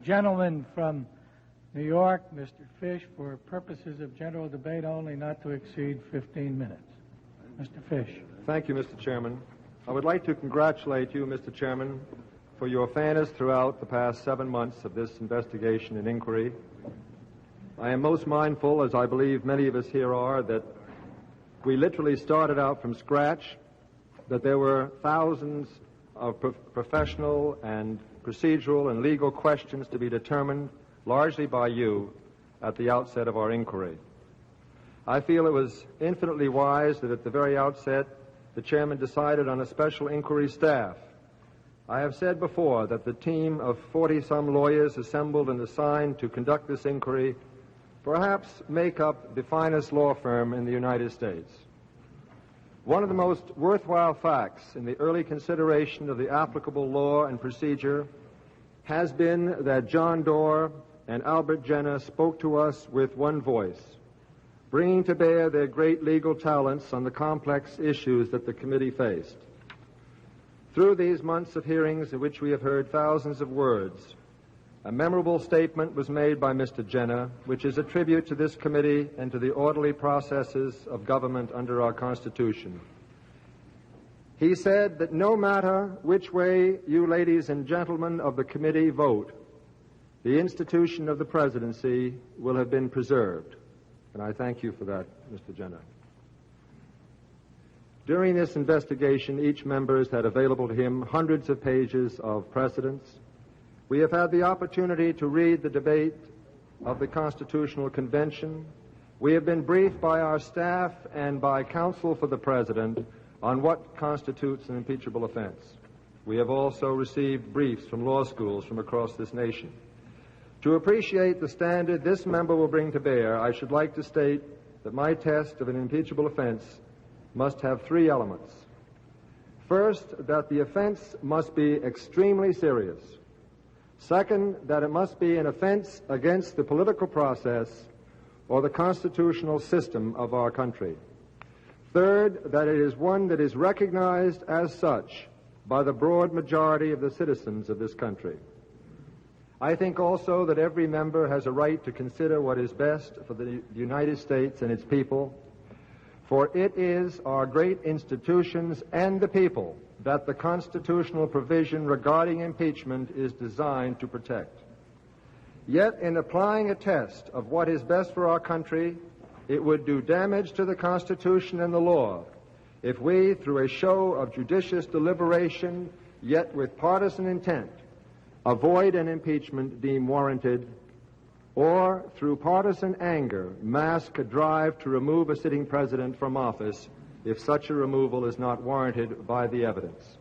Gentleman from New York, Mr. Fish, for purposes of general debate only, not to exceed 15 minutes. Mr. Fish. Thank you, Mr. Chairman. I would like to congratulate you, Mr. Chairman, for your fairness throughout the past 7 months of this investigation and inquiry. I am most mindful, as I believe many of us here are, that we literally started out from scratch, that there were thousands of professional and procedural and legal questions to be determined largely by you at the outset of our inquiry. I feel it was infinitely wise that at the very outset the chairman decided on a special inquiry staff. I have said before that the team of 40-some lawyers assembled and assigned to conduct this inquiry perhaps make up the finest law firm in the United States. One of the most worthwhile facts in the early consideration of the applicable law and procedure has been that John Doerr and Albert Jenner spoke to us with one voice, bringing to bear their great legal talents on the complex issues that the committee faced. Through these months of hearings in which we have heard thousands of words, a memorable statement was made by Mr. Jenner, which is a tribute to this committee and to the orderly processes of government under our Constitution. He said that no matter which way you ladies and gentlemen of the committee vote, the institution of the presidency will have been preserved. And I thank you for that, Mr. Jenner. During this investigation, each member has had available to him hundreds of pages of precedents. We have had the opportunity to read the debate of the Constitutional Convention. We have been briefed by our staff and by counsel for the President on what constitutes an impeachable offense. We have also received briefs from law schools from across this nation. To appreciate the standard this member will bring to bear, I should like to state that my test of an impeachable offense must have three elements. First, that the offense must be extremely serious. Second, that it must be an offense against the political process or the constitutional system of our country. Third, that it is one that is recognized as such by the broad majority of the citizens of this country. I think also that every member has a right to consider what is best for the United States and its people, for it is our great institutions and the people that the constitutional provision regarding impeachment is designed to protect. Yet, in applying a test of what is best for our country, it would do damage to the Constitution and the law if we, through a show of judicious deliberation, yet with partisan intent, avoid an impeachment deemed warranted, or through partisan anger mask a drive to remove a sitting president from office if such a removal is not warranted by the evidence.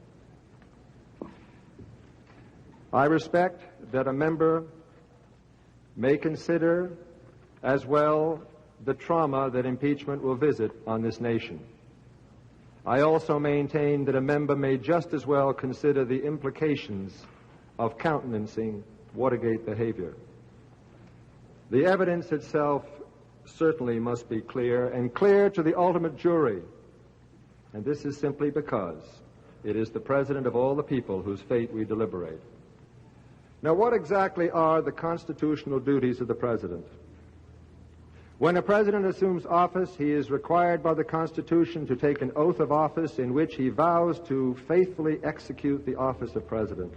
I respect that a member may consider as well the trauma that impeachment will visit on this nation. I also maintain that a member may just as well consider the implications of countenancing Watergate behavior. The evidence itself certainly must be clear, and clear to the ultimate jury. And this is simply because it is the President of all the people whose fate we deliberate. Now, what exactly are the constitutional duties of the President? When a President assumes office, he is required by the Constitution to take an oath of office in which he vows to faithfully execute the office of President.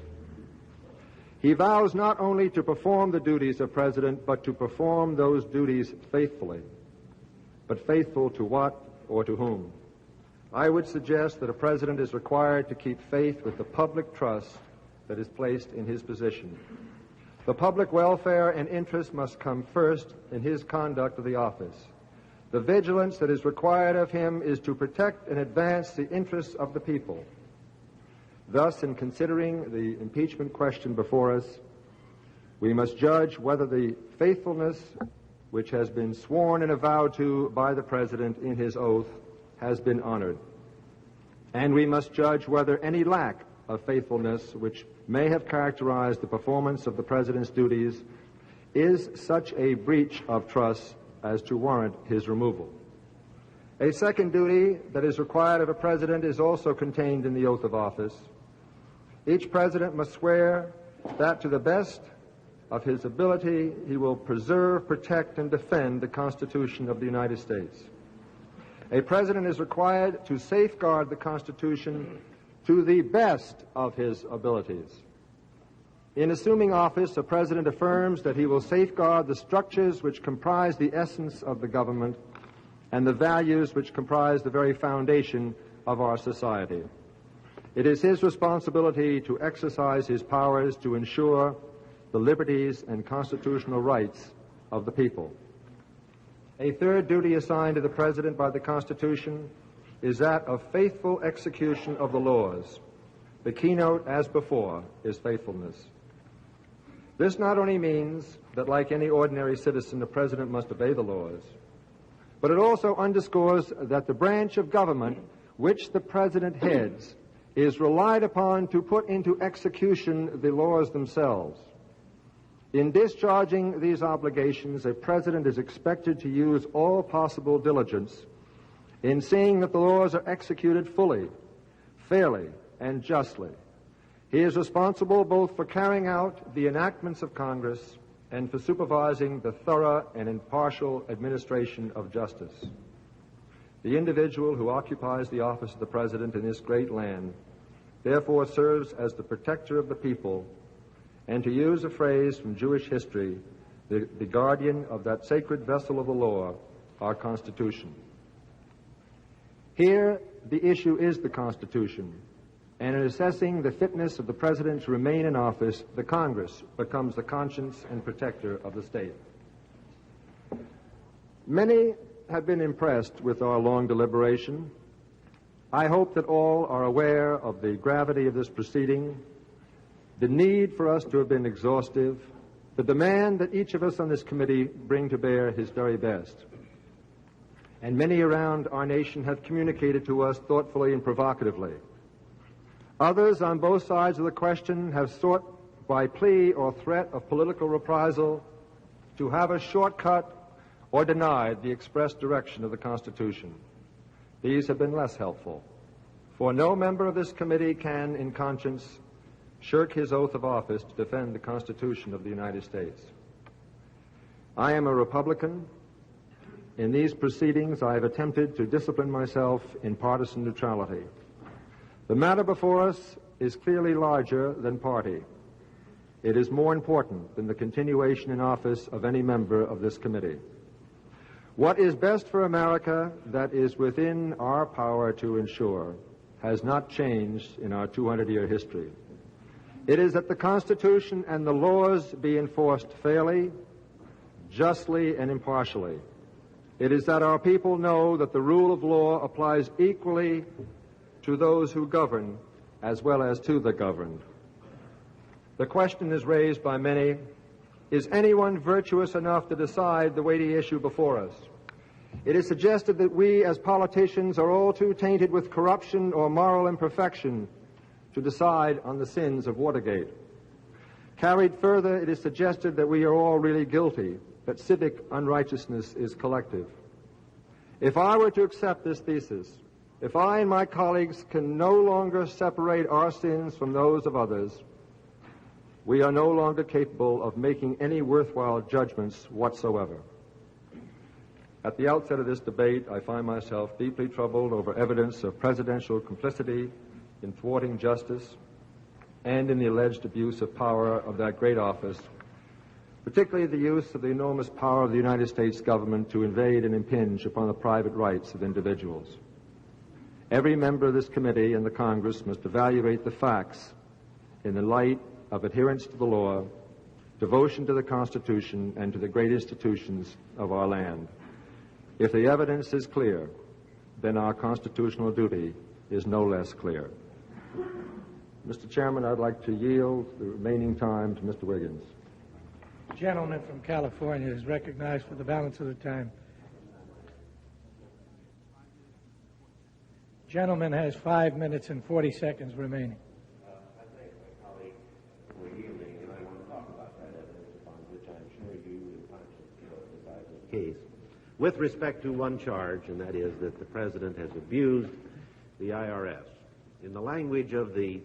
He vows not only to perform the duties of President, but to perform those duties faithfully. But faithful to what or to whom? I would suggest that a President is required to keep faith with the public trust that is placed in his position. The public welfare and interest must come first in his conduct of the office. The vigilance that is required of him is to protect and advance the interests of the people. Thus, in considering the impeachment question before us, we must judge whether the faithfulness which has been sworn and avowed to by the President in his oath has been honored. And we must judge whether any lack of faithfulness which may have characterized the performance of the President's duties is such a breach of trust as to warrant his removal. A second duty that is required of a President is also contained in the oath of office. Each President must swear that to the best of his ability, he will preserve, protect, and defend the Constitution of the United States. A president is required to safeguard the Constitution to the best of his abilities. In assuming office, a president affirms that he will safeguard the structures which comprise the essence of the government and the values which comprise the very foundation of our society. It is his responsibility to exercise his powers to ensure the liberties and constitutional rights of the people. A third duty assigned to the President by the Constitution is that of faithful execution of the laws. The keynote, as before, is faithfulness. This not only means that, like any ordinary citizen, the President must obey the laws, but it also underscores that the branch of government which the President heads is relied upon to put into execution the laws themselves. In discharging these obligations, a President is expected to use all possible diligence in seeing that the laws are executed fully, fairly, and justly. He is responsible both for carrying out the enactments of Congress and for supervising the thorough and impartial administration of justice. The individual who occupies the office of the President in this great land therefore serves as the protector of the people, and, to use a phrase from Jewish history, the guardian of that sacred vessel of the law, our Constitution. Here, the issue is the Constitution, and in assessing the fitness of the President to remain in office, the Congress becomes the conscience and protector of the state. Many have been impressed with our long deliberation. I hope that all are aware of the gravity of this proceeding, the need for us to have been exhaustive, the demand that each of us on this committee bring to bear his very best. And many around our nation have communicated to us thoughtfully and provocatively. Others on both sides of the question have sought, by plea or threat of political reprisal, to have a shortcut or denied the express direction of the Constitution. These have been less helpful, for no member of this committee can, in conscience, shirk his oath of office to defend the Constitution of the United States. I am a Republican. In these proceedings, I have attempted to discipline myself in partisan neutrality. The matter before us is clearly larger than party. It is more important than the continuation in office of any member of this committee. What is best for America that is within our power to ensure has not changed in our 200-year history. It is that the Constitution and the laws be enforced fairly, justly, and impartially. It is that our people know that the rule of law applies equally to those who govern as well as to the governed. The question is raised by many: is anyone virtuous enough to decide the weighty issue before us? It is suggested that we as politicians are all too tainted with corruption or moral imperfection to decide on the sins of Watergate. Carried further, it is suggested that we are all really guilty, that civic unrighteousness is collective. If I were to accept this thesis, if I and my colleagues can no longer separate our sins from those of others, we are no longer capable of making any worthwhile judgments whatsoever. At the outset of this debate, I find myself deeply troubled over evidence of presidential complicity in thwarting justice and in the alleged abuse of power of that great office, particularly the use of the enormous power of the United States government to invade and impinge upon the private rights of individuals. Every member of this committee and the Congress must evaluate the facts in the light of adherence to the law, devotion to the Constitution, and to the great institutions of our land. If the evidence is clear, then our constitutional duty is no less clear. Mr. Chairman, I'd like to yield the remaining time to Mr. Wiggins. The gentleman from California is recognized for the balance of the time. Gentleman has 5 minutes and 40 seconds remaining. I thank my colleague for yielding, and I want to talk about that evidence upon which I'm sure you and conscience decide the case. With respect to one charge, and that is that the President has abused the IRS. In the language of the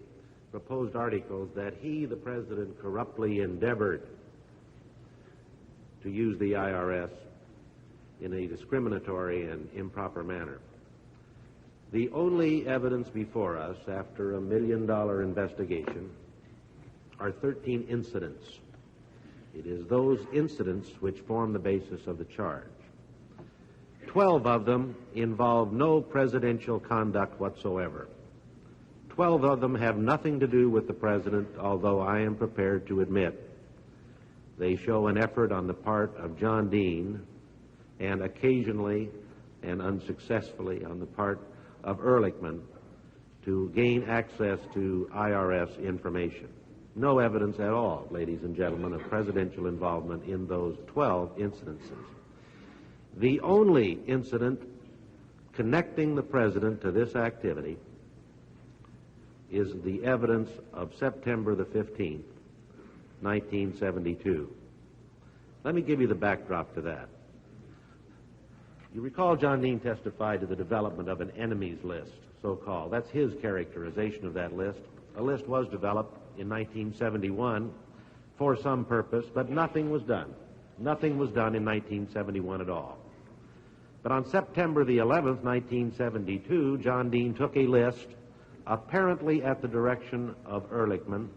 proposed articles, that he, the President, corruptly endeavored to use the IRS in a discriminatory and improper manner. The only evidence before us after $1 million investigation are 13 incidents. It is those incidents which form the basis of the charge. 12 of them involve no presidential conduct whatsoever. 12 of them have nothing to do with the president, although I am prepared to admit they show an effort on the part of John Dean and occasionally and unsuccessfully on the part of Ehrlichman to gain access to IRS information. No evidence at all, ladies and gentlemen, of presidential involvement in those 12 incidences. The only incident connecting the president to this activity is the evidence of September the 15th, 1972. Let me give you the backdrop to that. You recall John Dean testified to the development of an enemies list, so-called. That's his characterization of that list. A list was developed in 1971 for some purpose, but nothing was done. Nothing was done in 1971 at all. But on September the 11th, 1972, John Dean took a list, apparently at the direction of Ehrlichman,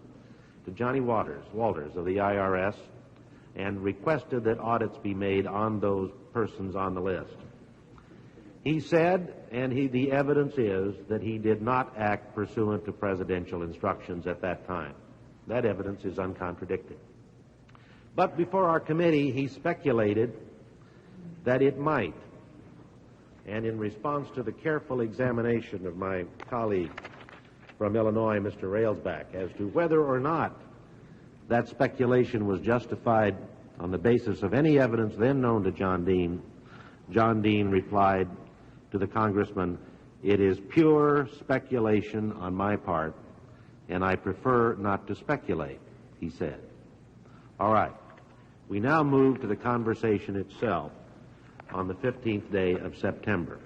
to Johnny Walters of the IRS, and requested that audits be made on those persons on the list. He said, and the evidence is, that he did not act pursuant to presidential instructions at that time. That evidence is uncontradicted. But before our committee, he speculated that it might. And in response to the careful examination of my colleague from Illinois, Mr. Railsback, as to whether or not that speculation was justified on the basis of any evidence then known to John Dean replied to the congressman, "It is pure speculation on my part, and I prefer not to speculate," he said. All right. We now move to the conversation itself on the 15th day of September.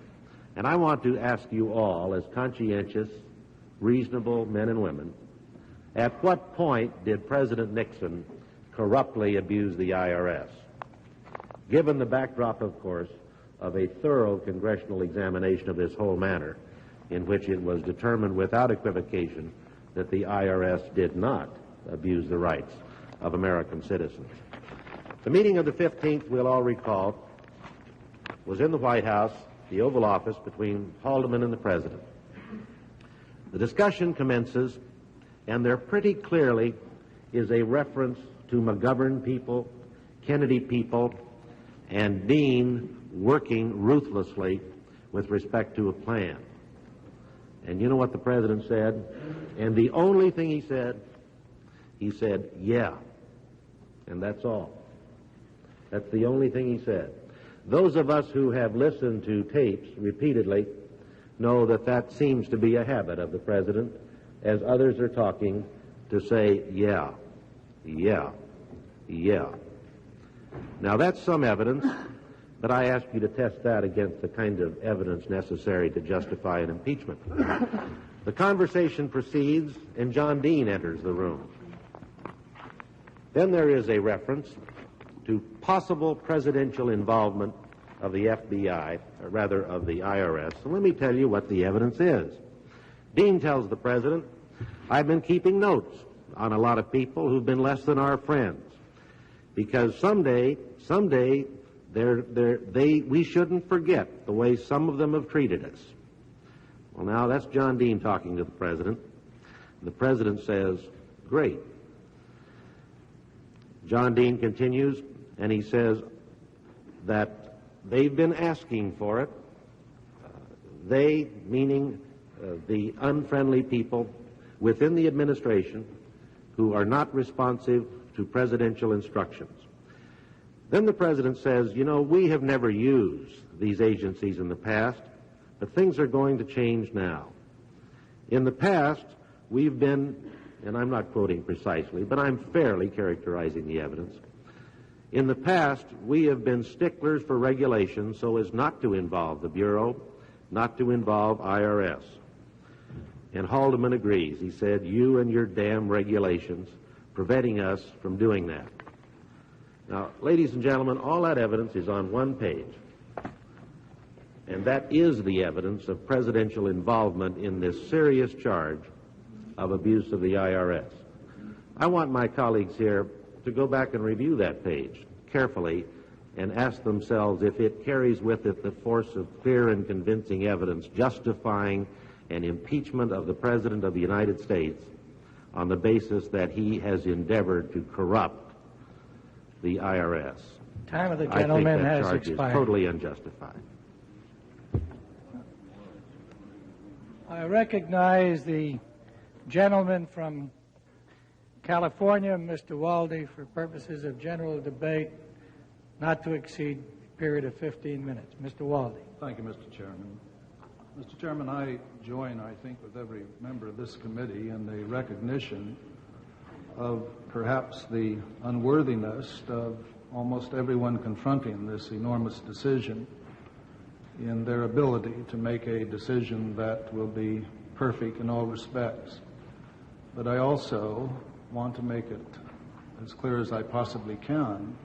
And I want to ask you all, as conscientious, reasonable men and women, at what point did President Nixon corruptly abuse the IRS? Given the backdrop, of course, of a thorough congressional examination of this whole matter, in which it was determined without equivocation that the IRS did not abuse the rights of American citizens. The meeting of the 15th, we'll all recall, was in the White House, the Oval Office, between Haldeman and the President. The discussion commences, and there pretty clearly is a reference to McGovern people, Kennedy people, and Dean working ruthlessly with respect to a plan. And you know what the President said? And the only thing he said, yeah. And that's all. That's the only thing he said. Those of us who have listened to tapes repeatedly know that that seems to be a habit of the President, as others are talking, to say, yeah, yeah, yeah. Now, that's some evidence, but I ask you to test that against the kind of evidence necessary to justify an impeachment. The conversation proceeds, and John Dean enters the room. Then there is a reference to possible presidential involvement of the FBI, or rather of the IRS. And let me tell you what the evidence is. Dean tells the President, "I've been keeping notes on a lot of people who've been less than our friends, because someday, we shouldn't forget the way some of them have treated us." Well, now, that's John Dean talking to the President. The President says, "Great." John Dean continues, and he says that they've been asking for it. They, meaning the unfriendly people within the administration who are not responsive to presidential instructions. Then the President says, "You know, we have never used these agencies in the past, but things are going to change now. In the past, we've been," and I'm not quoting precisely, but I'm fairly characterizing the evidence. "In the past, we have been sticklers for regulations so as not to involve the Bureau, not to involve IRS." And Haldeman agrees. He said, "You and your damn regulations preventing us from doing that." Now, ladies and gentlemen, all that evidence is on one page. And that is the evidence of presidential involvement in this serious charge of abuse of the IRS. I want my colleagues here to go back and review that page carefully and ask themselves if it carries with it the force of clear and convincing evidence justifying an impeachment of the President of the United States on the basis that he has endeavored to corrupt the IRS. Time of the gentleman has expired. I think that charge is totally unjustified. I recognize the gentleman from California, Mr. Walde, for purposes of general debate, not to exceed a period of 15 minutes. Mr. Walde. Thank you, Mr. Chairman. Mr. Chairman, I join, I think, with every member of this committee in the recognition of perhaps the unworthiness of almost everyone confronting this enormous decision in their ability to make a decision that will be perfect in all respects. But I also want to make it as clear as I possibly can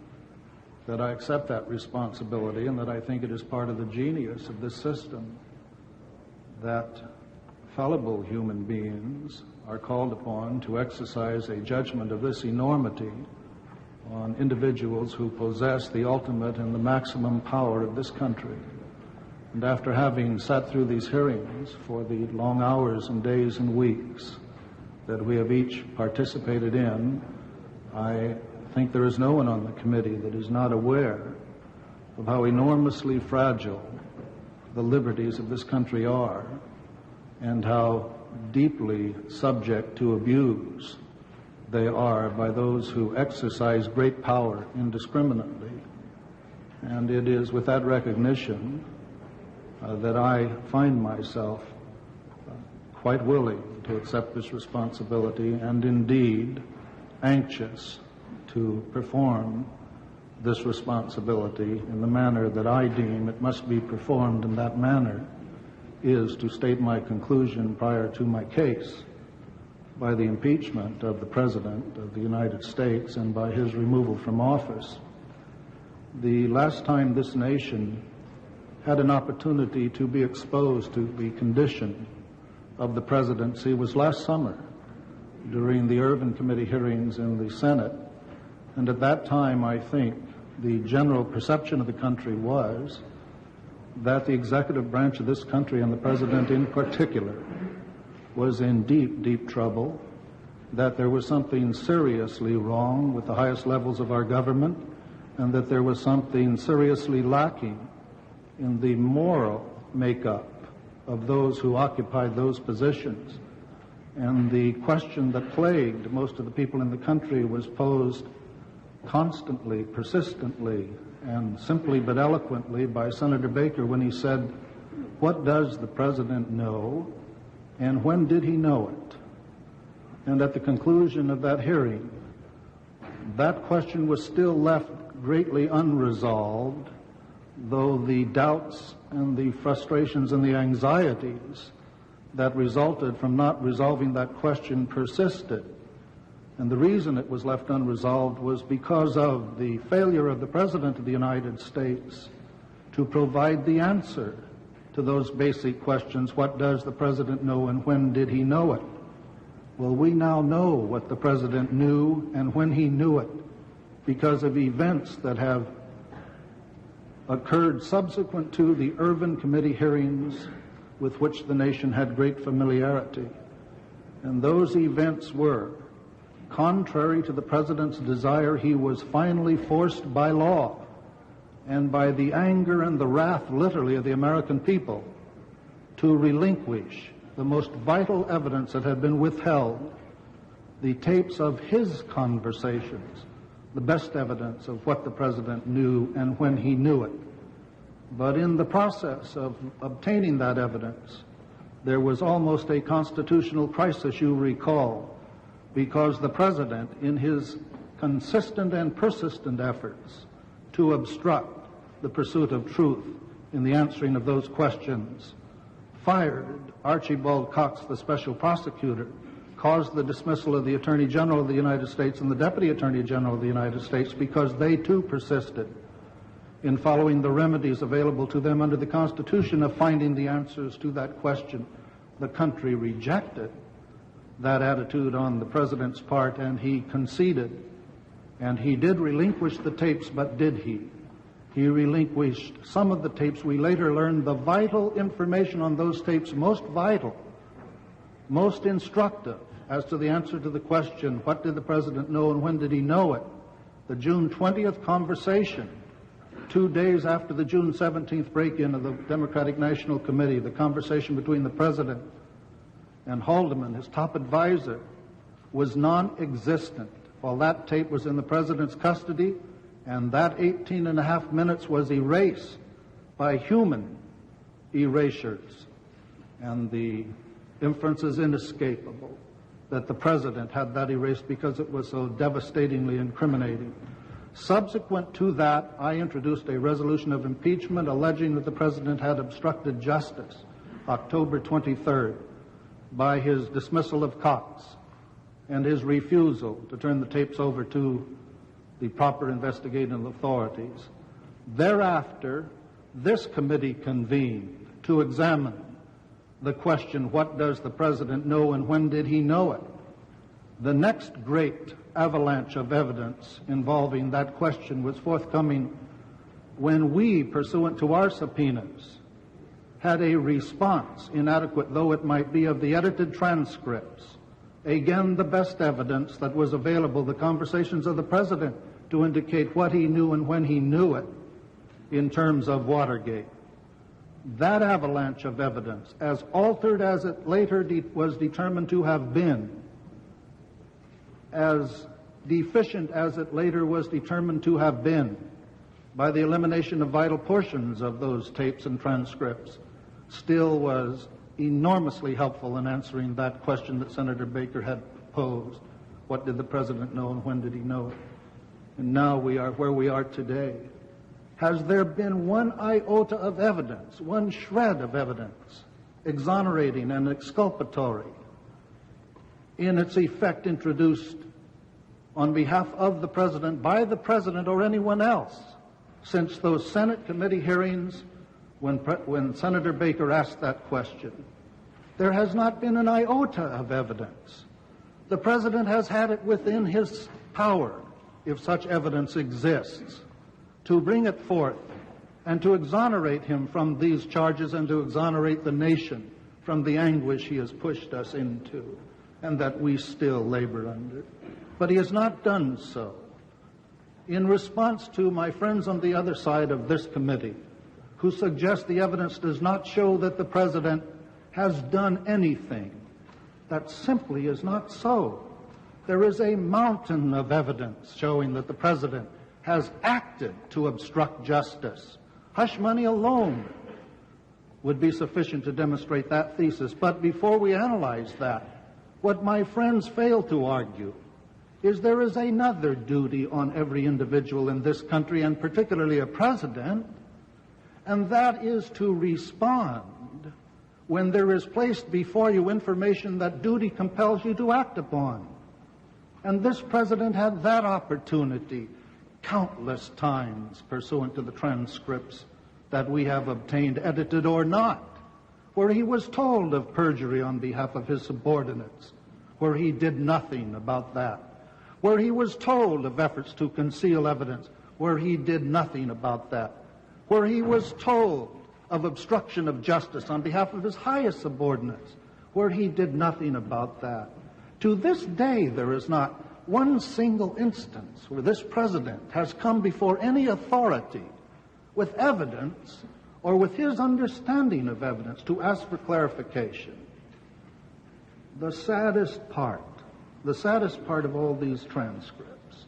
that I accept that responsibility and that I think it is part of the genius of this system that fallible human beings are called upon to exercise a judgment of this enormity on individuals who possess the ultimate and the maximum power of this country. And after having sat through these hearings for the long hours and days and weeks that we have each participated in, I think there is no one on the committee that is not aware of how enormously fragile the liberties of this country are and how deeply subject to abuse they are by those who exercise great power indiscriminately. And it is with that recognition that I find myself quite willing to accept this responsibility and indeed anxious to perform this responsibility in the manner that I deem it must be performed. In that manner is to state my conclusion prior to my case by the impeachment of the President of the United States and by his removal from office. The last time this nation had an opportunity to be exposed to the condition of the presidency was last summer during the Irvin Committee hearings in the Senate. And at that time, I think the general perception of the country was that the executive branch of this country, and the President in particular, was in deep, deep trouble, that there was something seriously wrong with the highest levels of our government, and that there was something seriously lacking in the moral makeup of those who occupied those positions. And the question that plagued most of the people in the country was posed constantly, persistently, and simply but eloquently by Senator Baker when he said, "What does the President know, and when did he know it?" And at the conclusion of that hearing, that question was still left greatly unresolved, though the doubts and the frustrations and the anxieties that resulted from not resolving that question persisted. And the reason it was left unresolved was because of the failure of the President of the United States to provide the answer to those basic questions. What does the President know and when did he know it? Well, we now know what the President knew and when he knew it because of events that have occurred subsequent to the Irvin Committee hearings with which the nation had great familiarity. And those events were, contrary to the President's desire, he was finally forced by law and by the anger and the wrath, literally, of the American people to relinquish the most vital evidence that had been withheld, the tapes of his conversations, the best evidence of what the President knew and when he knew it. But in the process of obtaining that evidence, there was almost a constitutional crisis, you recall, because the President, in his consistent and persistent efforts to obstruct the pursuit of truth in the answering of those questions, fired Archibald Cox, the special prosecutor, caused the dismissal of the Attorney General of the United States and the Deputy Attorney General of the United States, because they too persisted in following the remedies available to them under the Constitution of finding the answers to that question. The country rejected that attitude on the President's part, and he conceded. And he did relinquish the tapes, but did he? He relinquished some of the tapes. We later learned the vital information on those tapes, most vital, most instructive as to the answer to the question, what did the President know and when did he know it? The June 20th conversation, 2 days after the June 17th break-in of the Democratic National Committee, the conversation between the President and Haldeman, his top advisor, was non-existent. While that tape was in the President's custody, and that 18 and a half minutes was erased by human erasures. And the inference is inescapable that the President had that erased because it was so devastatingly incriminating. Subsequent to that, I introduced a resolution of impeachment alleging that the President had obstructed justice, October 23rd, by his dismissal of Cox and his refusal to turn the tapes over to the proper investigating authorities. Thereafter, this committee convened to examine the question, what does the President know and when did he know it? The next great avalanche of evidence involving that question was forthcoming when we, pursuant to our subpoenas, had a response, inadequate though it might be, of the edited transcripts. Again, the best evidence that was available, the conversations of the President, to indicate what he knew and when he knew it in terms of Watergate. That avalanche of evidence, as altered as it later was determined to have been, as deficient as it later was determined to have been by the elimination of vital portions of those tapes and transcripts, still was enormously helpful in answering that question that Senator Baker had posed. What did the President know and when did he know it? And now we are where we are today. Has there been one iota of evidence, one shred of evidence, exonerating and exculpatory, in its effect introduced on behalf of the President, by the President or anyone else, since those Senate committee hearings when Senator Baker asked that question? There has not been an iota of evidence. The President has had it within his power, if such evidence exists, to bring it forth and to exonerate him from these charges and to exonerate the nation from the anguish he has pushed us into and that we still labor under. But he has not done so. In response to my friends on the other side of this committee, who suggest the evidence does not show that the President has done anything, that simply is not so. There is a mountain of evidence showing that the President has acted to obstruct justice. Hush money alone would be sufficient to demonstrate that thesis. But before we analyze that, what my friends fail to argue is there is another duty on every individual in this country, and particularly a president, and that is to respond when there is placed before you information that duty compels you to act upon. And this President had that opportunity countless times pursuant to the transcripts that we have obtained, edited or not, where he was told of perjury on behalf of his subordinates, where he did nothing about that, where he was told of efforts to conceal evidence, where he did nothing about that, where he was told of obstruction of justice on behalf of his highest subordinates, where he did nothing about that. To this day, there is not one single instance where this President has come before any authority with evidence or with his understanding of evidence to ask for clarification. The saddest part of all these transcripts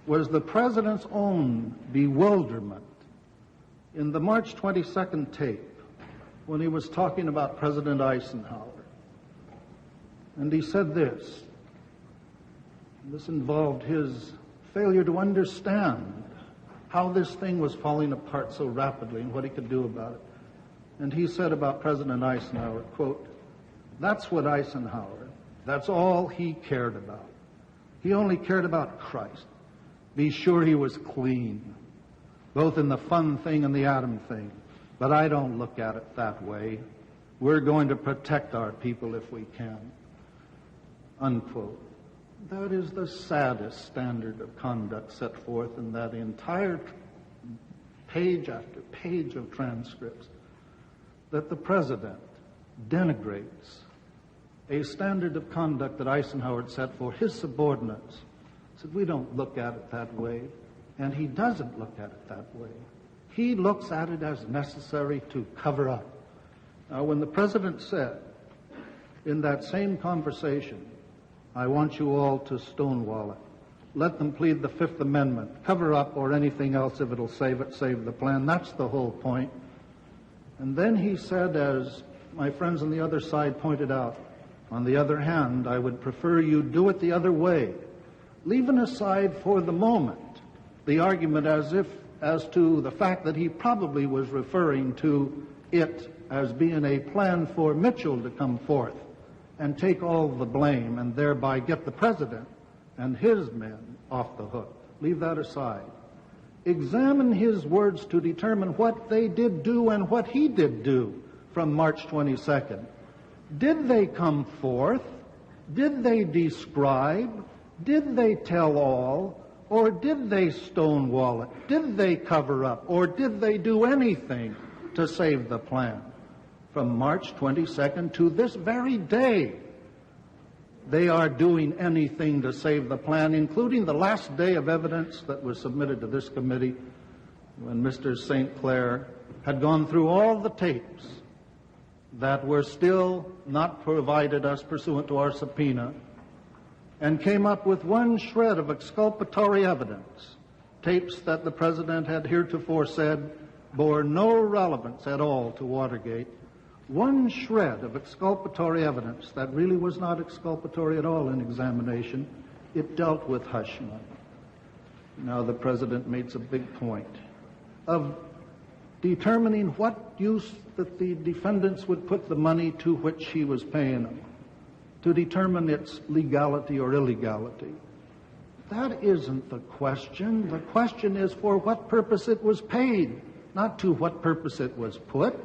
was the President's own bewilderment in the March 22nd tape when he was talking about President Eisenhower. And he said this. This involved his failure to understand how this thing was falling apart so rapidly and what he could do about it. And he said about President Eisenhower, quote, "That's what Eisenhower That's all he cared about. He only cared about Christ. Be sure he was clean, both in the fun thing and the Adam thing. But I don't look at it that way. We're going to protect our people if we can. Unquote. That is the saddest standard of conduct set forth in that entire page after page of transcripts, that the president denigrates a standard of conduct that Eisenhower had set for his subordinates. Said, we don't look at it that way, and he doesn't look at it that way. He looks at it as necessary to cover up. Now, when the president said in that same conversation, I want you all to stonewall it, let them plead the Fifth Amendment, cover up or anything else if it'll save it, save the plan, that's the whole point. And then he said, as my friends on the other side pointed out, on the other hand, I would prefer you do it the other way, leaving aside for the moment the argument as to the fact that he probably was referring to it as being a plan for Mitchell to come forth and take all the blame and thereby get the president and his men off the hook. Leave that aside. Examine his words to determine what they did do and what he did do from March 22nd. Did they come forth? Did they describe? Did they tell all? Or did they stonewall it? Did they cover up? Or did they do anything to save the plan? From March 22nd to this very day, they are doing anything to save the plan, including the last day of evidence that was submitted to this committee when Mr. St. Clair had gone through all the tapes that were still not provided us pursuant to our subpoena and came up with one shred of exculpatory evidence, tapes that the president had heretofore said bore no relevance at all to Watergate. One shred of exculpatory evidence that really was not exculpatory at all in examination. It dealt with hush money. Now the president makes a big point of determining what use that the defendants would put the money to which he was paying them, to determine its legality or illegality. That isn't the question. The question is for what purpose it was paid, not to what purpose it was put.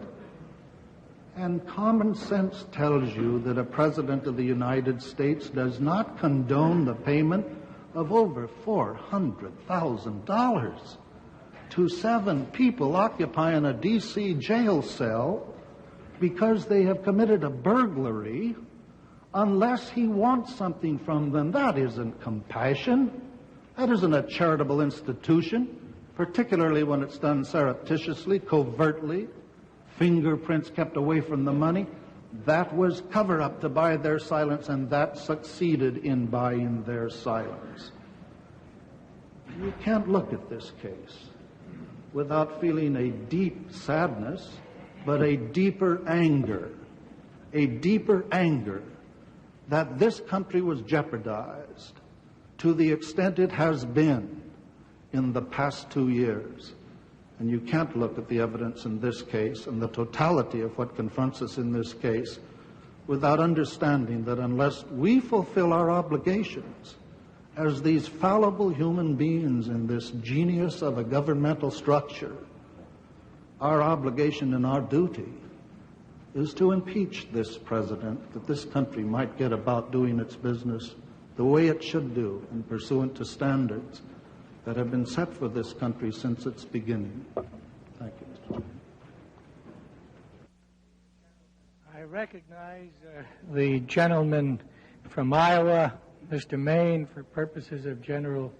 And common sense tells you that a president of the United States does not condone the payment of over $400,000 to 7 people occupying a D.C. jail cell because they have committed a burglary unless he wants something from them. That isn't compassion. That isn't a charitable institution, particularly when it's done surreptitiously, covertly, fingerprints kept away from the money. That was cover-up to buy their silence, and that succeeded in buying their silence. You can't look at this case without feeling a deep sadness, but a deeper anger that this country was jeopardized to the extent it has been in the past 2 years. And you can't look at the evidence in this case and the totality of what confronts us in this case without understanding that unless we fulfill our obligations as these fallible human beings in this genius of a governmental structure, our obligation and our duty is to impeach this president, that this country might get about doing its business the way it should do and pursuant to standards that have been set for this country since its beginning. Thank you, Mr. Chairman. I recognize the gentleman from Iowa, Mr. Maine, for purposes of general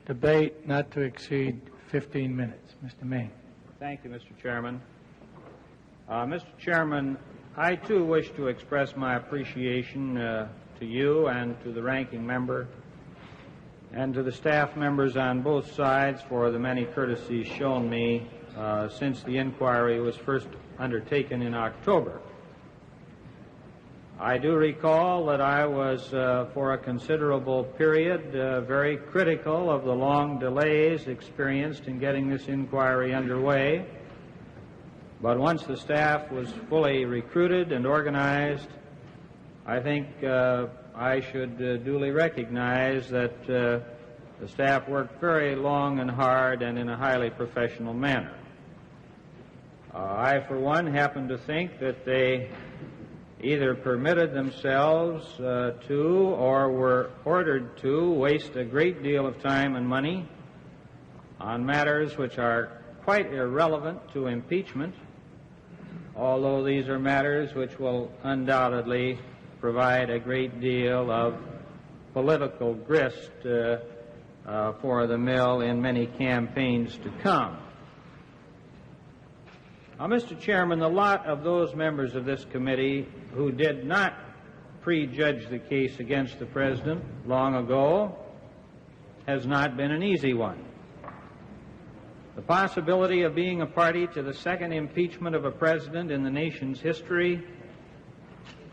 debate, not to exceed 15 minutes. Mr. Maine. Thank you, Mr. Chairman. Mr. Chairman, I too wish to express my appreciation to you and to the ranking member and to the staff members on both sides for the many courtesies shown me since the inquiry was first undertaken in October. I do recall that I was, for a considerable period, very critical of the long delays experienced in getting this inquiry underway. But once the staff was fully recruited and organized, I think I should duly recognize that the staff worked very long and hard and in a highly professional manner. I, for one, happen to think that they either permitted themselves to or were ordered to waste a great deal of time and money on matters which are quite irrelevant to impeachment, although these are matters which will undoubtedly provide a great deal of political grist for the mill in many campaigns to come. Now, Mr. Chairman, the lot of those members of this committee who did not prejudge the case against the President long ago has not been an easy one. The possibility of being a party to the second impeachment of a president in the nation's history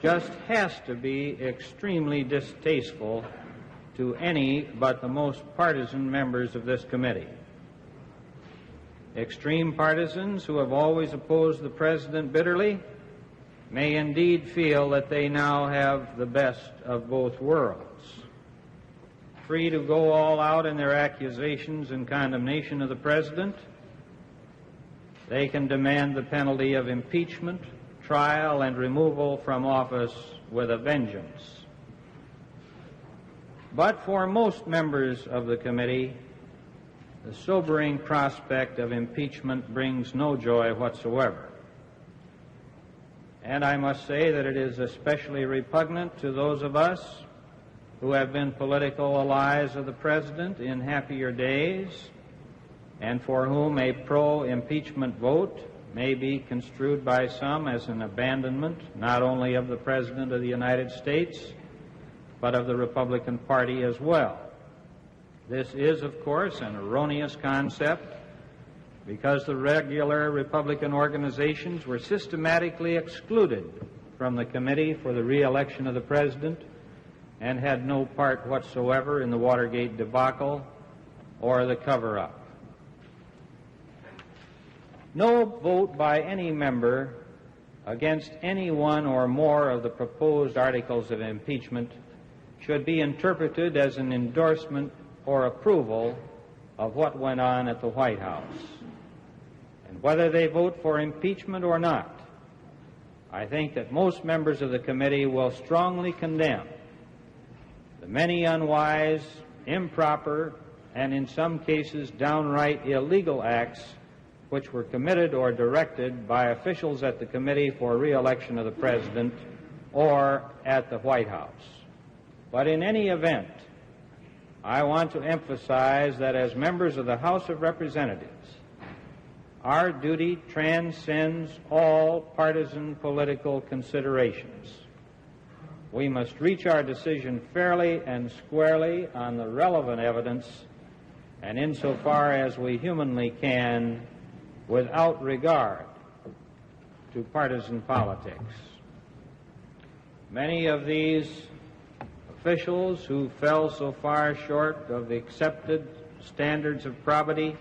just has to be extremely distasteful to any but the most partisan members of this committee. Extreme partisans who have always opposed the president bitterly may indeed feel that they now have the best of both worlds. Free to go all out in their accusations and condemnation of the president, they can demand the penalty of impeachment, trial, and removal from office with a vengeance. But for most members of the committee, the sobering prospect of impeachment brings no joy whatsoever. And I must say that it is especially repugnant to those of us who have been political allies of the President in happier days and for whom a pro-impeachment vote may be construed by some as an abandonment not only of the President of the United States, but of the Republican Party as well. This is, of course, an erroneous concept because the regular Republican organizations were systematically excluded from the Committee for the re-election of the President and had no part whatsoever in the Watergate debacle or the cover-up. No vote by any member against any one or more of the proposed articles of impeachment should be interpreted as an endorsement or approval of what went on at the White House. And whether they vote for impeachment or not, I think that most members of the committee will strongly condemn the many unwise, improper, and in some cases downright illegal acts which were committed or directed by officials at the Committee for Re-election of the President or at the White House. But in any event, I want to emphasize that as members of the House of Representatives, our duty transcends all partisan political considerations. We must reach our decision fairly and squarely on the relevant evidence, and insofar as we humanly can, without regard to partisan politics. Many of these officials who fell so far short of the accepted standards of probity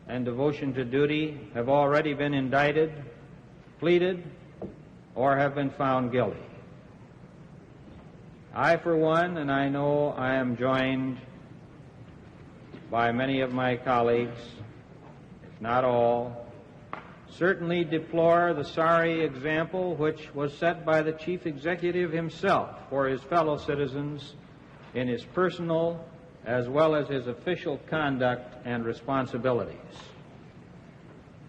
and devotion to duty have already been indicted, pleaded, or have been found guilty. I, for one, and I know I am joined by many of my colleagues, if not all, certainly deplore the sorry example which was set by the chief executive himself for his fellow citizens in his personal as well as his official conduct and responsibilities.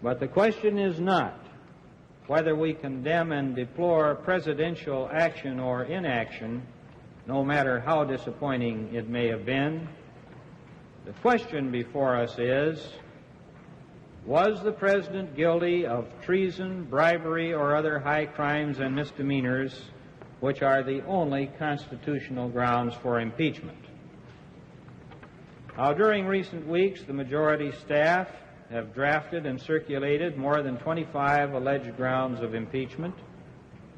But the question is not whether we condemn and deplore presidential action or inaction, no matter how disappointing it may have been. The question before us is, was the President guilty of treason, bribery, or other high crimes and misdemeanors, which are the only constitutional grounds for impeachment? Now, during recent weeks, the majority staff have drafted and circulated more than 25 alleged grounds of impeachment,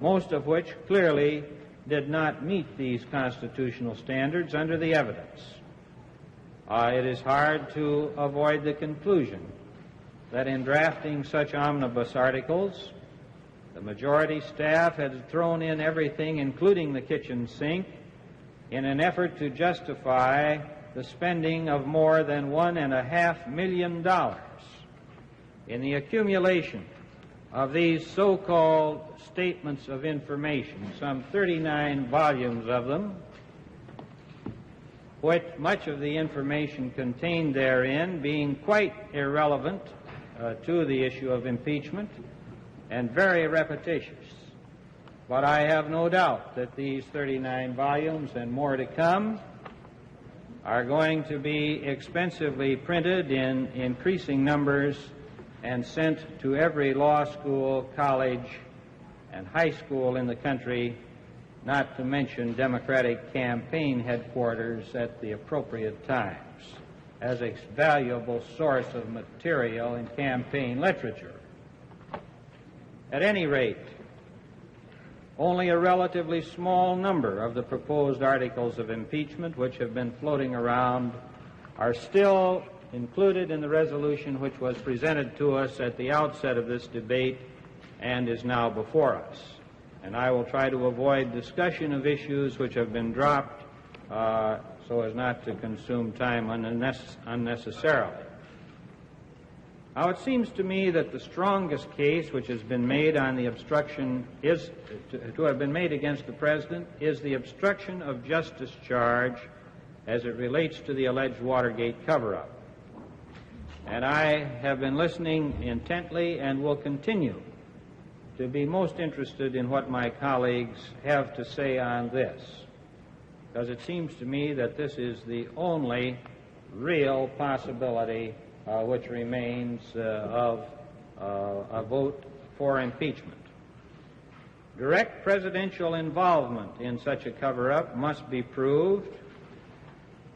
most of which clearly did not meet these constitutional standards under the evidence. It is hard to avoid the conclusion that in drafting such omnibus articles, the majority staff had thrown in everything, including the kitchen sink, in an effort to justify the spending of more than $1.5 million in the accumulation of these so-called statements of information, some 39 volumes of them, which much of the information contained therein being quite irrelevant to the issue of impeachment and very repetitious. But I have no doubt that these 39 volumes and more to come are going to be expensively printed in increasing numbers and sent to every law school, college, and high school in the country, not to mention Democratic campaign headquarters at the appropriate times, as a valuable source of material in campaign literature. At any rate, only a relatively small number of the proposed articles of impeachment which have been floating around are still included in the resolution which was presented to us at the outset of this debate and is now before us. And I will try to avoid discussion of issues which have been dropped so as not to consume time unnecessarily. Now, it seems to me that the strongest case which has been made on the obstruction is to have been made against the President is the obstruction of justice charge as it relates to the alleged Watergate cover-up. And I have been listening intently and will continue to be most interested in what my colleagues have to say on this, because it seems to me that this is the only real possibility which remains of a vote for impeachment. Direct presidential involvement in such a cover-up must be proved,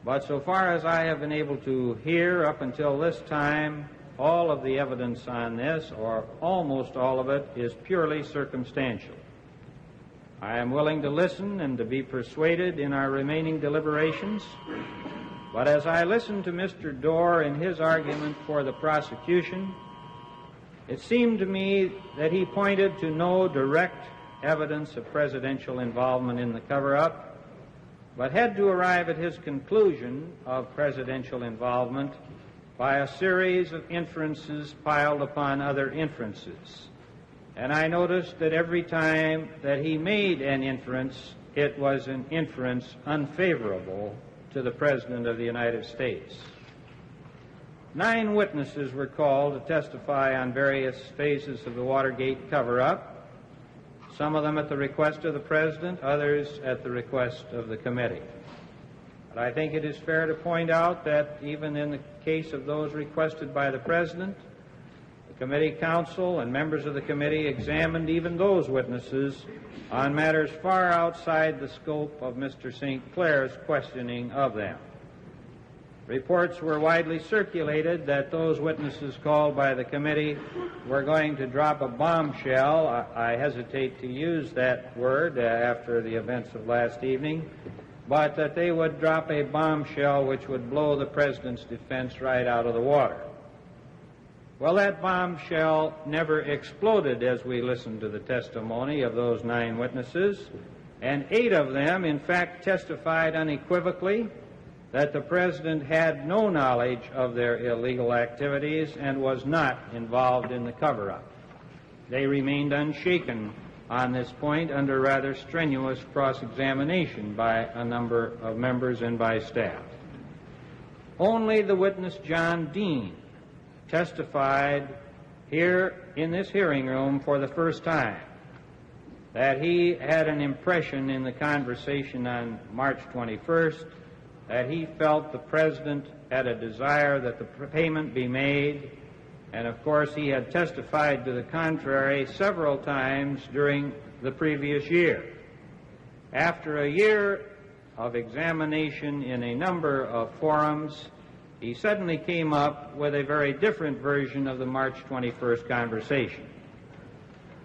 but so far as I have been able to hear up until this time, all of the evidence on this, or almost all of it, is purely circumstantial. I am willing to listen and to be persuaded in our remaining deliberations, but as I listened to Mr. Dorr in his argument for the prosecution, it seemed to me that he pointed to no direct evidence of presidential involvement in the cover-up, but had to arrive at his conclusion of presidential involvement by a series of inferences piled upon other inferences. And I noticed that every time that he made an inference, it was an inference unfavorable to the President of the United States. 9 witnesses were called to testify on various phases of the Watergate cover-up, some of them at the request of the President, others at the request of the committee. But I think it is fair to point out that even in the case of those requested by the President, the committee counsel and members of the committee examined even those witnesses on matters far outside the scope of Mr. St. Clair's questioning of them. Reports were widely circulated that those witnesses called by the committee were going to drop a bombshell. I hesitate to use that word after the events of last evening, but that they would drop a bombshell which would blow the President's defense right out of the water. Well, that bombshell never exploded as we listened to the testimony of those 9 witnesses, and 8 of them, in fact, testified unequivocally that the President had no knowledge of their illegal activities and was not involved in the cover-up. They remained unshaken on this point under rather strenuous cross-examination by a number of members and by staff. Only the witness John Dean testified here in this hearing room for the first time that he had an impression in the conversation on March 21st that he felt the President had a desire that the payment be made, and of course he had testified to the contrary several times during the previous year. After a year of examination in a number of forums, he suddenly came up with a very different version of the March 21st conversation.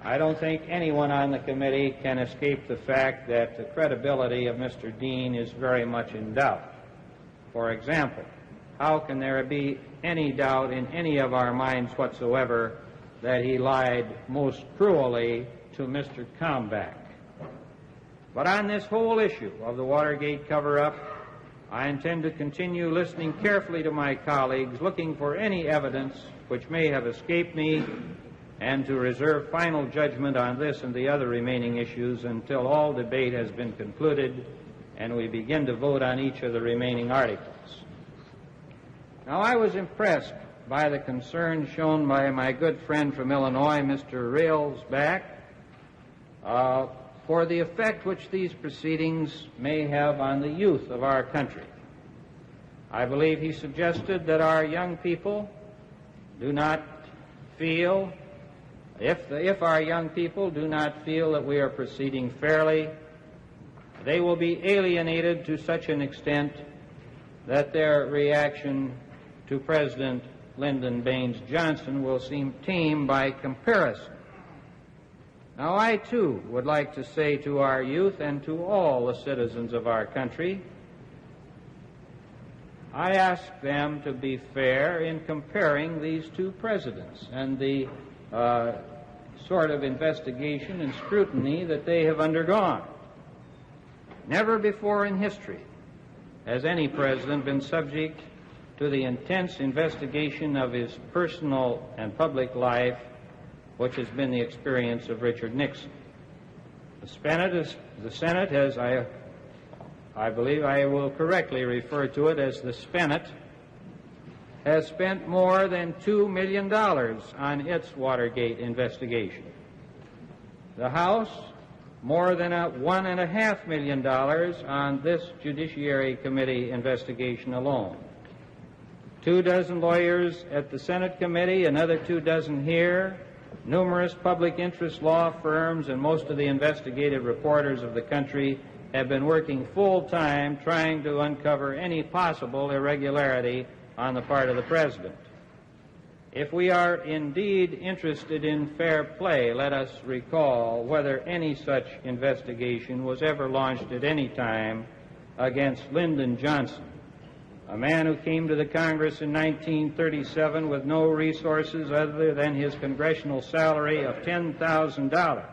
I don't think anyone on the committee can escape the fact that the credibility of Mr. Dean is very much in doubt. For example, how can there be any doubt in any of our minds whatsoever that he lied most cruelly to Mr. Kalmbach? But on this whole issue of the Watergate cover-up, I intend to continue listening carefully to my colleagues, looking for any evidence which may have escaped me, and to reserve final judgment on this and the other remaining issues until all debate has been concluded and we begin to vote on each of the remaining articles. Now, I was impressed by the concern shown by my good friend from Illinois, Mr. Railsback, for the effect which these proceedings may have on the youth of our country. I believe he suggested that our young people do not feel, if our young people do not feel that we are proceeding fairly, they will be alienated to such an extent that their reaction to President Lyndon Baines Johnson will seem tame by comparison. Now, I, too, would like to say to our youth and to all the citizens of our country, I ask them to be fair in comparing these two presidents and the sort of investigation and scrutiny that they have undergone. Never before in history has any president been subject to the intense investigation of his personal and public life, which has been the experience of Richard Nixon. The Senate has, I believe I will correctly refer to it as the Senate, has spent more than $2 million on its Watergate investigation. The House, more than $1.5 million on this Judiciary Committee investigation alone. 24 lawyers at the Senate Committee, another 24 here, numerous public interest law firms, and most of the investigative reporters of the country have been working full-time trying to uncover any possible irregularity on the part of the President. If we are indeed interested in fair play, let us recall whether any such investigation was ever launched at any time against Lyndon Johnson, a man who came to the Congress in 1937 with no resources other than his congressional salary of $10,000,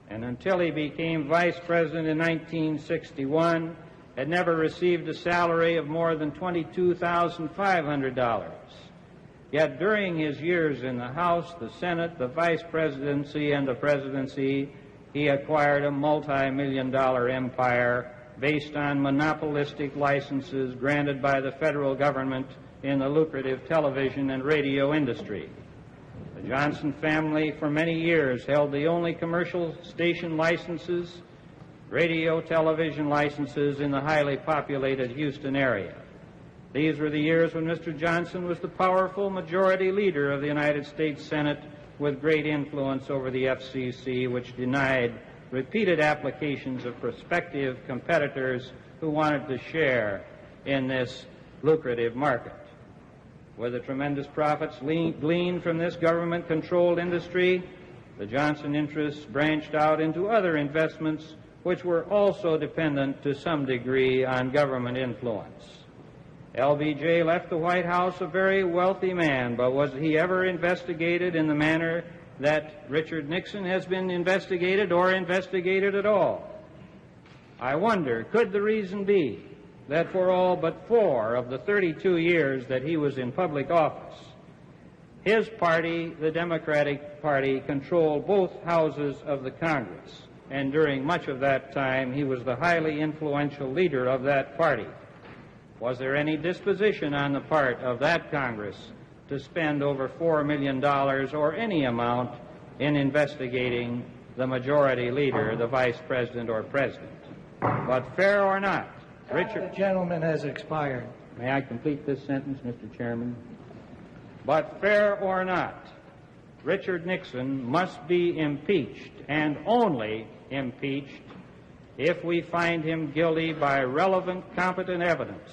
and until he became vice president in 1961, had never received a salary of more than $22,500. Yet during his years in the House, the Senate, the vice presidency, and the presidency, he acquired a multi-million-dollar empire based on monopolistic licenses granted by the federal government in the lucrative television and radio industry. The Johnson family for many years held the only commercial station licenses, radio television licenses in the highly populated Houston area. These were the years when Mr. Johnson was the powerful majority leader of the United States Senate with great influence over the FCC, which denied repeated applications of prospective competitors who wanted to share in this lucrative market. With the tremendous profits gleaned from this government-controlled industry, the Johnson interests branched out into other investments which were also dependent to some degree on government influence. LBJ left the White House a very wealthy man, but was he ever investigated in the manner that Richard Nixon has been investigated or investigated at all? I wonder, could the reason be that for all but 4 of the 32 years that he was in public office, his party, the Democratic Party, controlled both houses of the Congress, and during much of that time he was the highly influential leader of that party? Was there any disposition on the part of that Congress to spend over $4 million or any amount in investigating the majority leader, the vice president or president? But fair or not, Richard... The gentleman has expired. May I complete this sentence, Mr. Chairman? But fair or not, Richard Nixon must be impeached, and only impeached, if we find him guilty by relevant, competent evidence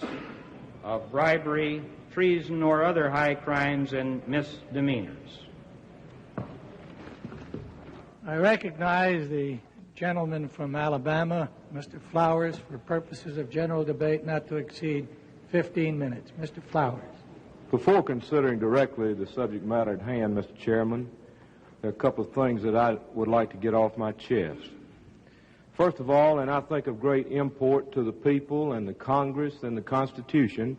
of bribery, treason, or other high crimes and misdemeanors. I recognize the gentleman from Alabama, Mr. Flowers, for purposes of general debate not to exceed 15 minutes. Mr. Flowers. Before considering directly the subject matter at hand, Mr. Chairman, there are a couple of things that I would like to get off my chest. First of all, and I think of great import to the people and the Congress and the Constitution,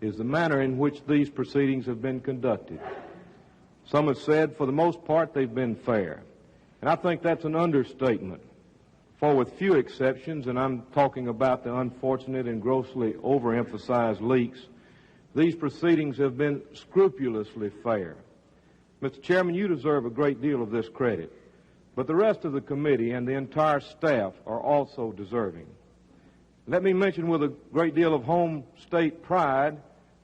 is the manner in which these proceedings have been conducted. Some have said, for the most part, they've been fair. And I think that's an understatement. For with few exceptions, and I'm talking about the unfortunate and grossly overemphasized leaks, these proceedings have been scrupulously fair. Mr. Chairman, you deserve a great deal of this credit, but the rest of the committee and the entire staff are also deserving. Let me mention with a great deal of home state pride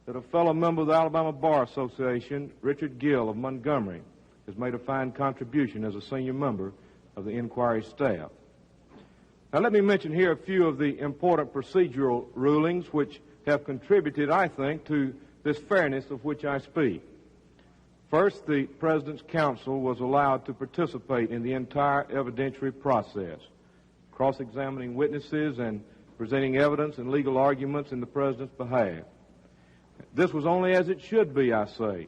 that a fellow member of the Alabama Bar Association, Richard Gill of Montgomery, has made a fine contribution as a senior member of the inquiry staff. Now let me mention here a few of the important procedural rulings which have contributed, I think, to this fairness of which I speak. First, the President's counsel was allowed to participate in the entire evidentiary process, cross-examining witnesses and presenting evidence and legal arguments in the President's behalf. This was only as it should be, I say,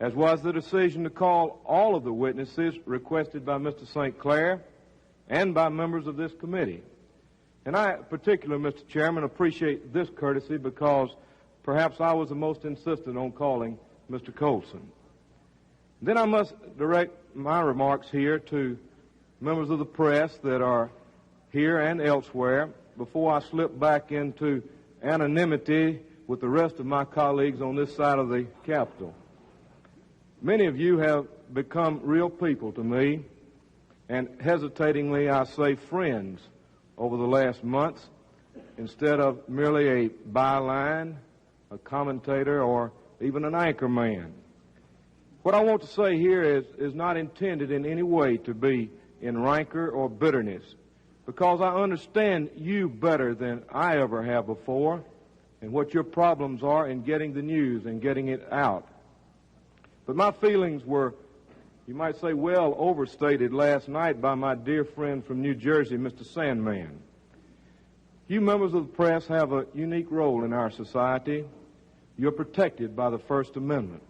as was the decision to call all of the witnesses requested by Mr. St. Clair and by members of this committee. And I particularly, Mr. Chairman, appreciate this courtesy because perhaps I was the most insistent on calling Mr. Colson. Then I must direct my remarks here to members of the press that are here and elsewhere before I slip back into anonymity with the rest of my colleagues on this side of the Capitol. Many of you have become real people to me, and hesitatingly I say friends, over the last months, instead of merely a byline, a commentator, or even an anchor man. What I want to say here is not intended in any way to be in rancor or bitterness, because I understand you better than I ever have before, and what your problems are in getting the news and getting it out. But my feelings were, you might say, well overstated last night by my dear friend from New Jersey, Mr. Sandman. You members of the press have a unique role in our society. You're protected by the First Amendment.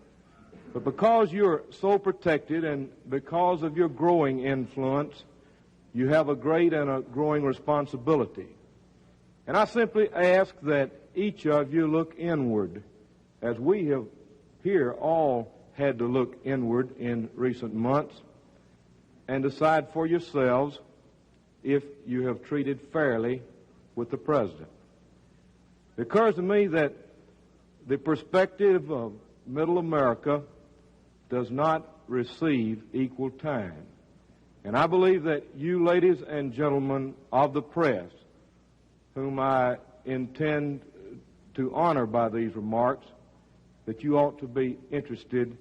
But because you're so protected and because of your growing influence, you have a great and a growing responsibility. And I simply ask that each of you look inward, as we have here all had to look inward in recent months, and decide for yourselves if you have treated fairly with the President. It occurs to me that the perspective of Middle America does not receive equal time. And I believe that you ladies and gentlemen of the press, whom I intend to honor by these remarks, that you ought to be interested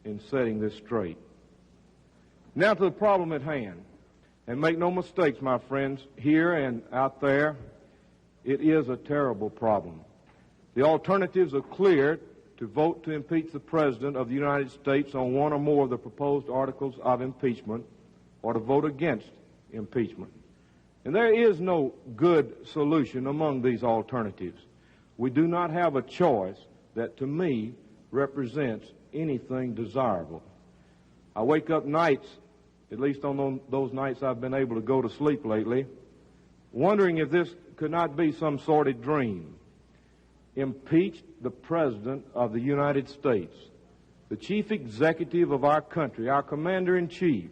in setting this straight. Now to the problem at hand. And make no mistakes, my friends, here and out there, it is a terrible problem. The alternatives are clear: to vote to impeach the President of the United States on one or more of the proposed articles of impeachment, or to vote against impeachment. And there is no good solution among these alternatives. We do not have a choice that, to me, represents anything desirable. I wake up nights, at least on those nights I've been able to go to sleep lately, wondering if this could not be some sordid dream. Impeach the President of the United States, the chief executive of our country, our commander-in-chief,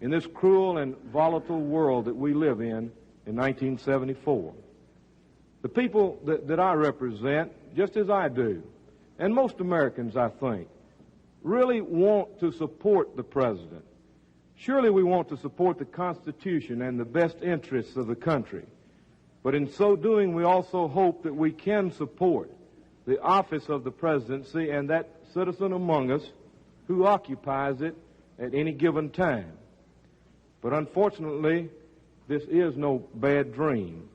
in this cruel and volatile world that we live in 1974. The people that I represent, just as I do, and most Americans, I think, really want to support the President. Surely we want to support the Constitution and the best interests of the country. But in so doing, we also hope that we can support the office of the presidency and that citizen among us who occupies it at any given time. But unfortunately, this is no bad dream.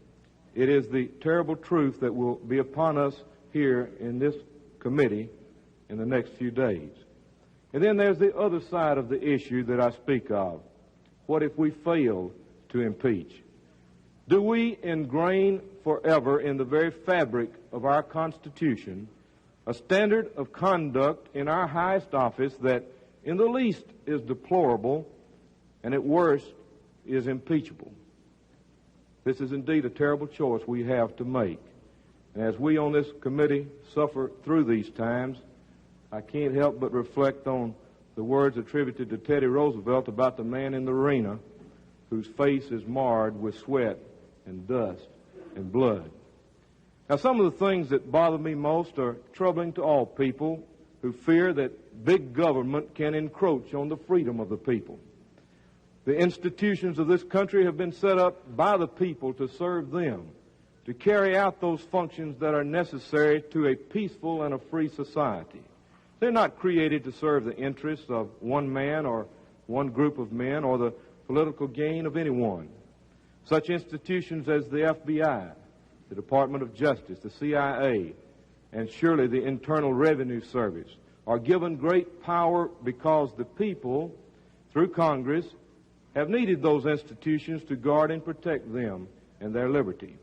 It is the terrible truth that will be upon us here in this committee in the next few days. And then there's the other side of the issue that I speak of. What if we fail to impeach? Do we ingrain forever in the very fabric of our Constitution a standard of conduct in our highest office that in the least is deplorable and at worst is impeachable? This is indeed a terrible choice we have to make. And as we on this committee suffer through these times, I can't help but reflect on the words attributed to Teddy Roosevelt about the man in the arena whose face is marred with sweat and dust and blood. Now, some of the things that bother me most are troubling to all people who fear that big government can encroach on the freedom of the people. The institutions of this country have been set up by the people to serve them, to carry out those functions that are necessary to a peaceful and a free society. They're not created to serve the interests of one man or one group of men or the political gain of anyone. Such institutions as the FBI, the Department of Justice, the CIA, and surely the Internal Revenue Service are given great power because the people, through Congress, have needed those institutions to guard and protect them and their liberty.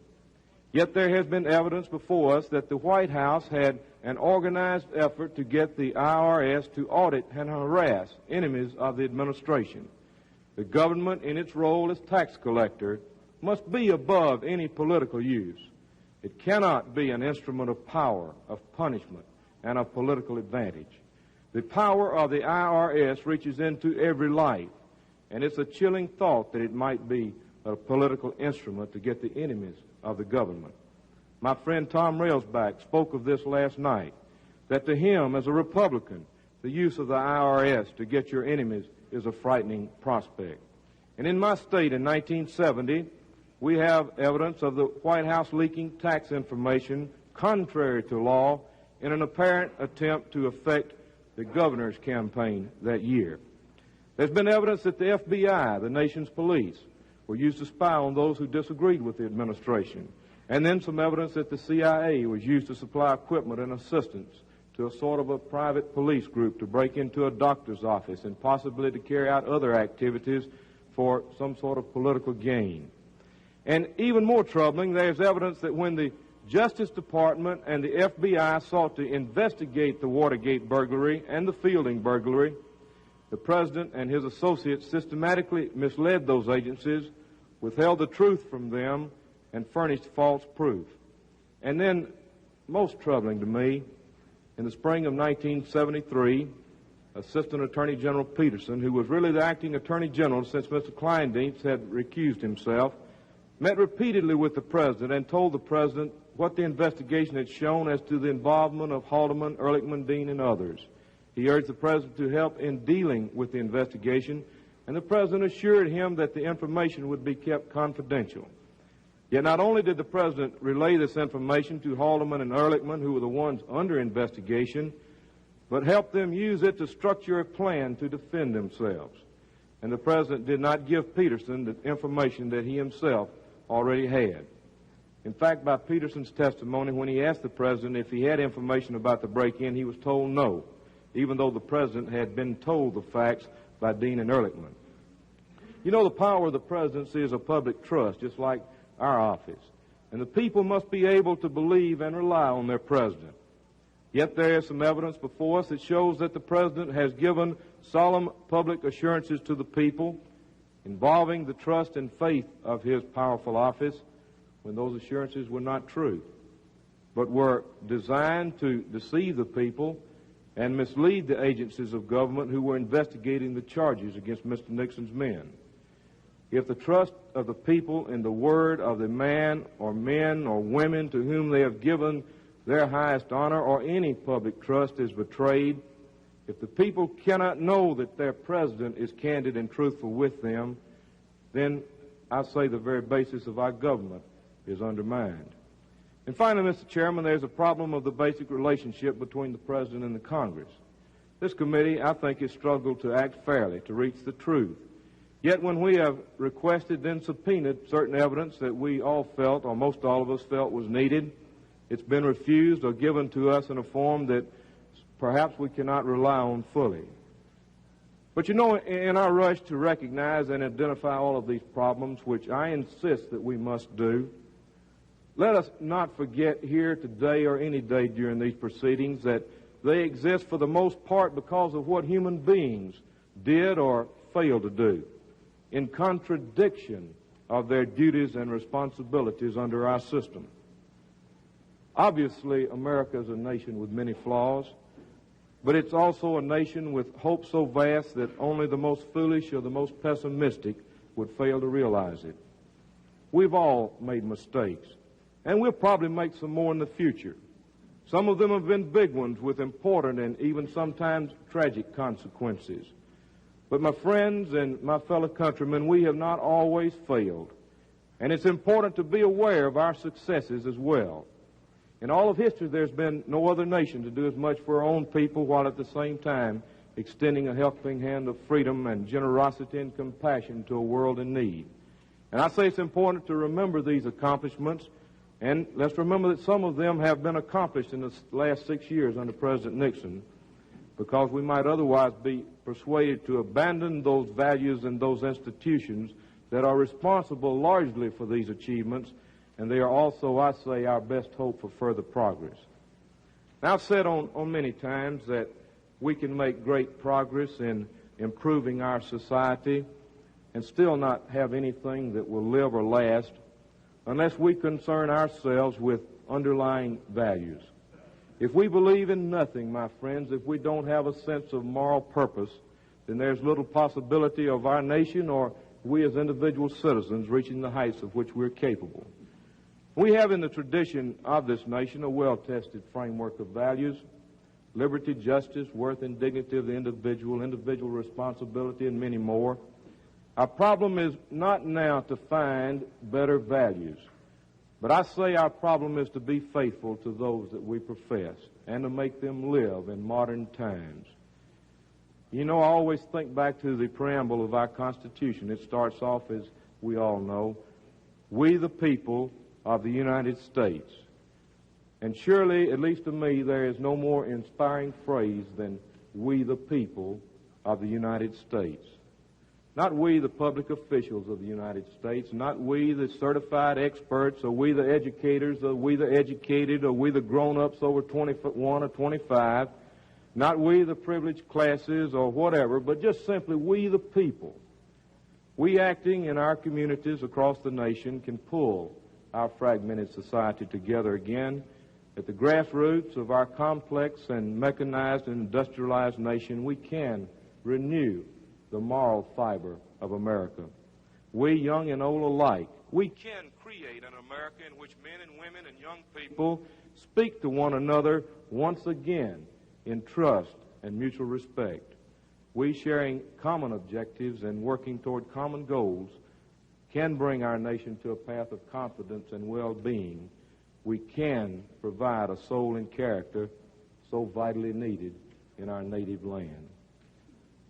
Yet there has been evidence before us that the White House had an organized effort to get the IRS to audit and harass enemies of the administration. The government, in its role as tax collector, must be above any political use. It cannot be an instrument of power, of punishment, and of political advantage. The power of the IRS reaches into every life, and it's a chilling thought that it might be a political instrument to get the enemies of the government. My friend Tom Railsback spoke of this last night, that to him, as a Republican, the use of the IRS to get your enemies is a frightening prospect. And in my state in 1970, we have evidence of the White House leaking tax information contrary to law in an apparent attempt to affect the governor's campaign that year. There's been evidence that the FBI, the nation's police, were used to spy on those who disagreed with the administration. And then some evidence that the CIA was used to supply equipment and assistance to a sort of a private police group to break into a doctor's office and possibly to carry out other activities for some sort of political gain. And even more troubling, there's evidence that when the Justice Department and the FBI sought to investigate the Watergate burglary and the Fielding burglary, the President and his associates systematically misled those agencies, withheld the truth from them, and furnished false proof. And then, most troubling to me, in the spring of 1973, Assistant Attorney General Peterson, who was really the acting Attorney General since Mr. Kleindienst had recused himself, met repeatedly with the President and told the President what the investigation had shown as to the involvement of Haldeman, Ehrlichman, Dean, and others. He urged the President to help in dealing with the investigation, and the President assured him that the information would be kept confidential. Yet not only did the President relay this information to Haldeman and Ehrlichman, who were the ones under investigation, but helped them use it to structure a plan to defend themselves. And the President did not give Peterson the information that he himself already had. In fact, by Peterson's testimony, when he asked the President if he had information about the break-in, he was told no, even though the President had been told the facts by Dean and Ehrlichman. You know, the power of the presidency is a public trust, just like our office. And the people must be able to believe and rely on their President. Yet there is some evidence before us that shows that the President has given solemn public assurances to the people involving the trust and faith of his powerful office when those assurances were not true, but were designed to deceive the people and mislead the agencies of government who were investigating the charges against Mr. Nixon's men. If the trust of the people in the word of the man or men or women to whom they have given their highest honor or any public trust is betrayed, if the people cannot know that their President is candid and truthful with them, then I say the very basis of our government is undermined. And finally, Mr. Chairman, there's a problem of the basic relationship between the President and the Congress. This committee, I think, has struggled to act fairly, to reach the truth. Yet when we have requested, then subpoenaed certain evidence that we all felt, or most all of us felt, was needed, it's been refused or given to us in a form that perhaps we cannot rely on fully. But you know, in our rush to recognize and identify all of these problems, which I insist that we must do, let us not forget here today or any day during these proceedings that they exist for the most part because of what human beings did or failed to do, in contradiction of their duties and responsibilities under our system. Obviously, America is a nation with many flaws, but it's also a nation with hope so vast that only the most foolish or the most pessimistic would fail to realize it. We've all made mistakes, and we'll probably make some more in the future. Some of them have been big ones with important and even sometimes tragic consequences. But my friends and my fellow countrymen, we have not always failed, and it's important to be aware of our successes as well. In all of history, there's been no other nation to do as much for our own people while at the same time extending a helping hand of freedom and generosity and compassion to a world in need. And I say it's important to remember these accomplishments, and let's remember that some of them have been accomplished in the last 6 years under President Nixon, because we might otherwise be persuaded to abandon those values and those institutions that are responsible largely for these achievements, and they are also, I say, our best hope for further progress. Now, I've said on many times that we can make great progress in improving our society and still not have anything that will live or last unless we concern ourselves with underlying values. If we believe in nothing, my friends, if we don't have a sense of moral purpose, then there's little possibility of our nation or we as individual citizens reaching the heights of which we're capable. We have in the tradition of this nation a well-tested framework of values: liberty, justice, worth and dignity of the individual, individual responsibility, and many more. Our problem is not now to find better values, but I say our problem is to be faithful to those that we profess and to make them live in modern times. You know, I always think back to the preamble of our Constitution. It starts off, as we all know, "We the people of the United States." And surely, at least to me, there is no more inspiring phrase than "we the people of the United States." Not we, the public officials of the United States, not we, the certified experts, or we, the educators, or we, the educated, or we, the grown-ups over 21 or 25, not we, the privileged classes, or whatever, but just simply we, the people. We, acting in our communities across the nation, can pull our fragmented society together again. At the grassroots of our complex and mechanized and industrialized nation, we can renew the moral fiber of America. We, young and old alike, we can create an America in which men and women and young people speak to one another once again in trust and mutual respect. We, sharing common objectives and working toward common goals, can bring our nation to a path of confidence and well-being. We can provide a soul and character so vitally needed in our native land.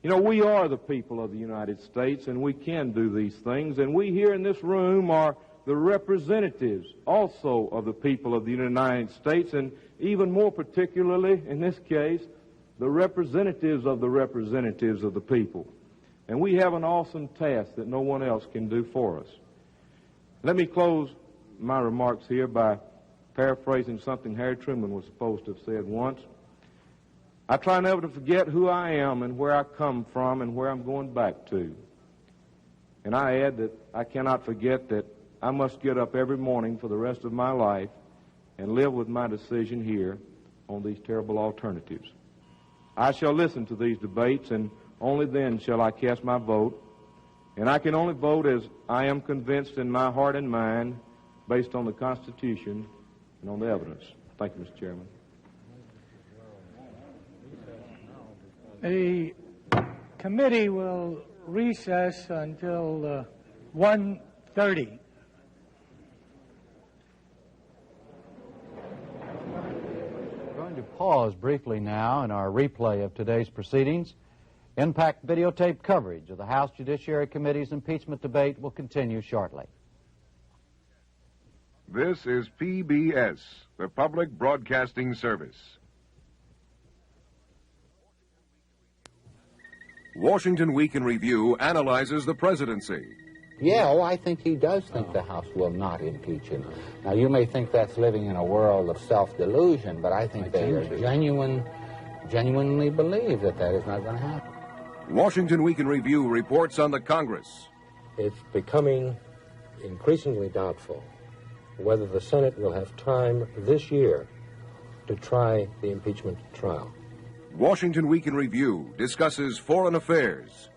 You know, we are the people of the United States, and we can do these things, and we here in this room are the representatives also of the people of the United States, and even more particularly, in this case, the representatives of the people. And we have an awesome task that no one else can do for us. Let me close my remarks here by paraphrasing something Harry Truman was supposed to have said once. I try never to forget who I am and where I come from and where I'm going back to. And I add that I cannot forget that I must get up every morning for the rest of my life and live with my decision here on these terrible alternatives. I shall listen to these debates, and only then shall I cast my vote. And I can only vote as I am convinced in my heart and mind, based on the Constitution and on the evidence. Thank you, Mr. Chairman. The committee will recess until 1:30. We're going to pause briefly now in our replay of today's proceedings. Impact videotape coverage of the House Judiciary Committee's impeachment debate will continue shortly. This is PBS, the Public Broadcasting Service. Washington Week in Review analyzes the presidency. Yeah, I think he does think the House will not impeach him. Now, you may think that's living in a world of self-delusion, but I think they genuinely believe that is not going to happen. Washington Week in Review reports on the Congress. It's becoming increasingly doubtful whether the Senate will have time this year to try the impeachment trial. Washington Week in Review discusses foreign affairs.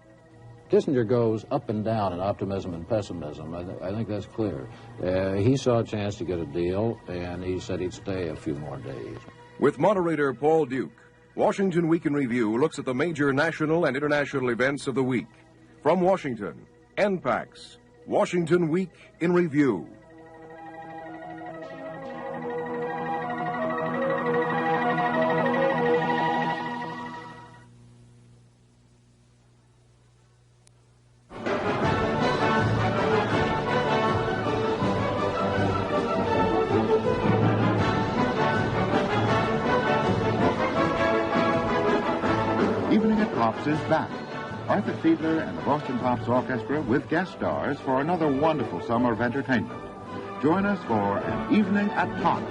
Kissinger goes up and down in optimism and pessimism. I think that's clear. He saw a chance to get a deal, and he said he'd stay a few more days. With moderator Paul Duke, Washington Week in Review looks at the major national and international events of the week. From Washington, NPAX, Washington Week in Review. Is back. Arthur Fiedler and the Boston Pops Orchestra with guest stars for another wonderful summer of entertainment. Join us for an evening at Pop.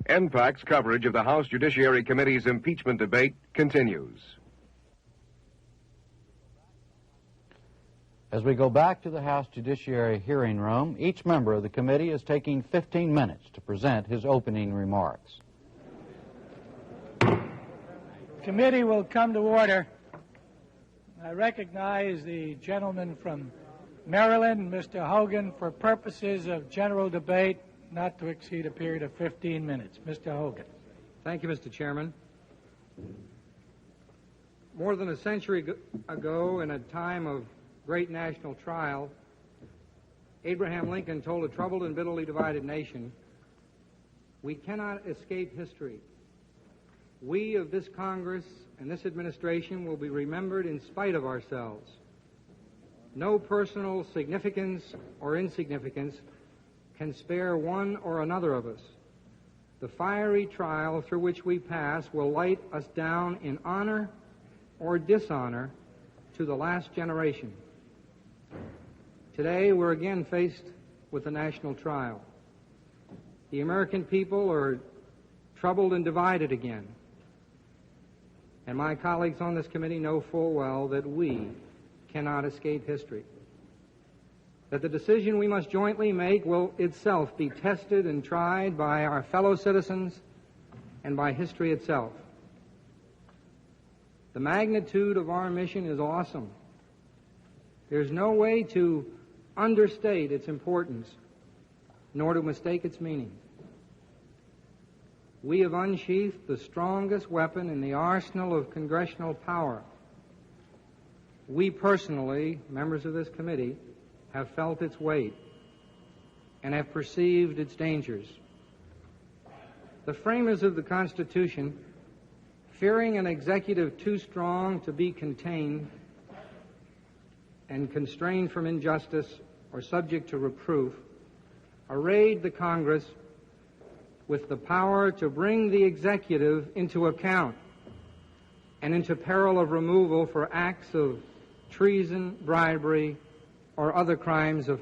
NPAC's coverage of the House Judiciary Committee's impeachment debate continues. As we go back to the House Judiciary hearing room, each member of the committee is taking 15 minutes to present his opening remarks. Committee will come to order. I recognize the gentleman from Maryland, Mr. Hogan, for purposes of general debate, not to exceed a period of 15 minutes. Mr. Hogan. Thank you, Mr. Chairman. More than a century ago, in a time of great national trial, Abraham Lincoln told a troubled and bitterly divided nation, "We cannot escape history. We of this Congress and this administration will be remembered in spite of ourselves. No personal significance or insignificance can spare one or another of us. The fiery trial through which we pass will light us down in honor or dishonor to the last generation." Today, we're again faced with a national trial. The American people are troubled and divided again. And my colleagues on this committee know full well that we cannot escape history. That the decision we must jointly make will itself be tested and tried by our fellow citizens and by history itself. The magnitude of our mission is awesome. There's no way to understate its importance, nor to mistake its meaning. We have unsheathed the strongest weapon in the arsenal of congressional power. We personally, members of this committee, have felt its weight and have perceived its dangers. The framers of the Constitution, fearing an executive too strong to be contained and constrained from injustice or subject to reproof, arrayed the Congress with the power to bring the executive into account and into peril of removal for acts of treason, bribery, or other crimes of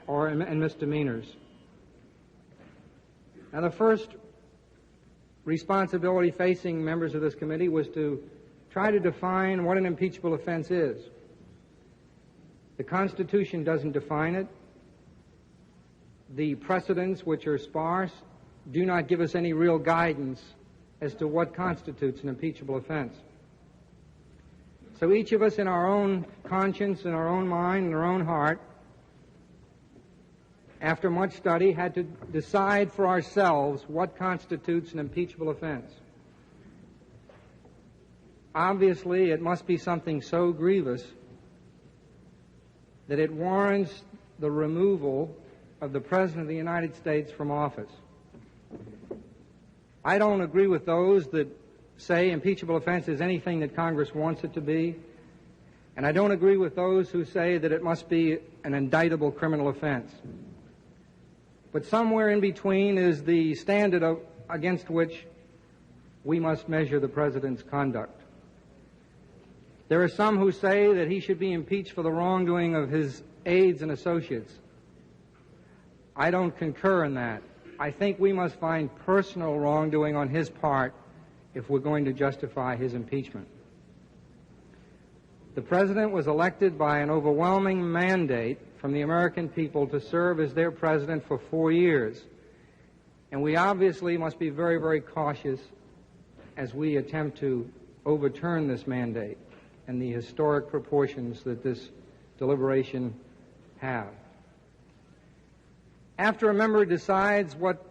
and misdemeanors. Now, the first responsibility facing members of this committee was to try to define what an impeachable offense is. The Constitution doesn't define it. The precedents, which are sparse, do not give us any real guidance as to what constitutes an impeachable offense. So each of us in our own conscience, in our own mind, in our own heart, after much study, had to decide for ourselves what constitutes an impeachable offense. Obviously, it must be something so grievous that it warrants the removal of the President of the United States from office. I don't agree with those that say impeachable offense is anything that Congress wants it to be, and I don't agree with those who say that it must be an indictable criminal offense. But somewhere in between is the standard against which we must measure the President's conduct. There are some who say that he should be impeached for the wrongdoing of his aides and associates. I don't concur in that. I think we must find personal wrongdoing on his part if we're going to justify his impeachment. The President was elected by an overwhelming mandate from the American people to serve as their President for 4 years. And we obviously must be very, very cautious as we attempt to overturn this mandate and the historic proportions that this deliberation have. After a member decides what,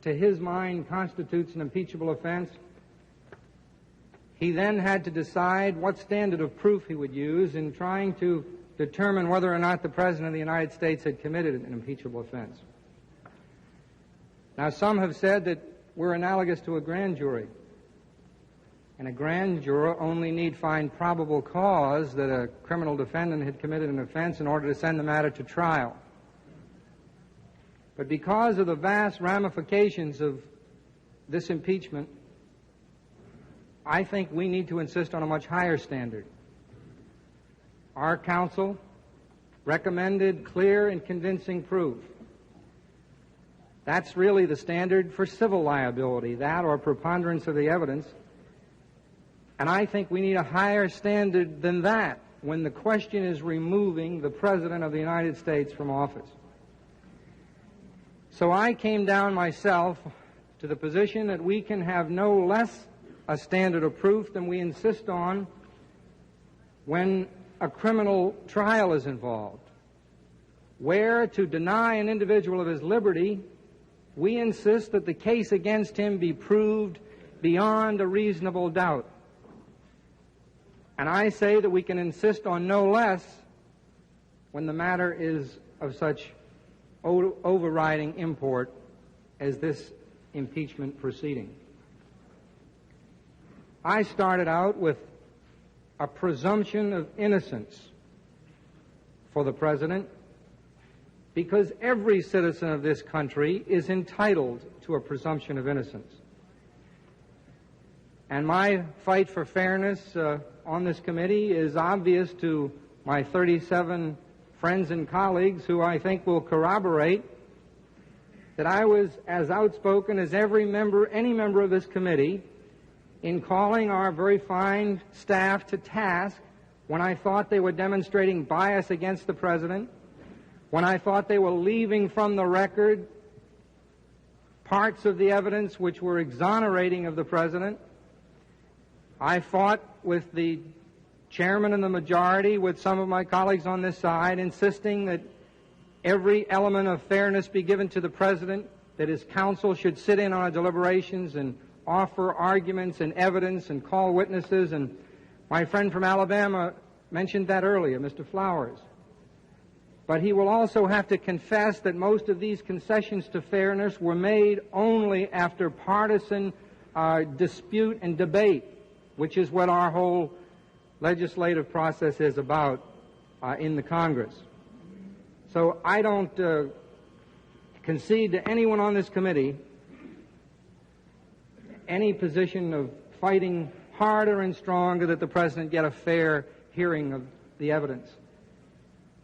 to his mind, constitutes an impeachable offense, he then had to decide what standard of proof he would use in trying to determine whether or not the President of the United States had committed an impeachable offense. Now, some have said that we're analogous to a grand jury, and a grand juror only need find probable cause that a criminal defendant had committed an offense in order to send the matter to trial. But because of the vast ramifications of this impeachment, I think we need to insist on a much higher standard. Our counsel recommended clear and convincing proof. That's really the standard for civil liability, that or preponderance of the evidence. And I think we need a higher standard than that when the question is removing the President of the United States from office. So I came down myself to the position that we can have no less a standard of proof than we insist on when a criminal trial is involved, where to deny an individual of his liberty, we insist that the case against him be proved beyond a reasonable doubt. And I say that we can insist on no less when the matter is of such overriding import as this impeachment proceeding. I started out with a presumption of innocence for the President because every citizen of this country is entitled to a presumption of innocence. And my fight for fairness on this committee is obvious to my 37 friends and colleagues who I think will corroborate that I was as outspoken as any member of this committee in calling our very fine staff to task when I thought they were demonstrating bias against the President, when I thought they were leaving from the record parts of the evidence which were exonerating of the President. I fought with the chairman and the majority, with some of my colleagues on this side, insisting that every element of fairness be given to the President, that his counsel should sit in on our deliberations and offer arguments and evidence and call witnesses. And my friend from Alabama mentioned that earlier, Mr. Flowers. But he will also have to confess that most of these concessions to fairness were made only after partisan dispute and debate, which is what our whole legislative process is about in the Congress. So I don't concede to anyone on this committee any position of fighting harder and stronger that the President get a fair hearing of the evidence.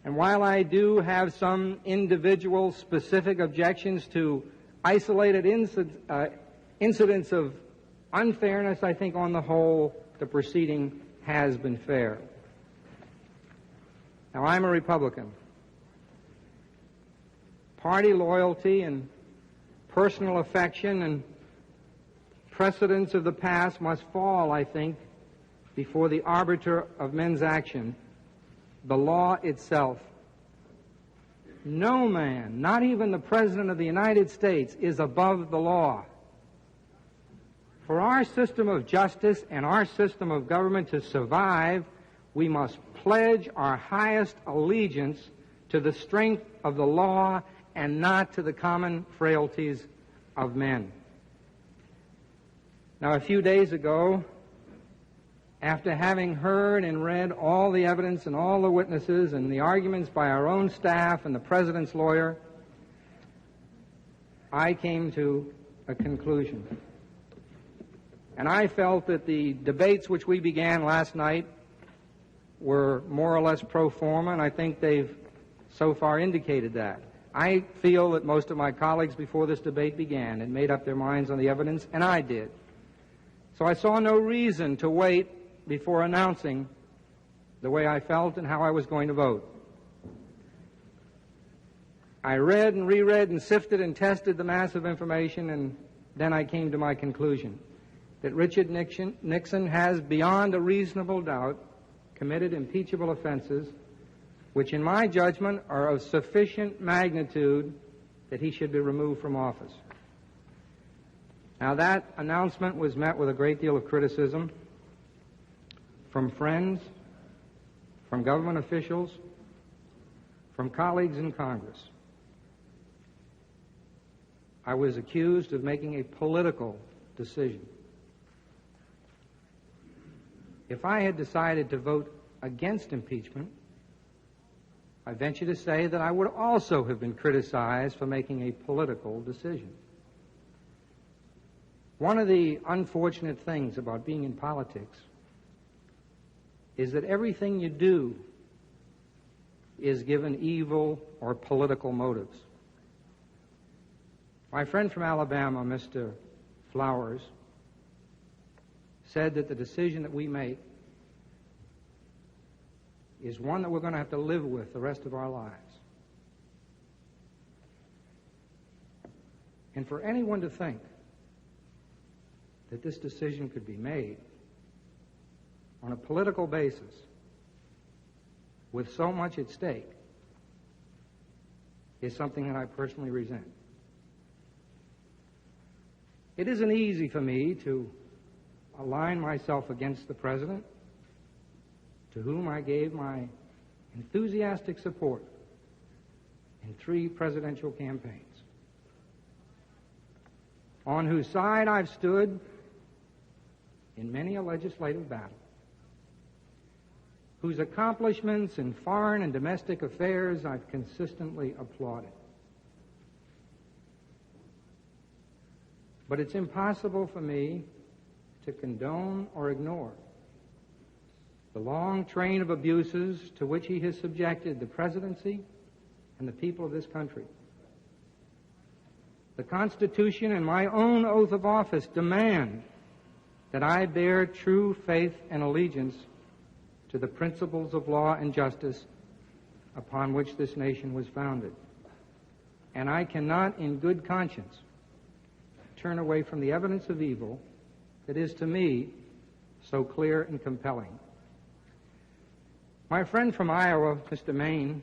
And while I do have some individual specific objections to isolated incidents of unfairness, I think on the whole the proceeding has been fair. Now, I'm a Republican. Party loyalty and personal affection and precedents of the past must fall, I think, before the arbiter of men's action, the law itself. No man, not even the President of the United States, is above the law. For our system of justice and our system of government to survive, we must pledge our highest allegiance to the strength of the law and not to the common frailties of men. Now, a few days ago, after having heard and read all the evidence and all the witnesses and the arguments by our own staff and the President's lawyer, I came to a conclusion. And I felt that the debates which we began last night were more or less pro forma, and I think they've so far indicated that. I feel that most of my colleagues before this debate began had made up their minds on the evidence, and I did. So I saw no reason to wait before announcing the way I felt and how I was going to vote. I read and reread and sifted and tested the mass of information, and then I came to my conclusion that Richard Nixon has, beyond a reasonable doubt, committed impeachable offenses which, in my judgment, are of sufficient magnitude that he should be removed from office. Now, that announcement was met with a great deal of criticism from friends, from government officials, from colleagues in Congress. I was accused of making a political decision. If I had decided to vote against impeachment, I venture to say that I would also have been criticized for making a political decision. One of the unfortunate things about being in politics is that everything you do is given evil or political motives. My friend from Alabama, Mr. Flowers, said that the decision that we make is one that we're going to have to live with the rest of our lives. And for anyone to think that this decision could be made on a political basis with so much at stake is something that I personally resent. It isn't easy for me to align myself against the President, to whom I gave my enthusiastic support in 3 presidential campaigns, on whose side I've stood in many a legislative battle, whose accomplishments in foreign and domestic affairs I've consistently applauded. But it's impossible for me to condone or ignore the long train of abuses to which he has subjected the presidency and the people of this country. The Constitution and my own oath of office demand that I bear true faith and allegiance to the principles of law and justice upon which this nation was founded. And I cannot, in good conscience, turn away from the evidence of evil that is, to me, so clear and compelling. My friend from Iowa, Mr. Maine,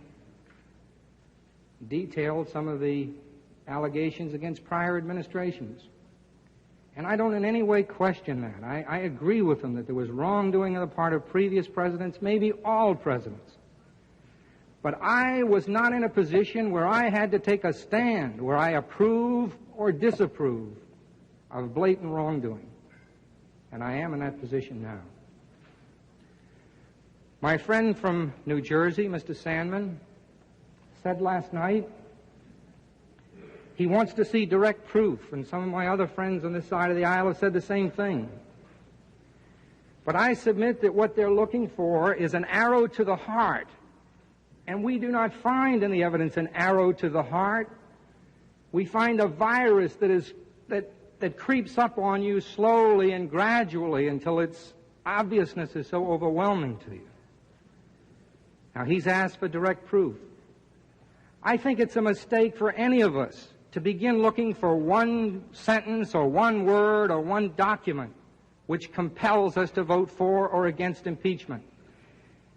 detailed some of the allegations against prior administrations. And I don't in any way question that. I agree with him that there was wrongdoing on the part of previous presidents, maybe all presidents. But I was not in a position where I had to take a stand, where I approve or disapprove of blatant wrongdoing. And I am in that position now. My friend from New Jersey, Mr. Sandman, said last night he wants to see direct proof, and some of my other friends on this side of the aisle have said the same thing. But I submit that what they're looking for is an arrow to the heart. And we do not find in the evidence an arrow to the heart. We find a virus that creeps up on you slowly and gradually until its obviousness is so overwhelming to you. Now, he's asked for direct proof. I think it's a mistake for any of us to begin looking for one sentence or one word or one document which compels us to vote for or against impeachment.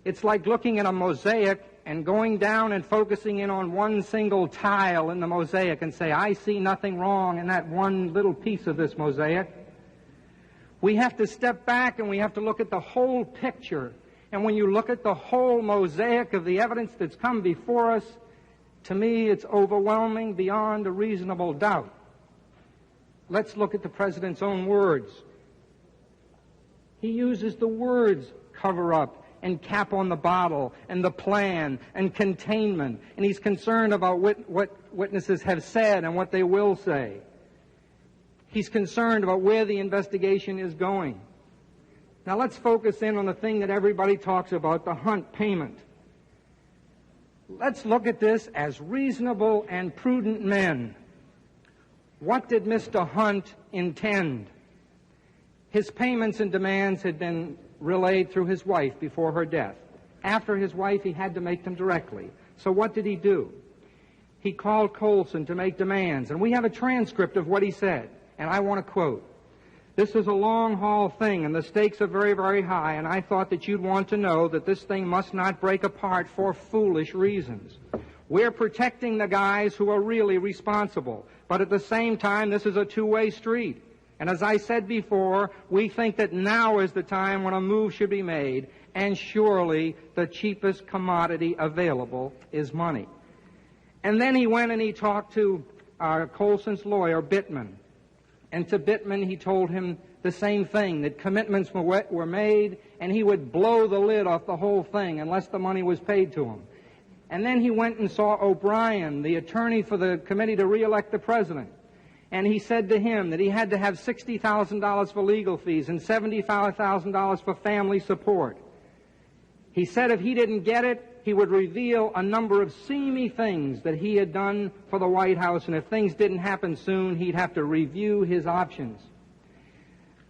It's like looking at a mosaic and going down and focusing in on one single tile in the mosaic and say, I see nothing wrong in that one little piece of this mosaic. We have to step back and we have to look at the whole picture. And when you look at the whole mosaic of the evidence that's come before us, to me it's overwhelming beyond a reasonable doubt. Let's look at the President's own words. He uses the words cover up and cap on the bottle and the plan and containment, and he's concerned about what witnesses have said and what they will say. He's concerned about where the investigation is going. Now let's focus in on the thing that everybody talks about, the Hunt payment. Let's look at this as reasonable and prudent men. What did Mr. Hunt intend? His payments and demands had been relayed through his wife before her death. After his wife, he had to make them directly. So what did he do? He called Colson to make demands, and we have a transcript of what he said, and I want to quote. This is a long-haul thing, and the stakes are very, very high, and I thought that you'd want to know that this thing must not break apart for foolish reasons. We're protecting the guys who are really responsible, but at the same time, this is a two-way street. And as I said before, we think that now is the time when a move should be made, and surely the cheapest commodity available is money. And then he went and he talked to Colson's lawyer, Bittman. And to Bittman, he told him the same thing, that commitments were made, and he would blow the lid off the whole thing unless the money was paid to him. And then he went and saw O'Brien, the attorney for the committee to re-elect the president. And he said to him that he had to have $60,000 for legal fees and $75,000 for family support. He said if he didn't get it, he would reveal a number of seamy things that he had done for the White House, and if things didn't happen soon, he'd have to review his options.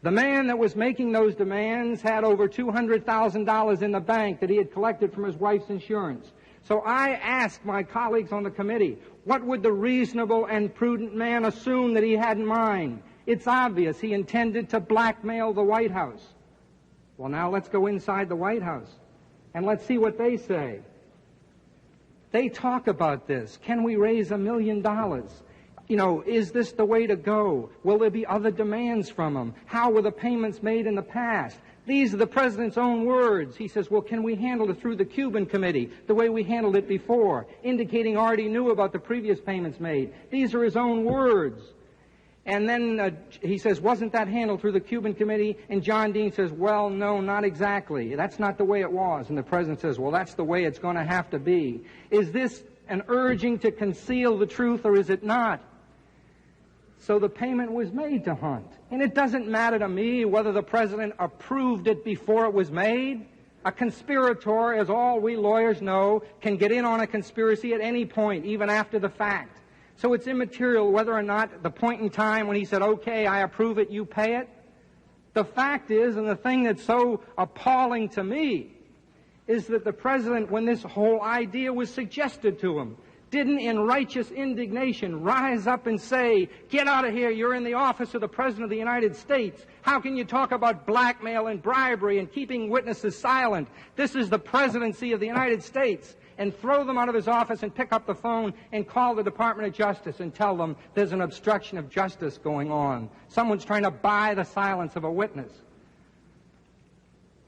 The man that was making those demands had over $200,000 in the bank that he had collected from his wife's insurance. So I asked my colleagues on the committee, what would the reasonable and prudent man assume that he had in mind? It's obvious he intended to blackmail the White House. Well, now let's go inside the White House and let's see what they say. They talk about this. Can we raise $1 million? You know, is this the way to go? Will there be other demands from them? How were the payments made in the past? These are the President's own words. He says, well, can we handle it through the Cuban committee the way we handled it before, indicating already knew about the previous payments made. These are his own words. And then he says, wasn't that handled through the Cuban committee? And John Dean says, well, no, not exactly. That's not the way it was. And the President says, well, that's the way it's going to have to be. Is this an urging to conceal the truth, or is it not? So the payment was made to Hunt. And it doesn't matter to me whether the President approved it before it was made. A conspirator, as all we lawyers know, can get in on a conspiracy at any point, even after the fact. So it's immaterial whether or not the point in time when he said, okay, I approve it, you pay it. The fact is, and the thing that's so appalling to me, is that the President, when this whole idea was suggested to him, didn't in righteous indignation rise up and say, get out of here, you're in the office of the President of the United States. How can you talk about blackmail and bribery and keeping witnesses silent? This is the presidency of the United States. And throw them out of his office and pick up the phone and call the Department of Justice and tell them there's an obstruction of justice going on. Someone's trying to buy the silence of a witness.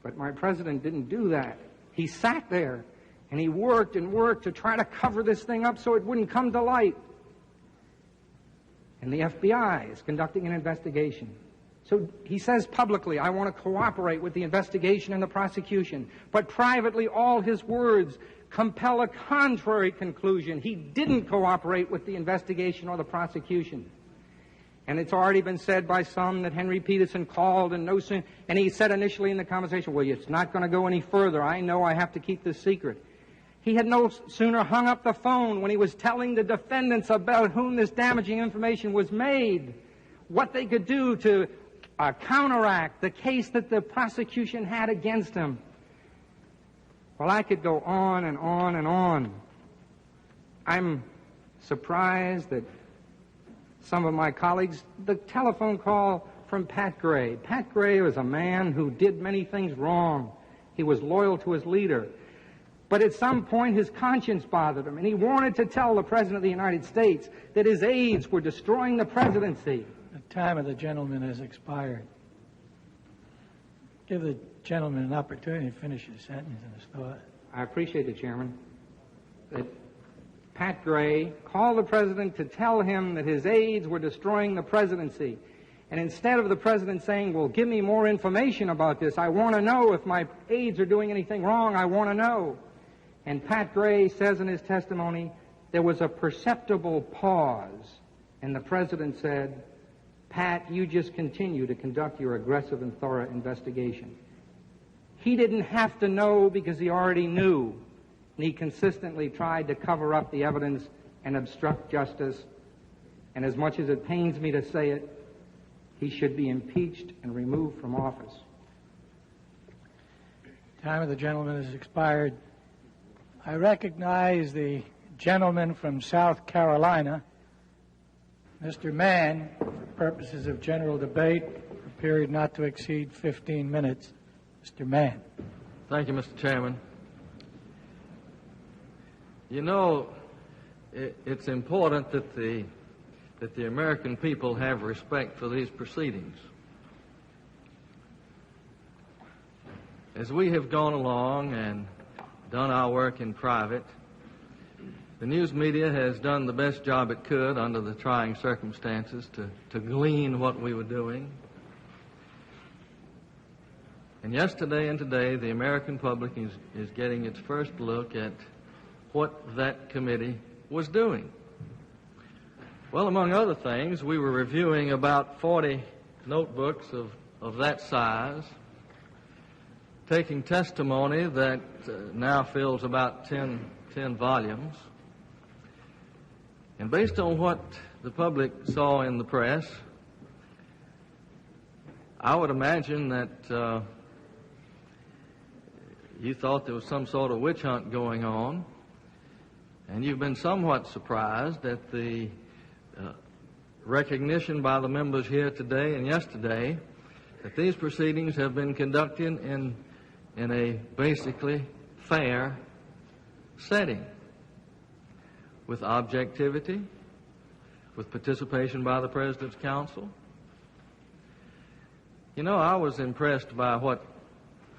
But my President didn't do that. He sat there and he worked and worked to try to cover this thing up so it wouldn't come to light. And the FBI is conducting an investigation. So he says publicly, I want to cooperate with the investigation and the prosecution. But privately, all his words compel a contrary conclusion. He didn't cooperate with the investigation or the prosecution. And it's already been said by some that Henry Peterson called and he said initially in the conversation, well, it's not going to go any further. I know I have to keep this secret. He had no sooner hung up the phone when he was telling the defendants about whom this damaging information was made, what they could do to counteract the case that the prosecution had against him. Well, I could go on and on and on. I'm surprised that some of my colleagues, the telephone call from Pat Gray. Pat Gray was a man who did many things wrong. He was loyal to his leader. But at some point, his conscience bothered him, and he wanted to tell the President of the United States that his aides were destroying the presidency. The time of the gentleman has expired. Give the gentleman an opportunity to finish his sentence and his thought. I appreciate it, Chairman. That Pat Gray called the President to tell him that his aides were destroying the presidency. And instead of the President saying, well, give me more information about this, I want to know if my aides are doing anything wrong, I want to know. And Pat Gray says in his testimony, there was a perceptible pause, and the President said, Pat, you just continue to conduct your aggressive and thorough investigation. He didn't have to know because he already knew, and he consistently tried to cover up the evidence and obstruct justice. And as much as it pains me to say it, he should be impeached and removed from office. Time of the gentleman has expired. I recognize the gentleman from South Carolina, Mr. Mann, for purposes of general debate, for a period not to exceed 15 minutes. Mr. Mann. Thank you, Mr. Chairman. You know, it's important that the American people have respect for these proceedings. As we have gone along and done our work in private, the news media has done the best job it could under the trying circumstances to glean what we were doing. And yesterday and today, the American public is getting its first look at what that committee was doing. Well, among other things, we were reviewing about 40 notebooks of that size, taking testimony that now fills about 10 volumes. And based on what the public saw in the press, I would imagine that you thought there was some sort of witch hunt going on, and you've been somewhat surprised at the recognition by the members here today and yesterday that these proceedings have been conducted in a basically fair setting, with objectivity, with participation by the President's counsel. You know, I was impressed by what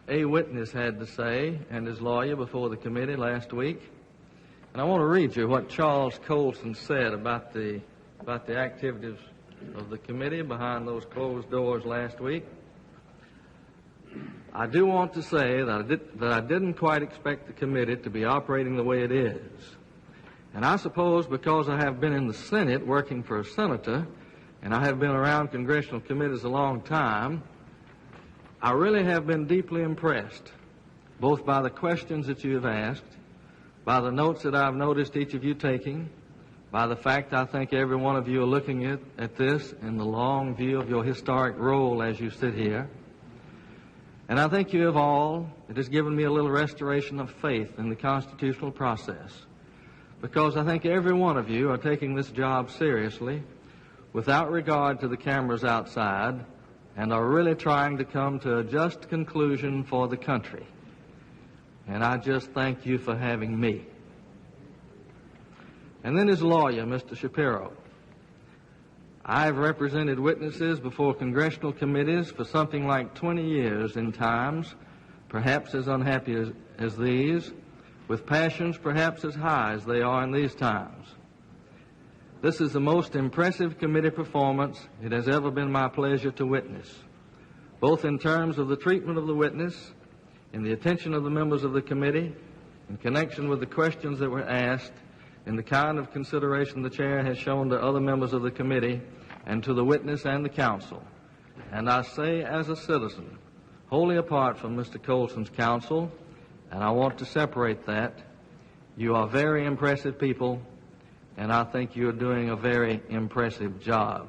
a witness had to say and his lawyer before the committee last week. And I want to read you what Charles Colson said about the activities of the committee behind those closed doors last week. I do want to say that I didn't quite expect the committee to be operating the way it is. And I suppose because I have been in the Senate working for a senator, and I have been around congressional committees a long time, I really have been deeply impressed, both by the questions that you have asked, by the notes that I've noticed each of you taking, by the fact I think every one of you are looking at this in the long view of your historic role as you sit here. And I think you have all, it has given me a little restoration of faith in the constitutional process, because I think every one of you are taking this job seriously, without regard to the cameras outside, and are really trying to come to a just conclusion for the country. And I just thank you for having me. And then his lawyer, Mr. Shapiro. I've represented witnesses before congressional committees for something like 20 years in times, perhaps as unhappy as these, with passions perhaps as high as they are in these times. This is the most impressive committee performance it has ever been my pleasure to witness, both in terms of the treatment of the witness, in the attention of the members of the committee, in connection with the questions that were asked, in the kind of consideration the chair has shown to other members of the committee, and to the witness and the counsel. And I say as a citizen, wholly apart from Mr. Colson's counsel, and I want to separate that, you are very impressive people, and I think you're doing a very impressive job.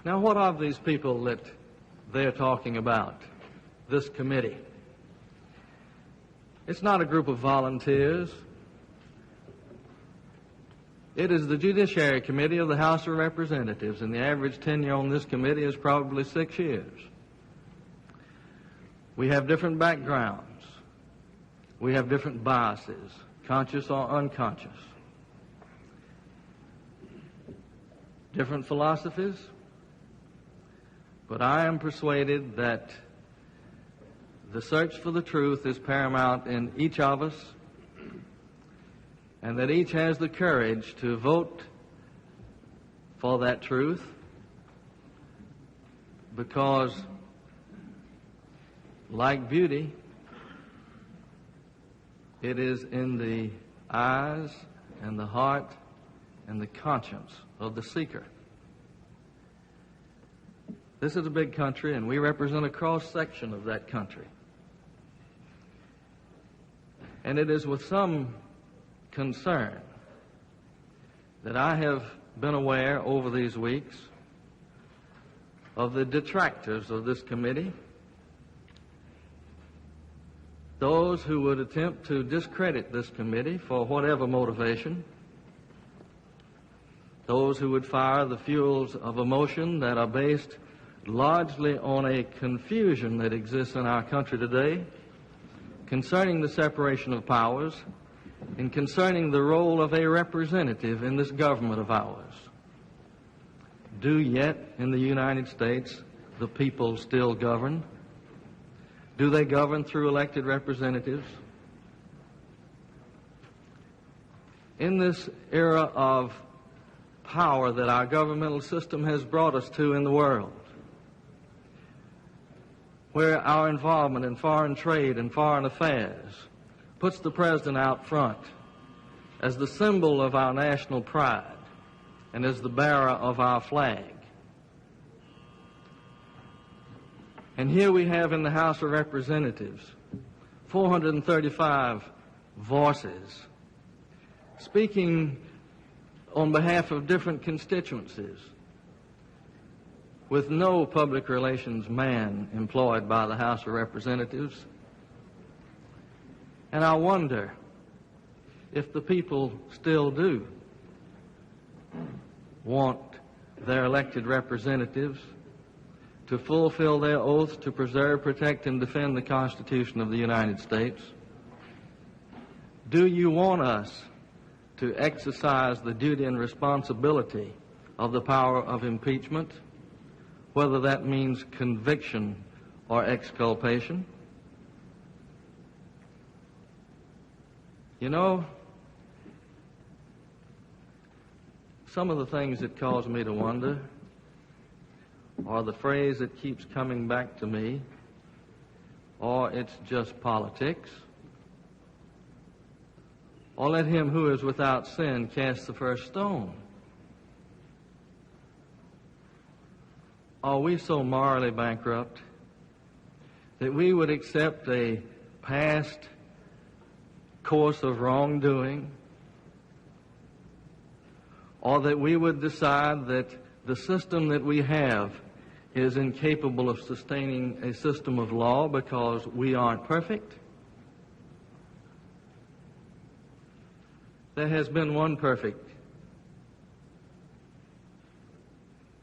Now, what of these people that they're talking about, this committee? It's not a group of volunteers. It is the Judiciary Committee of the House of Representatives, and the average tenure on this committee is probably 6 years. We have different backgrounds. We have different biases, conscious or unconscious. Different philosophies. But I am persuaded that the search for the truth is paramount in each of us, and that each has the courage to vote for that truth, because, like beauty, it is in the eyes and the heart and the conscience of the seeker. This is a big country, and we represent a cross-section of that country. And it is with some concern that I have been aware over these weeks of the detractors of this committee, those who would attempt to discredit this committee for whatever motivation, those who would fire the fuels of emotion that are based largely on a confusion that exists in our country today concerning the separation of powers and concerning the role of a representative in this government of ours. Do yet in the United States the people still govern? Do they govern through elected representatives? In this era of power that our governmental system has brought us to in the world, where our involvement in foreign trade and foreign affairs puts the president out front as the symbol of our national pride and as the bearer of our flag. And here we have in the House of Representatives 435 voices speaking on behalf of different constituencies, with no public relations man employed by the House of Representatives. And I wonder if the people still do want their elected representatives to fulfill their oath to preserve, protect, and defend the Constitution of the United States. Do you want us to exercise the duty and responsibility of the power of impeachment, whether that means conviction or exculpation? You know, some of the things that cause me to wonder are the phrase that keeps coming back to me, or it's just politics, or let him who is without sin cast the first stone. Are we so morally bankrupt that we would accept a past course of wrongdoing, or that we would decide that the system that we have is incapable of sustaining a system of law because we aren't perfect? There has been one perfect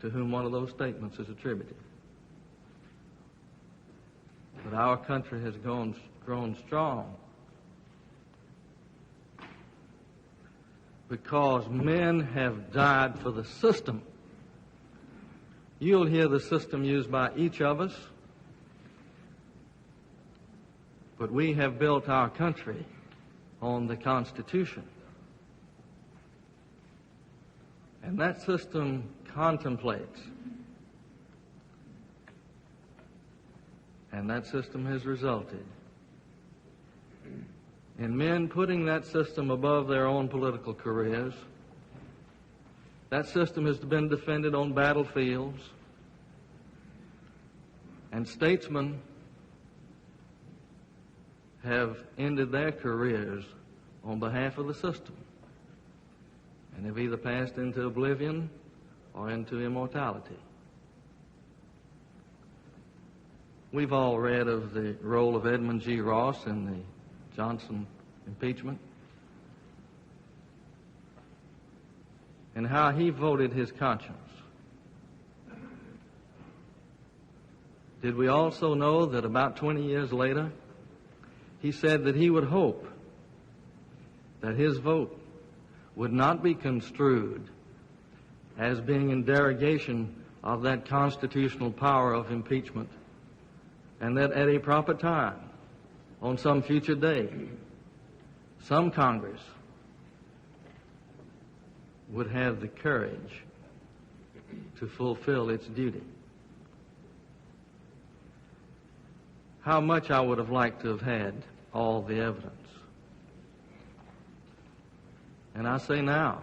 to whom one of those statements is attributed. But our country has grown strong because men have died for the system. You'll hear the system used by each of us, but we have built our country on the Constitution. And that system contemplates, and that system has resulted in men putting that system above their own political careers That system has been defended on battlefields, and statesmen have ended their careers on behalf of the system and have either passed into oblivion or into immortality. We've all read of the role of Edmund G. Ross in the Johnson impeachment and how he voted his conscience. Did we also know that about 20 years later, he said that he would hope that his vote would not be construed as being in derogation of that constitutional power of impeachment, and that at a proper time, on some future day, some Congress would have the courage to fulfill its duty. How much I would have liked to have had all the evidence. And I say now,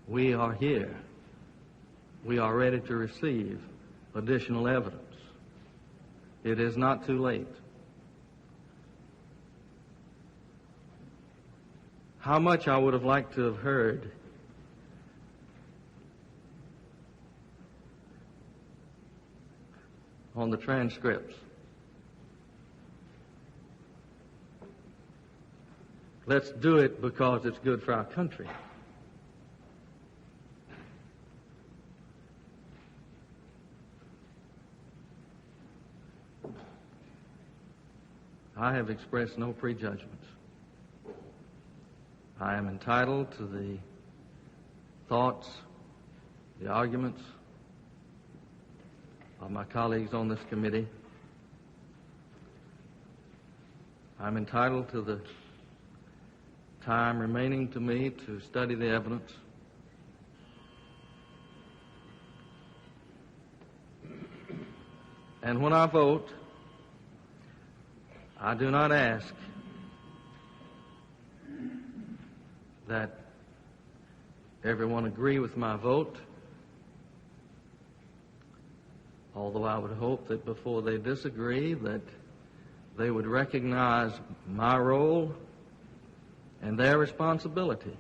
we are here. We are ready to receive additional evidence. It is not too late. How much I would have liked to have heard on the transcripts. Let's do it because it's good for our country. I have expressed no prejudgments. I am entitled to the thoughts, the arguments of my colleagues on this committee. I'm entitled to the time remaining to me to study the evidence. And when I vote, I do not ask that everyone agree with my vote, although I would hope that before they disagree that they would recognize my role and their responsibility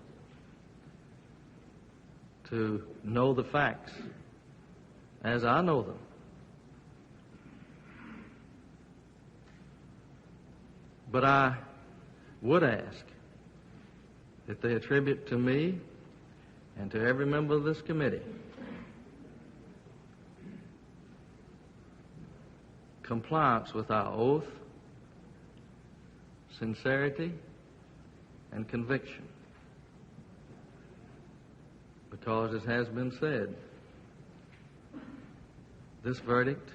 to know the facts as I know them. But I would ask that they attribute to me and to every member of this committee compliance with our oath, sincerity, and conviction. Because, as has been said, this verdict,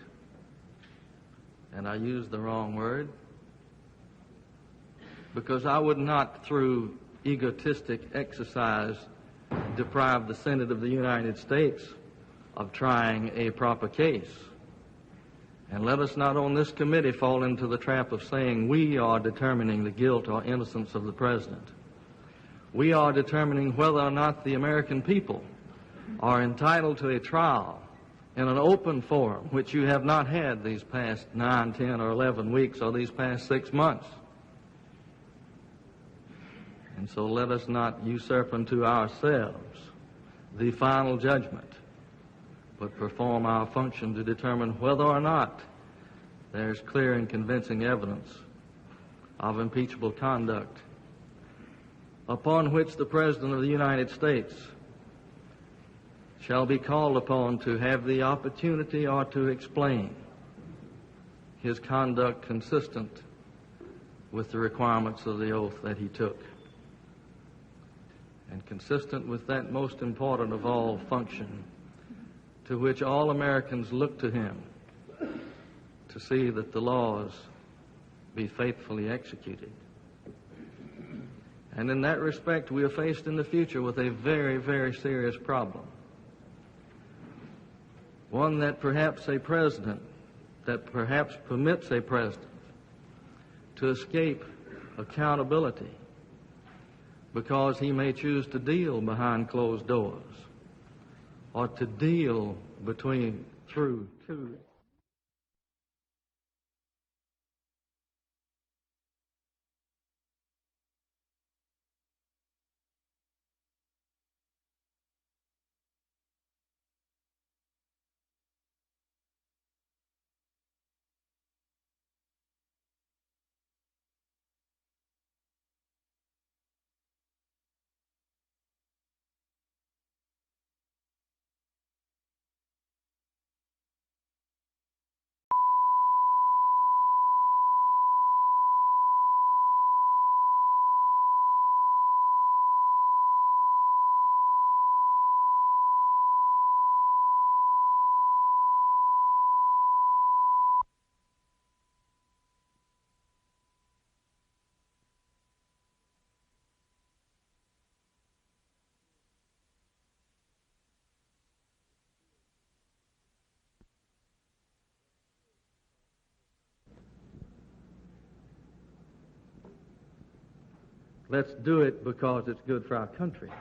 and I use the wrong word, because I would not, through egotistic exercise, deprive the Senate of the United States of trying a proper case. And let us not on this committee fall into the trap of saying we are determining the guilt or innocence of the president. We are determining whether or not the American people are entitled to a trial in an open forum, which you have not had these past 9, 10, or 11 weeks or these past 6 months. And so let us not usurp unto ourselves the final judgment, but perform our function to determine whether or not there's clear and convincing evidence of impeachable conduct upon which the President of the United States shall be called upon to have the opportunity or to explain his conduct consistent with the requirements of the oath that he took, and consistent with that most important of all function to which all Americans look to him to see that the laws be faithfully executed. And in that respect, we are faced in the future with a very, very serious problem. One that perhaps permits a president to escape accountability because he may choose to deal behind closed doors or to deal through two. Let's do it because it's good for our country.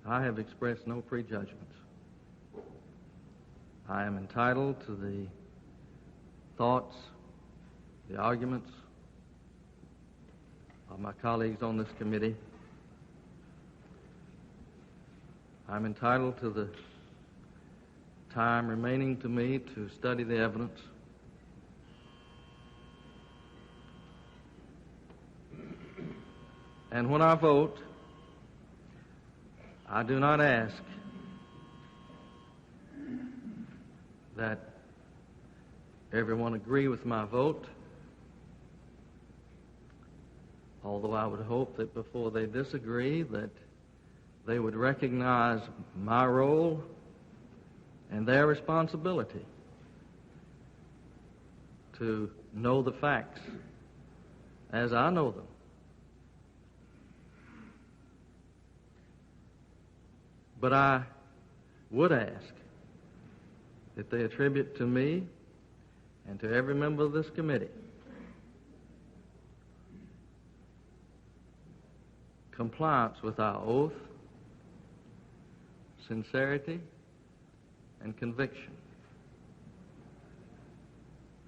I have expressed no prejudgments. I am entitled to the thoughts, the arguments of my colleagues on this committee. I'm entitled to the time remaining to me to study the evidence. And when I vote, I do not ask that everyone agree with my vote, although I would hope that before they disagree that they would recognize my role and their responsibility to know the facts as I know them. But I would ask that they attribute to me and to every member of this committee compliance with our oath, sincerity, and conviction.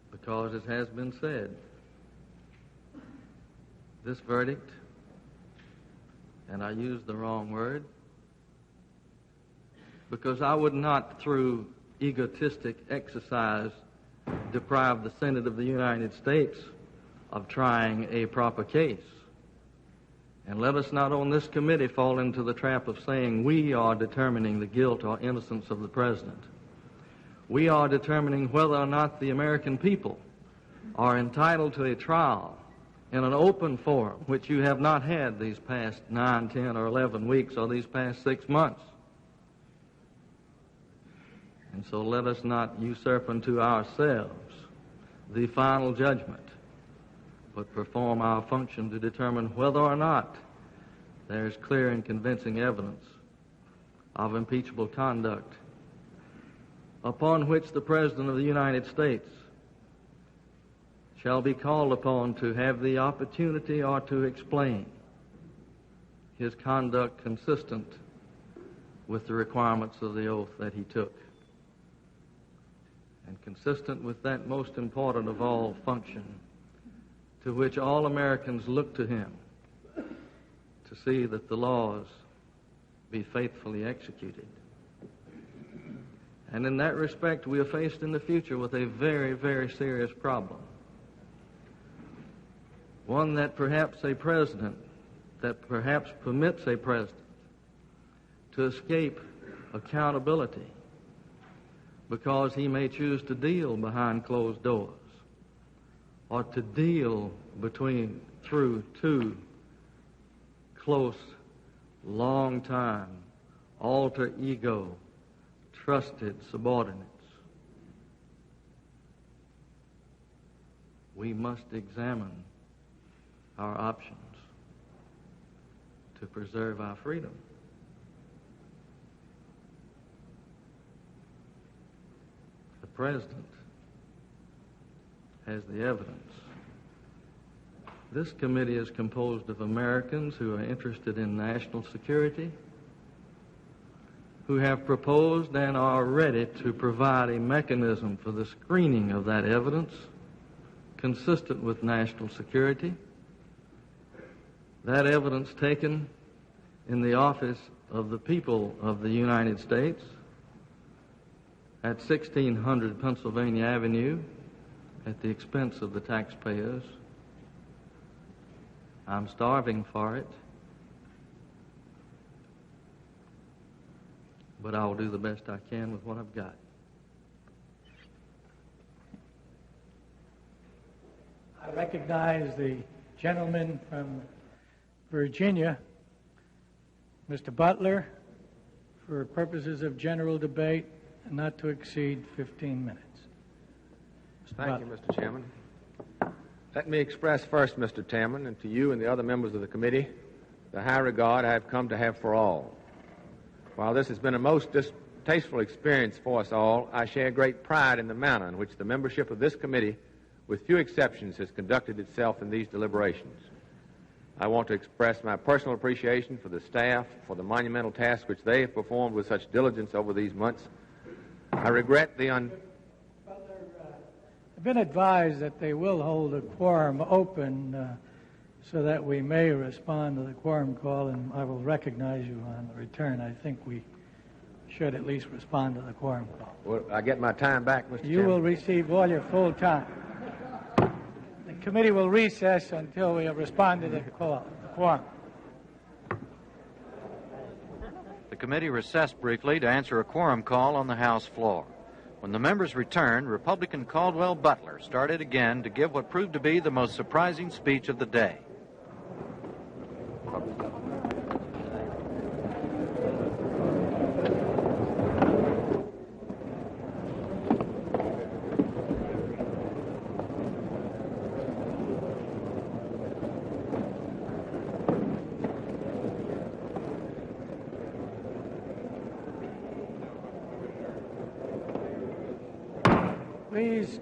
Because, as has been said, this verdict, and I used the wrong word, because I would not, through egotistic exercise, deprive the Senate of the United States of trying a proper case. And let us not on this committee fall into the trap of saying we are determining the guilt or innocence of the president. We are determining whether or not the American people are entitled to a trial in an open forum, which you have not had these past 9, 10, or 11 weeks or these past 6 months. And so let us not usurp unto ourselves the final judgment, but perform our function to determine whether or not there is clear and convincing evidence of impeachable conduct upon which the President of the United States shall be called upon to have the opportunity or to explain his conduct consistent with the requirements of the oath that he took, and consistent with that most important of all function to which all Americans look to him to see that the laws be faithfully executed. And in that respect, we are faced in the future with a very, very serious problem. One that perhaps permits a president to escape accountability because he may choose to deal behind closed doors or to deal through two close, long-time, alter ego, trusted subordinates. We must examine our options to preserve our freedom. The President has the evidence this committee is composed of Americans who are interested in national security, who have proposed and are ready to provide a mechanism for the screening of that evidence consistent with national security. That evidence taken in the office of the people of the United States at 1600 Pennsylvania Avenue at the expense of the taxpayers. I'm starving for it, but I'll do the best I can with what I've got. I recognize the gentleman from Virginia, Mr. Butler, for purposes of general debate, and not to exceed 15 minutes. Thank you, Mr. Chairman. Let me express first, Mr. Chairman, and to you and the other members of the committee, the high regard I have come to have for all. While this has been a most distasteful experience for us all, I share great pride in the manner in which the membership of this committee, with few exceptions, has conducted itself in these deliberations. I want to express my personal appreciation for the staff for the monumental task which they have performed with such diligence over these months. I regret the I've been advised that they will hold a quorum open so that we may respond to the quorum call, and I will recognize you on the return. I think we should at least respond to the quorum call. Well, I get my time back, Mr. You will receive all your full time. The committee will recess until we have responded to the quorum. The committee recessed briefly to answer a quorum call on the House floor. When the members returned, Republican Caldwell Butler started again to give what proved to be the most surprising speech of the day. Please.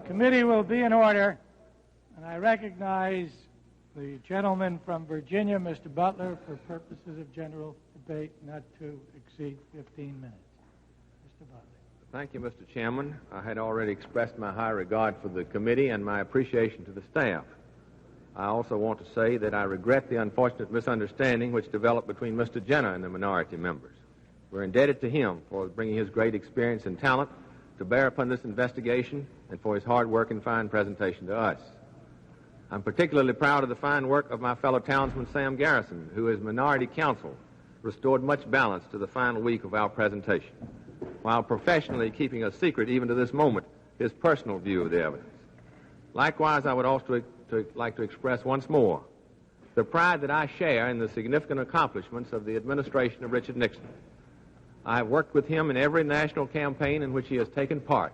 Committee will be in order, and I recognize the gentleman from Virginia, Mr. Butler, for purposes of general debate, not to exceed 15 minutes. Mr. Butler. Thank you, Mr. Chairman. I had already expressed my high regard for the committee and my appreciation to the staff. I also want to say that I regret the unfortunate misunderstanding which developed between Mr. Jenner and the minority members. We're indebted to him for bringing his great experience and talent to bear upon this investigation and for his hard work and fine presentation to us. I'm particularly proud of the fine work of my fellow townsman Sam Garrison, who as minority counsel restored much balance to the final week of our presentation, while professionally keeping a secret even to this moment his personal view of the evidence. Likewise, I would also like to express once more the pride that I share in the significant accomplishments of the administration of Richard Nixon. I have worked with him in every national campaign in which he has taken part.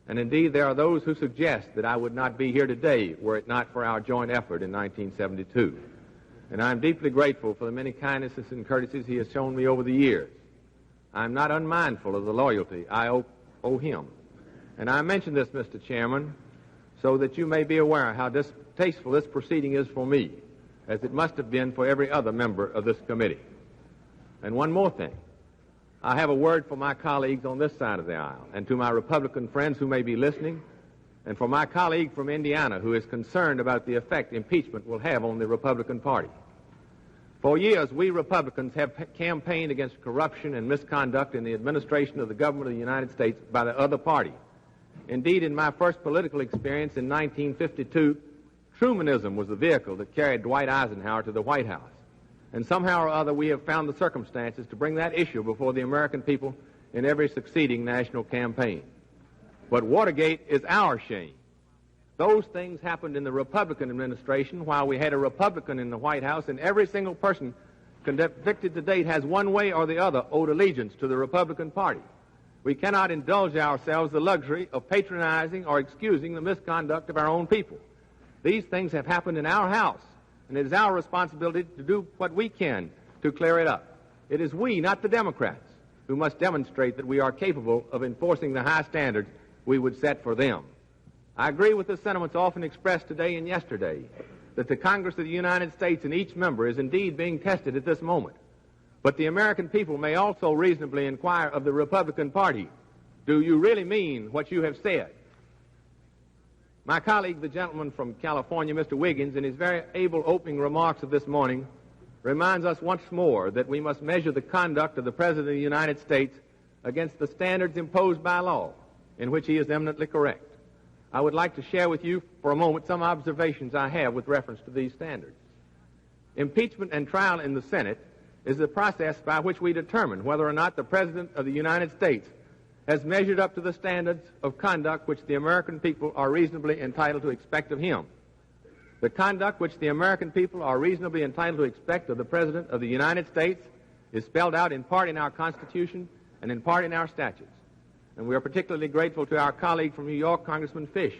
And indeed, there are those who suggest that I would not be here today were it not for our joint effort in 1972. And I am deeply grateful for the many kindnesses and courtesies he has shown me over the years. I am not unmindful of the loyalty I owe him. And I mention this, Mr. Chairman, so that you may be aware how distasteful this proceeding is for me, as it must have been for every other member of this committee. And one more thing. I have a word for my colleagues on this side of the aisle, and to my Republican friends who may be listening, and for my colleague from Indiana who is concerned about the effect impeachment will have on the Republican Party. For years, we Republicans have campaigned against corruption and misconduct in the administration of the government of the United States by the other party. Indeed, in my first political experience in 1952, Trumanism was the vehicle that carried Dwight Eisenhower to the White House. And somehow or other, we have found the circumstances to bring that issue before the American people in every succeeding national campaign. But Watergate is our shame. Those things happened in the Republican administration while we had a Republican in the White House, and every single person convicted to date has one way or the other owed allegiance to the Republican Party. We cannot indulge ourselves the luxury of patronizing or excusing the misconduct of our own people. These things have happened in our House, and it is our responsibility to do what we can to clear it up. It is we, not the Democrats, who must demonstrate that we are capable of enforcing the high standards we would set for them. I agree with the sentiments often expressed today and yesterday that the Congress of the United States and each member is indeed being tested at this moment. But the American people may also reasonably inquire of the Republican Party, do you really mean what you have said? My colleague, the gentleman from California, Mr. Wiggins, in his very able opening remarks of this morning, reminds us once more that we must measure the conduct of the President of the United States against the standards imposed by law, in which he is eminently correct. I would like to share with you for a moment some observations I have with reference to these standards. Impeachment and trial in the Senate is the process by which we determine whether or not the President of the United States has measured up to the standards of conduct which the American people are reasonably entitled to expect of him. The conduct which the American people are reasonably entitled to expect of the President of the United States is spelled out in part in our Constitution and in part in our statutes. And we are particularly grateful to our colleague from New York, Congressman Fish,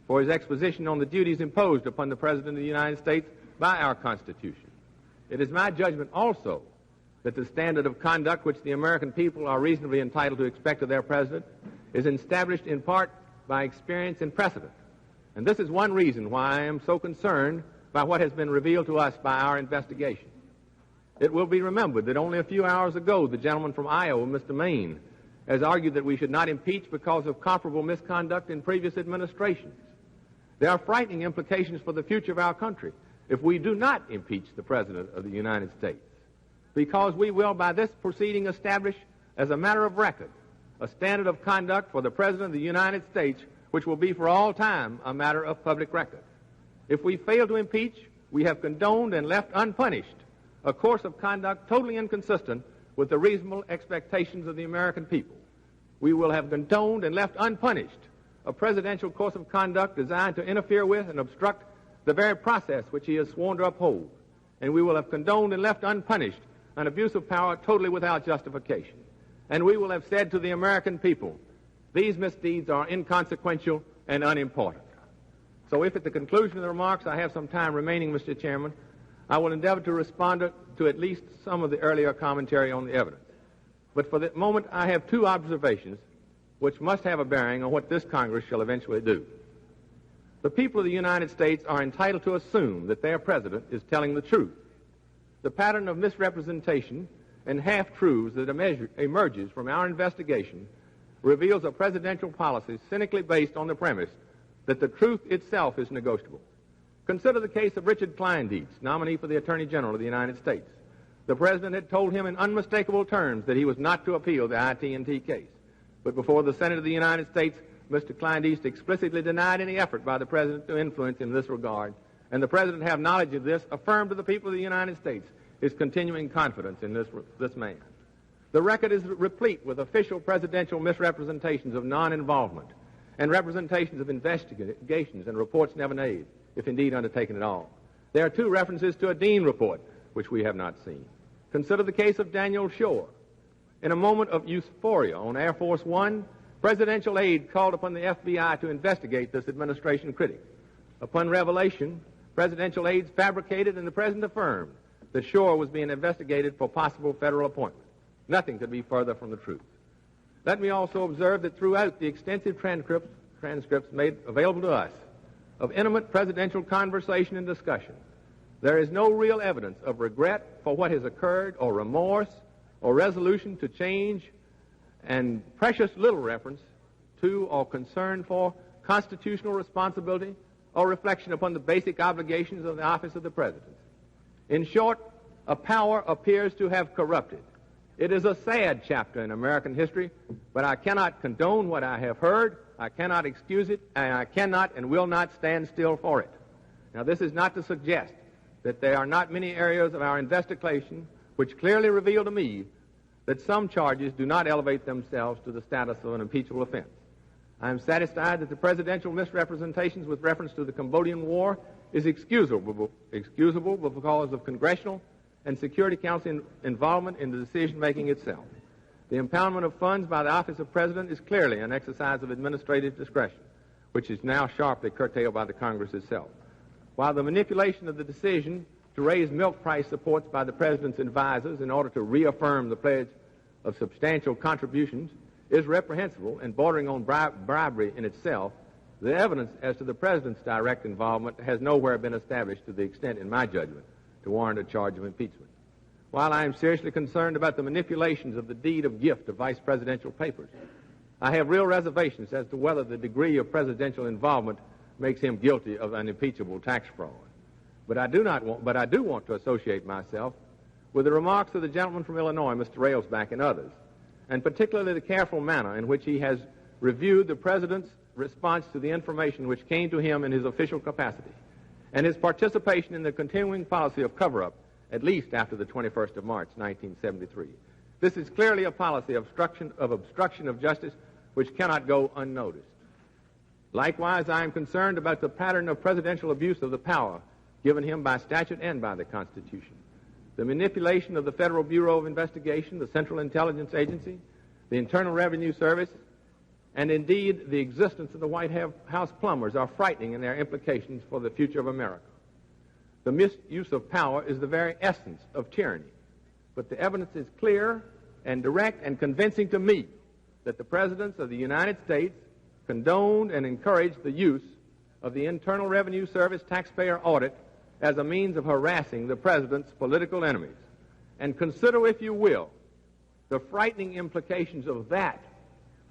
for his exposition on the duties imposed upon the President of the United States by our Constitution. It is my judgment also that the standard of conduct which the American people are reasonably entitled to expect of their President is established in part by experience and precedent. And this is one reason why I am so concerned by what has been revealed to us by our investigation. It will be remembered that only a few hours ago, the gentleman from Iowa, Mr. Maine, has argued that we should not impeach because of comparable misconduct in previous administrations. There are frightening implications for the future of our country if we do not impeach the President of the United States, because we will by this proceeding establish as a matter of record a standard of conduct for the President of the United States which will be for all time a matter of public record. If we fail to impeach, we have condoned and left unpunished a course of conduct totally inconsistent with the reasonable expectations of the American people. We will have condoned and left unpunished a presidential course of conduct designed to interfere with and obstruct the very process which he has sworn to uphold. And we will have condoned and left unpunished an abuse of power totally without justification. And we will have said to the American people, these misdeeds are inconsequential and unimportant. So if at the conclusion of the remarks I have some time remaining, Mr. Chairman, I will endeavor to respond to at least some of the earlier commentary on the evidence. But for the moment, I have two observations which must have a bearing on what this Congress shall eventually do. The people of the United States are entitled to assume that their President is telling the truth. The pattern of misrepresentation and half-truths that emerges from our investigation reveals a presidential policy cynically based on the premise that the truth itself is negotiable. Consider the case of Richard Kleindienst, nominee for the Attorney General of the United States. The President had told him in unmistakable terms that he was not to appeal the IT&T case. But before the Senate of the United States, Mr. Kleindienst explicitly denied any effort by the President to influence in this regard, and the President, have knowledge of this, affirmed to the people of the United States his continuing confidence in this man. The record is replete with official presidential misrepresentations of non-involvement and representations of investigations and reports never made, if indeed undertaken at all. There are two references to a Dean report, which we have not seen. Consider the case of Daniel Shore. In a moment of euphoria on Air Force One, presidential aide called upon the FBI to investigate this administration critic. Upon revelation, presidential aides fabricated and the President affirmed that Shore was being investigated for possible federal appointment. Nothing could be further from the truth. Let me also observe that throughout the extensive transcripts made available to us of intimate presidential conversation and discussion, there is no real evidence of regret for what has occurred or remorse or resolution to change, and precious little reference to or concern for constitutional responsibility or reflection upon the basic obligations of the office of the President. In short, a power appears to have corrupted. It is a sad chapter in American history, but I cannot condone what I have heard, I cannot excuse it, and I cannot and will not stand still for it. Now, this is not to suggest that there are not many areas of our investigation which clearly reveal to me that some charges do not elevate themselves to the status of an impeachable offense. I am satisfied that the presidential misrepresentations with reference to the Cambodian War is excusable because of congressional and Security Council involvement in the decision-making itself. The impoundment of funds by the office of President is clearly an exercise of administrative discretion, which is now sharply curtailed by the Congress itself. While the manipulation of the decision to raise milk price supports by the President's advisors in order to reaffirm the pledge of substantial contributions is reprehensible and bordering on bribery in itself, the evidence as to the President's direct involvement has nowhere been established to the extent, in my judgment, to warrant a charge of impeachment. While I am seriously concerned about the manipulations of the deed of gift of vice presidential papers, I have real reservations as to whether the degree of presidential involvement makes him guilty of an impeachable tax fraud. But I do want to associate myself with the remarks of the gentleman from Illinois, Mr. Railsback, and others, and particularly the careful manner in which he has reviewed the President's response to the information which came to him in his official capacity, and his participation in the continuing policy of cover-up, at least after the 21st of March, 1973. This is clearly a policy of obstruction of justice which cannot go unnoticed. Likewise, I am concerned about the pattern of presidential abuse of the power given him by statute and by the Constitution. The manipulation of the Federal Bureau of Investigation, the Central Intelligence Agency, the Internal Revenue Service, and indeed the existence of the White House plumbers are frightening in their implications for the future of America. The misuse of power is the very essence of tyranny, but the evidence is clear and direct and convincing to me that the Presidents of the United States condoned and encouraged the use of the Internal Revenue Service taxpayer audit as a means of harassing the President's political enemies. And consider, if you will, the frightening implications of that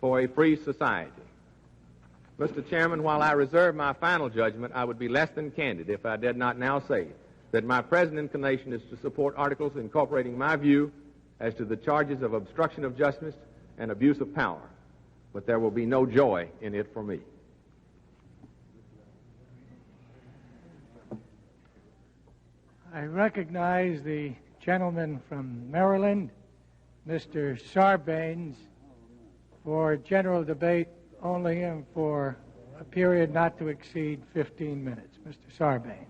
for a free society. Mr. Chairman, while I reserve my final judgment, I would be less than candid if I did not now say that my present inclination is to support articles incorporating my view as to the charges of obstruction of justice and abuse of power. But there will be no joy in it for me. I recognize the gentleman from Maryland, Mr. Sarbanes, for general debate only and for a period not to exceed 15 minutes. Mr. Sarbanes.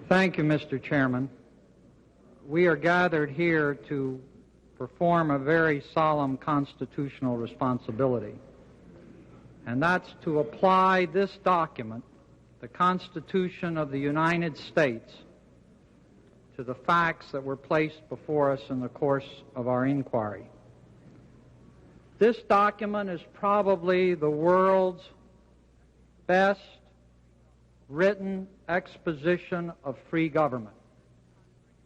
Thank you, Mr. Chairman. We are gathered here to perform a very solemn constitutional responsibility, and that's to apply this document, the Constitution of the United States, to the facts that were placed before us in the course of our inquiry. This document is probably the world's best written exposition of free government.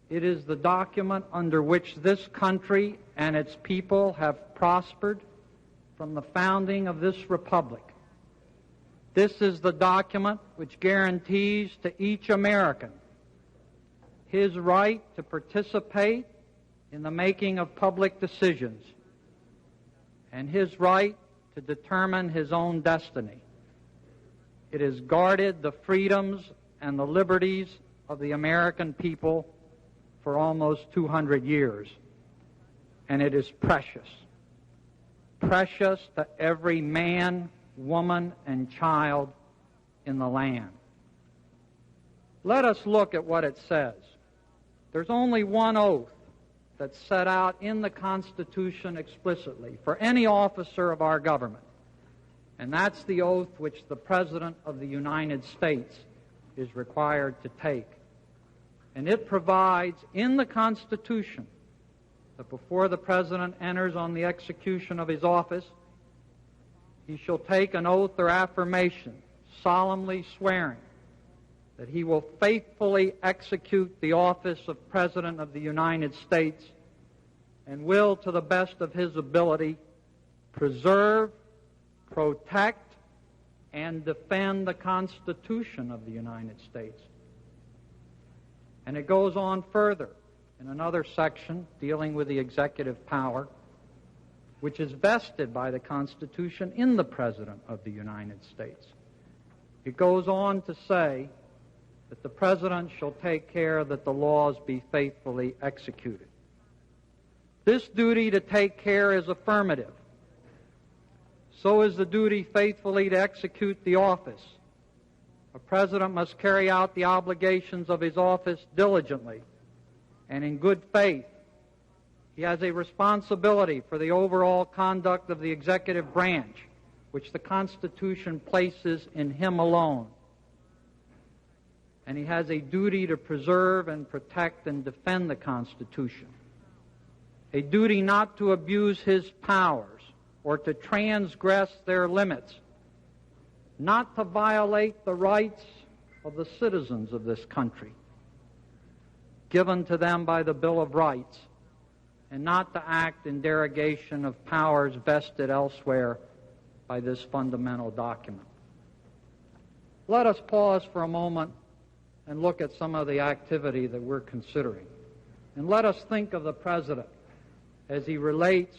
It is the document under which this country and its people have prospered from the founding of this republic. This is the document which guarantees to each American his right to participate in the making of public decisions and his right to determine his own destiny. It has guarded the freedoms and the liberties of the American people for almost 200 years, and it is precious. Precious to every man, woman, and child in the land. Let us look at what it says. There's only one oath that's set out in the Constitution explicitly for any officer of our government, and that's the oath which the President of the United States is required to take. And it provides in the Constitution that before the President enters on the execution of his office, he shall take an oath or affirmation, solemnly swearing that he will faithfully execute the office of President of the United States and will, to the best of his ability, preserve, protect, and defend the Constitution of the United States. And it goes on further in another section dealing with the executive power, which is vested by the Constitution in the President of the United States. It goes on to say that the President shall take care that the laws be faithfully executed. This duty to take care is affirmative. so is the duty faithfully to execute the office. A president must carry out the obligations of his office diligently and in good faith. He has a responsibility for the overall conduct of the executive branch, which the Constitution places in him alone. And he has a duty to preserve and protect and defend the Constitution. A duty not to abuse his powers or to transgress their limits, not to violate the rights of the citizens of this country given to them by the Bill of Rights, and not to act in derogation of powers vested elsewhere by this fundamental document. Let us pause for a moment and look at some of the activity that we're considering. And let us think of the President as he relates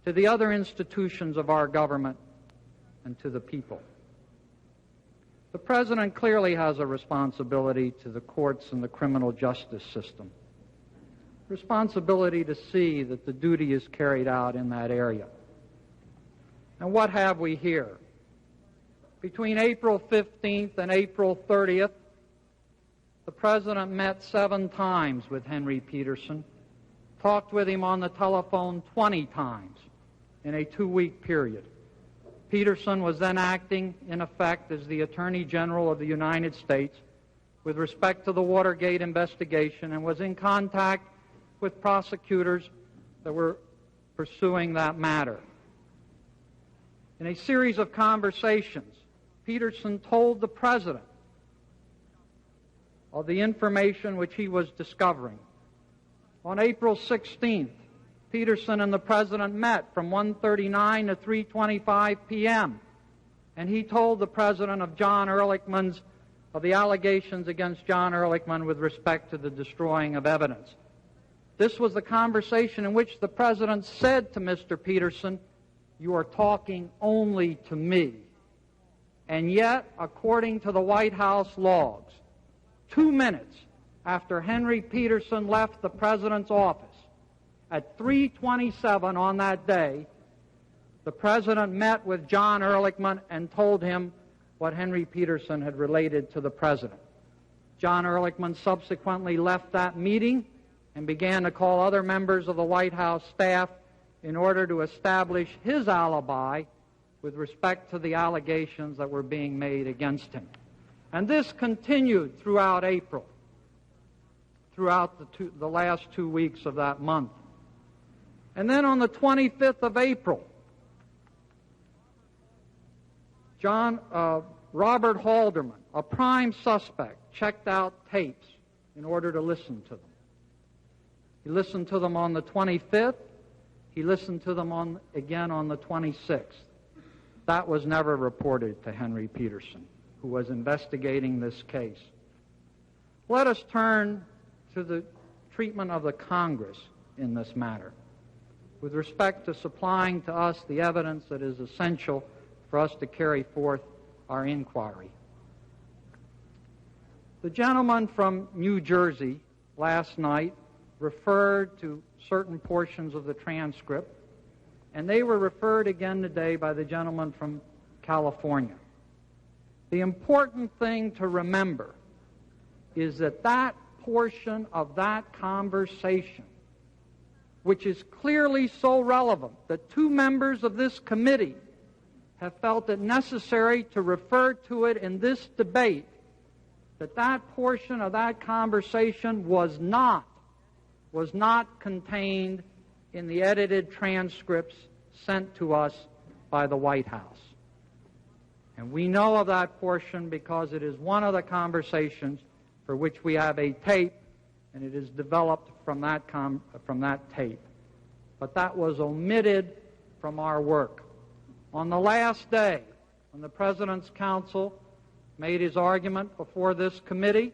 to the other institutions of our government and to the people. The President clearly has a responsibility to the courts and the criminal justice system. Responsibility to see that the duty is carried out in that area. And what have we here? Between April 15th and April 30th, the President met 7 times with Henry Peterson, talked with him on the telephone 20 times in a 2-week period. Peterson was then acting, in effect, as the Attorney General of the United States with respect to the Watergate investigation, and was in contact with prosecutors that were pursuing that matter. In a series of conversations, Peterson told the President of the information which he was discovering. On April 16th, Peterson and the President met from 1:39 to 3:25 p.m., and he told the President of the allegations against John Ehrlichman with respect to the destroying of evidence. This was the conversation in which the President said to Mr. Peterson, "You are talking only to me." And yet, according to the White House logs, 2 minutes after Henry Peterson left the President's office, at 3:27 on that day, the President met with John Ehrlichman and told him what Henry Peterson had related to the President. John Ehrlichman subsequently left that meeting and began to call other members of the White House staff in order to establish his alibi with respect to the allegations that were being made against him. And this continued throughout April, throughout the last 2 weeks of that month. And then on the 25th of April, Robert Halderman, a prime suspect, checked out tapes in order to listen to them. He listened to them on the 25th. He listened to them again on the 26th. That was never reported to Henry Peterson, who was investigating this case. Let us turn to the treatment of the Congress in this matter, with respect to supplying to us the evidence that is essential for us to carry forth our inquiry. The gentleman from New Jersey last night referred to certain portions of the transcript, and they were referred again today by the gentleman from California. The important thing to remember is that that portion of that conversation, which is clearly so relevant that 2 members of this committee have felt it necessary to refer to it in this debate, that portion of that conversation was not contained in the edited transcripts sent to us by the White House. And we know of that portion because it is one of the conversations for which we have a tape, and it is developed from that tape. But that was omitted from our work. On the last day, when the President's counsel made his argument before this committee,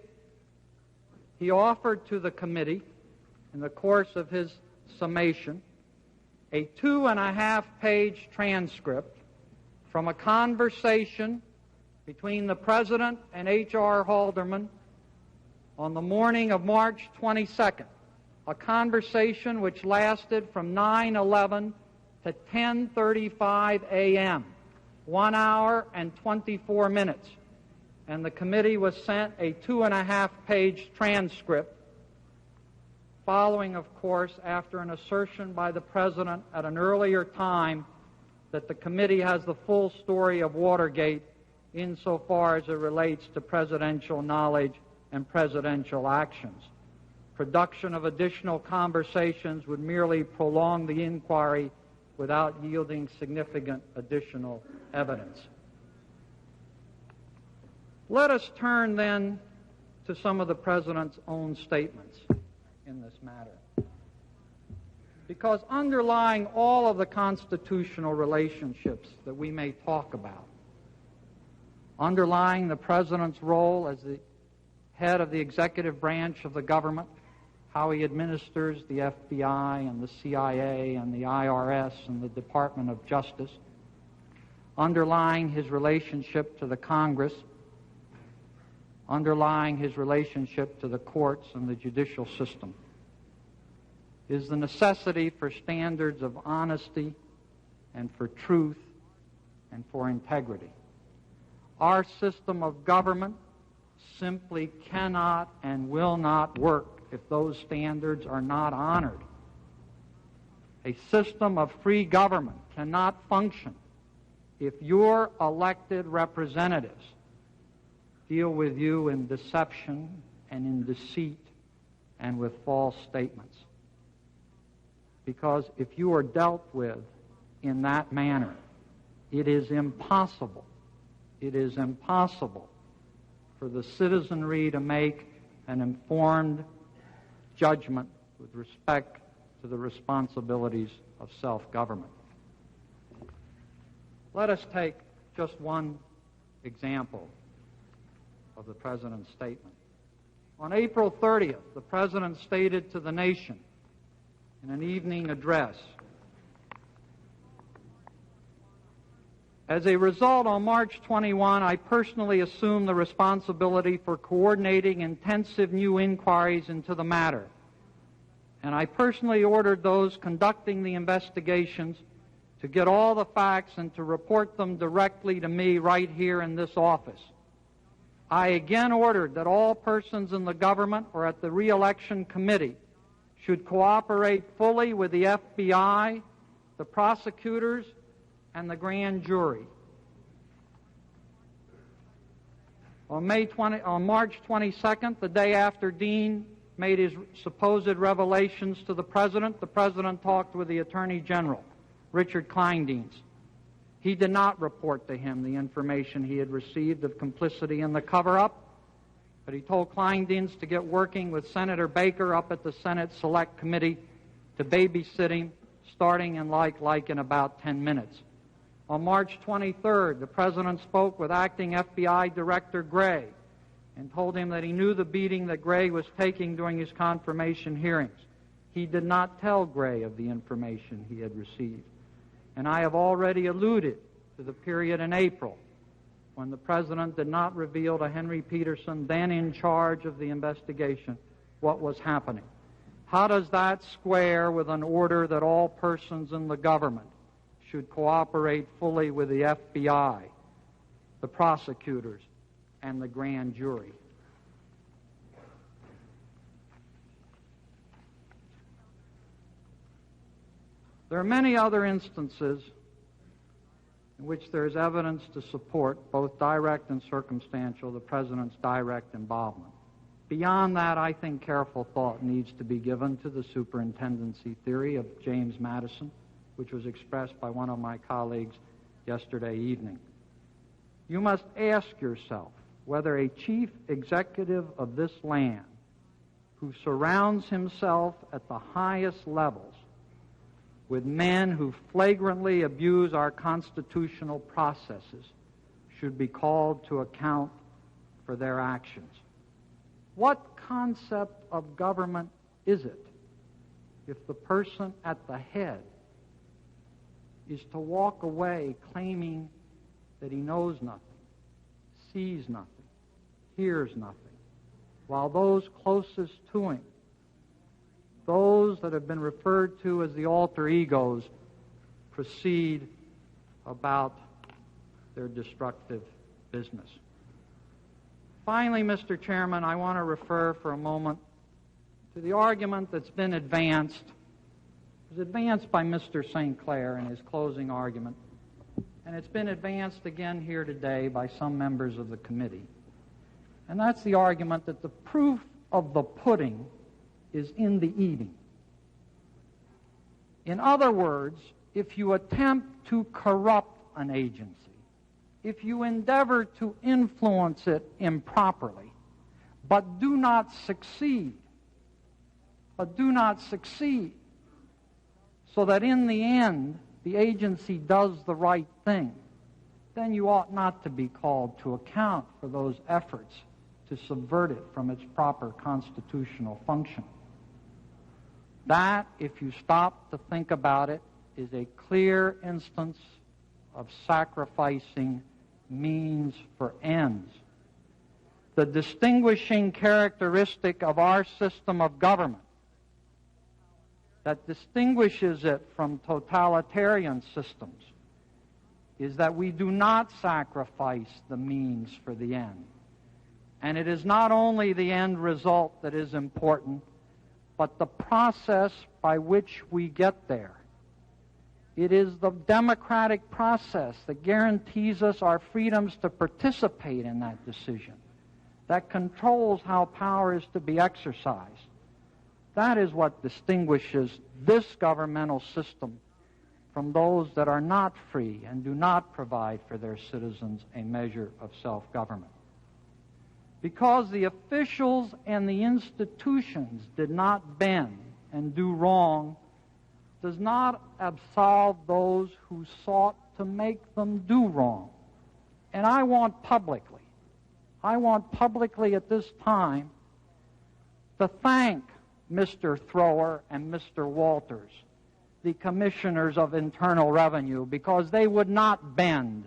he offered to the committee, in the course of his summation, a 2.5-page transcript from a conversation between the President and H.R. Halderman on the morning of March 22nd, a conversation which lasted from 9/11 to 10:35 a.m., 1 hour and 24 minutes, and the committee was sent a 2.5-page transcript, following, of course, after an assertion by the President at an earlier time that the committee has the full story of Watergate insofar as it relates to presidential knowledge and presidential actions. Production of additional conversations would merely prolong the inquiry without yielding significant additional evidence. Let us turn then to some of the President's own statements in this matter. Because underlying all of the constitutional relationships that we may talk about, underlying the President's role as the head of the executive branch of the government, how he administers the FBI and the CIA and the IRS and the Department of Justice, underlying his relationship to the Congress, underlying his relationship to the courts and the judicial system, is the necessity for standards of honesty and for truth and for integrity. Our system of government simply cannot and will not work if those standards are not honored. A system of free government cannot function if your elected representatives deal with you in deception and in deceit and with false statements. Because if you are dealt with in that manner, it is impossible for the citizenry to make an informed judgment with respect to the responsibilities of self-government. Let us take just one example of the President's statement. On April 30th, the President stated to the nation in an evening address, "As a result, on March 21, I personally assumed the responsibility for coordinating intensive new inquiries into the matter, and I personally ordered those conducting the investigations to get all the facts and to report them directly to me right here in this office. I again ordered that all persons in the government or at the re-election committee should cooperate fully with the FBI, the prosecutors, and the grand jury." On March 22nd, the day after Dean made his supposed revelations to the President talked with the Attorney General, Richard Kleindienst. He did not report to him the information he had received of complicity in the cover-up, but he told Kleindienst to get working with Senator Baker up at the Senate Select Committee to babysit him, starting in in about 10 minutes. On March 23rd, the President spoke with Acting FBI Director Gray and told him that he knew the beating that Gray was taking during his confirmation hearings. He did not tell Gray of the information he had received. And I have already alluded to the period in April when the President did not reveal to Henry Peterson, then in charge of the investigation, what was happening. How does that square with an order that all persons in the government should cooperate fully with the FBI, the prosecutors, and the grand jury? There are many other instances in which there is evidence to support, both direct and circumstantial, the President's direct involvement. Beyond that, I think careful thought needs to be given to the superintendency theory of James Madison, which was expressed by one of my colleagues yesterday evening. You must ask yourself whether a chief executive of this land who surrounds himself at the highest levels with men who flagrantly abuse our constitutional processes should be called to account for their actions. What concept of government is it if the person at the head is to walk away claiming that he knows nothing, sees nothing, hears nothing, while those closest to him, those that have been referred to as the alter egos, proceed about their destructive business. Finally, Mr. Chairman, I want to refer for a moment to the argument that's been advanced. It was advanced by Mr. St. Clair in his closing argument, and it's been advanced again here today by some members of the committee. And that's the argument that the proof of the pudding is in the eating. In other words, if you attempt to corrupt an agency, if you endeavor to influence it improperly, but do not succeed, so that in the end the agency does the right thing, then you ought not to be called to account for those efforts to subvert it from its proper constitutional function. That, if you stop to think about it, is a clear instance of sacrificing means for ends. The distinguishing characteristic of our system of government that distinguishes it from totalitarian systems is that we do not sacrifice the means for the end. And it is not only the end result that is important, but the process by which we get there. It is the democratic process that guarantees us our freedoms to participate in that decision, that controls how power is to be exercised. That is what distinguishes this governmental system from those that are not free and do not provide for their citizens a measure of self-government. Because the officials and the institutions did not bend and do wrong does not absolve those who sought to make them do wrong. And I want publicly at this time to thank Mr. Thrower and Mr. Walters, the commissioners of Internal Revenue, because they would not bend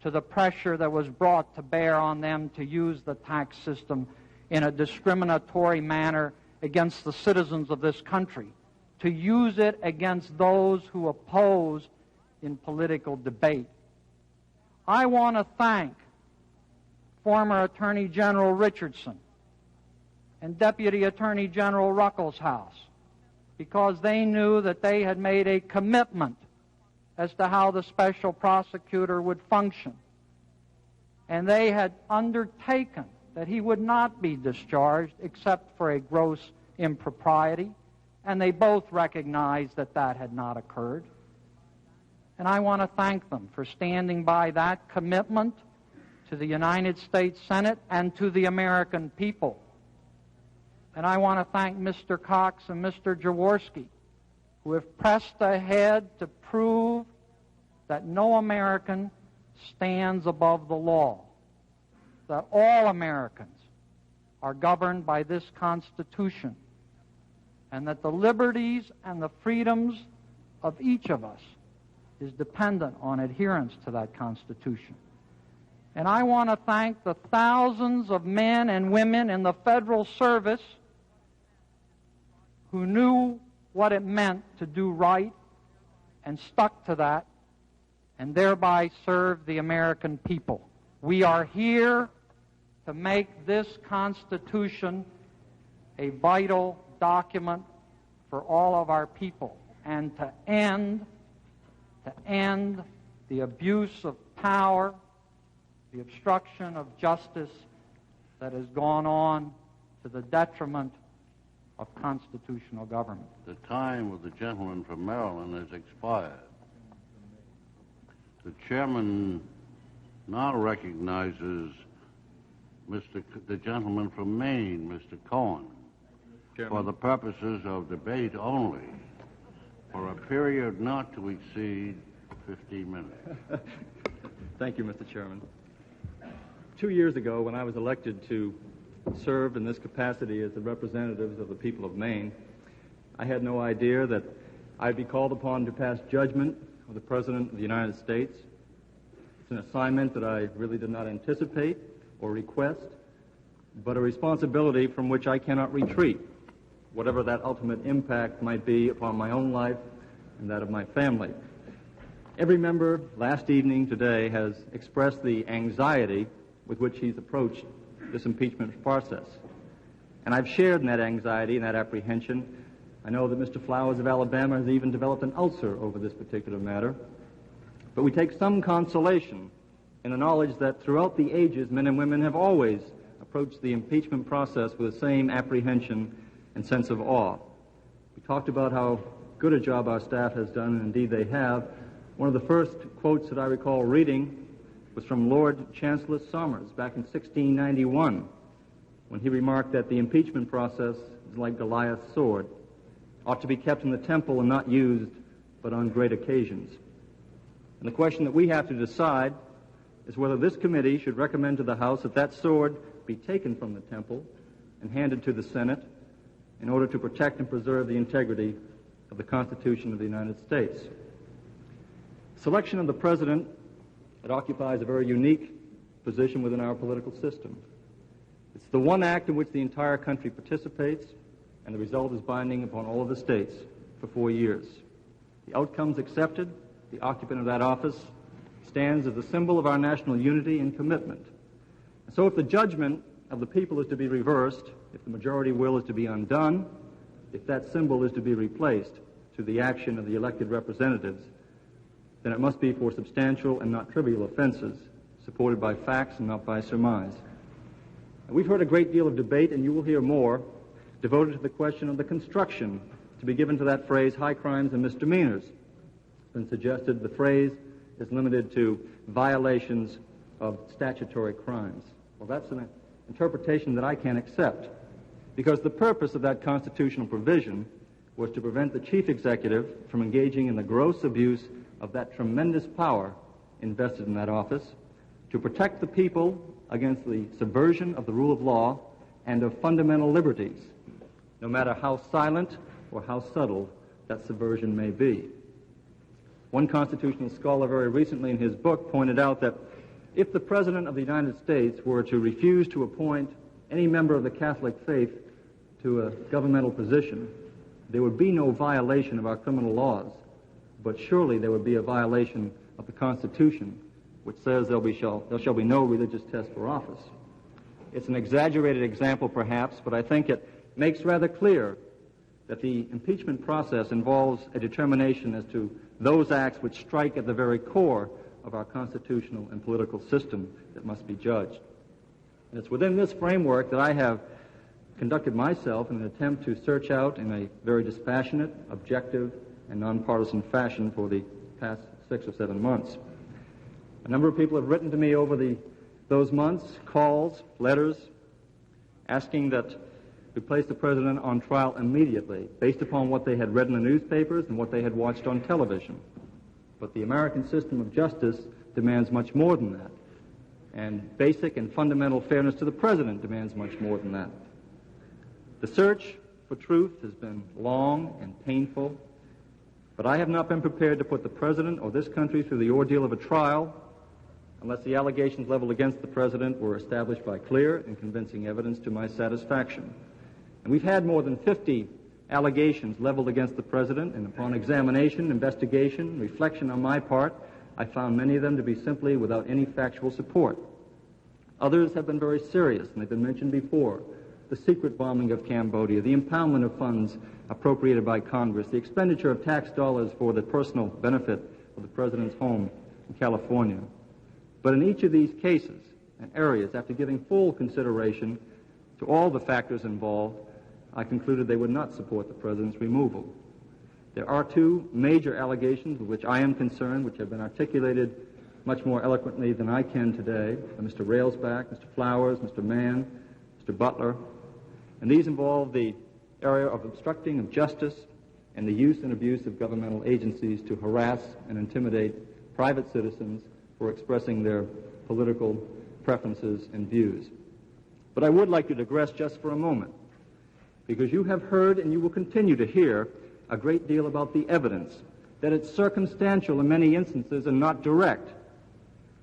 to the pressure that was brought to bear on them to use the tax system in a discriminatory manner against the citizens of this country, to use it against those who oppose in political debate. I want to thank former Attorney General Richardson and Deputy Attorney General Ruckelshaus, because they knew that they had made a commitment as to how the special prosecutor would function. And they had undertaken that he would not be discharged except for a gross impropriety, and they both recognized that that had not occurred. And I want to thank them for standing by that commitment to the United States Senate and to the American people. And I want to thank Mr. Cox and Mr. Jaworski, who have pressed ahead to prove that no American stands above the law, that all Americans are governed by this Constitution, and that the liberties and the freedoms of each of us is dependent on adherence to that Constitution. And I want to thank the thousands of men and women in the federal service who knew what it meant to do right and stuck to that and thereby serve the American people. We are here to make this Constitution a vital document for all of our people and to end the abuse of power, the obstruction of justice that has gone on to the detriment of constitutional government. The time of the gentleman from Maryland has expired. The chairman now recognizes the gentleman from Maine, Mr. Cohen, for the purposes of debate only, for a period not to exceed 15 minutes. Thank you, Mr. Chairman. 2 years ago, when I was elected to serve in this capacity as the representatives of the people of Maine, I had no idea that I'd be called upon to pass judgment of the President of the United States. It's an assignment that I really did not anticipate or request, but a responsibility from which I cannot retreat, whatever that ultimate impact might be upon my own life and that of my family. Every member last evening, today, has expressed the anxiety with which he's approached this impeachment process. And I've shared in that anxiety and that apprehension. I know that Mr. Flowers of Alabama has even developed an ulcer over this particular matter. But we take some consolation in the knowledge that throughout the ages, men and women have always approached the impeachment process with the same apprehension and sense of awe. We talked about how good a job our staff has done, and indeed they have. One of the first quotes that I recall reading was from Lord Chancellor Somers back in 1691, when he remarked that the impeachment process is like Goliath's sword, ought to be kept in the temple and not used but on great occasions. And the question that we have to decide is whether this committee should recommend to the House that that sword be taken from the temple and handed to the Senate in order to protect and preserve the integrity of the Constitution of the United States. Selection of the President, it occupies a very unique position within our political system. It's the one act in which the entire country participates, and the result is binding upon all of the states for 4 years. The outcomes accepted, the occupant of that office stands as a symbol of our national unity and commitment. And so if the judgment of the people is to be reversed, if the majority will is to be undone, if that symbol is to be replaced through the action of the elected representatives, then it must be for substantial and not trivial offenses, supported by facts and not by surmise. And we've heard a great deal of debate, and you will hear more, devoted to the question of the construction to be given to that phrase, high crimes and misdemeanors. It's been suggested the phrase is limited to violations of statutory crimes. Well, that's an interpretation that I can't accept, because the purpose of that constitutional provision was to prevent the chief executive from engaging in the gross abuse of that tremendous power invested in that office, to protect the people against the subversion of the rule of law and of fundamental liberties, no matter how silent or how subtle that subversion may be. One constitutional scholar very recently in his book pointed out that if the President of the United States were to refuse to appoint any member of the Catholic faith to a governmental position, there would be no violation of our criminal laws, but surely there would be a violation of the Constitution, which says there shall be no religious test for office. It's an exaggerated example, perhaps, but I think it makes rather clear that the impeachment process involves a determination as to those acts which strike at the very core of our constitutional and political system that must be judged. And it's within this framework that I have conducted myself in an attempt to search out in a very dispassionate, objective, and nonpartisan fashion for the past 6 or 7 months. A number of people have written to me over those months, calls, letters, asking that we place the President on trial immediately, based upon what they had read in the newspapers and what they had watched on television. But the American system of justice demands much more than that. And basic and fundamental fairness to the President demands much more than that. The search for truth has been long and painful, but I have not been prepared to put the President or this country through the ordeal of a trial unless the allegations leveled against the President were established by clear and convincing evidence to my satisfaction. And we've had more than 50 allegations leveled against the President, and upon examination, investigation, reflection on my part, I found many of them to be simply without any factual support. Others have been very serious, and they've been mentioned before. The secret bombing of Cambodia, the impoundment of funds appropriated by Congress, the expenditure of tax dollars for the personal benefit of the President's home in California. But in each of these cases and areas, after giving full consideration to all the factors involved, I concluded they would not support the President's removal. There are 2 major allegations with which I am concerned, which have been articulated much more eloquently than I can today by Mr. Railsback, Mr. Flowers, Mr. Mann, Mr. Butler. And these involve the area of obstructing of justice and the use and abuse of governmental agencies to harass and intimidate private citizens for expressing their political preferences and views. But I would like to digress just for a moment, because you have heard and you will continue to hear a great deal about the evidence, that it's circumstantial in many instances and not direct.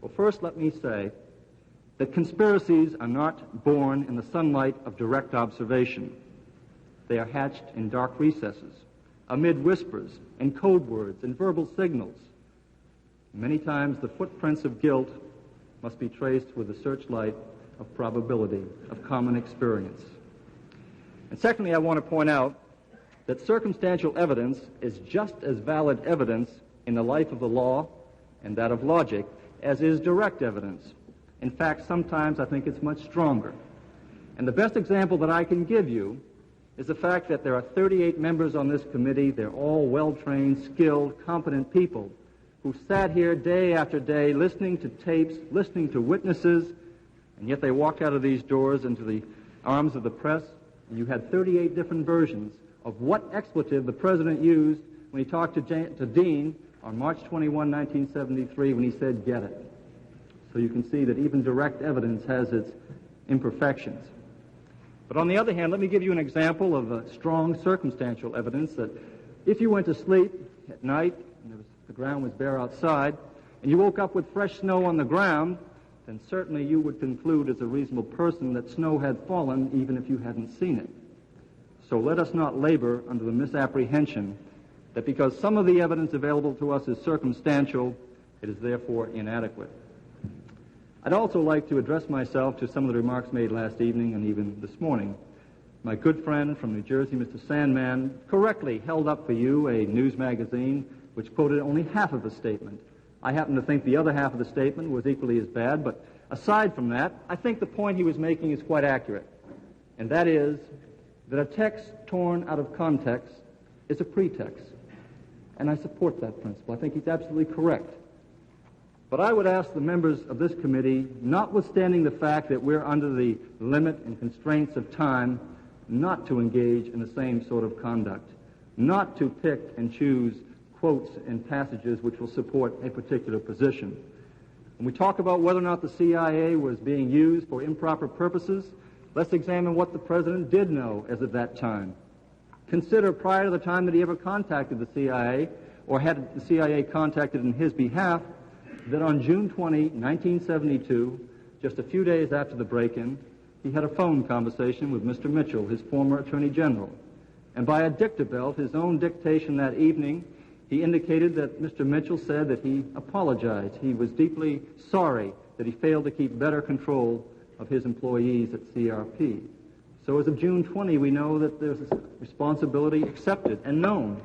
Well, first let me say that conspiracies are not born in the sunlight of direct observation. They are hatched in dark recesses, amid whispers and code words and verbal signals. Many times the footprints of guilt must be traced with the searchlight of probability, of common experience. And secondly, I want to point out that circumstantial evidence is just as valid evidence in the life of the law and that of logic as is direct evidence. In fact, sometimes I think it's much stronger. And the best example that I can give you is the fact that there are 38 members on this committee. They're all well-trained, skilled, competent people who sat here day after day listening to tapes, listening to witnesses, and yet they walked out of these doors into the arms of the press, and you had 38 different versions of what expletive the president used when he talked to Dean on March 21, 1973, when he said, "Get it." So you can see that even direct evidence has its imperfections. But on the other hand, let me give you an example of strong circumstantial evidence that if you went to sleep at night and the ground was bare outside, and you woke up with fresh snow on the ground, then certainly you would conclude as a reasonable person that snow had fallen even if you hadn't seen it. So let us not labor under the misapprehension that because some of the evidence available to us is circumstantial, it is therefore inadequate. I'd also like to address myself to some of the remarks made last evening and even this morning. My good friend from New Jersey, Mr. Sandman, correctly held up for you a news magazine which quoted only half of the statement. I happen to think the other half of the statement was equally as bad, but aside from that, I think the point he was making is quite accurate, and that is that a text torn out of context is a pretext. And I support that principle. I think he's absolutely correct. But I would ask the members of this committee, notwithstanding the fact that we're under the limit and constraints of time, not to engage in the same sort of conduct, not to pick and choose quotes and passages which will support a particular position. When we talk about whether or not the CIA was being used for improper purposes, let's examine what the president did know as of that time. Consider prior to the time that he ever contacted the CIA, or had the CIA contacted in his behalf, that on June 20, 1972, just a few days after the break-in, he had a phone conversation with Mr. Mitchell, his former Attorney General. And by a dictabelt, his own dictation that evening, he indicated that Mr. Mitchell said that he apologized. He was deeply sorry that he failed to keep better control of his employees at CRP. So as of June 20, we know that there's a responsibility accepted and known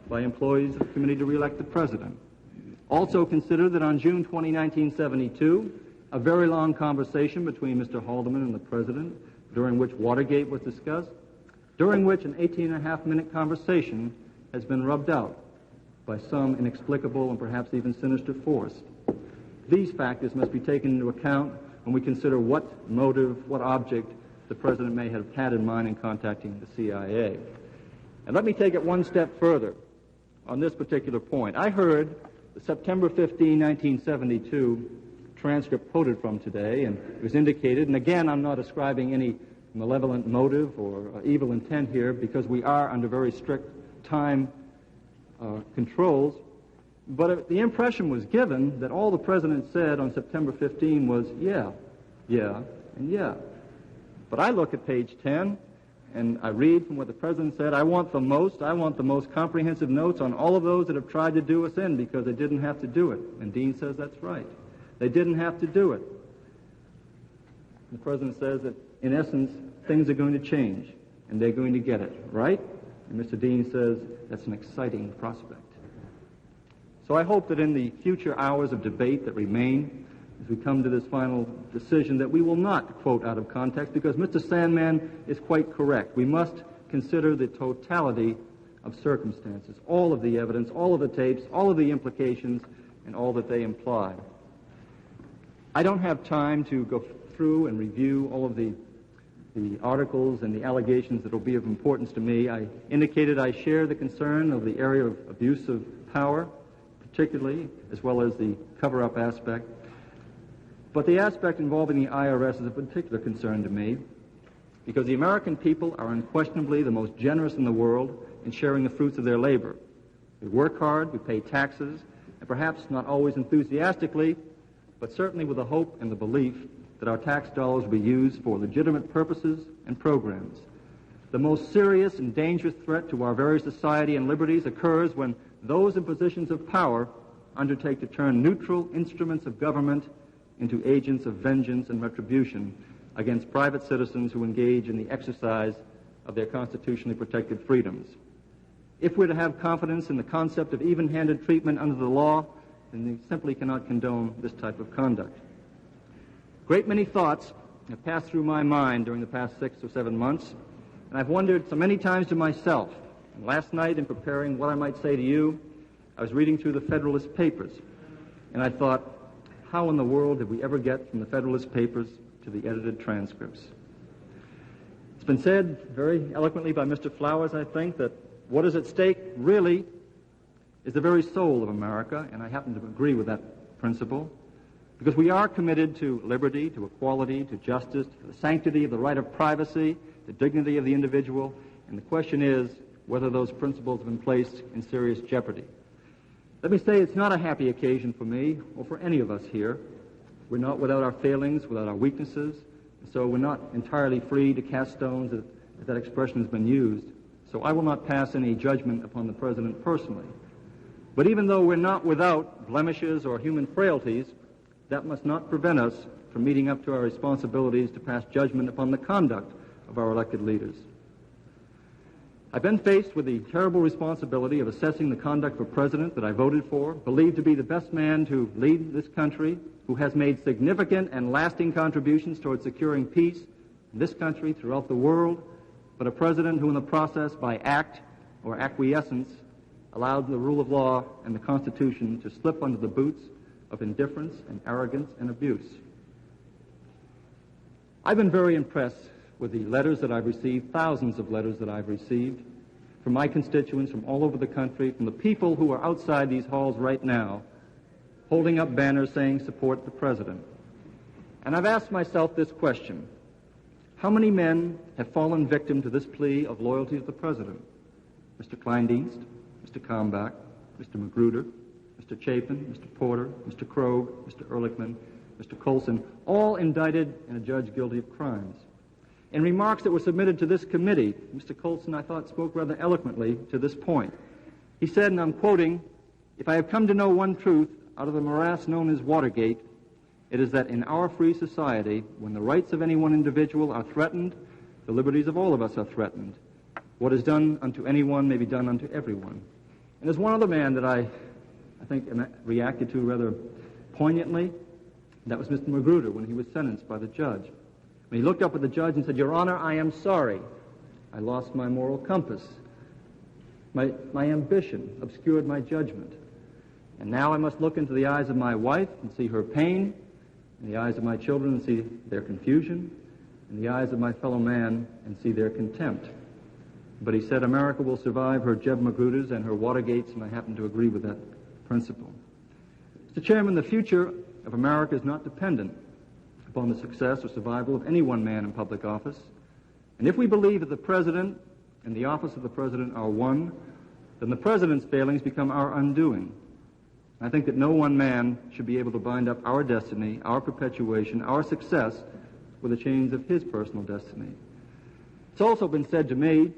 by employees of the Committee to re-elect the President. Also consider that on June 20, 1972, a very long conversation between Mr. Haldeman and the President, during which Watergate was discussed, during which an 18-and-a-half-minute conversation has been rubbed out by some inexplicable and perhaps even sinister force. These factors must be taken into account when we consider what motive, what object the President may have had in mind in contacting the CIA. And let me take it one step further on this particular point. I heard the September 15, 1972 transcript quoted from today, and it was indicated, and again, I'm not ascribing any malevolent motive or evil intent here because we are under very strict time controls, but the impression was given that all the President said on September 15 was, yeah, and yeah. But I look at page 10, and I read from what the President said, I want the most comprehensive notes on all of those that have tried to do us in because they didn't have to do it. And Dean says that's right. They didn't have to do it. The President says that, in essence, things are going to change, and they're going to get it, right? And Mr. Dean says that's an exciting prospect. So I hope that in the future hours of debate that remain, as we come to this final decision, that we will not quote out of context, because Mr. Sandman is quite correct. We must consider the totality of circumstances, all of the evidence, all of the tapes, all of the implications, and all that they imply. I don't have time to go through and review all of the articles and the allegations that will be of importance to me. I indicated I share the concern of the area of abuse of power, particularly, as well as the cover-up aspect. But the aspect involving the IRS is a particular concern to me, because the American people are unquestionably the most generous in the world in sharing the fruits of their labor. We work hard, we pay taxes, and perhaps not always enthusiastically, but certainly with the hope and the belief that our tax dollars will be used for legitimate purposes and programs. The most serious and dangerous threat to our very society and liberties occurs when those in positions of power undertake to turn neutral instruments of government into agents of vengeance and retribution against private citizens who engage in the exercise of their constitutionally protected freedoms. If we're to have confidence in the concept of even-handed treatment under the law, then we simply cannot condone this type of conduct. A great many thoughts have passed through my mind during the past 6 or 7 months, and I've wondered so many times to myself. And last night, in preparing what I might say to you, I was reading through the Federalist Papers, and I thought, how in the world did we ever get from the Federalist Papers to the edited transcripts? It's been said very eloquently by Mr. Flowers, I think, that what is at stake really is the very soul of America, and I happen to agree with that principle, because we are committed to liberty, to equality, to justice, to the sanctity of the right of privacy, the dignity of the individual, and the question is whether those principles have been placed in serious jeopardy. Let me say it's not a happy occasion for me or for any of us here. We're not without our failings, without our weaknesses, so we're not entirely free to cast stones, as that expression has been used. So I will not pass any judgment upon the President personally. But even though we're not without blemishes or human frailties, that must not prevent us from meeting up to our responsibilities to pass judgment upon the conduct of our elected leaders. I've been faced with the terrible responsibility of assessing the conduct of a president that I voted for, believed to be the best man to lead this country, who has made significant and lasting contributions towards securing peace in this country, throughout the world, but a president who in the process, by act or acquiescence, allowed the rule of law and the Constitution to slip under the boots of indifference and arrogance and abuse. I've been very impressed with the letters that I've received, thousands of letters that I've received from my constituents from all over the country, from the people who are outside these halls right now, holding up banners saying, "Support the President." And I've asked myself this question: how many men have fallen victim to this plea of loyalty to the President? Mr. Kleindienst, Mr. Kalmbach, Mr. Magruder, Mr. Chapin, Mr. Porter, Mr. Krogh, Mr. Ehrlichman, Mr. Colson, all indicted and adjudged guilty of crimes. In remarks that were submitted to this committee, Mr. Colson, I thought, spoke rather eloquently to this point. He said, and I'm quoting, "If I have come to know one truth out of the morass known as Watergate, it is that in our free society, when the rights of any one individual are threatened, the liberties of all of us are threatened. What is done unto anyone may be done unto everyone." And there's one other man that I think reacted to rather poignantly. That was Mr. Magruder when he was sentenced by the judge. When he looked up at the judge and said, "Your Honor, I am sorry. I lost my moral compass. My ambition obscured my judgment. And now I must look into the eyes of my wife and see her pain, in the eyes of my children and see their confusion, in the eyes of my fellow man and see their contempt." But he said America will survive her Jeb Magruders and her Watergates, and I happen to agree with that principle. Mr. Chairman, the future of America is not dependent upon the success or survival of any one man in public office. And if we believe that the President and the office of the President are one, then the President's failings become our undoing. I think that no one man should be able to bind up our destiny, our perpetuation, our success with the chains of his personal destiny. It's also been said to me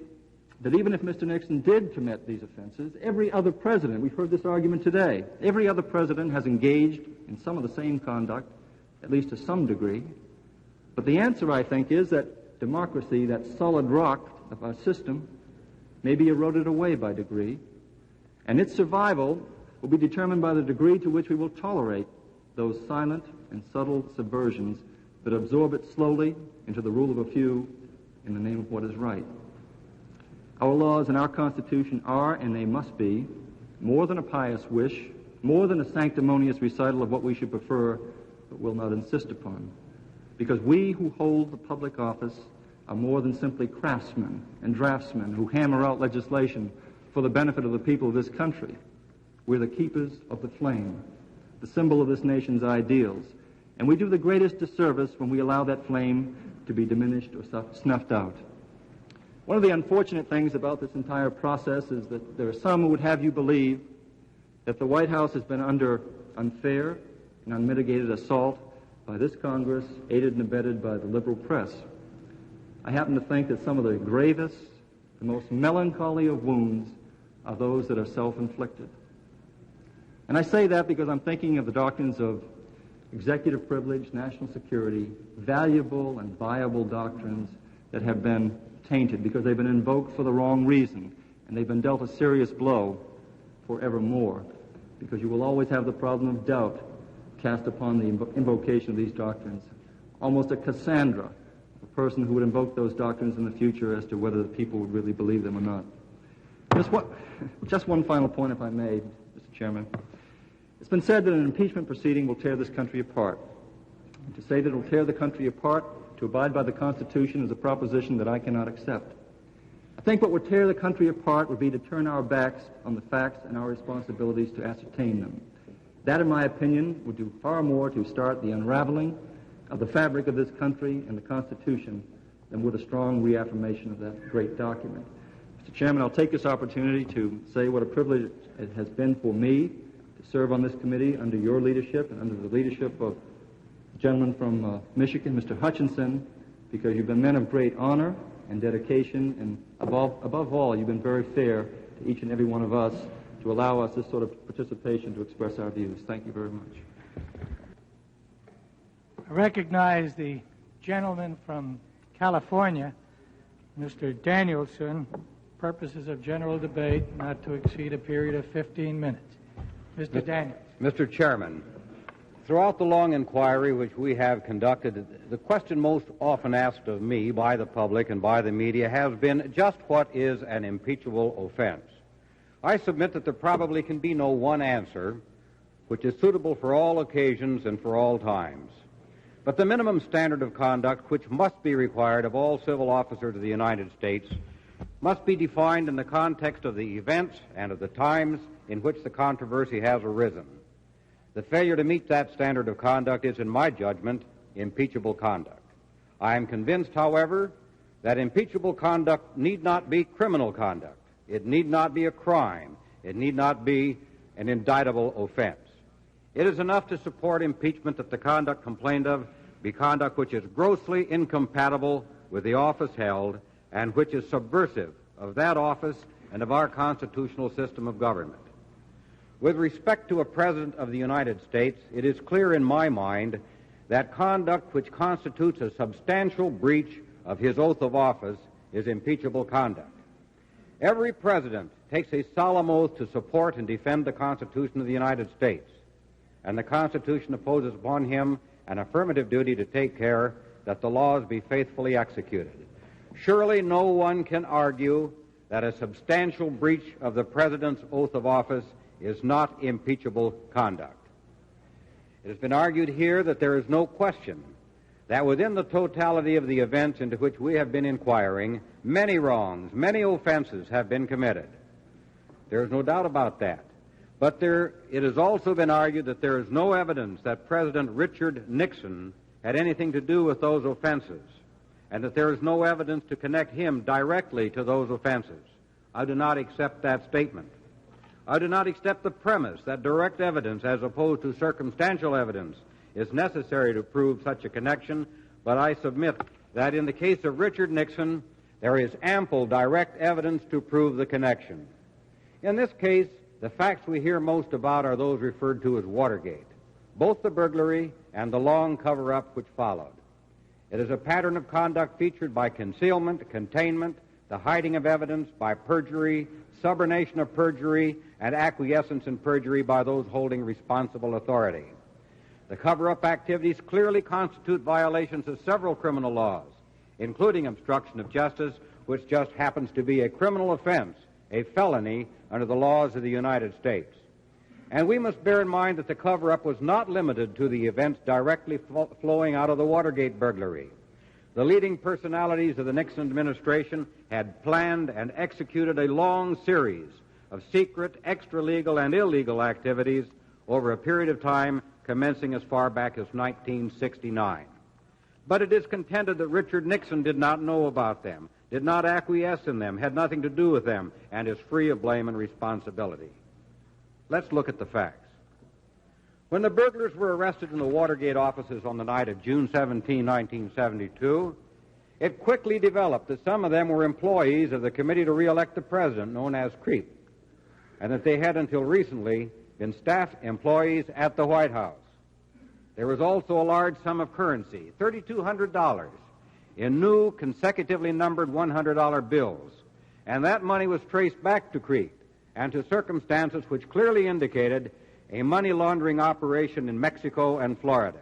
that even if Mr. Nixon did commit these offenses, every other president, we've heard this argument today, every other president has engaged in some of the same conduct, at least to some degree. But the answer, I think, is that democracy, that solid rock of our system, may be eroded away by degree, and its survival will be determined by the degree to which we will tolerate those silent and subtle subversions that absorb it slowly into the rule of a few in the name of what is right. Our laws and our Constitution are, and they must be, more than a pious wish, more than a sanctimonious recital of what we should prefer but will not insist upon. Because we who hold the public office are more than simply craftsmen and draftsmen who hammer out legislation for the benefit of the people of this country. We're the keepers of the flame, the symbol of this nation's ideals, and we do the greatest disservice when we allow that flame to be diminished or snuffed out. One of the unfortunate things about this entire process is that there are some who would have you believe that the White House has been under unfair and unmitigated assault by this Congress, aided and abetted by the liberal press. I happen to think that some of the gravest, the most melancholy of wounds are those that are self-inflicted. And I say that because I'm thinking of the doctrines of executive privilege, national security, valuable and viable doctrines that have been tainted because they've been invoked for the wrong reason, and they've been dealt a serious blow forevermore, because you will always have the problem of doubt cast upon the invocation of these doctrines. Almost a Cassandra, a person who would invoke those doctrines in the future as to whether the people would really believe them or not. Just one final point, if I may, Mr. Chairman. It's been said that an impeachment proceeding will tear this country apart. And to say that it will tear the country apart, to abide by the Constitution, is a proposition that I cannot accept. I think what would tear the country apart would be to turn our backs on the facts and our responsibilities to ascertain them. That, in my opinion, would do far more to start the unraveling of the fabric of this country and the Constitution than would a strong reaffirmation of that great document. Mr. Chairman, I'll take this opportunity to say what a privilege it has been for me to serve on this committee under your leadership and under the leadership of the gentleman from Michigan, Mr. Hutchinson, because you've been men of great honor and dedication, and above all, you've been very fair to each and every one of us to allow us this sort of participation to express our views. Thank you very much. I recognize the gentleman from California, Mr. Danielson, purposes of general debate not to exceed a period of 15 minutes. Mr. Daniels. Mr. Chairman, throughout the long inquiry which we have conducted, the question most often asked of me by the public and by the media has been just what is an impeachable offense. I submit that there probably can be no one answer which is suitable for all occasions and for all times. But the minimum standard of conduct which must be required of all civil officers of the United States must be defined in the context of the events and of the times in which the controversy has arisen. The failure to meet that standard of conduct is, in my judgment, impeachable conduct. I am convinced, however, that impeachable conduct need not be criminal conduct. It need not be a crime. It need not be an indictable offense. It is enough to support impeachment that the conduct complained of be conduct which is grossly incompatible with the office held and which is subversive of that office and of our constitutional system of government. With respect to a President of the United States, it is clear in my mind that conduct which constitutes a substantial breach of his oath of office is impeachable conduct. Every president takes a solemn oath to support and defend the Constitution of the United States, and the Constitution imposes upon him an affirmative duty to take care that the laws be faithfully executed. Surely no one can argue that a substantial breach of the President's oath of office is not impeachable conduct. It has been argued here that there is no question that within the totality of the events into which we have been inquiring, many wrongs, many offenses have been committed. There is no doubt about that. But it has also been argued that there is no evidence that President Richard Nixon had anything to do with those offenses, and that there is no evidence to connect him directly to those offenses. I do not accept that statement. I do not accept the premise that direct evidence, as opposed to circumstantial evidence, is necessary to prove such a connection, but I submit that in the case of Richard Nixon, there is ample direct evidence to prove the connection. In this case, the facts we hear most about are those referred to as Watergate, both the burglary and the long cover-up which followed. It is a pattern of conduct featured by concealment, containment, the hiding of evidence, by perjury, subornation of perjury, and acquiescence in perjury by those holding responsible authority. The cover-up activities clearly constitute violations of several criminal laws, including obstruction of justice, which just happens to be a criminal offense, a felony under the laws of the United States. And we must bear in mind that the cover-up was not limited to the events directly flowing out of the Watergate burglary. The leading personalities of the Nixon administration had planned and executed a long series of secret, extra-legal, and illegal activities over a period of time commencing as far back as 1969. But it is contended that Richard Nixon did not know about them, did not acquiesce in them, had nothing to do with them, and is free of blame and responsibility. Let's look at the facts. When the burglars were arrested in the Watergate offices on the night of June 17, 1972, it quickly developed that some of them were employees of the Committee to Re-elect the President, known as CREEP, and that they had until recently been staff employees at the White House. There was also a large sum of currency, $3,200, in new consecutively numbered $100 bills, and that money was traced back to Crete and to circumstances which clearly indicated a money laundering operation in Mexico and Florida.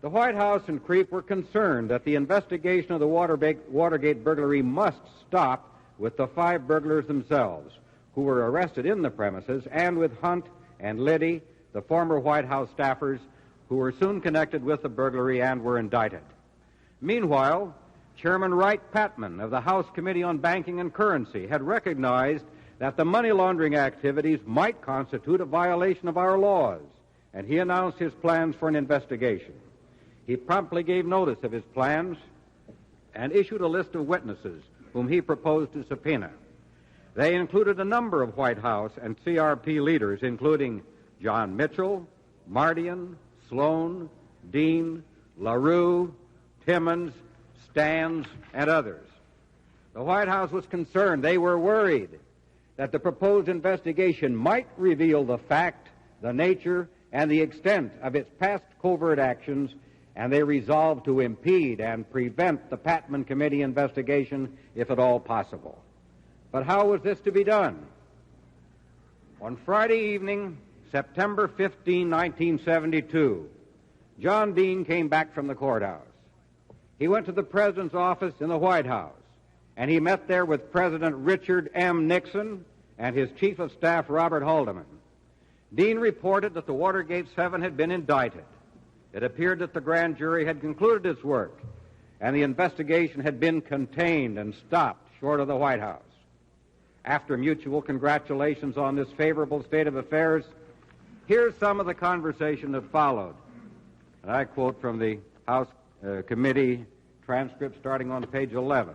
The White House and Crete were concerned that the investigation of the Watergate burglary must stop with the 5 burglars themselves, who were arrested in the premises, and with Hunt and Liddy, the former White House staffers, who were soon connected with the burglary and were indicted. Meanwhile, Chairman Wright Patman of the House Committee on Banking and Currency had recognized that the money laundering activities might constitute a violation of our laws, and he announced his plans for an investigation. He promptly gave notice of his plans and issued a list of witnesses whom he proposed to subpoena. They included a number of White House and CRP leaders, including John Mitchell, Mardian, Sloan, Dean, LaRue, Timmons, Stans, and others. The White House was concerned. They were worried that the proposed investigation might reveal the fact, the nature, and the extent of its past covert actions, and they resolved to impede and prevent the Patman Committee investigation if at all possible. But how was this to be done? On Friday evening, September 15, 1972, John Dean came back from the courthouse. He went to the President's office in the White House, and he met there with President Richard M. Nixon and his Chief of Staff, Robert Haldeman. Dean reported that the Watergate 7 had been indicted. It appeared that the grand jury had concluded its work, and the investigation had been contained and stopped short of the White House. After mutual congratulations on this favorable state of affairs, here's some of the conversation that followed. And I quote from the House Committee transcript starting on page 11.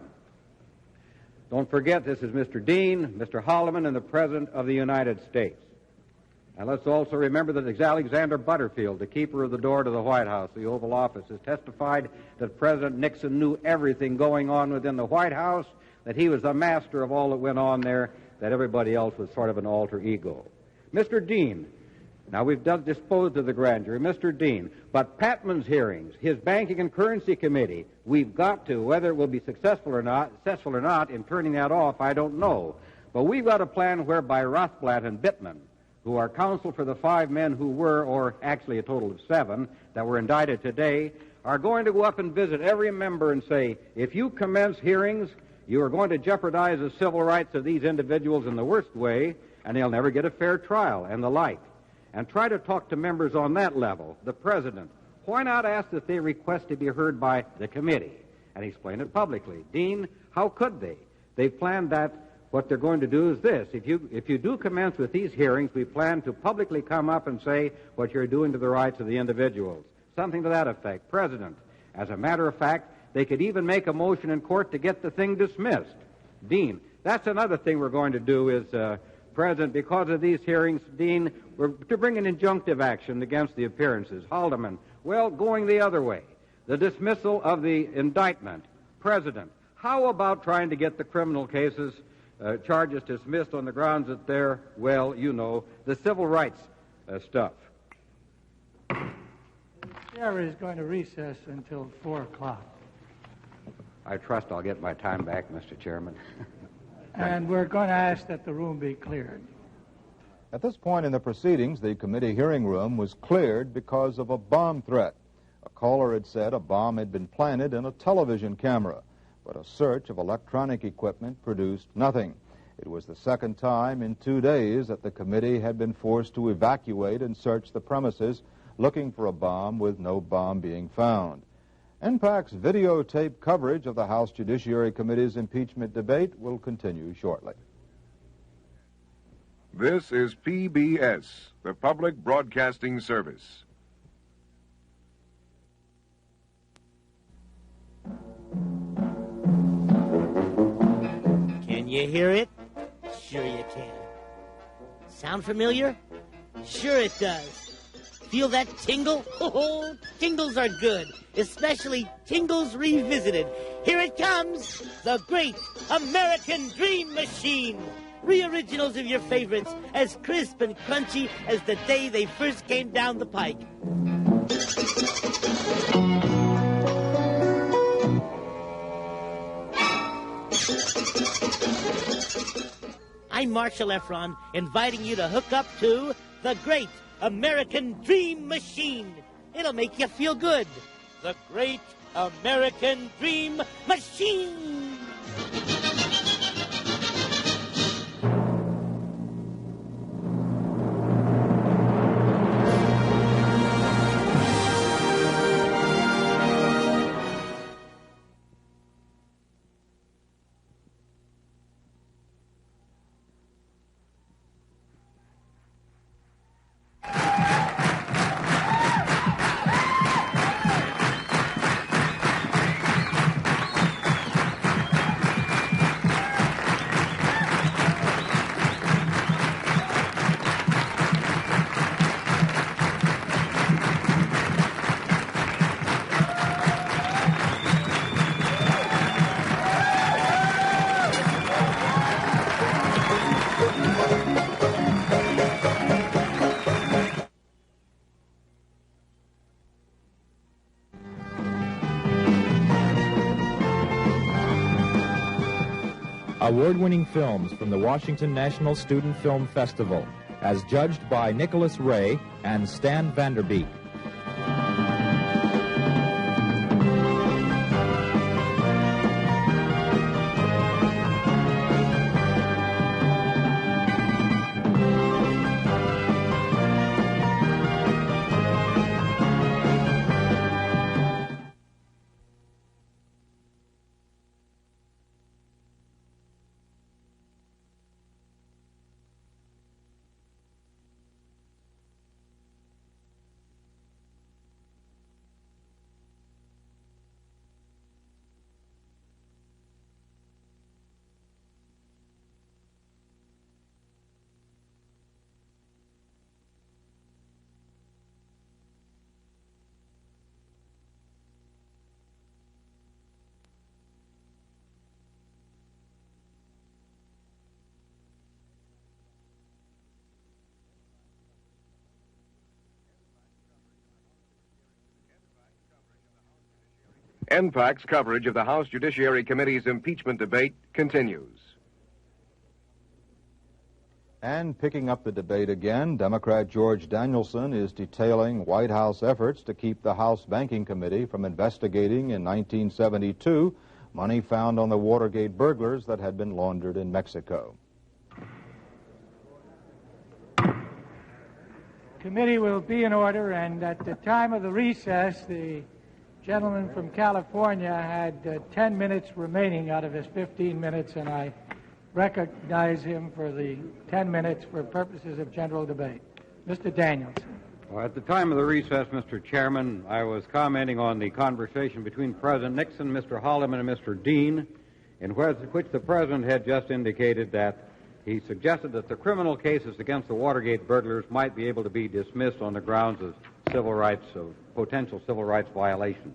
Don't forget, this is Mr. Dean, Mr. Haldeman, and the President of the United States. And let's also remember that Alexander Butterfield, the keeper of the door to the White House, the Oval Office, has testified that President Nixon knew everything going on within the White House, that he was the master of all that went on there, that everybody else was sort of an alter ego. Mr. Dean, now we've disposed of the grand jury, Mr. Dean, but Patman's hearings, his Banking and Currency Committee, we've got to, whether it will be successful or not in turning that off, I don't know. But we've got a plan whereby Rothblatt and Bittman, who are counsel for the 5 men who were, or actually a total of 7, that were indicted today, are going to go up and visit every member and say, if you commence hearings, you are going to jeopardize the civil rights of these individuals in the worst way, and they'll never get a fair trial, and the like. And try to talk to members on that level. The President, why not ask that they request to be heard by the committee and explain it publicly? Dean, how could they? They've planned that. What they're going to do is this. If you do commence with these hearings, we plan to publicly come up and say what you're doing to the rights of the individuals. Something to that effect. President, as a matter of fact, they could even make a motion in court to get the thing dismissed. Dean, that's another thing we're going to do is, President, because of these hearings, Dean, we're to bring an injunctive action against the appearances. Haldeman, well, going the other way. The dismissal of the indictment. President, how about trying to get the criminal cases charges dismissed on the grounds that they're, well, you know, the civil rights stuff. The chair is going to recess until 4 o'clock. I trust I'll get my time back, Mr. Chairman. And we're going to ask that the room be cleared. At this point in the proceedings, the committee hearing room was cleared because of a bomb threat. A caller had said a bomb had been planted in a television camera, but a search of electronic equipment produced nothing. It was the second time in 2 days that the committee had been forced to evacuate and search the premises, looking for a bomb with no bomb being found. NPAC's videotape coverage of the House Judiciary Committee's impeachment debate will continue shortly. This is PBS, the Public Broadcasting Service. Can you hear it? Sure you can. Sound familiar? Sure it does. Feel that tingle? Oh, tingles are good, especially Tingles Revisited. Here it comes, the great American Dream Machine. re-originals of your favorites, as crisp and crunchy as the day they first came down the pike. I'm Marshall Efron, inviting you to hook up to the Great American Dream Machine. It'll make you feel good. The Great American Dream Machine. Award-winning films from the Washington National Student Film Festival, as judged by Nicholas Ray and Stan Vanderbeek. NPAC's coverage of the House Judiciary Committee's impeachment debate continues. And picking up the debate again, Democrat George Danielson is detailing White House efforts to keep the House Banking Committee from investigating in 1972 money found on the Watergate burglars that had been laundered in Mexico. Committee will be in order, and at the time of the recess, the gentleman from California had 10 minutes remaining out of his 15 minutes, and I recognize him for the 10 minutes for purposes of general debate. Mr. Danielson. Well, at the time of the recess, Mr. Chairman, I was commenting on the conversation between President Nixon, Mr. Haldeman, and Mr. Dean, in which the President had just indicated that he suggested that the criminal cases against the Watergate burglars might be able to be dismissed on the grounds of potential civil rights violations.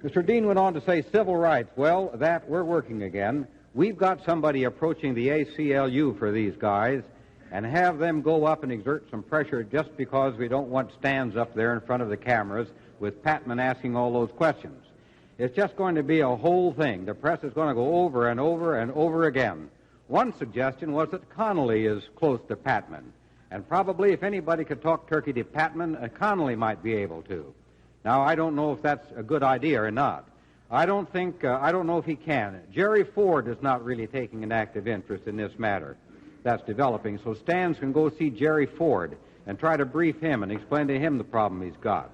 Mr. Dean went on to say civil rights. Well, that we're working again. We've got somebody approaching the ACLU for these guys and have them go up and exert some pressure just because we don't want stands up there in front of the cameras with Patman asking all those questions. It's just going to be a whole thing. The press is going to go over and over and over again. One suggestion was that Connolly is close to Patman. And probably if anybody could talk turkey to Patman, Connolly might be able to. Now, I don't know if that's a good idea or not. I don't know if he can. Jerry Ford is not really taking an active interest in this matter that's developing, so Stans can go see Jerry Ford and try to brief him and explain to him the problem he's got.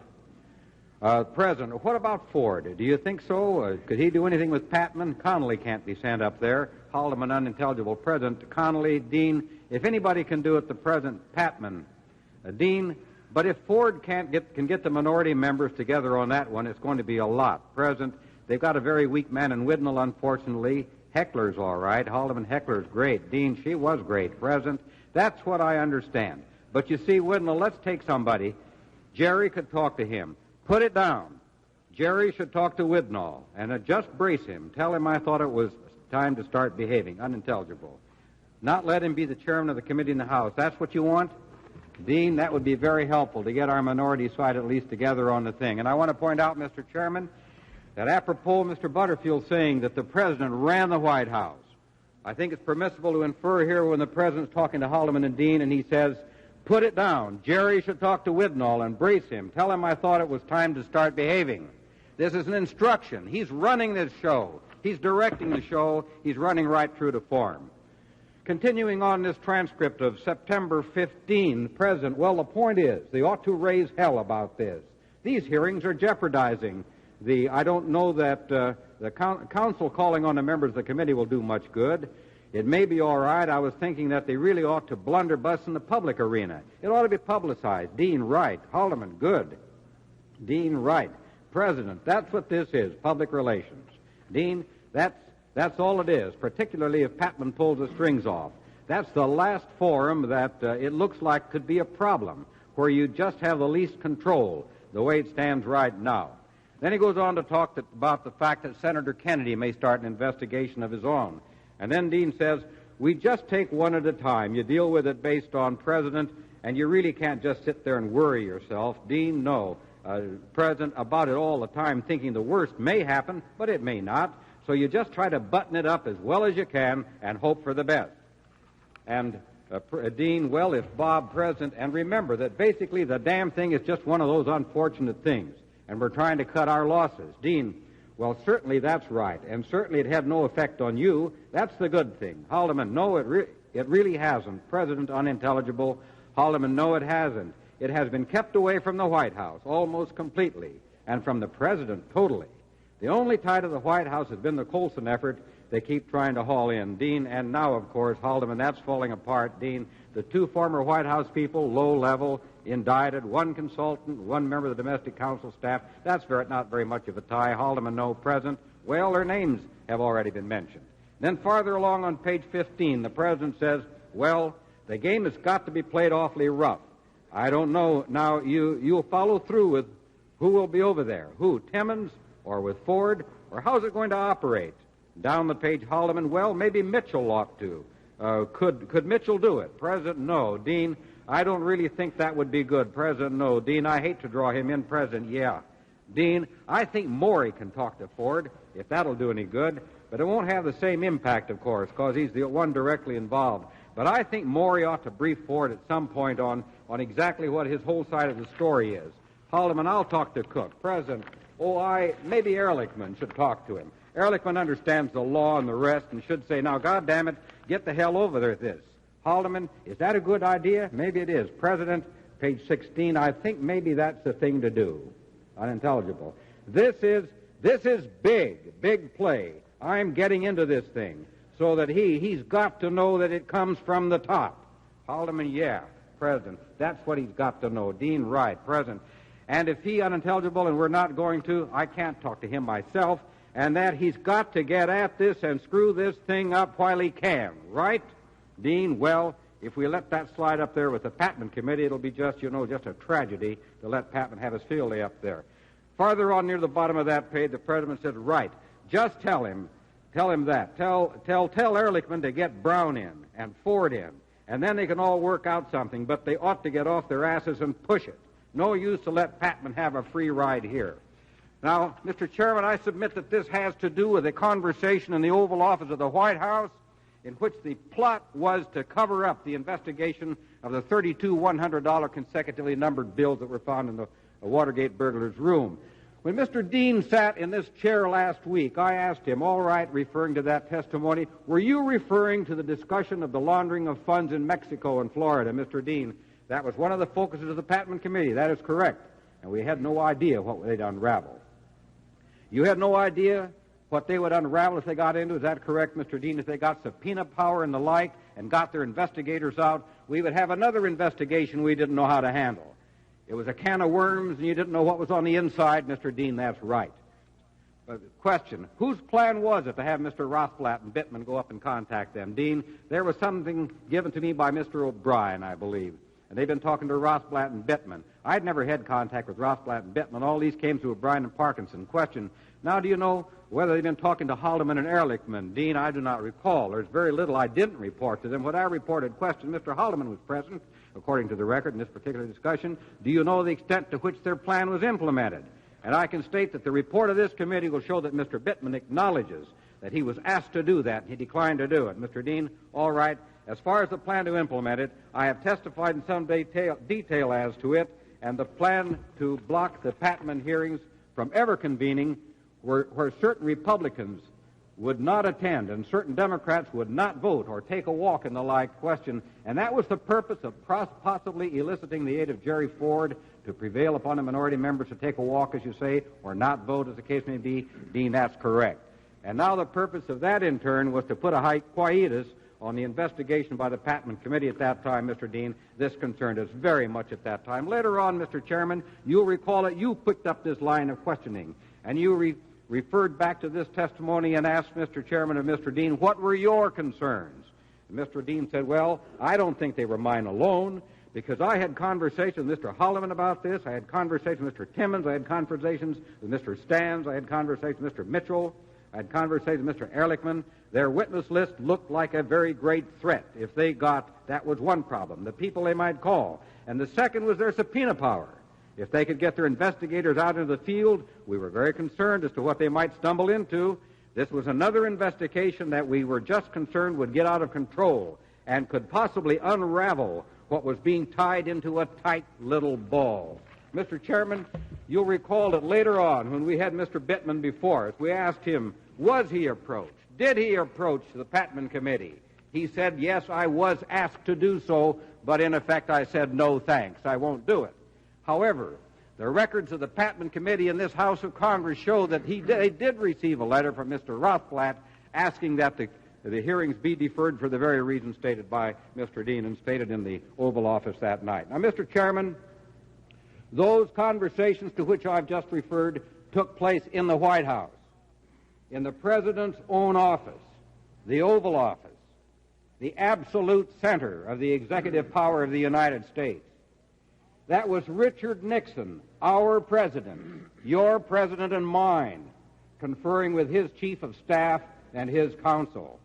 President, what about Ford? Do you think so? Could he do anything with Patman? Connolly can't be sent up there. Haldeman unintelligible. President Connolly, Dean, if anybody can do it, the President Patman, Dean. But if Ford can get the minority members together on that one, it's going to be a lot. President, they've got a very weak man in Widnall, unfortunately. Heckler's all right. Haldeman Heckler's great. Dean, she was great. President, that's what I understand. But you see, Widnall, let's take somebody. Jerry could talk to him. Put it down. Jerry should talk to Widnall and just brace him. Tell him I thought it was time to start behaving. Unintelligible. not let him be the chairman of the committee in the House. That's what you want? Dean, that would be very helpful to get our minority side at least together on the thing. And I want to point out, Mr. Chairman, that apropos Mr. Butterfield saying that the President ran the White House, I think it's permissible to infer here when the President's talking to Haldeman and Dean and he says, put it down. Jerry should talk to Widnall and brace him. Tell him I thought it was time to start behaving. This is an instruction. He's running this show. He's directing the show. He's running right through to form. Continuing on this transcript of September 15, the President, well, the point is, they ought to raise hell about this. These hearings are jeopardizing I don't know that the counsel calling on the members of the committee will do much good. It may be all right. I was thinking that they really ought to blunderbuss in the public arena. It ought to be publicized. Dean, right. Haldeman, good. Dean, right. President, that's what this is, public relations. Dean, that's all it is, particularly if Patman pulls the strings off. That's the last forum that it looks like could be a problem, where you just have the least control, the way it stands right now. Then he goes on to talk about the fact that Senator Kennedy may start an investigation of his own. And then Dean says, we just take one at a time. You deal with it based on President, and you really can't just sit there and worry yourself. Dean, no. President, about it all the time, thinking the worst may happen, but it may not. So you just try to button it up as well as you can and hope for the best. And Dean, well, if Bob President, and remember that basically the damn thing is just one of those unfortunate things, and we're trying to cut our losses. Dean, well, certainly that's right, and certainly it had no effect on you. That's the good thing. Haldeman, no, it really hasn't. President, unintelligible. Haldeman, no, it hasn't. It has been kept away from the White House almost completely, and from the President totally. The only tie to the White House has been the Colson effort they keep trying to haul in. Dean, and now, of course, Haldeman, that's falling apart. Dean, the two former White House people, low level, indicted, one consultant, one member of the domestic council staff. That's not very much of a tie. Haldeman, no. President, well, their names have already been mentioned. Then farther along on page 15, the President says, well, the game has got to be played awfully rough. I don't know. Now, you'll follow through with who will be over there. Who, Timmons or with Ford? Or how's it going to operate? Down the page, Haldeman, well, maybe Mitchell ought to. Could Mitchell do it? President, no. Dean, I don't really think that would be good. President, no. Dean, I hate to draw him in. President, yeah. Dean, I think Maury can talk to Ford, if that'll do any good. But it won't have the same impact, of course, because he's the one directly involved. But I think Maury ought to brief Ford at some point on exactly what his whole side of the story is. Haldeman, I'll talk to Cook. President, maybe Ehrlichman should talk to him. Ehrlichman understands the law and the rest and should say, now, God damn it, get the hell over there with this. Haldeman, is that a good idea? Maybe it is. President, page 16, I think maybe that's the thing to do. Unintelligible. This is big play. I'm getting into this thing so that he's got to know that it comes from the top. Haldeman, yeah. President, that's what he's got to know. Dean, right. President, and if he unintelligible and we're not going to, I can't talk to him myself, and that he's got to get at this and screw this thing up while he can, right? Dean, well, if we let that slide up there with the Patman Committee, it'll be just a tragedy to let Patman have his field day up there. Farther on near the bottom of that page, the President said, right, just tell him that. Tell Ehrlichman to get Brown in and Ford in, and then they can all work out something, but they ought to get off their asses and push it. No use to let Patman have a free ride here. Now, Mr. Chairman, I submit that this has to do with a conversation in the Oval Office of the White House in which the plot was to cover up the investigation of the 32 $100 consecutively numbered bills that were found in the Watergate burglar's room. When Mr. Dean sat in this chair last week, I asked him, all right, referring to that testimony, were you referring to the discussion of the laundering of funds in Mexico and Florida, Mr. Dean? That was one of the focuses of the Patman Committee. That is correct. And we had no idea what they'd unravel. You had no idea what they would unravel if they got into. Is that correct, Mr. Dean? If they got subpoena power and the like and got their investigators out, we would have another investigation we didn't know how to handle. It was a can of worms and you didn't know what was on the inside, Mr. Dean. That's right. Question, whose plan was it to have Mr. Rothblatt and Bittman go up and contact them? Dean, there was something given to me by Mr. O'Brien, I believe. and they've been talking to Rothblatt and Bittman. I'd never had contact with Rothblatt and Bittman. All these came through O'Brien and Parkinson. Question, now do you know whether they've been talking to Haldeman and Ehrlichman? Dean, I do not recall. There's very little I didn't report to them. What I reported, question, Mr. Haldeman was present, according to the record in this particular discussion. Do you know the extent to which their plan was implemented? And I can state that the report of this committee will show that Mr. Bittman acknowledges that he was asked to do that, and he declined to do it. Mr. Dean, all right. As far as the plan to implement it, I have testified in some detail as to it, and the plan to block the Patman hearings from ever convening where certain Republicans would not attend and certain Democrats would not vote or take a walk in the like question. And that was the purpose of possibly eliciting the aid of Jerry Ford to prevail upon the minority members to take a walk, as you say, or not vote, as the case may be. Dean, that's correct. And now the purpose of that, in turn, was to put a hiatus on the investigation by the Patman Committee at that time, Mr. Dean. This concerned us very much at that time. Later on, Mr. Chairman, you'll recall that you picked up this line of questioning, and you referred back to this testimony and asked Mr. Chairman and Mr. Dean, what were your concerns? And Mr. Dean said, well, I don't think they were mine alone, because I had conversations with Mr. Holloman about this, I had conversations with Mr. Timmons, I had conversations with Mr. Stans, I had conversations with Mr. Mitchell, I had conversations with Mr. Ehrlichman. Their witness list looked like a very great threat. If they got, that was one problem, the people they might call. And the second was their subpoena power. If they could get their investigators out into the field, we were very concerned as to what they might stumble into. This was another investigation that we were just concerned would get out of control and could possibly unravel what was being tied into a tight little ball. Mr. Chairman, you'll recall that later on, when we had Mr. Bittman before us, we asked him, was he approached? Did he approach the Patman Committee? He said, yes, I was asked to do so, but in effect I said, no thanks, I won't do it. However, the records of the Patman Committee in this House of Congress show that they did receive a letter from Mr. Rothblatt asking that the hearings be deferred for the very reason stated by Mr. Dean and stated in the Oval Office that night. Now, Mr. Chairman, those conversations to which I've just referred took place in the White House, in the President's own office, the Oval Office, the absolute center of the executive power of the United States. That was Richard Nixon, our president, your president and mine, conferring with his chief of staff and his counsel.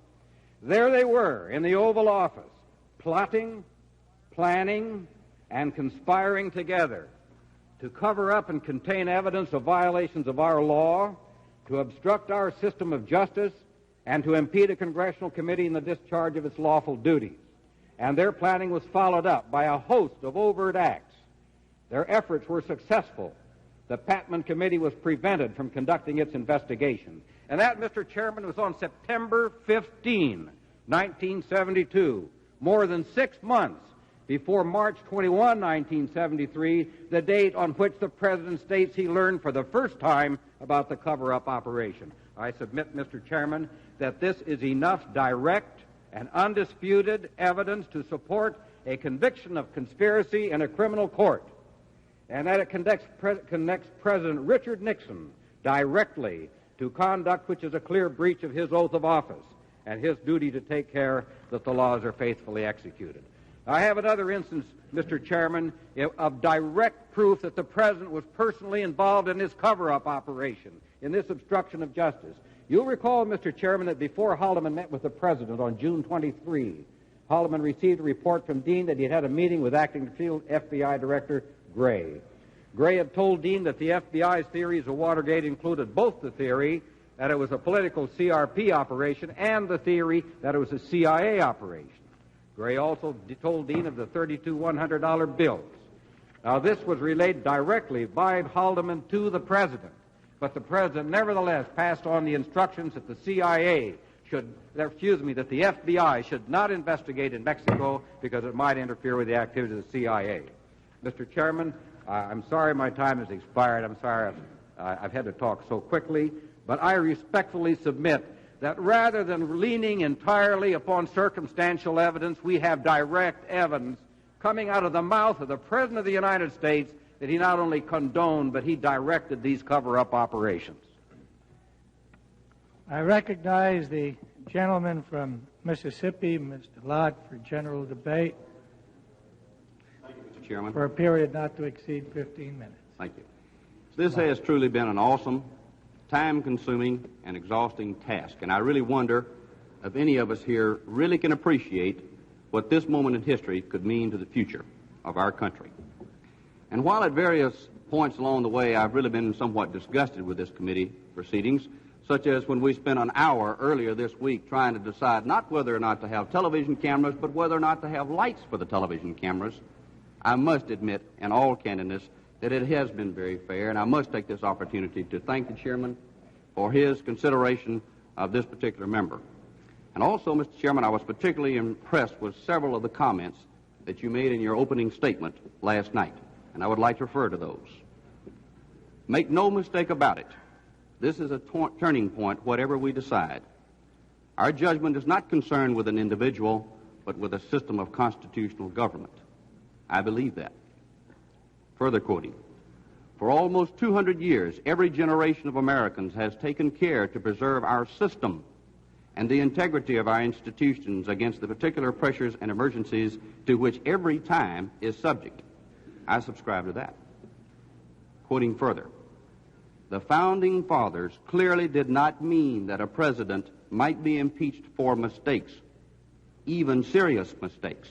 There they were in the Oval Office, plotting, planning, and conspiring together to cover up and contain evidence of violations of our law, to obstruct our system of justice, and to impede a congressional committee in the discharge of its lawful duties. And their planning was followed up by a host of overt acts. Their efforts were successful. The Patman Committee was prevented from conducting its investigation. And that, Mr. Chairman, was on September 15, 1972, more than 6 months before March 21, 1973, the date on which the President states he learned for the first time about the cover-up operation. I submit, Mr. Chairman, that this is enough direct and undisputed evidence to support a conviction of conspiracy in a criminal court, and that it connects President Richard Nixon directly to conduct which is a clear breach of his oath of office and his duty to take care that the laws are faithfully executed. I have another instance, Mr. Chairman, of direct proof that the President was personally involved in this cover-up operation, in this obstruction of justice. You'll recall, Mr. Chairman, that before Haldeman met with the President on June 23, Haldeman received a report from Dean that he had had a meeting with acting field FBI Director Gray. Gray had told Dean that the FBI's theories of Watergate included both the theory that it was a political CRP operation and the theory that it was a CIA operation. Gray also told Dean of the $32 $100 bills. Now, this was relayed directly by Haldeman to the President, but the President nevertheless passed on the instructions that the that the FBI should not investigate in Mexico because it might interfere with the activities of the CIA. Mr. Chairman, I'm sorry my time has expired. I'm sorry I've had to talk so quickly, but I respectfully submit that rather than leaning entirely upon circumstantial evidence, we have direct evidence coming out of the mouth of the President of the United States that he not only condoned, but he directed these cover-up operations. I recognize the gentleman from Mississippi, Mr. Lott, for general debate. Thank you, Chairman. for a period not to exceed 15 minutes. Thank you. This has truly been an awesome, time-consuming, and exhausting task, and I really wonder if any of us here really can appreciate what this moment in history could mean to the future of our country. And while at various points along the way I've really been somewhat disgusted with this committee proceedings, such as when we spent an hour earlier this week trying to decide not whether or not to have television cameras, but whether or not to have lights for the television cameras, I must admit in all candidness that it has been very fair, and I must take this opportunity to thank the chairman for his consideration of this particular member. And also, Mr. Chairman, I was particularly impressed with several of the comments that you made in your opening statement last night, and I would like to refer to those. Make no mistake about it. This is a turning point, whatever we decide. Our judgment is not concerned with an individual, but with a system of constitutional government. I believe that. Further quoting, for almost 200 years, every generation of Americans has taken care to preserve our system and the integrity of our institutions against the particular pressures and emergencies to which every time is subject. I subscribe to that. Quoting further, the Founding Fathers clearly did not mean that a president might be impeached for mistakes, even serious mistakes.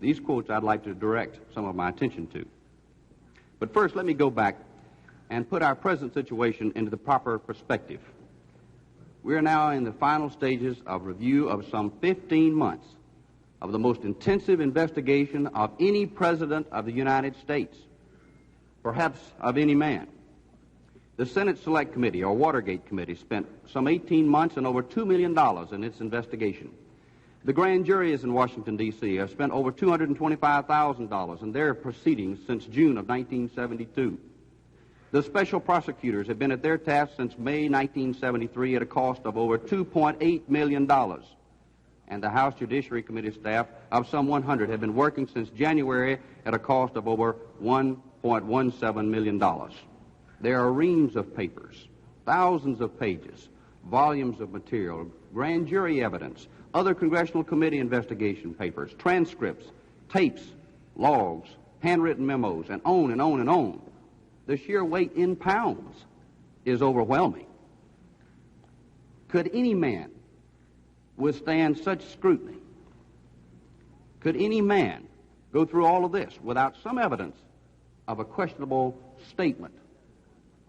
These quotes I'd like to direct some of my attention to. But first, let me go back and put our present situation into the proper perspective. We are now in the final stages of review of some 15 months of the most intensive investigation of any president of the United States, perhaps of any man. The Senate Select Committee, or Watergate Committee, spent some 18 months and over $2 million in its investigation. The grand juries in Washington, D.C. have spent over $225,000 in their proceedings since June of 1972. The special prosecutors have been at their task since May 1973 at a cost of over $2.8 million. And the House Judiciary Committee staff of some 100 have been working since January at a cost of over $1.17 million. There are reams of papers, thousands of pages, volumes of material, grand jury evidence, other congressional committee investigation papers, transcripts, tapes, logs, handwritten memos, and on and on and on. The sheer weight in pounds is overwhelming. Could any man withstand such scrutiny? Could any man go through all of this without some evidence of a questionable statement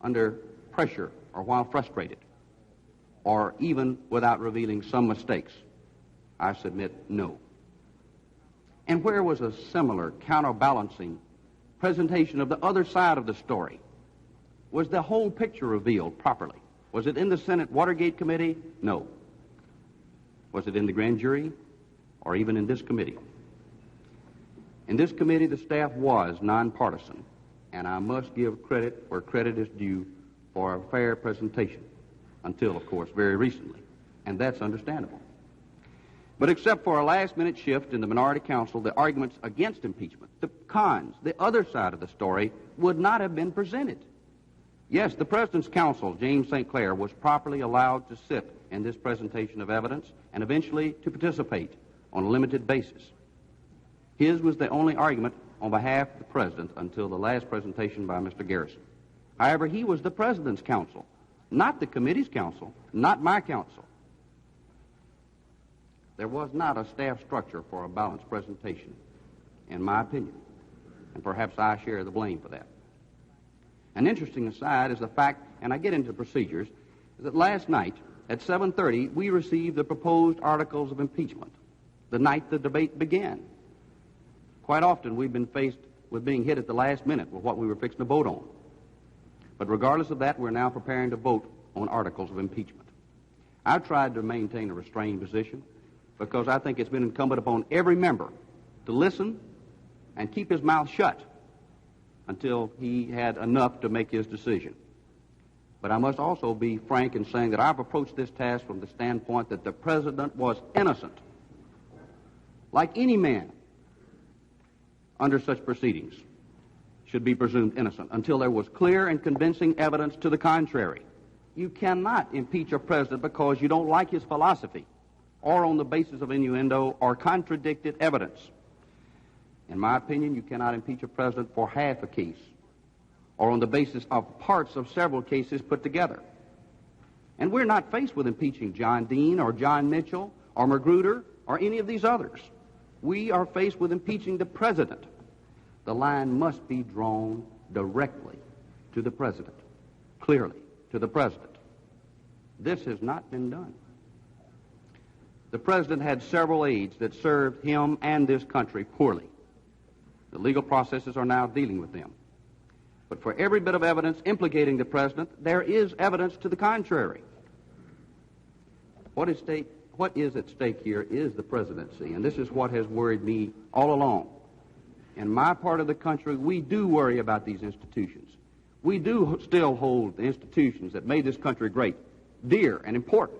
under pressure or while frustrated, or even without revealing some mistakes? I submit no. And where was a similar counterbalancing presentation of the other side of the story? Was the whole picture revealed properly? Was it in the Senate Watergate Committee? No. Was it in the grand jury or even in this committee? In this committee, the staff was nonpartisan, and I must give credit where credit is due for a fair presentation until, of course, very recently, and that's understandable. But except for a last-minute shift in the minority council, the arguments against impeachment, the cons, the other side of the story, would not have been presented. Yes, the President's counsel, James St. Clair, was properly allowed to sit in this presentation of evidence and eventually to participate on a limited basis. His was the only argument on behalf of the President until the last presentation by Mr. Garrison. However, he was the President's counsel, not the committee's counsel, not my counsel. There was not a staff structure for a balanced presentation, in my opinion, and perhaps I share the blame for that. An interesting aside is the fact, and I get into procedures, is that last night at 7:30 we received the proposed articles of impeachment the night the debate began. Quite often we've been faced with being hit at the last minute with what we were fixing to vote on. But regardless of that, we're now preparing to vote on articles of impeachment. I've tried to maintain a restrained position because I think it's been incumbent upon every member to listen and keep his mouth shut until he had enough to make his decision. But I must also be frank in saying that I've approached this task from the standpoint that the President was innocent, like any man under such proceedings should be presumed innocent until there was clear and convincing evidence to the contrary. You cannot impeach a president because you don't like his philosophy or on the basis of innuendo or contradicted evidence. In my opinion, you cannot impeach a president for half a case or on the basis of parts of several cases put together. And we're not faced with impeaching John Dean or John Mitchell or Magruder or any of these others. We are faced with impeaching the president. The line must be drawn directly to the president, clearly to the president. This has not been done. The president had several aides that served him and this country poorly. The legal processes are now dealing with them. But for every bit of evidence implicating the president, there is evidence to the contrary. What is at stake here is the presidency, and this is what has worried me all along. In my part of the country, we do worry about these institutions. We do still hold the institutions that made this country great dear and important.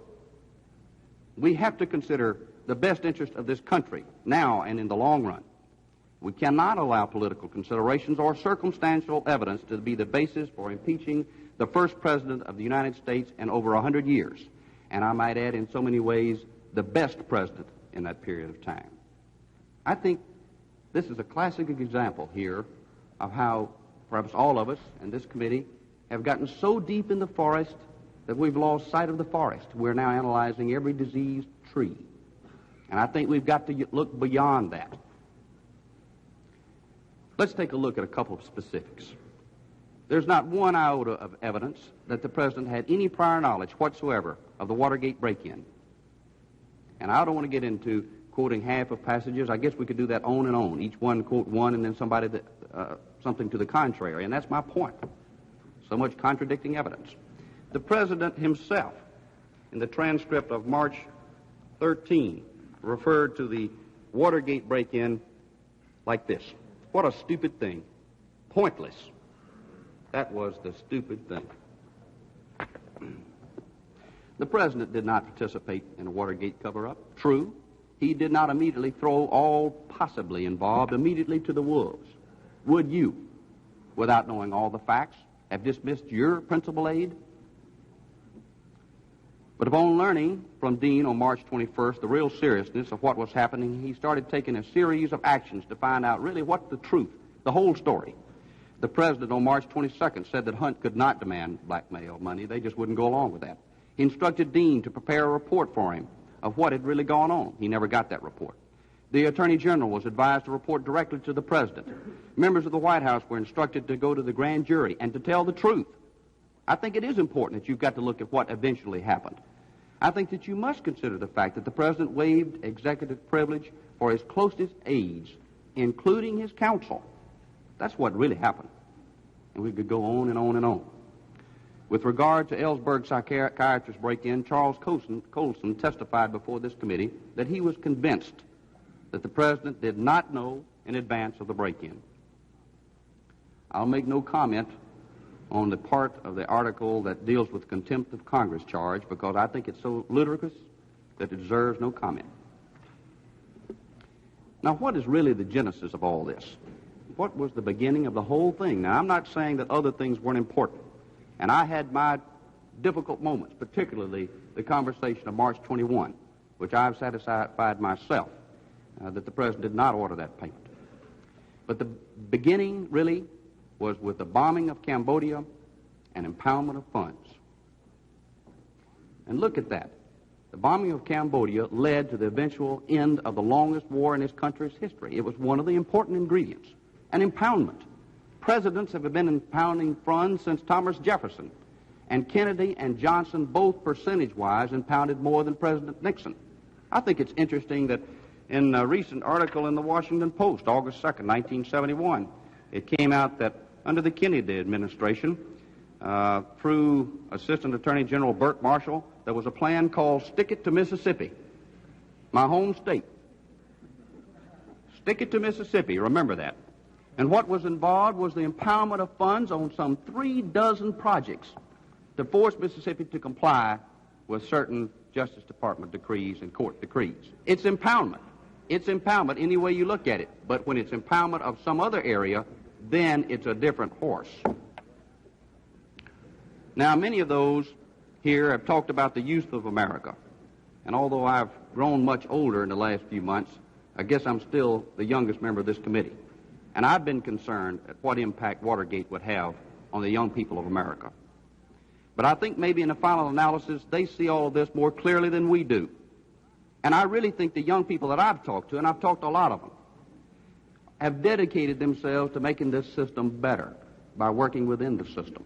We have to consider the best interest of this country now and in the long run. We cannot allow political considerations or circumstantial evidence to be the basis for impeaching the first president of the United States in over 100 years. And I might add, in so many ways, the best president in that period of time. I think this is a classic example here of how perhaps all of us in this committee have gotten so deep in the forest that we've lost sight of the forest. We're now analyzing every diseased tree. And I think we've got to look beyond that. Let's take a look at a couple of specifics. There's not one iota of evidence that the president had any prior knowledge whatsoever of the Watergate break-in. And I don't want to get into quoting half of passages. I guess we could do that on and on. Each one quote one and then somebody something to the contrary. And that's my point. So much contradicting evidence. The president himself, in the transcript of March 13, referred to the Watergate break-in like this. What a stupid thing. Pointless. That was the stupid thing. The president did not participate in a Watergate cover-up. True. He did not immediately throw all possibly involved immediately to the wolves. Would you, without knowing all the facts, have dismissed your principal aide? But upon learning from Dean on March 21st the real seriousness of what was happening, he started taking a series of actions to find out really what the truth, the whole story. The president on March 22nd said that Hunt could not demand blackmail money. They just wouldn't go along with that. He instructed Dean to prepare a report for him of what had really gone on. He never got that report. The Attorney General was advised to report directly to the president. Members of the White House were instructed to go to the grand jury and to tell the truth. I think it is important that you've got to look at what eventually happened. I think that you must consider the fact that the president waived executive privilege for his closest aides, including his counsel. That's what really happened. And we could go on and on and on. With regard to Ellsberg psychiatrist break-in, Charles Colson testified before this committee that he was convinced that the president did not know in advance of the break-in. I'll make no comment on the part of the article that deals with contempt of Congress charge because I think it's so ludicrous that it deserves no comment. Now, what is really the genesis of all this? What was the beginning of the whole thing? Now, I'm not saying that other things weren't important. And I had my difficult moments, particularly the conversation of March 21, which I've satisfied myself that the president did not order that payment. But the beginning, really, was with the bombing of Cambodia and impoundment of funds. And look at that. The bombing of Cambodia led to the eventual end of the longest war in this country's history. It was one of the important ingredients. An impoundment. Presidents have been impounding funds since Thomas Jefferson. And Kennedy and Johnson, both percentage-wise, impounded more than President Nixon. I think it's interesting that in a recent article in the Washington Post, August 2nd, 1971, it came out that under the Kennedy administration, through Assistant Attorney General Bork Marshall, there was a plan called Stick It to Mississippi, my home state. Stick It to Mississippi, remember that. And what was involved was the impoundment of funds on some 36 projects to force Mississippi to comply with certain Justice Department decrees and court decrees. It's impoundment. It's impoundment any way you look at it. But when it's impoundment of some other area, then it's a different horse. Now, many of those here have talked about the youth of America. And although I've grown much older in the last few months, I guess I'm still the youngest member of this committee. And I've been concerned at what impact Watergate would have on the young people of America. But I think maybe in the final analysis, they see all of this more clearly than we do. And I really think the young people that I've talked to, and I've talked to a lot of them, have dedicated themselves to making this system better by working within the system.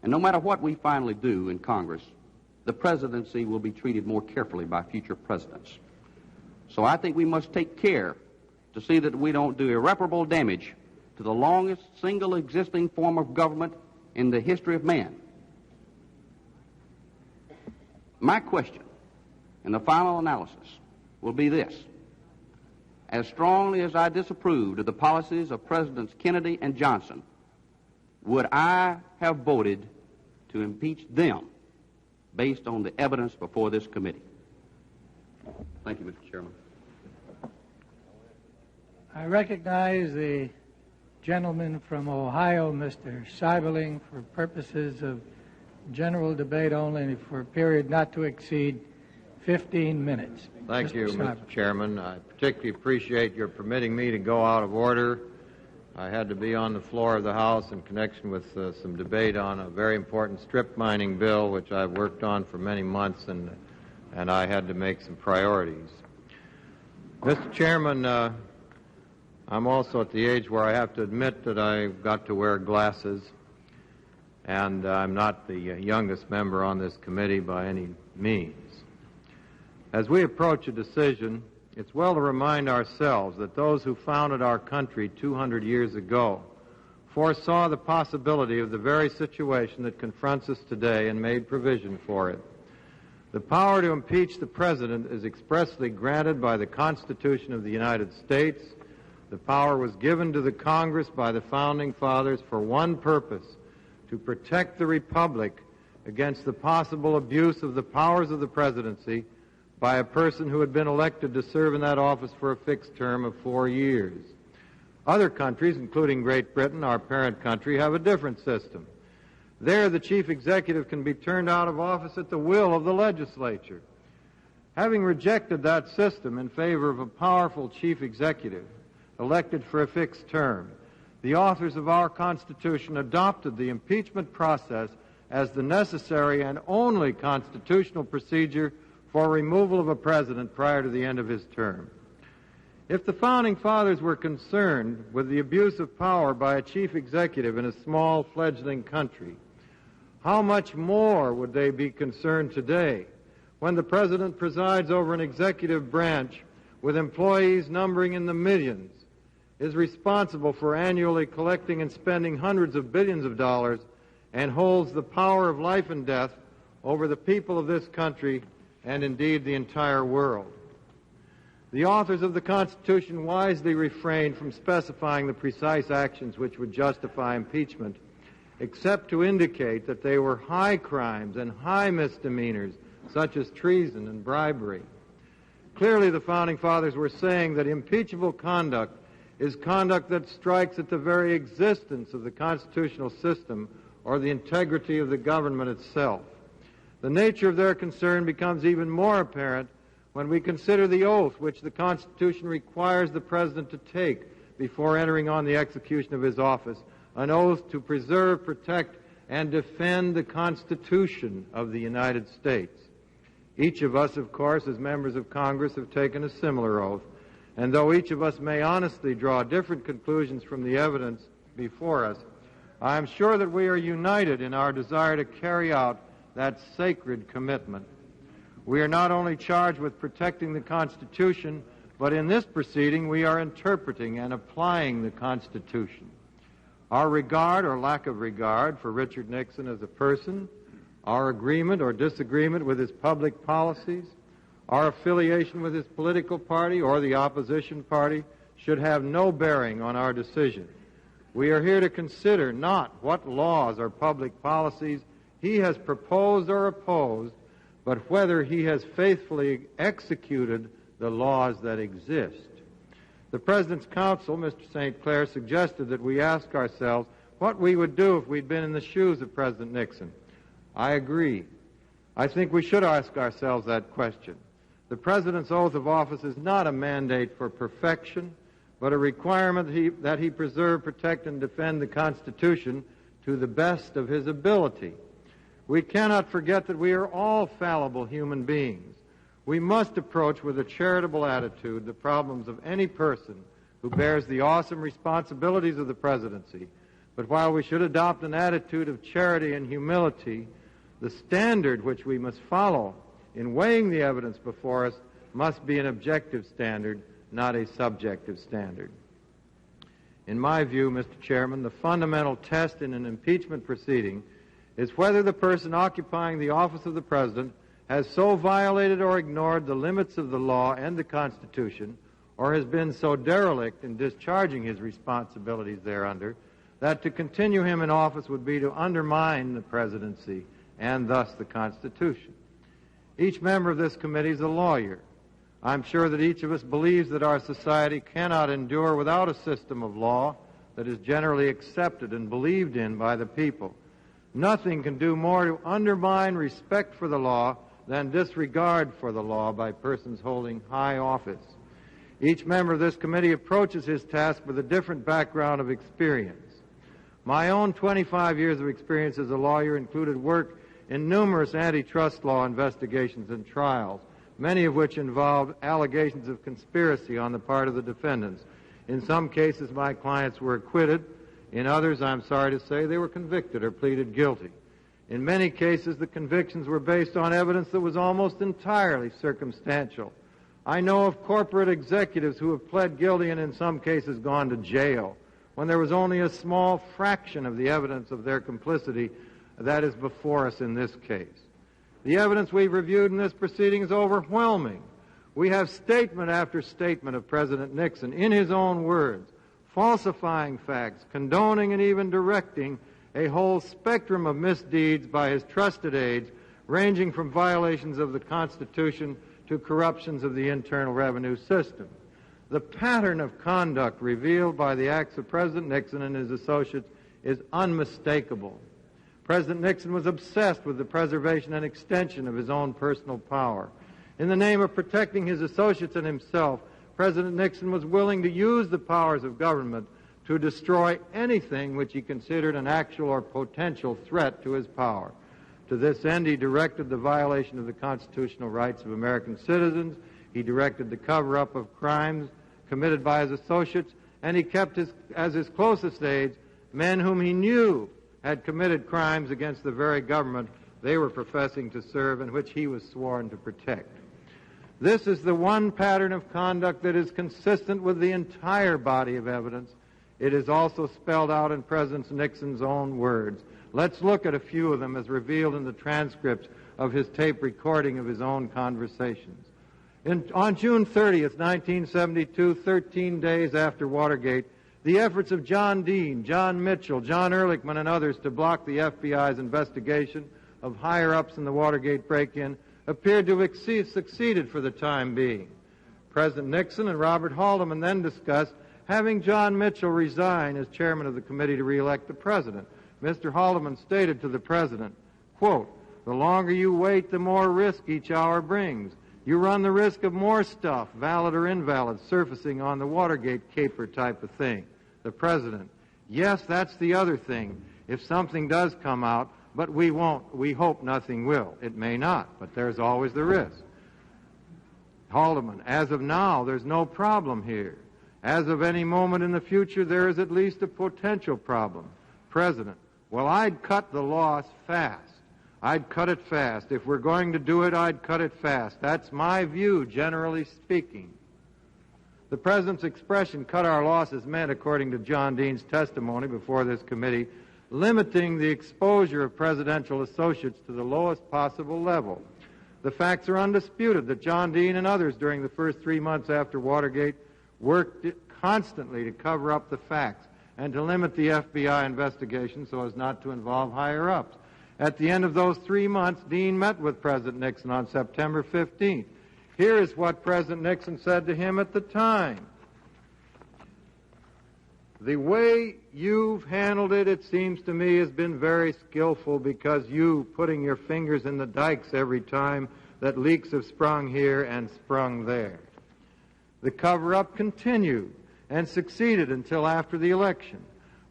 And no matter what we finally do in Congress, the presidency will be treated more carefully by future presidents. So I think we must take care to see that we don't do irreparable damage to the longest single existing form of government in the history of man. My question in the final analysis will be this. As strongly as I disapproved of the policies of Presidents Kennedy and Johnson, would I have voted to impeach them based on the evidence before this committee? Thank you, Mr. Chairman. I recognize the gentleman from Ohio, Mr. Seiberling, for purposes of general debate only for a period not to exceed 15 minutes. Thank you, Mr. Chairman. I particularly appreciate your permitting me to go out of order. I had to be on the floor of the House in connection with some debate on a very important strip mining bill, which I've worked on for many months, and I had to make some priorities. Mr. Chairman, I'm also at the age where I have to admit that I've got to wear glasses, and I'm not the youngest member on this committee by any means. As we approach a decision, it's well to remind ourselves that those who founded our country 200 years ago foresaw the possibility of the very situation that confronts us today and made provision for it. The power to impeach the President is expressly granted by the Constitution of the United States. The power was given to the Congress by the Founding Fathers for one purpose: to protect the Republic against the possible abuse of the powers of the presidency by a person who had been elected to serve in that office for a fixed term of 4 years. Other countries, including Great Britain, our parent country, have a different system. There, the chief executive can be turned out of office at the will of the legislature. Having rejected that system in favor of a powerful chief executive elected for a fixed term, the authors of our Constitution adopted the impeachment process as the necessary and only constitutional procedure for removal of a president prior to the end of his term. If the Founding Fathers were concerned with the abuse of power by a chief executive in a small fledgling country, how much more would they be concerned today when the President presides over an executive branch with employees numbering in the millions, is responsible for annually collecting and spending hundreds of billions of dollars, and holds the power of life and death over the people of this country and indeed the entire world? The authors of the Constitution wisely refrained from specifying the precise actions which would justify impeachment, except to indicate that they were high crimes and high misdemeanors, such as treason and bribery. Clearly, the Founding Fathers were saying that impeachable conduct is conduct that strikes at the very existence of the constitutional system or the integrity of the government itself. The nature of their concern becomes even more apparent when we consider the oath which the Constitution requires the President to take before entering on the execution of his office, an oath to preserve, protect, and defend the Constitution of the United States. Each of us, of course, as members of Congress, have taken a similar oath, and though each of us may honestly draw different conclusions from the evidence before us, I am sure that we are united in our desire to carry out that sacred commitment. We are not only charged with protecting the Constitution, but in this proceeding we are interpreting and applying the Constitution. Our regard or lack of regard for Richard Nixon as a person, our agreement or disagreement with his public policies, our affiliation with his political party or the opposition party should have no bearing on our decision. We are here to consider not what laws or public policies he has proposed or opposed, but whether he has faithfully executed the laws that exist. The President's counsel, Mr. St. Clair, suggested that we ask ourselves what we would do if we'd been in the shoes of President Nixon. I agree. I think we should ask ourselves that question. The President's oath of office is not a mandate for perfection, but a requirement that he preserve, protect, and defend the Constitution to the best of his ability. We cannot forget that we are all fallible human beings. We must approach with a charitable attitude the problems of any person who bears the awesome responsibilities of the presidency. But while we should adopt an attitude of charity and humility, the standard which we must follow in weighing the evidence before us must be an objective standard, not a subjective standard. In my view, Mr. Chairman, the fundamental test in an impeachment proceeding is whether the person occupying the office of the President has so violated or ignored the limits of the law and the Constitution, or has been so derelict in discharging his responsibilities thereunder, that to continue him in office would be to undermine the presidency and thus the Constitution. Each member of this committee is a lawyer. I'm sure that each of us believes that our society cannot endure without a system of law that is generally accepted and believed in by the people. Nothing can do more to undermine respect for the law than disregard for the law by persons holding high office. Each member of this committee approaches his task with a different background of experience. My own 25 years of experience as a lawyer included work in numerous antitrust law investigations and trials, many of which involved allegations of conspiracy on the part of the defendants. In some cases, my clients were acquitted. In others, I'm sorry to say, they were convicted or pleaded guilty. In many cases, the convictions were based on evidence that was almost entirely circumstantial. I know of corporate executives who have pled guilty and in some cases gone to jail when there was only a small fraction of the evidence of their complicity that is before us in this case. The evidence we've reviewed in this proceeding is overwhelming. We have statement after statement of President Nixon, in his own words, falsifying facts, condoning and even directing a whole spectrum of misdeeds by his trusted aides, ranging from violations of the Constitution to corruptions of the Internal Revenue System. The pattern of conduct revealed by the acts of President Nixon and his associates is unmistakable. President Nixon was obsessed with the preservation and extension of his own personal power. In the name of protecting his associates and himself, President Nixon was willing to use the powers of government to destroy anything which he considered an actual or potential threat to his power. To this end, he directed the violation of the constitutional rights of American citizens. He directed the cover-up of crimes committed by his associates, and he kept as his closest aides men whom he knew had committed crimes against the very government they were professing to serve and which he was sworn to protect. This is the one pattern of conduct that is consistent with the entire body of evidence. It is also spelled out in President Nixon's own words. Let's look at a few of them as revealed in the transcripts of his tape recording of his own conversations. On June 30th, 1972, 13 days after Watergate, the efforts of John Dean, John Mitchell, John Ehrlichman, and others to block the FBI's investigation of higher-ups in the Watergate break-in appeared to have succeeded for the time being. President Nixon and Robert Haldeman then discussed having John Mitchell resign as chairman of the committee to re-elect the president. Mr. Haldeman stated to the president, quote, "The longer you wait, the more risk each hour brings. You run the risk of more stuff, valid or invalid, surfacing on the Watergate caper type of thing." The president, "Yes, that's the other thing. If something does come out, but we won't. We hope nothing will. It may not, but there's always the risk." Haldeman, "As of now, there's no problem here. As of any moment in the future, there is at least a potential problem." President, "Well, I'd cut the loss fast. I'd cut it fast. If we're going to do it, I'd cut it fast. That's my view, generally speaking." The President's expression, "cut our losses," meant, according to John Dean's testimony before this committee, limiting the exposure of presidential associates to the lowest possible level. The facts are undisputed that John Dean and others during the first 3 months after Watergate worked constantly to cover up the facts and to limit the FBI investigation so as not to involve higher-ups. At the end of those 3 months, Dean met with President Nixon on September 15th. Here is what President Nixon said to him at the time. "The way you've handled it, it seems to me, has been very skillful because you putting your fingers in the dikes every time that leaks have sprung here and sprung there." The cover-up continued. and succeeded until after the election.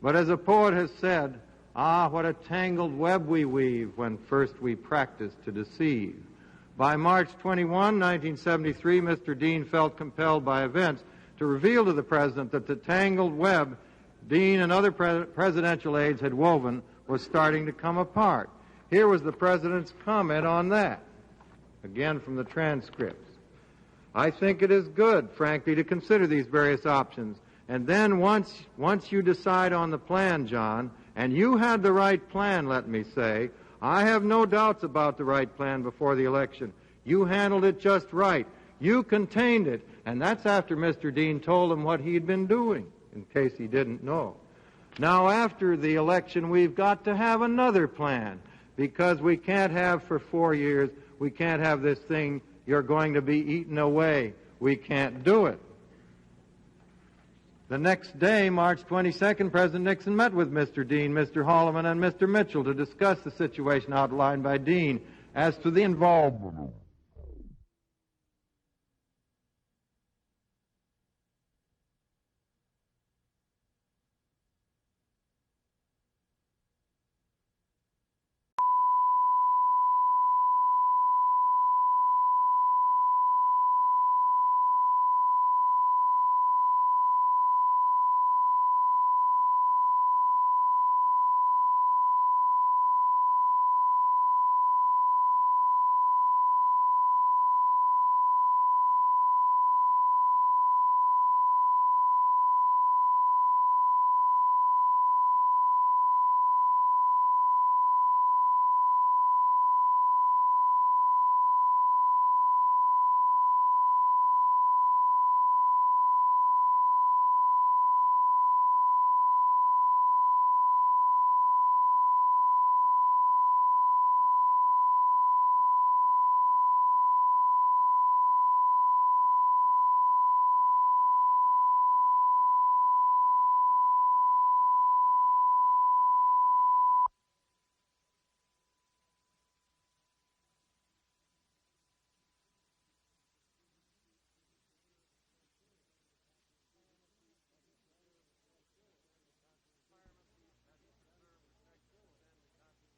But as a poet has said, ah, what a tangled web we weave when first we practice to deceive. By March 21, 1973, Mr. Dean felt compelled by events to reveal to the President that the tangled web Dean and other presidential aides had woven was starting to come apart. Here was the President's comment on that, again from the transcripts. I think it is good, frankly, to consider these various options. And then once you decide on the plan, John, and you had the right plan, let me say, I have no doubts about the right plan before the election. You handled it just right. You contained it. And that's after Mr. Dean told him what he'd been doing, in case he didn't know. Now, after the election, we've got to have another plan, because we can't have for 4 years, we can't have this thing, you're going to be eaten away. We can't do it. The next day, March 22nd, President Nixon met with Mr. Dean, Mr. Holloman, and Mr. Mitchell to discuss the situation outlined by Dean as to the involvement.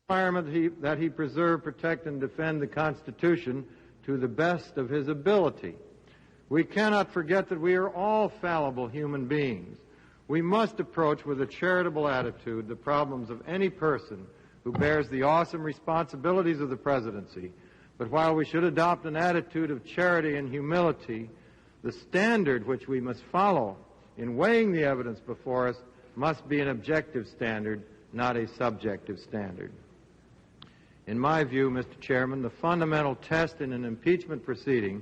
Requirement that he preserve, protect, and defend the Constitution to the best of his ability. We cannot forget that we are all fallible human beings. We must approach with a charitable attitude the problems of any person who bears the awesome responsibilities of the presidency. But while we should adopt an attitude of charity and humility, the standard which we must follow in weighing the evidence before us must be an objective standard, not a subjective standard. In my view, Mr. Chairman, the fundamental test in an impeachment proceeding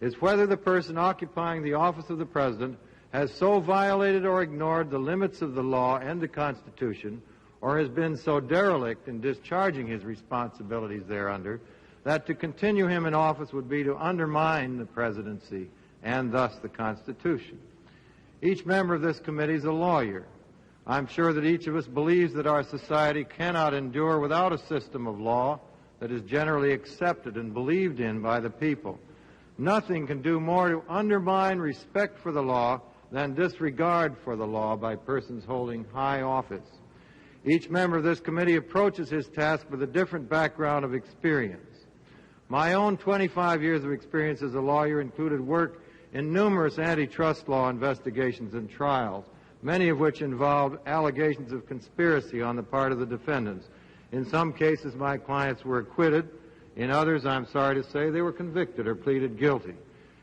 is whether the person occupying the office of the President has so violated or ignored the limits of the law and the Constitution, or has been so derelict in discharging his responsibilities thereunder, that to continue him in office would be to undermine the presidency and thus the Constitution. Each member of this committee is a lawyer. I'm sure that each of us believes that our society cannot endure without a system of law that is generally accepted and believed in by the people. Nothing can do more to undermine respect for the law than disregard for the law by persons holding high office. Each member of this committee approaches his task with a different background of experience. My own 25 years of experience as a lawyer included work in numerous antitrust law investigations and trials, many of which involved allegations of conspiracy on the part of the defendants. In some cases, my clients were acquitted. In others, I'm sorry to say, they were convicted or pleaded guilty.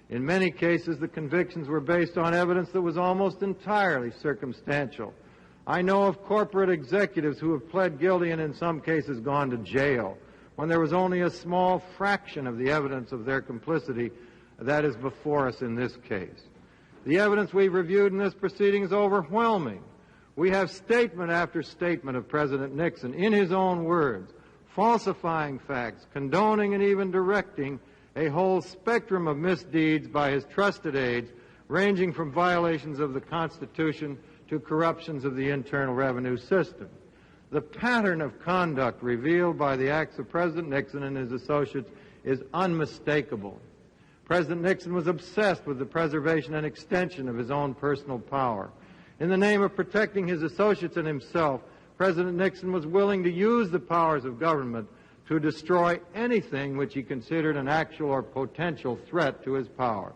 In many cases, the convictions were based on evidence that was almost entirely circumstantial. I know of corporate executives who have pled guilty and in some cases gone to jail when there was only a small fraction of the evidence of their complicity that is before us in this case. The evidence we've reviewed in this proceeding is overwhelming. We have statement after statement of President Nixon, in his own words, falsifying facts, condoning and even directing a whole spectrum of misdeeds by his trusted aides, ranging from violations of the Constitution to corruptions of the Internal Revenue System. The pattern of conduct revealed by the acts of President Nixon and his associates is unmistakable. President Nixon was obsessed with the preservation and extension of his own personal power. In the name of protecting his associates and himself, President Nixon was willing to use the powers of government to destroy anything which he considered an actual or potential threat to his power.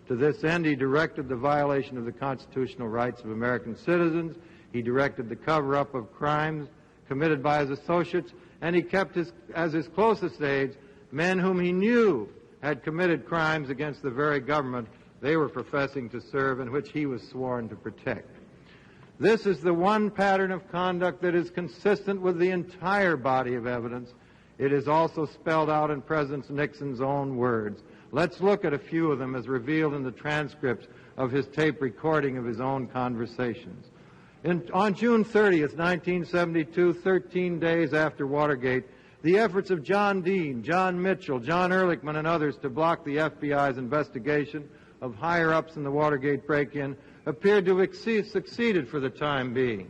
To this end, he directed the violation of the constitutional rights of American citizens. He directed the cover-up of crimes committed by his associates, and he kept as his closest aides men whom he knew had committed crimes against the very government they were professing to serve and which he was sworn to protect. This is the one pattern of conduct that is consistent with the entire body of evidence. It is also spelled out in President Nixon's own words. Let's look at a few of them as revealed in the transcripts of his tape recording of his own conversations. On June 30th, 1972, 13 days after Watergate, the efforts of John Dean, John Mitchell, John Ehrlichman, and others to block the FBI's investigation of higher-ups in the Watergate break-in appeared to have succeeded for the time being.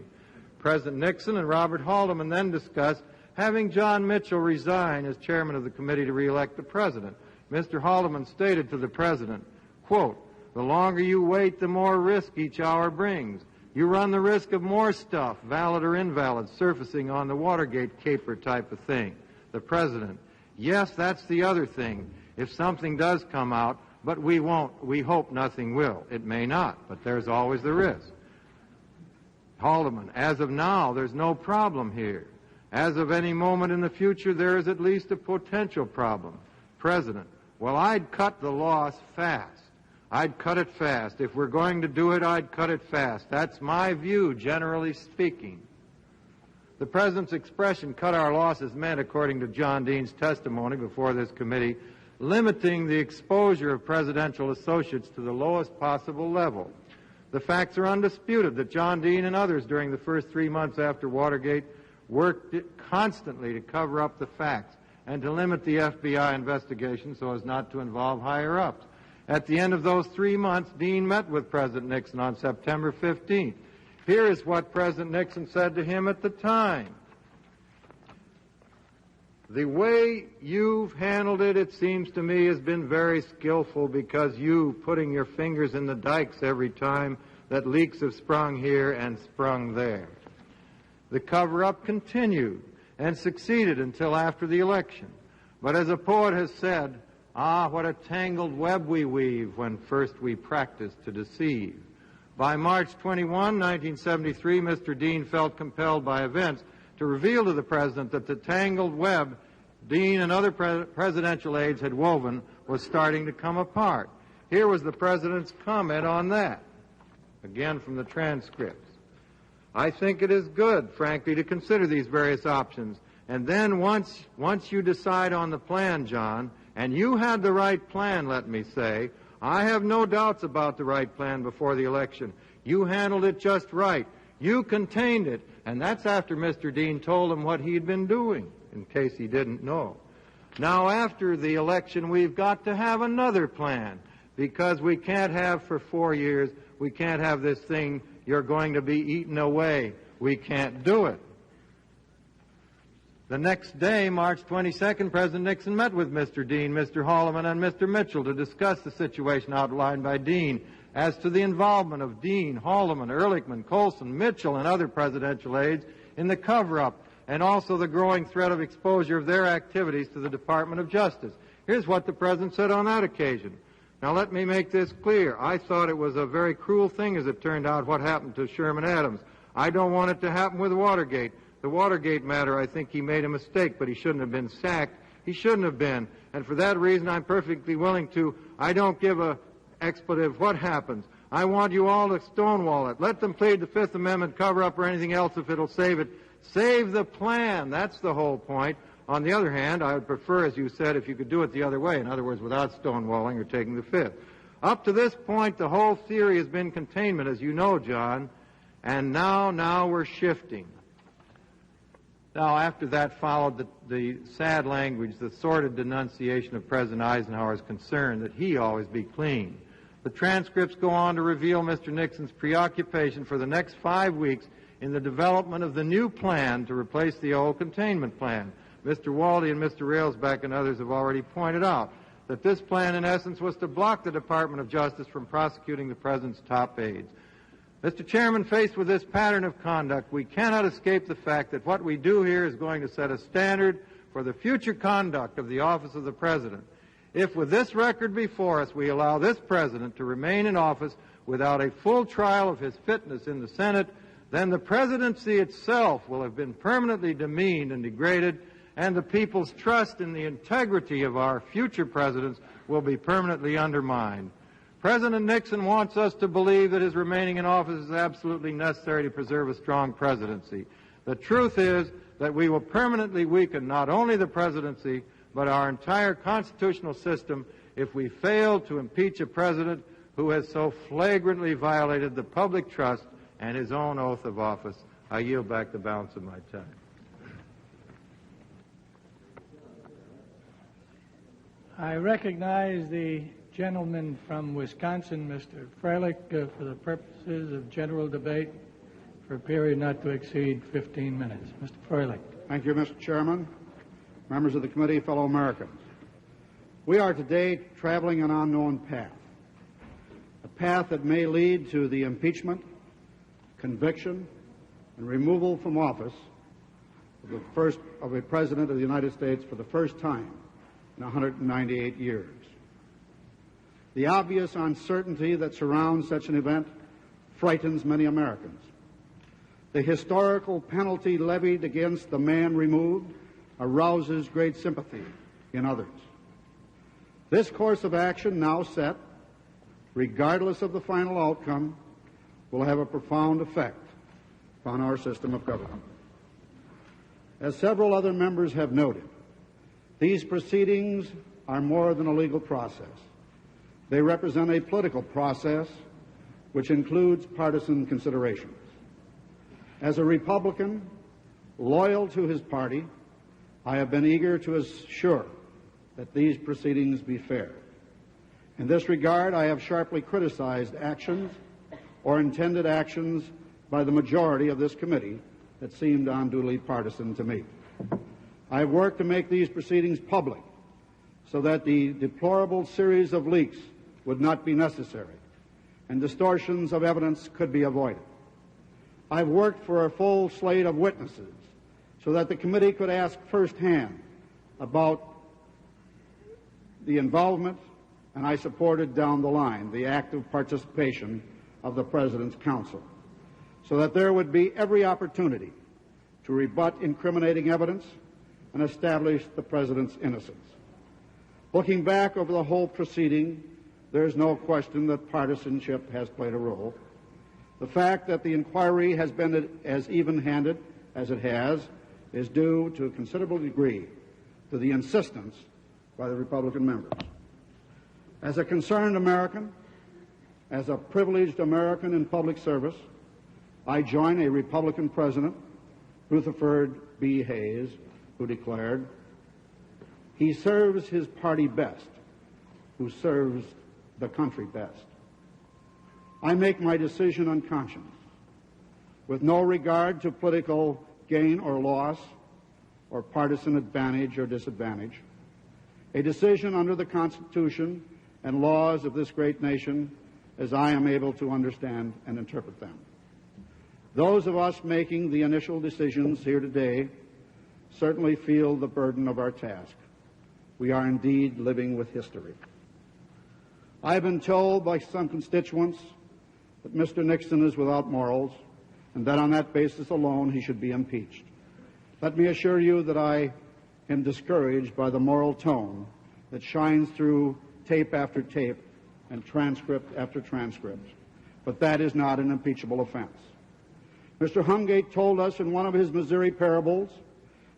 President Nixon and Robert Haldeman then discussed having John Mitchell resign as chairman of the committee to re-elect the president. Mr. Haldeman stated to the president, quote, "The longer you wait, the more risk each hour brings. You run the risk of more stuff, valid or invalid, surfacing on the Watergate caper type of thing." The president, "Yes, that's the other thing. If something does come out, but we won't. We hope nothing will. It may not, but there's always the risk." Haldeman, "As of now, there's no problem here. As of any moment in the future, there is at least a potential problem." President, "Well, I'd cut the loss fast. I'd cut it fast. If we're going to do it, I'd cut it fast. That's my view, generally speaking." The President's expression, "cut our losses," meant, according to John Dean's testimony before this committee, limiting the exposure of presidential associates to the lowest possible level. The facts are undisputed that John Dean and others during the first 3 months after Watergate worked constantly to cover up the facts and to limit the FBI investigation so as not to involve higher-ups. At the end of those 3 months, Dean met with President Nixon on September 15th. Here is what President Nixon said to him at the time. "The way you've handled it, it seems to me, has been very skillful because you putting your fingers in the dikes every time that leaks have sprung here and sprung there." The cover-up continued and succeeded until after the election. But as a poet has said, "Ah, what a tangled web we weave when first we practice to deceive." By March 21, 1973, Mr. Dean felt compelled by events to reveal to the President that the tangled web Dean and other presidential aides had woven was starting to come apart. Here was the President's comment on that, again from the transcripts. "I think it is good, frankly, to consider these various options. And then once you decide on the plan, John, and you had the right plan, let me say, I have no doubts about the right plan before the election. You handled it just right. You contained it." And that's after Mr. Dean told him what he had been doing, in case he didn't know. "Now, after the election, we've got to have another plan, because we can't have for 4 years, we can't have this thing, you're going to be eaten away. We can't do it." The next day, March 22nd, President Nixon met with Mr. Dean, Mr. Haldeman, and Mr. Mitchell to discuss the situation outlined by Dean as to the involvement of Dean, Haldeman, Ehrlichman, Colson, Mitchell, and other presidential aides in the cover-up, and also the growing threat of exposure of their activities to the Department of Justice. Here's what the President said on that occasion. Now, let me make this clear. I thought it was a very cruel thing, as it turned out, what happened to Sherman Adams. I don't want it to happen with Watergate. The Watergate matter, I think he made a mistake, but he shouldn't have been sacked. He shouldn't have been. And for that reason, I'm perfectly willing to, I don't give a expletive what happens. I want you all to stonewall it. Let them plead the Fifth Amendment cover-up or anything else if it'll save it. Save the plan. That's the whole point. On the other hand, I would prefer, as you said, if you could do it the other way, in other words, without stonewalling or taking the Fifth. Up to this point, the whole theory has been containment, as you know, John, and now we're shifting. Now, after that followed the sad language, the sordid denunciation of President Eisenhower's concern that he always be clean. The transcripts go on to reveal Mr. Nixon's preoccupation for the next 5 weeks in the development of the new plan to replace the old containment plan. Mr. Waldy and Mr. Railsback and others have already pointed out. that this plan, in essence, was to block the Department of Justice from prosecuting the President's top aides. Mr. Chairman, faced with this pattern of conduct, we cannot escape the fact that what we do here is going to set a standard for the future conduct of the office of the President. If, with this record before us, we allow this President to remain in office without a full trial of his fitness in the Senate, then the presidency itself will have been permanently demeaned and degraded, and the people's trust in the integrity of our future presidents will be permanently undermined. President Nixon wants us to believe that his remaining in office is absolutely necessary to preserve a strong presidency. The truth is that we will permanently weaken not only the presidency, but our entire constitutional system if we fail to impeach a president who has so flagrantly violated the public trust and his own oath of office. I yield back the balance of my time. I recognize the gentleman from Wisconsin, Mr. Freilich, for the purposes of general debate for a period not to exceed 15 minutes. Mr. Freilich. Thank you, Mr. Chairman, members of the committee, fellow Americans. We are today traveling an unknown path, a path that may lead to the impeachment, conviction, and removal from office of a President of the United States for the first time in 198 years. The obvious uncertainty that surrounds such an event frightens many Americans. The historical penalty levied against the man removed arouses great sympathy in others. This course of action now set, regardless of the final outcome, will have a profound effect upon our system of government. As several other members have noted, these proceedings are more than a legal process. They represent a political process which includes partisan considerations. As a Republican, loyal to his party, I have been eager to assure that these proceedings be fair. In this regard, I have sharply criticized actions or intended actions by the majority of this committee that seemed unduly partisan to me. I have worked to make these proceedings public so that the deplorable series of leaks would not be necessary and distortions of evidence could be avoided. I've worked for a full slate of witnesses so that the committee could ask firsthand about the involvement, and I supported down the line the active participation of the President's counsel, so that there would be every opportunity to rebut incriminating evidence and establish the President's innocence. Looking back over the whole proceeding, there is no question that partisanship has played a role. The fact that the inquiry has been as even-handed as it has is due to a considerable degree to the insistence by the Republican members. As a concerned American, as a privileged American in public service, I join a Republican president, Rutherford B. Hayes, who declared, "He serves his party best, who serves the country best." I make my decision on conscience, with no regard to political gain or loss, or partisan advantage or disadvantage, a decision under the Constitution and laws of this great nation as I am able to understand and interpret them. Those of us making the initial decisions here today certainly feel the burden of our task. We are indeed living with history. I have been told by some constituents that Mr. Nixon is without morals and that on that basis alone he should be impeached. Let me assure you that I am discouraged by the moral tone that shines through tape after tape and transcript after transcript. But that is not an impeachable offense. Mr. Hungate told us in one of his Missouri parables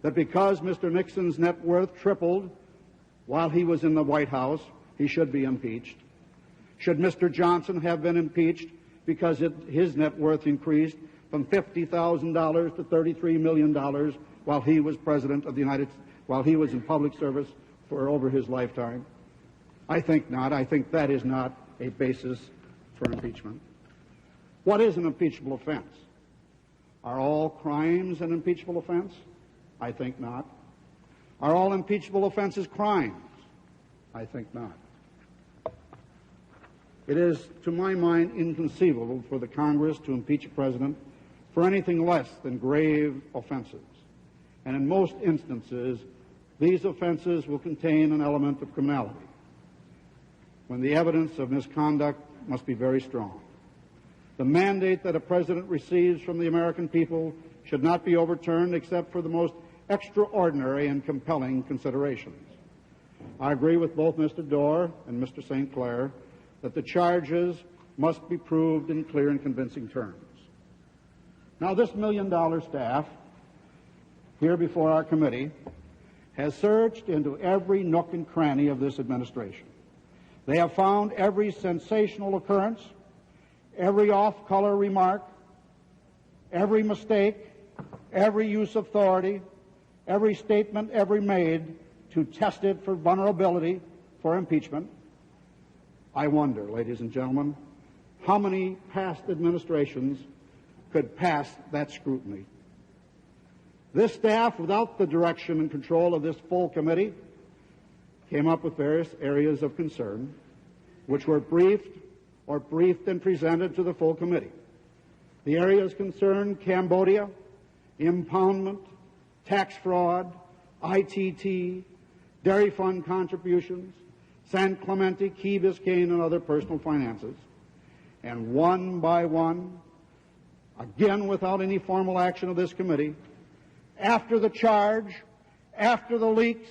that because Mr. Nixon's net worth tripled while he was in the White House, he should be impeached. Should Mr. Johnson have been impeached because his net worth increased from $50,000 to $33 million while he was President of the United States, while he was in public service for over his lifetime? I think not. I think that is not a basis for impeachment. What is an impeachable offense? Are all crimes an impeachable offense? I think not. Are all impeachable offenses crimes? I think not. It is, to my mind, inconceivable for the Congress to impeach a president for anything less than grave offenses. And in most instances, these offenses will contain an element of criminality, when the evidence of misconduct must be very strong. The mandate that a president receives from the American people should not be overturned except for the most extraordinary and compelling considerations. I agree with both Mr. Dorr and Mr. St. Clair that the charges must be proved in clear and convincing terms. Now, this $1 million staff here before our committee has searched into every nook and cranny of this administration. They have found every sensational occurrence, every off-color remark, every mistake, every use of authority, every statement ever made to test it for vulnerability for impeachment. I wonder, ladies and gentlemen, how many past administrations could pass that scrutiny. This staff, without the direction and control of this full committee, came up with various areas of concern, which were briefed and presented to the full committee. The areas concerned Cambodia, impoundment, tax fraud, ITT, dairy fund contributions, San Clemente, Key Biscayne, and other personal finances. And one by one, again without any formal action of this committee, after the charge, after the leaks,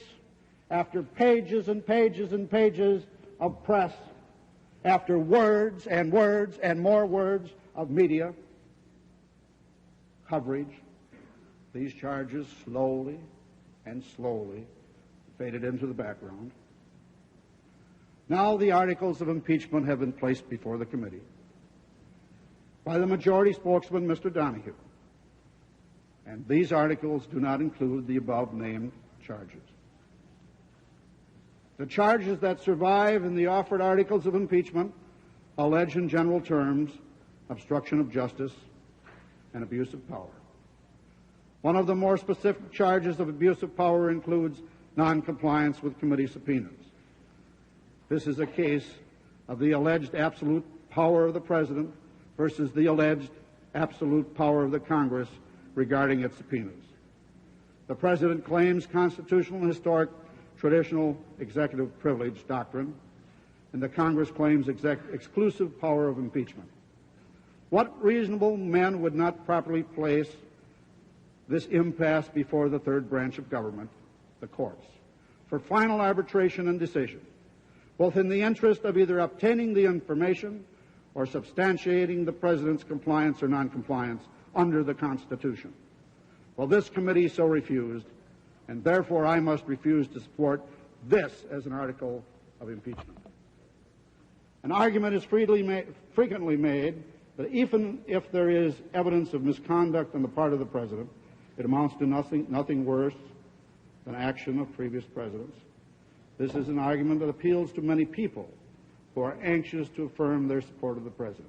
after pages and pages and pages of press, after words and words and more words of media coverage, these charges slowly and slowly faded into the background. Now the articles of impeachment have been placed before the committee by the majority spokesman, Mr. Donahue. And these articles do not include the above-named charges. The charges that survive in the offered articles of impeachment allege in general terms obstruction of justice and abuse of power. One of the more specific charges of abuse of power includes noncompliance with committee subpoenas. This is a case of the alleged absolute power of the President versus the alleged absolute power of the Congress regarding its subpoenas. The President claims constitutional and historic traditional executive privilege doctrine, and the Congress claims exclusive power of impeachment. What reasonable men would not properly place this impasse before the third branch of government, the courts, for final arbitration and decision, both in the interest of either obtaining the information or substantiating the President's compliance or noncompliance under the Constitution? Well, this committee so refused, and therefore I must refuse to support this as an article of impeachment. An argument is frequently made that even if there is evidence of misconduct on the part of the President, it amounts to nothing worse than action of previous presidents. This is an argument that appeals to many people who are anxious to affirm their support of the President.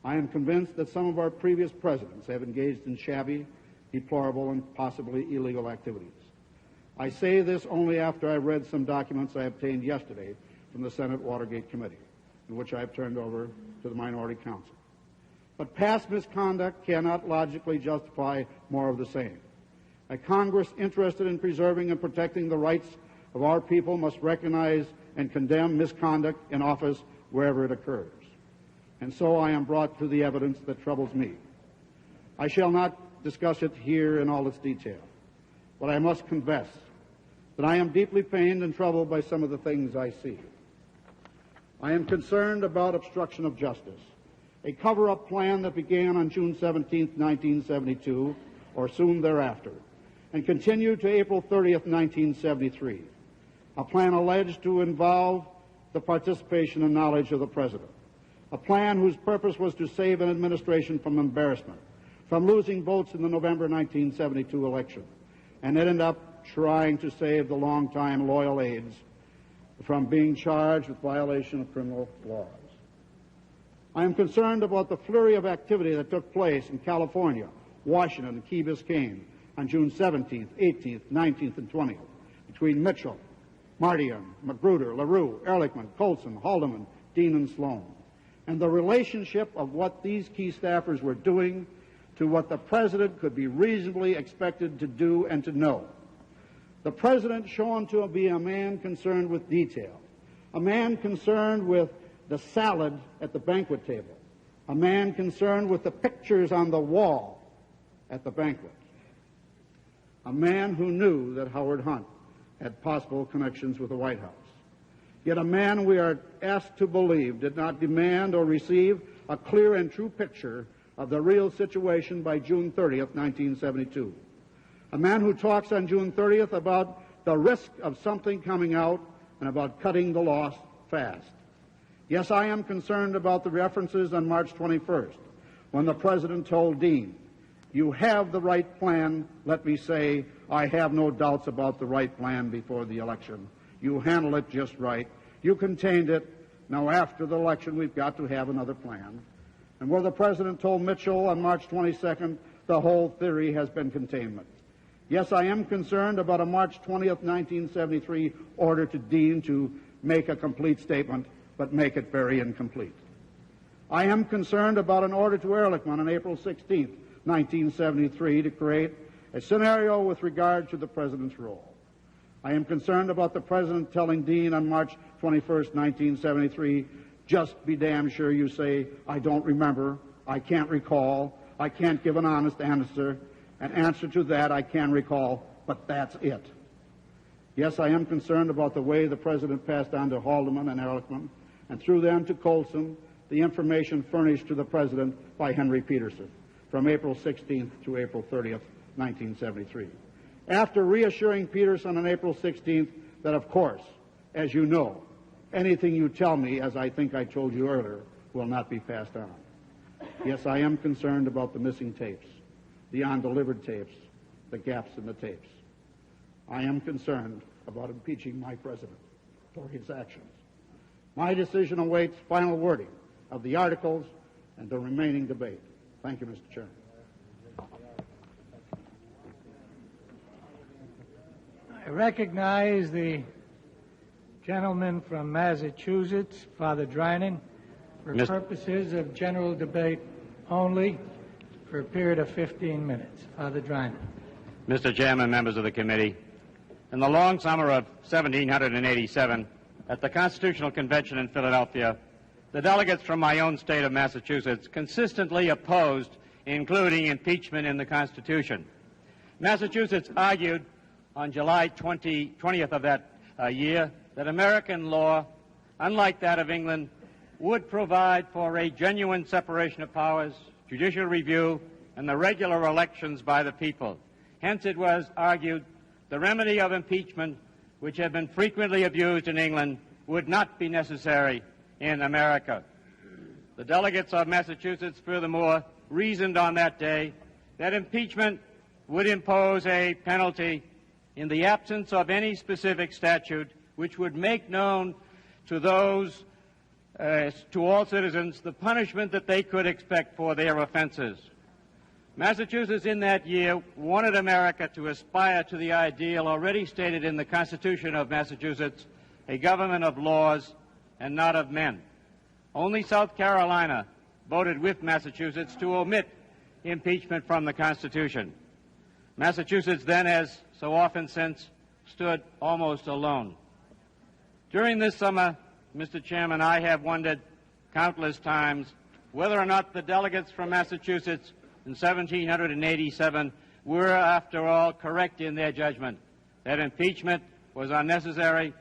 I am convinced that some of our previous presidents have engaged in shabby, deplorable, and possibly illegal activities. I say this only after I read some documents I obtained yesterday from the Senate Watergate Committee, in which I have turned over to the Minority Counsel. But past misconduct cannot logically justify more of the same. A Congress interested in preserving and protecting the rights of our people must recognize and condemn misconduct in office wherever it occurs. And so I am brought to the evidence that troubles me. I shall not discuss it here in all its detail, but I must confess that I am deeply pained and troubled by some of the things I see. I am concerned about obstruction of justice, a cover-up plan that began on June 17, 1972, or soon thereafter, and continued to April 30, 1973, a plan alleged to involve the participation and knowledge of the President, a plan whose purpose was to save an administration from embarrassment, from losing votes in the November 1972 election, and ended up trying to save the longtime loyal aides from being charged with violation of criminal laws. I am concerned about the flurry of activity that took place in California, Washington, and Key Biscayne on June 17th, 18th, 19th, and 20th between Mitchell Mardian, Magruder, LaRue, Ehrlichman, Colson, Haldeman, Dean, and Sloan, and the relationship of what these key staffers were doing to what the President could be reasonably expected to do and to know. The President shown to be a man concerned with detail, a man concerned with the salad at the banquet table, a man concerned with the pictures on the wall at the banquet, a man who knew that Howard Hunt had possible connections with the White House. Yet a man we are asked to believe did not demand or receive a clear and true picture of the real situation by June 30th, 1972. A man who talks on June 30th about the risk of something coming out and about cutting the loss fast. Yes, I am concerned about the references on March 21st when the President told Dean, "You have the right plan. Let me say, I have no doubts about the right plan before the election. You handle it just right. You contained it. Now, after the election, we've got to have another plan." And where the President told Mitchell on March 22nd, the whole theory has been containment. Yes, I am concerned about a March 20th, 1973 order to Dean to make a complete statement, but make it very incomplete. I am concerned about an order to Ehrlichman on April 16th, 1973 to create a scenario with regard to the President's role. I am concerned about the President telling Dean on March 21st, 1973, "Just be damn sure you say, I don't remember, I can't recall, I can't give an honest answer. An answer to that I can recall, but that's it." Yes, I am concerned about the way the President passed on to Haldeman and Ehrlichman, and through them to Colson, the information furnished to the President by Henry Peterson from April 16th to April 30th, 1973. After reassuring Peterson on April 16th that, of course, as you know, anything you tell me, as I think I told you earlier, will not be passed on. Yes, I am concerned about the missing tapes, the undelivered tapes, the gaps in the tapes. I am concerned about impeaching my President for his actions. My decision awaits final wording of the articles and the remaining debate. Thank you, Mr. Chairman. I recognize the gentleman from Massachusetts, Father Drinan, for purposes of general debate only for a period of 15 minutes. Father Drinan. Mr. Chairman, members of the committee, in the long summer of 1787, at the Constitutional Convention in Philadelphia, the delegates from my own state of Massachusetts consistently opposed including impeachment in the Constitution. Massachusetts argued on July 20th of that year that American law, unlike that of England, would provide for a genuine separation of powers, judicial review, and the regular elections by the people. Hence, it was argued the remedy of impeachment, which had been frequently abused in England, would not be necessary in America. The delegates of Massachusetts, furthermore, reasoned on that day that impeachment would impose a penalty in the absence of any specific statute which would make known to those, to all citizens, the punishment that they could expect for their offenses. Massachusetts in that year wanted America to aspire to the ideal already stated in the Constitution of Massachusetts, a government of laws and not of men. Only South Carolina voted with Massachusetts to omit impeachment from the Constitution. Massachusetts then, as so often since, stood almost alone. During this summer, Mr. Chairman, I have wondered countless times whether or not the delegates from Massachusetts in 1787 were, after all, correct in their judgment that impeachment was unnecessary,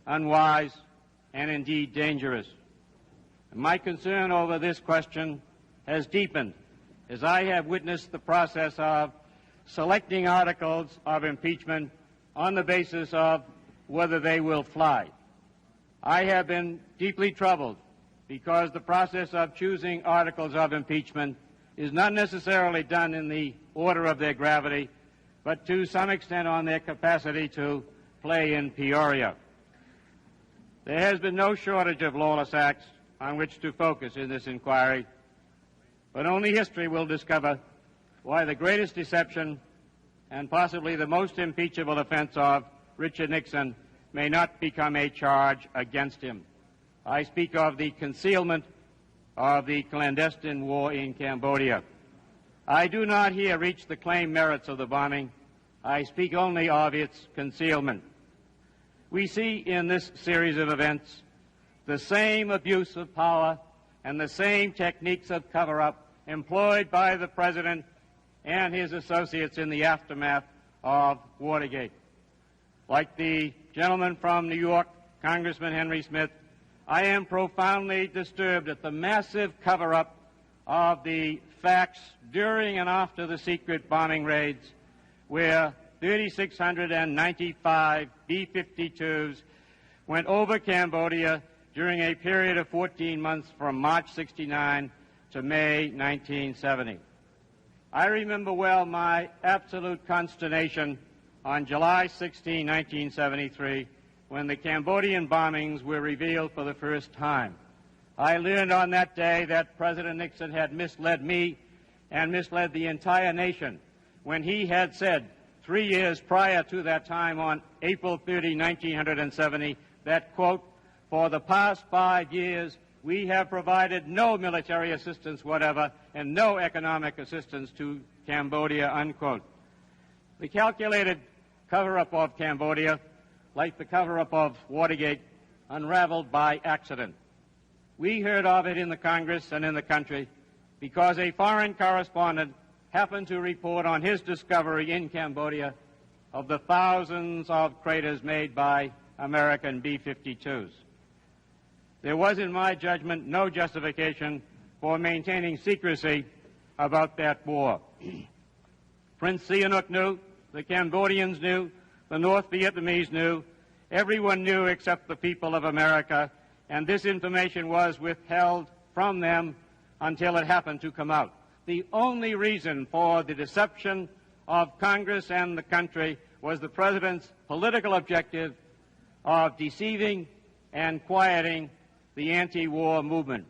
unwise, and indeed dangerous. And my concern over this question has deepened as I have witnessed the process of selecting articles of impeachment on the basis of whether they will fly. I have been deeply troubled because the process of choosing articles of impeachment is not necessarily done in the order of their gravity, but to some extent on their capacity to play in Peoria. There has been no shortage of lawless acts on which to focus in this inquiry, but only history will discover why the greatest deception and possibly the most impeachable offense of Richard Nixon may not become a charge against him. I speak of the concealment of the clandestine war in Cambodia. I do not here reach the claimed merits of the bombing. I speak only of its concealment. We see in this series of events the same abuse of power and the same techniques of cover-up employed by the President and his associates in the aftermath of Watergate. Like the gentleman from New York, Congressman Henry Smith, I am profoundly disturbed at the massive cover-up of the facts during and after the secret bombing raids, where 3,695 B-52s went over Cambodia during a period of 14 months from March 69 to May 1970. I remember well my absolute consternation on July 16, 1973, when the Cambodian bombings were revealed for the first time. I learned on that day that President Nixon had misled me and misled the entire nation when he had said 3 years prior to that time, on April 30, 1970, that, quote, "For the past 5 years, we have provided no military assistance whatever and no economic assistance to Cambodia," unquote. The calculated cover-up of Cambodia, like the cover-up of Watergate, unraveled by accident. We heard of it in the Congress and in the country because a foreign correspondent happened to report on his discovery in Cambodia of the thousands of craters made by American B-52s. There was, in my judgment, no justification for maintaining secrecy about that war. Prince Sihanouk knew, the Cambodians knew, the North Vietnamese knew, everyone knew except the people of America, and this information was withheld from them until it happened to come out. The only reason for the deception of Congress and the country was the President's political objective of deceiving and quieting the anti-war movement.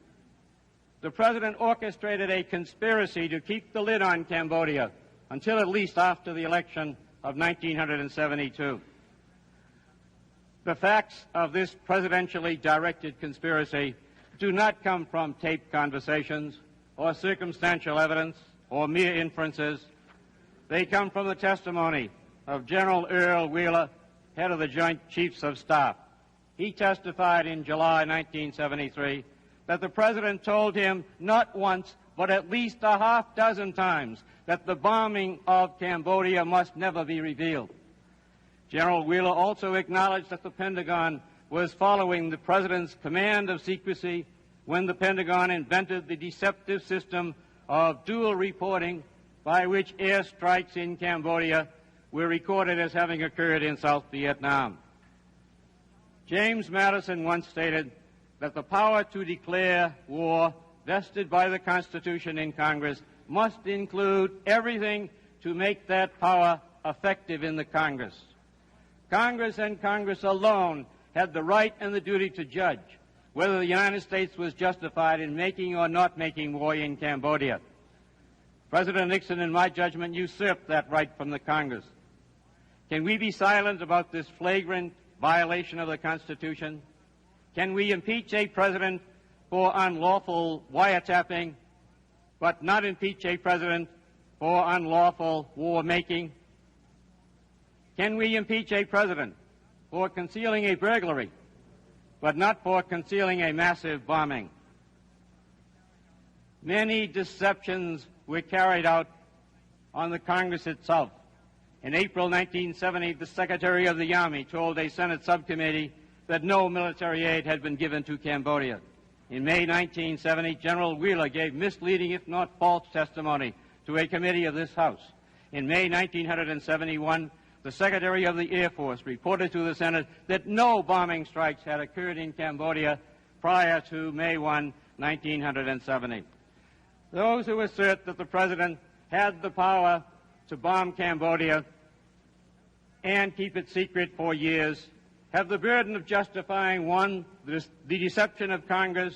The President orchestrated a conspiracy to keep the lid on Cambodia until at least after the election of 1972. The facts of this presidentially directed conspiracy do not come from taped conversations or circumstantial evidence or mere inferences. They come from the testimony of General Earl Wheeler, head of the Joint Chiefs of Staff. He testified in July 1973 that the President told him not once, but at least a half dozen times that the bombing of Cambodia must never be revealed. General Wheeler also acknowledged that the Pentagon was following the President's command of secrecy when the Pentagon invented the deceptive system of dual reporting by which airstrikes in Cambodia were recorded as having occurred in South Vietnam. James Madison once stated that the power to declare war vested by the Constitution in Congress must include everything to make that power effective in the Congress. Congress and Congress alone had the right and the duty to judge whether the United States was justified in making or not making war in Cambodia. President Nixon, in my judgment, usurped that right from the Congress. Can we be silent about this flagrant violation of the Constitution? Can we impeach a president for unlawful wiretapping, but not impeach a president for unlawful war-making? Can we impeach a president for concealing a burglary, but not for concealing a massive bombing? Many deceptions were carried out on the Congress itself. In April 1970, the Secretary of the Army told a Senate subcommittee that no military aid had been given to Cambodia. In May 1970, General Wheeler gave misleading, if not false, testimony to a committee of this House. In May 1971, the Secretary of the Air Force reported to the Senate that no bombing strikes had occurred in Cambodia prior to May 1, 1970. Those who assert that the President had the power to bomb Cambodia and keep it secret for years have the burden of justifying, one, the deception of Congress,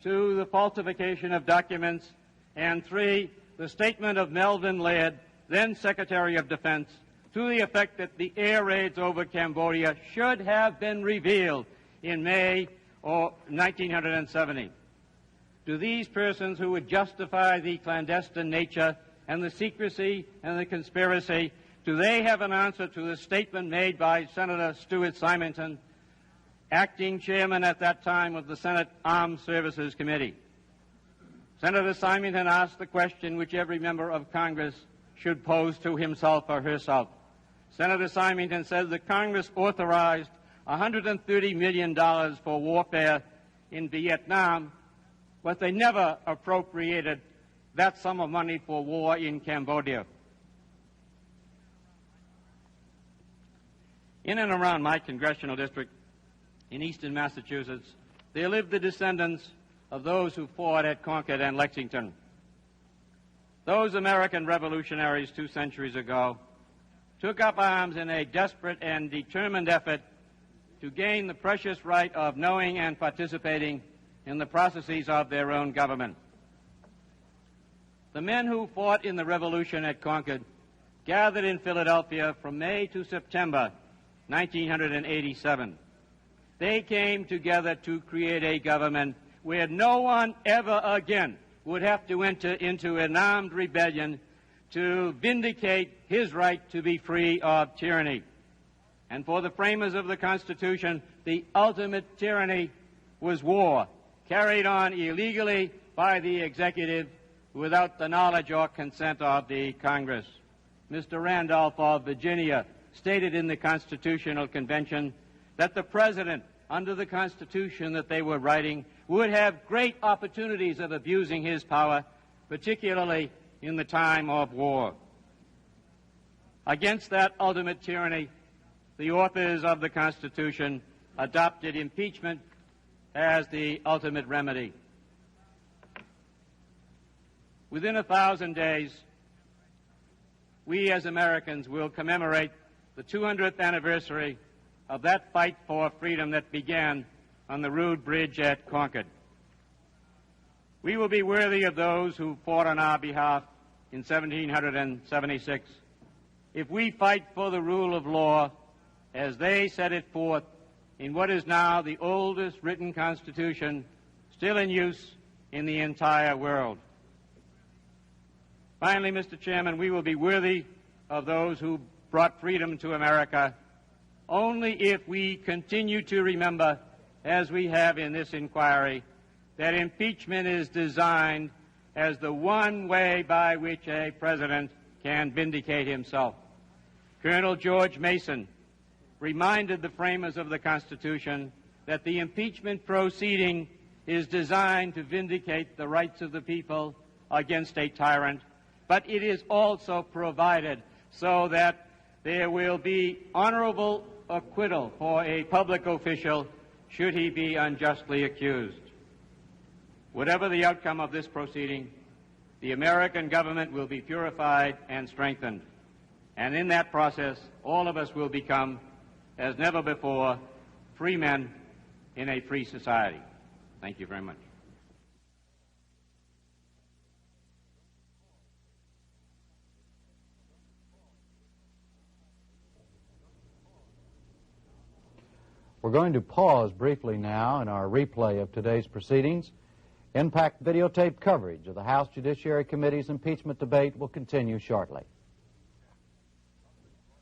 two, the falsification of documents, and three, the statement of Melvin Laird, then Secretary of Defense, to the effect that the air raids over Cambodia should have been revealed in May or 1970. Do these persons who would justify the clandestine nature and the secrecy and the conspiracy, do they have an answer to the statement made by Senator Stuart Symington, acting chairman at that time of the Senate Armed Services Committee? Senator Symington asked the question which every member of Congress should pose to himself or herself. Senator Symington said that Congress authorized $130 million for warfare in Vietnam, but they never appropriated that sum of money for war in Cambodia. In and around my congressional district in eastern Massachusetts, there live the descendants of those who fought at Concord and Lexington. Those American revolutionaries 2 centuries ago took up arms in a desperate and determined effort to gain the precious right of knowing and participating in the processes of their own government. The men who fought in the revolution at Concord gathered in Philadelphia from May to September 1987. They came together to create a government where no one ever again would have to enter into an armed rebellion to vindicate his right to be free of tyranny. And for the framers of the Constitution, the ultimate tyranny was war, carried on illegally by the executive without the knowledge or consent of the Congress. Mr. Randolph of Virginia stated in the Constitutional Convention that the President, under the Constitution that they were writing, would have great opportunities of abusing his power, particularly in the time of war. Against that ultimate tyranny, the authors of the Constitution adopted impeachment as the ultimate remedy. Within 1,000 days, we as Americans will commemorate the 200th anniversary of that fight for freedom that began on the Rood Bridge at Concord. We will be worthy of those who fought on our behalf in 1776 if we fight for the rule of law as they set it forth in what is now the oldest written Constitution still in use in the entire world. Finally, Mr. Chairman, we will be worthy of those who brought freedom to America only if we continue to remember, as we have in this inquiry, that impeachment is designed as the one way by which a president can vindicate himself. Colonel George Mason reminded the framers of the Constitution that the impeachment proceeding is designed to vindicate the rights of the people against a tyrant, but it is also provided so that there will be honorable acquittal for a public official should he be unjustly accused. Whatever the outcome of this proceeding, the American government will be purified and strengthened. And in that process, all of us will become, as never before, free men in a free society. Thank you very much. We're going to pause briefly now in our replay of today's proceedings. Impact videotape coverage of the House Judiciary Committee's impeachment debate will continue shortly.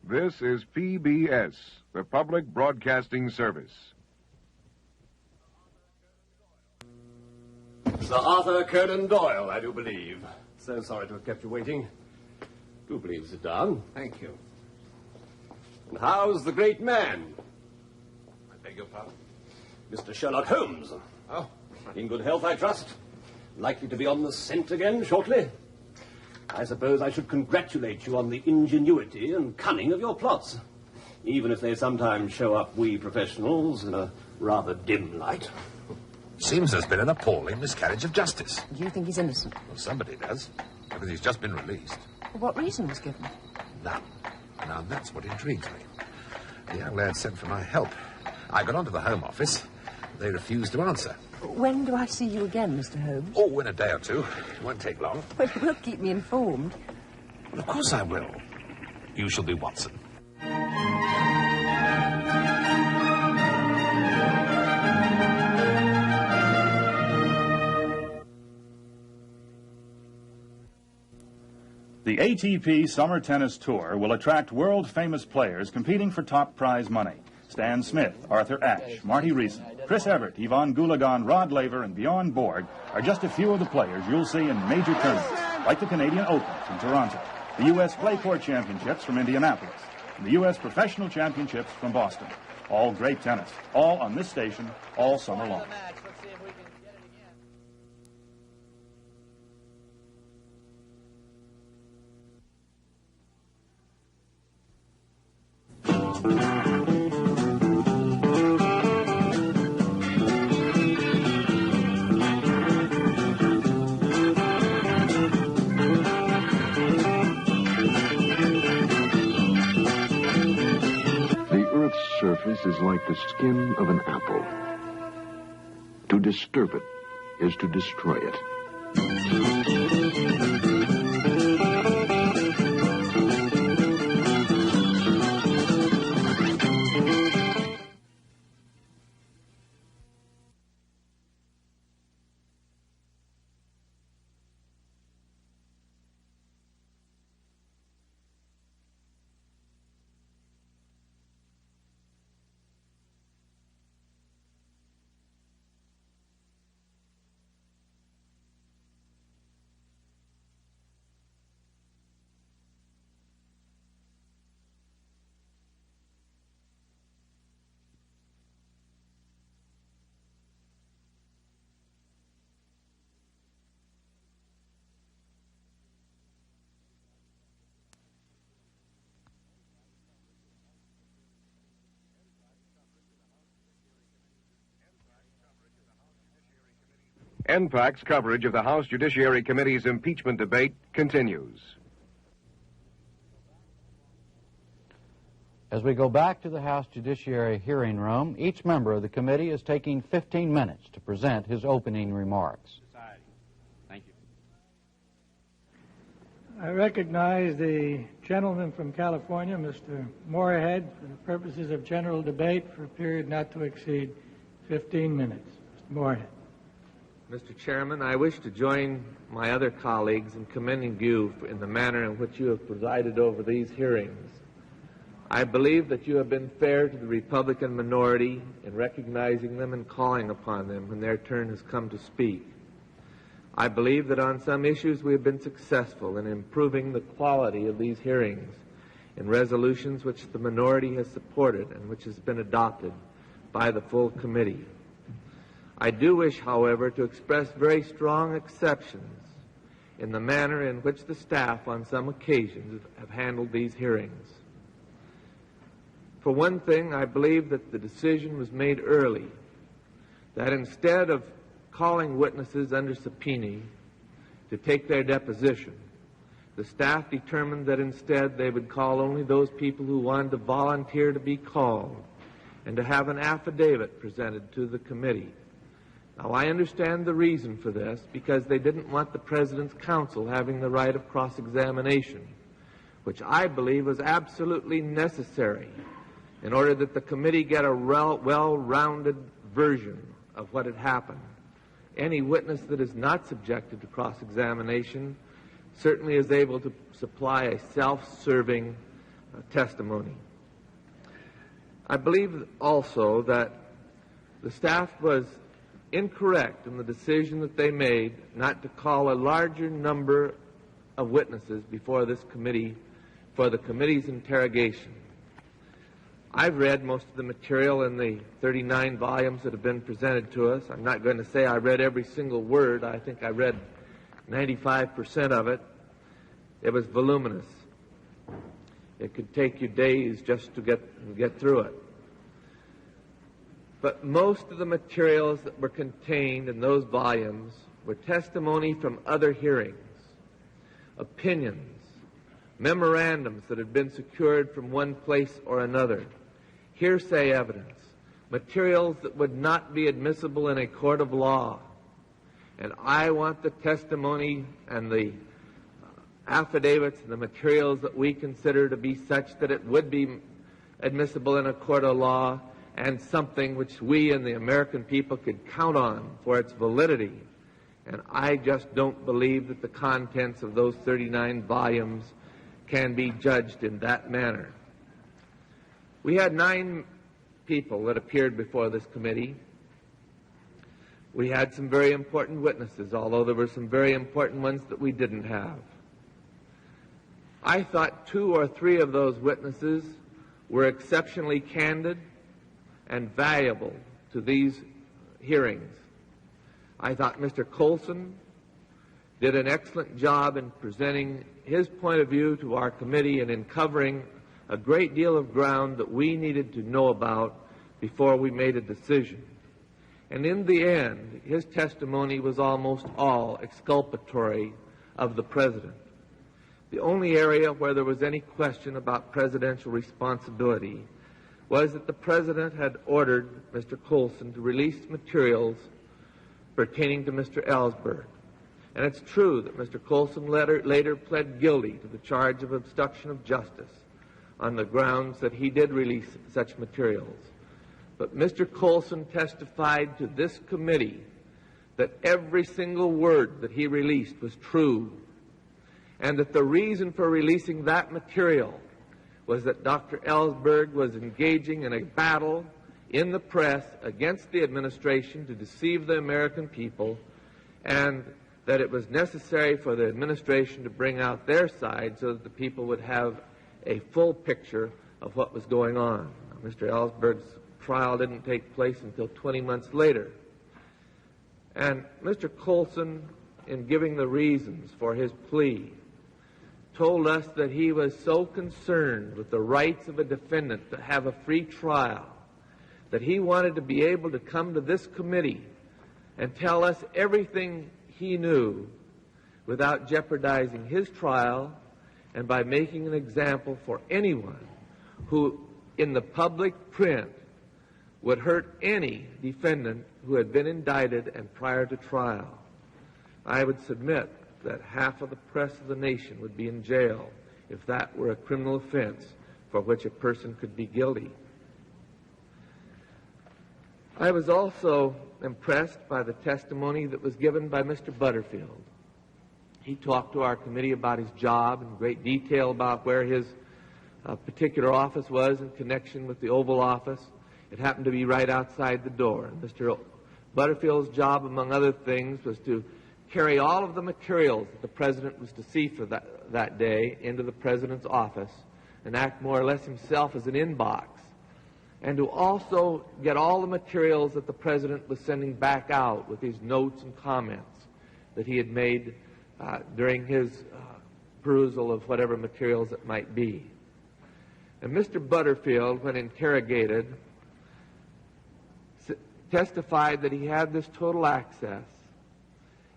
This is PBS, the Public Broadcasting Service. Sir Arthur Conan Doyle, I do believe. So sorry to have kept you waiting. Do please sit down. Thank you. And how's the great man? I beg your pardon? Mr. Sherlock Holmes. Oh. In good health, I trust. Likely to be on the scent again shortly. I suppose I should congratulate you on the ingenuity and cunning of your plots, even if they sometimes show up we professionals in a rather dim light. Seems there's been an appalling miscarriage of justice. Do you think he's innocent? Well, somebody does, because he's just been released. What reason was given? None. Now, that's what intrigues me. The young lad sent for my help. I got onto the Home Office. They refused to answer. When do I see you again, Mr. Holmes? Oh, in a day or two. It won't take long. Well, you will keep me informed. Well, of course I will. you shall be Watson. The ATP Summer Tennis Tour will attract world-famous players competing for top prize money. Stan Smith, Arthur Ashe, Marty Reeson, Chris Evert, Yvonne Goolagong, Rod Laver, and Bjorn Borg are just a few of the players you'll see in major tournaments, like the Canadian Open from Toronto, the U.S. Clay Court Championships from Indianapolis, and the U.S. Professional Championships from Boston. All great tennis, all on this station, all summer long. Surface is like the skin of an apple. To disturb it is to destroy it. NPAC's coverage of the House Judiciary Committee's impeachment debate continues. As we go back to the House Judiciary hearing room, each member of the committee is taking 15 minutes to present his opening remarks. Thank you. I recognize the gentleman from California, Mr. Moorhead, for the purposes of general debate for a period not to exceed 15 minutes. Mr. Moorhead. Mr. Chairman, I wish to join my other colleagues in commending you in the manner in which you have presided over these hearings. I believe that you have been fair to the Republican minority in recognizing them and calling upon them when their turn has come to speak. I believe that on some issues we have been successful in improving the quality of these hearings in resolutions which the minority has supported and which has been adopted by the full committee. I do wish, however, to express very strong exceptions in the manner in which the staff on some occasions have handled these hearings. For one thing, I believe that the decision was made early, that instead of calling witnesses under subpoena to take their deposition, the staff determined that instead they would call only those people who wanted to volunteer to be called and to have an affidavit presented to the committee. Now, I understand the reason for this, because they didn't want the President's counsel having the right of cross-examination, which I believe was absolutely necessary in order that the committee get a well-rounded version of what had happened. Any witness that is not subjected to cross-examination certainly is able to supply a self-serving testimony. I believe also that the staff was incorrect in the decision that they made not to call a larger number of witnesses before this committee for the committee's interrogation. I've read most of the material in the 39 volumes that have been presented to us. I'm not going to say I read every single word. I think I read 95% of it. It was voluminous. It could take you days just to get through it. But most of the materials that were contained in those volumes were testimony from other hearings, opinions, memorandums that had been secured from one place or another, hearsay evidence, materials that would not be admissible in a court of law. And I want the testimony and the affidavits and the materials that we consider to be such that it would be admissible in a court of law, and something which we and the American people could count on for its validity. And I just don't believe that the contents of those 39 volumes can be judged in that manner. We had 9 people that appeared before this committee. We had some very important witnesses, although there were some very important ones that we didn't have. I thought 2 or 3 of those witnesses were exceptionally candid and valuable to these hearings. I thought Mr. Colson did an excellent job in presenting his point of view to our committee and in covering a great deal of ground that we needed to know about before we made a decision. And in the end, his testimony was almost all exculpatory of the President. The only area where there was any question about presidential responsibility was that the President had ordered Mr. Colson to release materials pertaining to Mr. Ellsberg. And it's true that Mr. Colson later pled guilty to the charge of obstruction of justice on the grounds that he did release such materials. But Mr. Colson testified to this committee that every single word that he released was true, and that the reason for releasing that material was that Dr. Ellsberg was engaging in a battle in the press against the administration to deceive the American people, and that it was necessary for the administration to bring out their side so that the people would have a full picture of what was going on. Now, Mr. Ellsberg's trial didn't take place until 20 months later. And Mr. Colson, in giving the reasons for his plea, told us that he was so concerned with the rights of a defendant to have a free trial that he wanted to be able to come to this committee and tell us everything he knew without jeopardizing his trial and by making an example for anyone who, in the public print, would hurt any defendant who had been indicted and prior to trial. I would submit that half of the press of the nation would be in jail if that were a criminal offense for which a person could be guilty. I was also impressed by the testimony that was given by Mr. Butterfield. He talked to our committee about his job in great detail about where his particular office was in connection with the Oval Office. It happened to be right outside the door. And Mr. Butterfield's job, among other things, was to carry all of the materials that the President was to see for that day into the President's office and act more or less himself as an inbox, and to also get all the materials that the President was sending back out with his notes and comments that he had made during his perusal of whatever materials it might be. And Mr. Butterfield, when interrogated, testified that he had this total access,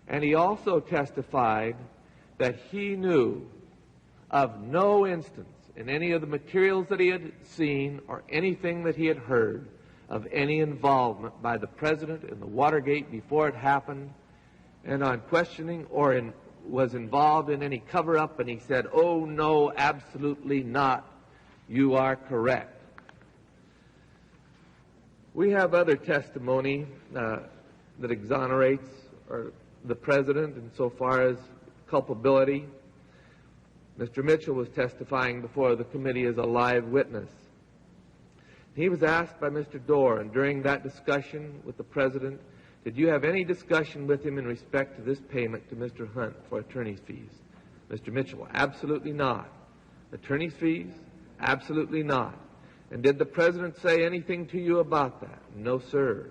and he also testified that he knew of no instance in any of the materials that he had seen or anything that he had heard of any involvement by the President in the Watergate before it happened, and on questioning or was involved in any cover-up, and he said, "Oh, no, absolutely not. You are correct." We have other testimony that exonerates the President insofar as culpability. Mr. Mitchell was testifying before the committee as a live witness. He was asked by Mr. Dorr, and during that discussion with the President, did you have any discussion with him in respect to this payment to Mr. Hunt for attorney's fees? Mr. Mitchell, absolutely not. Attorney's fees? Absolutely not. And did the President say anything to you about that? No, sir.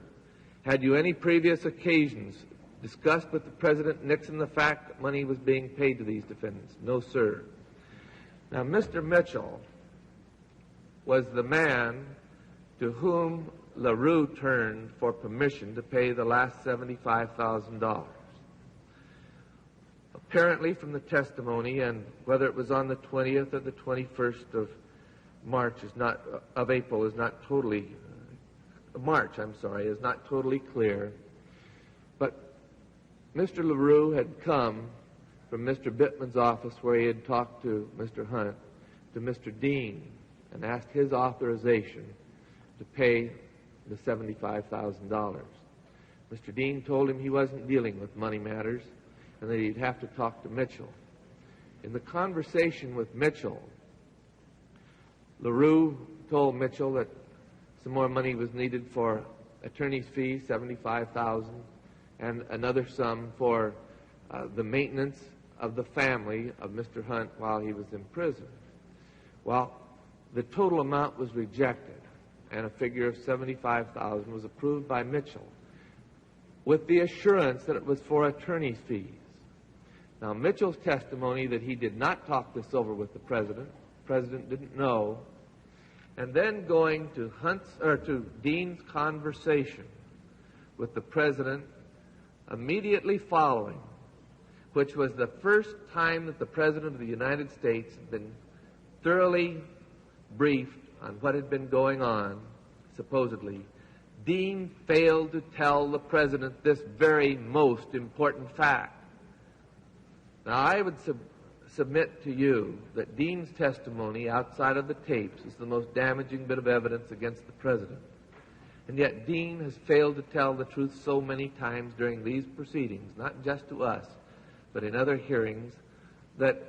Had you any previous occasions discussed with the President Nixon the fact that money was being paid to these defendants? No, sir. Now, Mr. Mitchell was the man to whom LaRue turned for permission to pay the last $75,000. Apparently, from the testimony, and whether it was on the 20th or the 21st of April is not totally, is not totally clear. But Mr. LaRue had come from Mr. Bittman's office, where he had talked to Mr. Hunt, to Mr. Dean and asked his authorization to pay the $75,000. Mr. Dean told him he wasn't dealing with money matters and that he'd have to talk to Mitchell. In the conversation with Mitchell, LaRue told Mitchell that some more money was needed for attorney's fees, $75,000, and another sum for the maintenance of the family of Mr. Hunt while he was in prison. Well, the total amount was rejected, and a figure of $75,000 was approved by Mitchell, with the assurance that it was for attorney's fees. Now, Mitchell's testimony that he did not talk this over with the president didn't know, and then going to Dean's conversation with the president immediately following, which was the first time that the President of the United States had been thoroughly briefed on what had been going on, supposedly, Dean failed to tell the President this very most important fact. Now, I would submit to you that Dean's testimony outside of the tapes is the most damaging bit of evidence against the President. And yet Dean has failed to tell the truth so many times during these proceedings, not just to us, but in other hearings, that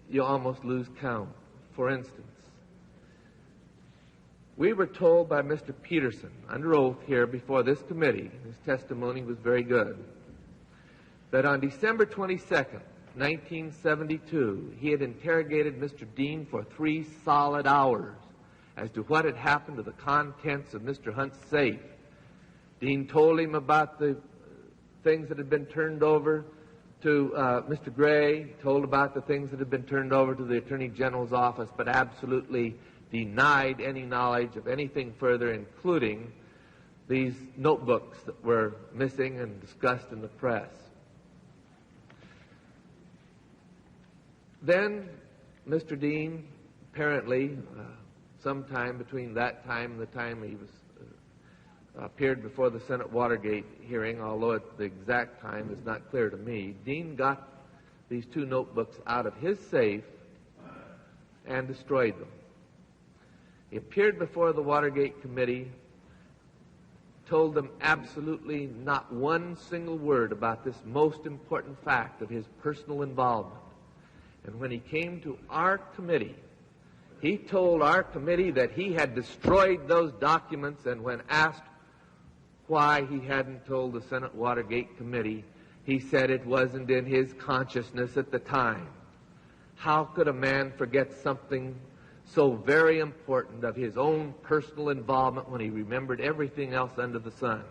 you almost lose count. For instance, we were told by Mr. Peterson, under oath here before this committee, his testimony was very good, that on December 22nd, 1972, he had interrogated Mr. Dean for 3 solid hours as to what had happened to the contents of Mr. Hunt's safe. Dean told him about the things that had been turned over to Mr. Gray, told about the things that had been turned over to the Attorney General's office, but absolutely denied any knowledge of anything further, including these notebooks that were missing and discussed in the press. Then Mr. Dean, apparently, sometime between that time and the time he was appeared before the Senate Watergate hearing, although the exact time is not clear to me, Dean got these 2 notebooks out of his safe and destroyed them. He appeared before the Watergate Committee, told them absolutely not one single word about this most important fact of his personal involvement. And when he came to our committee, he told our committee that he had destroyed those documents, and when asked why he hadn't told the Senate Watergate Committee, he said it wasn't in his consciousness at the time. How could a man forget something so very important of his own personal involvement when he remembered everything else under the sun?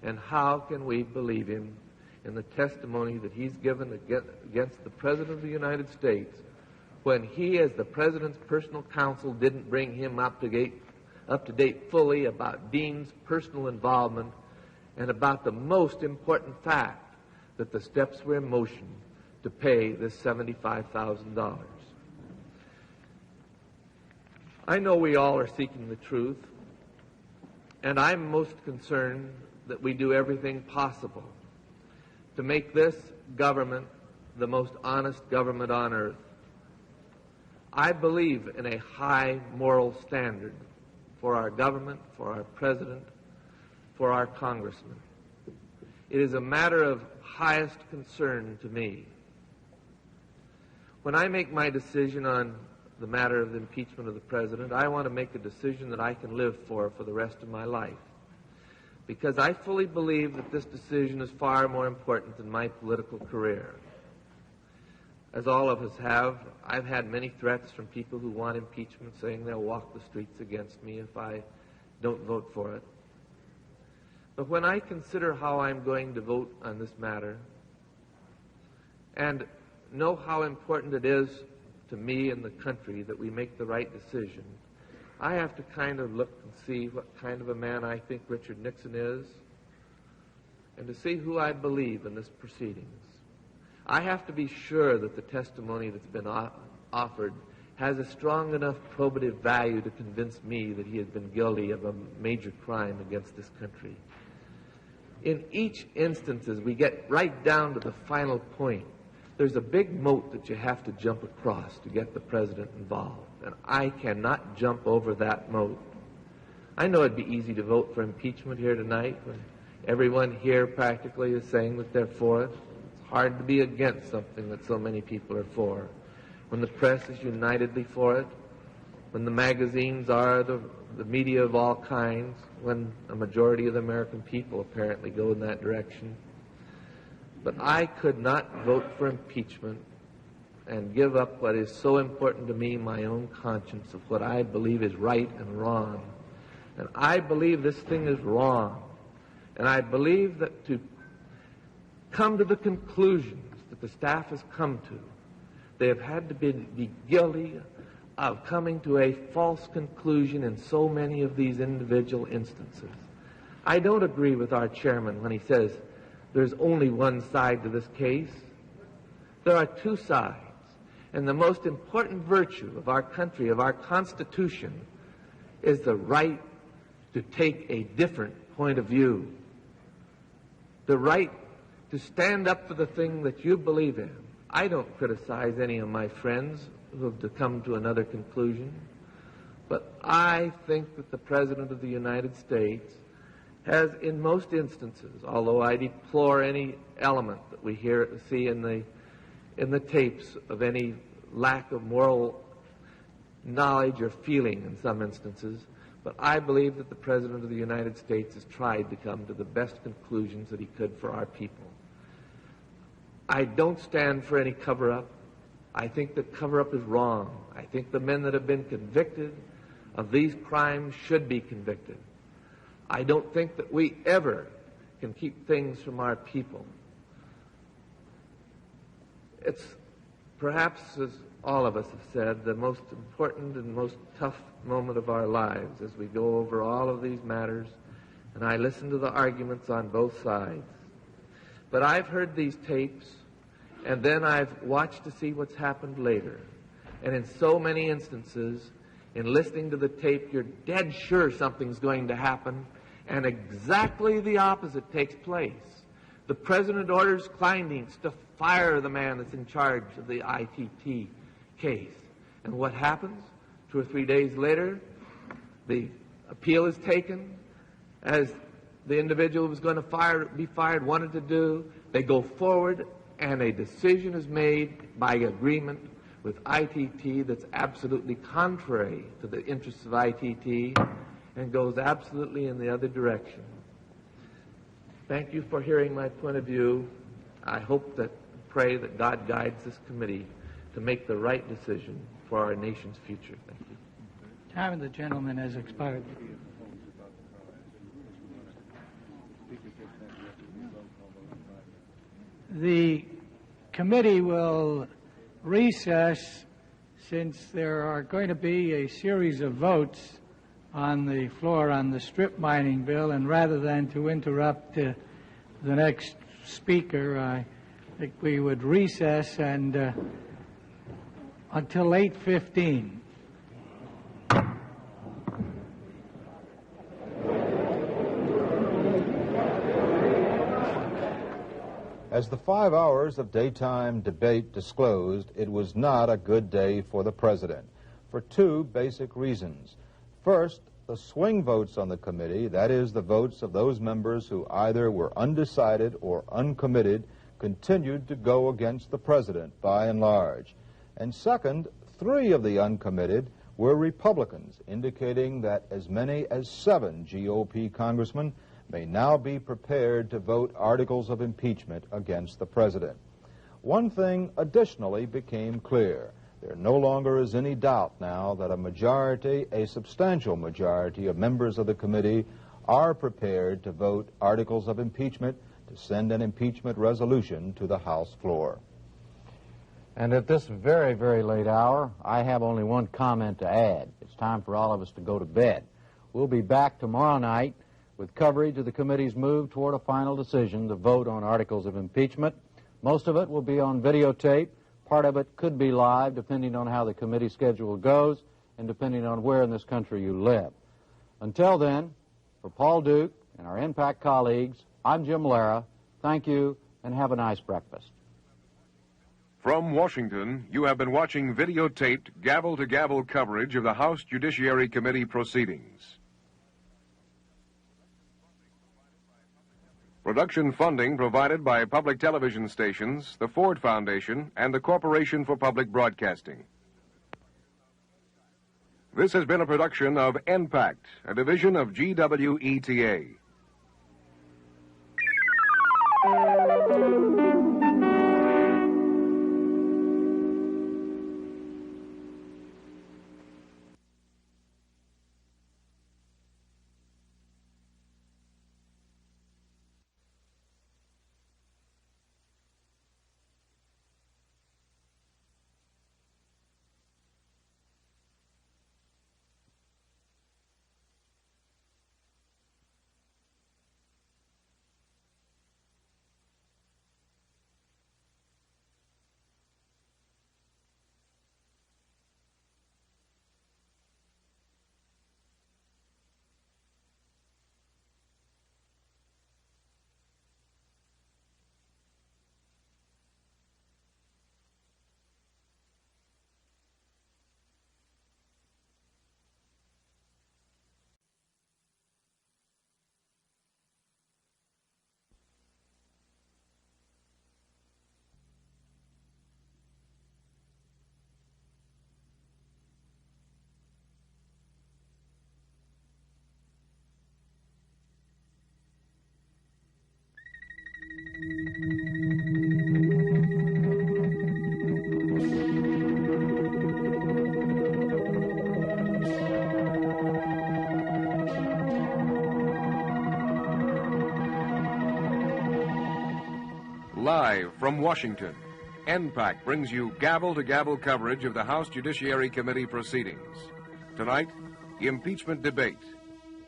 And how can we believe him in the testimony that he's given against the President of the United States when he, as the President's personal counsel, didn't bring him up to date fully about Dean's personal involvement and about the most important fact that the steps were in motion to pay this $75,000. I know we all are seeking the truth, and I'm most concerned that we do everything possible to make this government the most honest government on earth. I believe in a high moral standard for our government, for our president, for our congressmen. It is a matter of highest concern to me. When I make my decision on the matter of the impeachment of the president, I want to make a decision that I can live for the rest of my life, because I fully believe that this decision is far more important than my political career. As all of us have, I've had many threats from people who want impeachment, saying they'll walk the streets against me if I don't vote for it. But when I consider how I'm going to vote on this matter and know how important it is to me and the country that we make the right decision, I have to kind of look and see what kind of a man I think Richard Nixon is, and to see who I believe in this proceedings. I have to be sure that the testimony that's been offered has a strong enough probative value to convince me that he has been guilty of a major crime against this country. In each instance, as we get right down to the final point, There's a big moat that you have to jump across to get the president involved, and I cannot jump over that moat. I know it'd be easy to vote for impeachment here tonight when everyone here practically is saying that they're for it. It's hard to be against something that so many people are for. When the press is unitedly for it, when the magazines are the media of all kinds, when a majority of the American people apparently go in that direction. But I could not vote for impeachment and give up what is so important to me, my own conscience, of what I believe is right and wrong. And I believe this thing is wrong. And I believe that to come to the conclusions that the staff has come to, they have had to be guilty of coming to a false conclusion in so many of these individual instances. I don't agree with our chairman when he says there's only one side to this case. There are two sides. And the most important virtue of our country, of our Constitution, is the right to take a different point of view. The right to stand up for the thing that you believe in. I don't criticize any of my friends who have come to another conclusion, but I think that the President of the United States has, in most instances, although I deplore any element that we see in the tapes of any lack of moral knowledge or feeling in some instances, but I believe that the President of the United States has tried to come to the best conclusions that he could for our people. I don't stand for any cover-up. I think that cover-up is wrong. I think the men that have been convicted of these crimes should be convicted. I don't think that we ever can keep things from our people. It's perhaps, as all of us have said, the most important and most tough moment of our lives as we go over all of these matters, and I listen to the arguments on both sides. But I've heard these tapes, and then I've watched to see what's happened later. And in so many instances, in listening to the tape, you're dead sure something's going to happen, and exactly the opposite takes place. The president orders Kleindienst to fire the man that's in charge of the ITT case. And what happens? 2 or 3 days later, the appeal is taken, as the individual who was going to be fired wanted to do. They go forward, and a decision is made by agreement with ITT that's absolutely contrary to the interests of ITT and goes absolutely in the other direction. Thank you for hearing my point of view. I hope that, pray that God guides this committee to make the right decision for our nation's future. Thank you. Time of the gentleman has expired. The committee will recess since there are going to be a series of votes on the floor on the strip mining bill, and rather than to interrupt the next speaker, I think we would recess and until 8:15. As the 5 hours of daytime debate disclosed, it was not a good day for the president, for two basic reasons. First, the swing votes on the committee, that is, the votes of those members who either were undecided or uncommitted, continued to go against the president by and large. And second, 3 of the uncommitted were Republicans, indicating that as many as 7 GOP congressmen may now be prepared to vote articles of impeachment against the president. One thing additionally became clear. There no longer is any doubt now that a substantial majority of members of the committee are prepared to vote articles of impeachment to send an impeachment resolution to the House floor. And at this very, very late hour, I have only one comment to add. It's time for all of us to go to bed. We'll be back tomorrow night with coverage of the committee's move toward a final decision to vote on articles of impeachment. Most of it will be on videotape. Part of it could be live, depending on how the committee schedule goes and depending on where in this country you live. Until then, for Paul Duke and our NPAC colleagues, I'm Jim Lara. Thank you, and have a nice breakfast. From Washington, you have been watching videotaped gavel-to-gavel coverage of the House Judiciary Committee proceedings. Production funding provided by public television stations, the Ford Foundation, and the Corporation for Public Broadcasting. This has been a production of NPACT, a division of GWETA. Live from Washington, NPAC brings you gavel-to-gavel coverage of the House Judiciary Committee proceedings. Tonight, impeachment debate,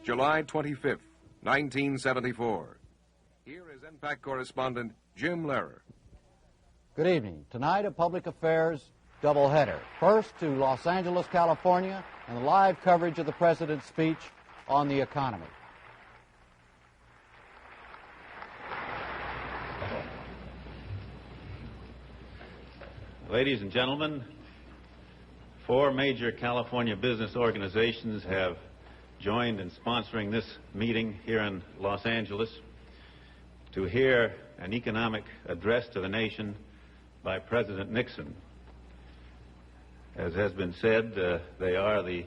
July 25th, 1974. Here is NPAC correspondent Jim Lehrer. Good evening. Tonight, a public affairs doubleheader. First to Los Angeles, California, and the live coverage of the President's speech on the economy. Ladies and gentlemen, 4 major California business organizations have joined in sponsoring this meeting here in Los Angeles to hear an economic address to the nation by President Nixon. As has been said, they are the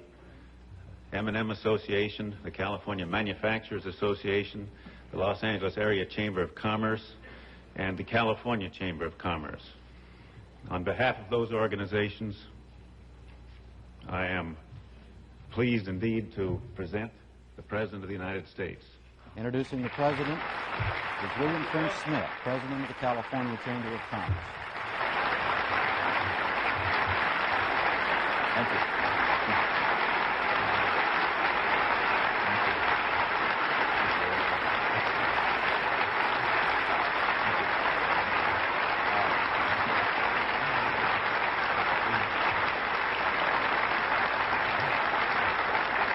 M&M Association, the California Manufacturers Association, the Los Angeles Area Chamber of Commerce, and the California Chamber of Commerce. On behalf of those organizations, I am pleased indeed to present the President of the United States. Introducing the President is William Finch Smith, President of the California Chamber of Commerce. Thank you.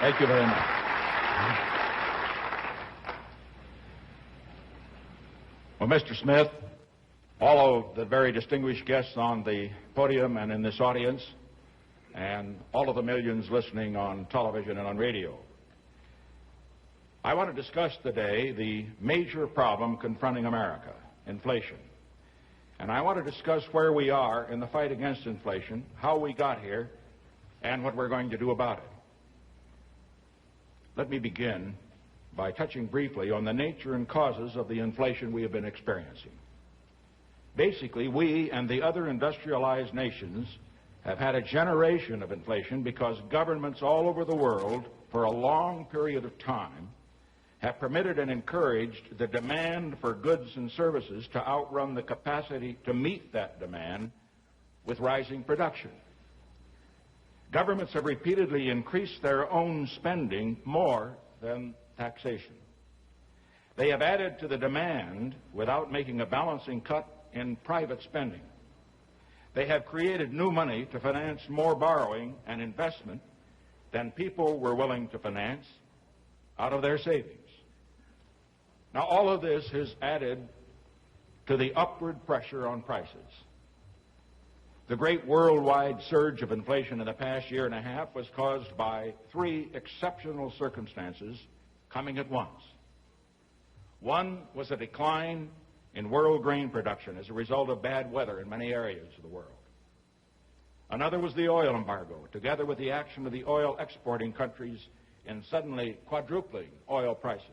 Thank you very much. Well, Mr. Smith, all of the very distinguished guests on the podium and in this audience, and all of the millions listening on television and on radio, I want to discuss today the major problem confronting America, inflation. And I want to discuss where we are in the fight against inflation, how we got here, and what we're going to do about it. Let me begin by touching briefly on the nature and causes of the inflation we have been experiencing. Basically, we and the other industrialized nations have had a generation of inflation because governments all over the world, for a long period of time, have permitted and encouraged the demand for goods and services to outrun the capacity to meet that demand with rising production. Governments have repeatedly increased their own spending more than taxation. They have added to the demand without making a balancing cut in private spending. They have created new money to finance more borrowing and investment than people were willing to finance out of their savings. Now, all of this has added to the upward pressure on prices. The great worldwide surge of inflation in the past year and a half was caused by three exceptional circumstances coming at once. One was a decline in world grain production as a result of bad weather in many areas of the world. Another was the oil embargo, together with the action of the oil exporting countries in suddenly quadrupling oil prices.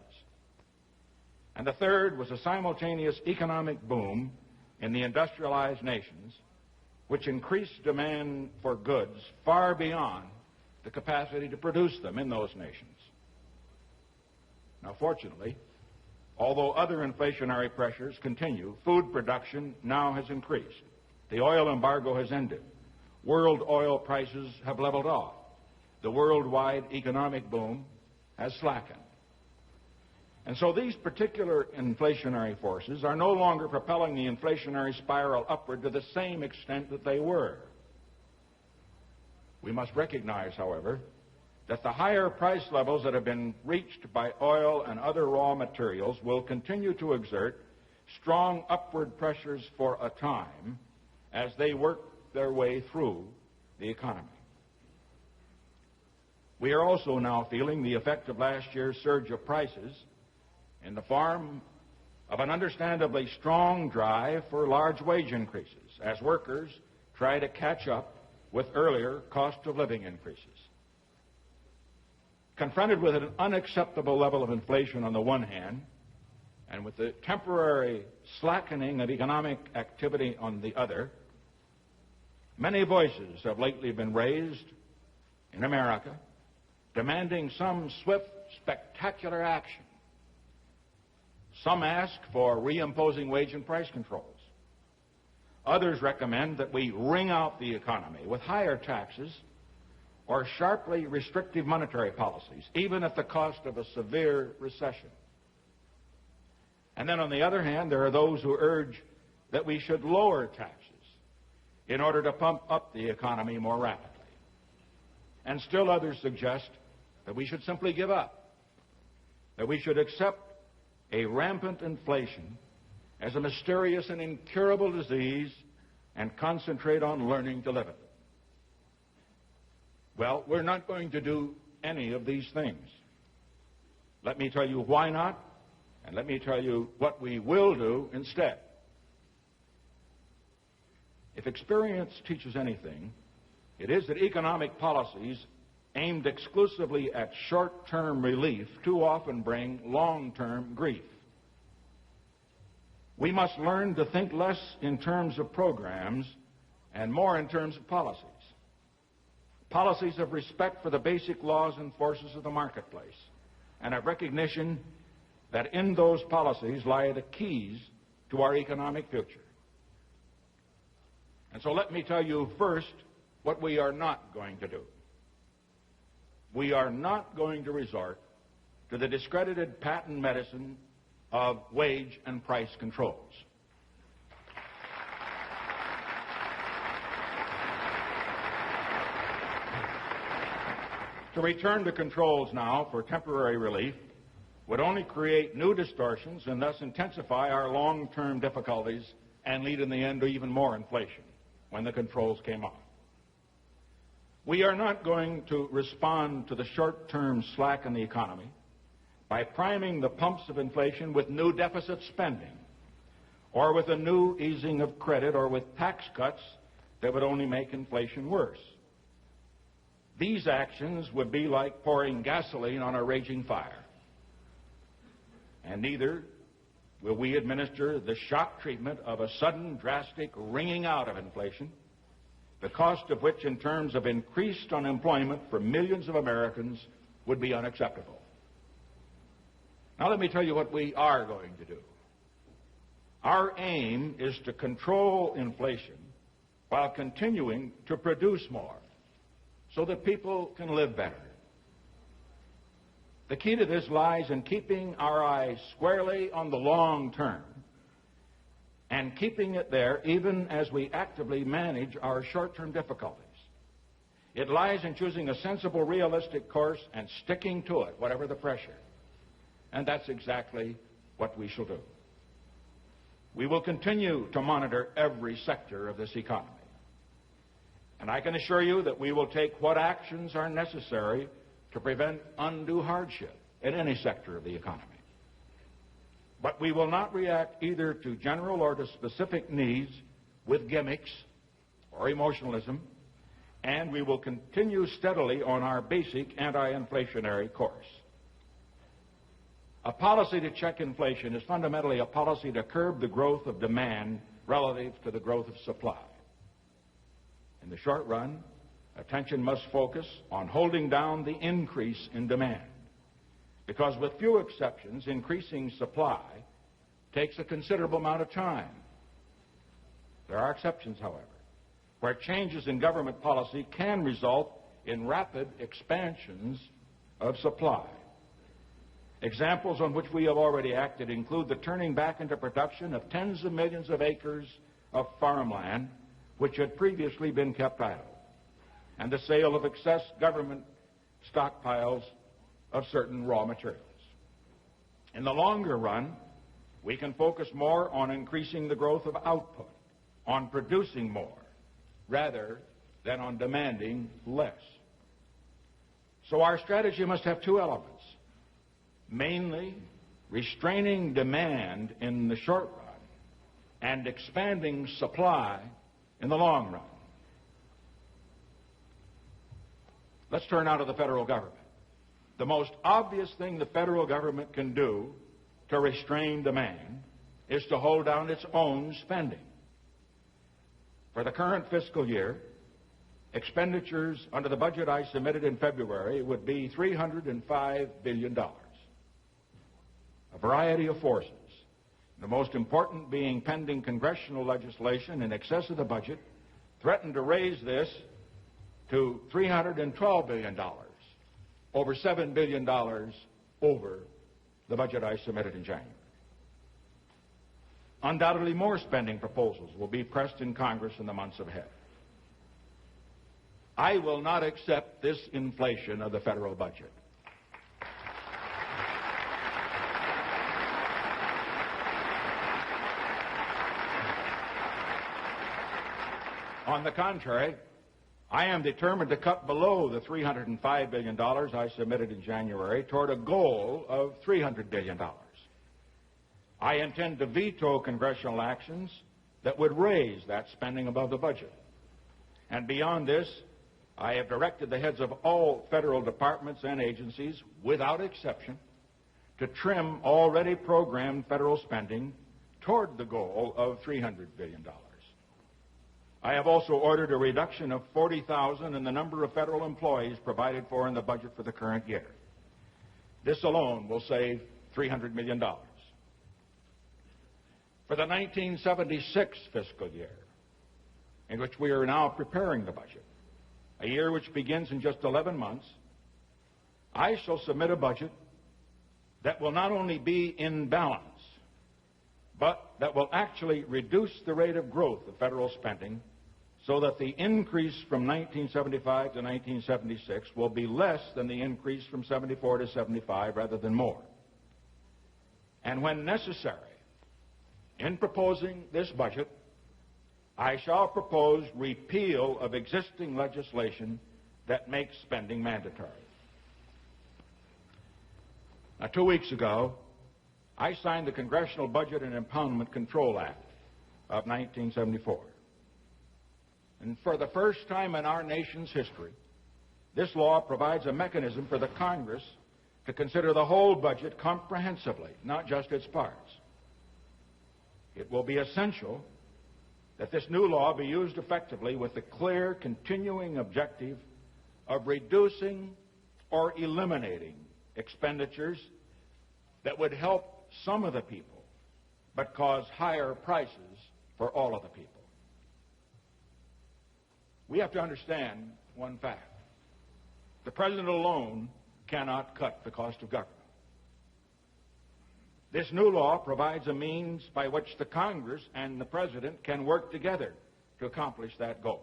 And the third was a simultaneous economic boom in the industrialized nations, which increased demand for goods far beyond the capacity to produce them in those nations. Now, fortunately, although other inflationary pressures continue, food production now has increased. The oil embargo has ended. World oil prices have leveled off. The worldwide economic boom has slackened. And so these particular inflationary forces are no longer propelling the inflationary spiral upward to the same extent that they were. We must recognize, however, that the higher price levels that have been reached by oil and other raw materials will continue to exert strong upward pressures for a time as they work their way through the economy. We are also now feeling the effect of last year's surge of prices in the form of an understandably strong drive for large wage increases as workers try to catch up with earlier cost of living increases. Confronted with an unacceptable level of inflation on the one hand, and with the temporary slackening of economic activity on the other, many voices have lately been raised in America demanding some swift, spectacular action. Some ask for reimposing wage and price controls. Others recommend that we wring out the economy with higher taxes or sharply restrictive monetary policies, even at the cost of a severe recession. And then on the other hand, there are those who urge that we should lower taxes in order to pump up the economy more rapidly. And still others suggest that we should simply give up, that we should accept a rampant inflation as a mysterious and incurable disease and concentrate on learning to live it. Well, we're not going to do any of these things. Let me tell you why not, and let me tell you what we will do instead. If experience teaches anything, it is that economic policies aimed exclusively at short-term relief too often bring long-term grief. We must learn to think less in terms of programs and more in terms of policies. Policies of respect for the basic laws and forces of the marketplace, and of recognition that in those policies lie the keys to our economic future. And so let me tell you first what we are not going to do. We are not going to resort to the discredited patent medicine of wage and price controls. To return to controls now for temporary relief would only create new distortions and thus intensify our long-term difficulties and lead in the end to even more inflation when the controls came off. We are not going to respond to the short-term slack in the economy by priming the pumps of inflation with new deficit spending or with a new easing of credit or with tax cuts that would only make inflation worse. These actions would be like pouring gasoline on a raging fire. And neither will we administer the shock treatment of a sudden, drastic wringing out of inflation, the cost of which in terms of increased unemployment for millions of Americans would be unacceptable. Now let me tell you what we are going to do. Our aim is to control inflation while continuing to produce more so that people can live better. The key to this lies in keeping our eyes squarely on the long term and keeping it there even as we actively manage our short-term difficulties. It lies in choosing a sensible, realistic course and sticking to it, whatever the pressure. And that's exactly what we shall do. We will continue to monitor every sector of this economy. And I can assure you that we will take what actions are necessary to prevent undue hardship in any sector of the economy. But we will not react either to general or to specific needs with gimmicks or emotionalism, and we will continue steadily on our basic anti-inflationary course. A policy to check inflation is fundamentally a policy to curb the growth of demand relative to the growth of supply. In the short run, attention must focus on holding down the increase in demand, because with few exceptions, increasing supply takes a considerable amount of time. There are exceptions, however, where changes in government policy can result in rapid expansions of supply. Examples on which we have already acted include the turning back into production of tens of millions of acres of farmland which had previously been kept idle, and the sale of excess government stockpiles of certain raw materials. In the longer run, we can focus more on increasing the growth of output, on producing more, rather than on demanding less. So our strategy must have two elements, mainly restraining demand in the short run and expanding supply in the long run. Let's turn now to the federal government. The most obvious thing the federal government can do to restrain demand is to hold down its own spending. For the current fiscal year, expenditures under the budget I submitted in February would be $305 billion. A variety of forces, the most important being pending congressional legislation in excess of the budget, threatened to raise this to $312 billion, over $7 billion over the budget I submitted in January. Undoubtedly more spending proposals will be pressed in Congress in the months ahead. I will not accept this inflation of the federal budget. On the contrary, I am determined to cut below the $305 billion I submitted in January toward a goal of $300 billion. I intend to veto congressional actions that would raise that spending above the budget. And beyond this, I have directed the heads of all federal departments and agencies, without exception, to trim already programmed federal spending toward the goal of $300 billion. I have also ordered a reduction of 40,000 in the number of federal employees provided for in the budget for the current year. This alone will save $300 million. For the 1976 fiscal year, in which we are now preparing the budget, a year which begins in just 11 months, I shall submit a budget that will not only be in balance, but that will actually reduce the rate of growth of federal spending so that the increase from 1975 to 1976 will be less than the increase from 74 to 75 rather than more. And when necessary, in proposing this budget, I shall propose repeal of existing legislation that makes spending mandatory. Now, 2 weeks ago, I signed the Congressional Budget and Impoundment Control Act of 1974. And for the first time in our nation's history, this law provides a mechanism for the Congress to consider the whole budget comprehensively, not just its parts. It will be essential that this new law be used effectively with the clear, continuing objective of reducing or eliminating expenditures that would help some of the people, but cause higher prices for all of the people. We have to understand one fact. The president alone cannot cut the cost of government. This new law provides a means by which the Congress and the president can work together to accomplish that goal.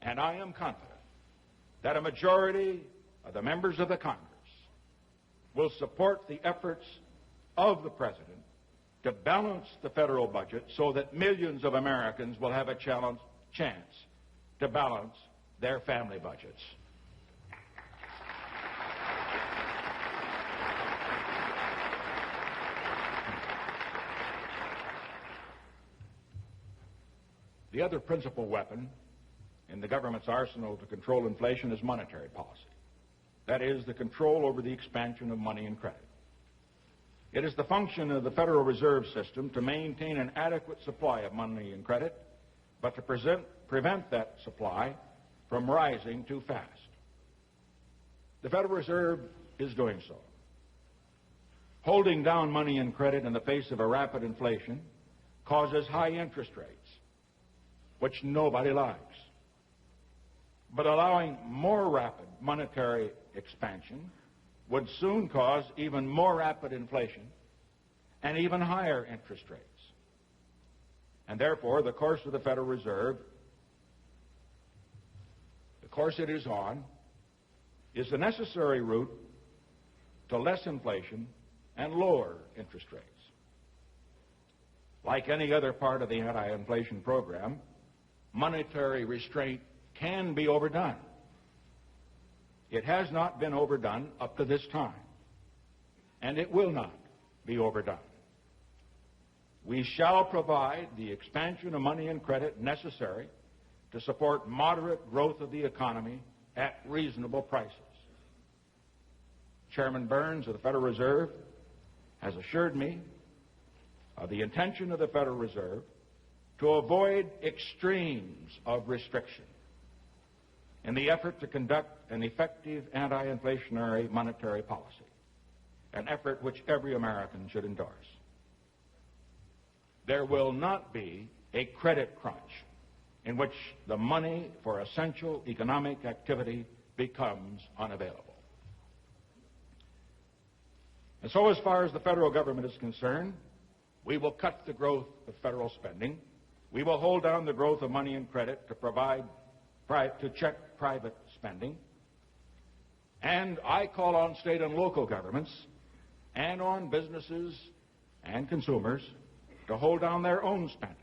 And I am confident that a majority of the members of the Congress will support the efforts of the president to balance the federal budget so that millions of Americans will have a chance chance to balance their family budgets. The other principal weapon in the government's arsenal to control inflation is monetary policy. That is, the control over the expansion of money and credit. It is the function of the Federal Reserve System to maintain an adequate supply of money and credit, but to prevent that supply from rising too fast. The Federal Reserve is doing so. Holding down money and credit in the face of a rapid inflation causes high interest rates, which nobody likes. But allowing more rapid monetary expansion would soon cause even more rapid inflation and even higher interest rates. And therefore, the course of the Federal Reserve, the course it is on, is the necessary route to less inflation and lower interest rates. Like any other part of the anti-inflation program, monetary restraint can be overdone. It has not been overdone up to this time, and it will not be overdone. We shall provide the expansion of money and credit necessary to support moderate growth of the economy at reasonable prices. Chairman Burns of the Federal Reserve has assured me of the intention of the Federal Reserve to avoid extremes of restriction in the effort to conduct an effective anti-inflationary monetary policy, an effort which every American should endorse. There will not be a credit crunch in which the money for essential economic activity becomes unavailable. And so, as far as the federal government is concerned, we will cut the growth of federal spending. We will hold down the growth of money and credit to check private spending. And I call on state and local governments and on businesses and consumers to hold down their own spending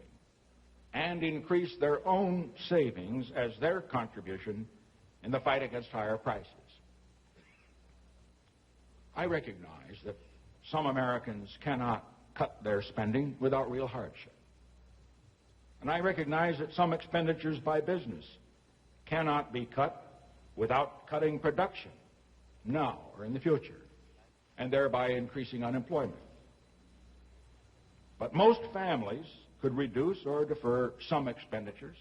and increase their own savings as their contribution in the fight against higher prices. I recognize that some Americans cannot cut their spending without real hardship. And I recognize that some expenditures by business cannot be cut without cutting production now or in the future, and thereby increasing unemployment. But most families could reduce or defer some expenditures,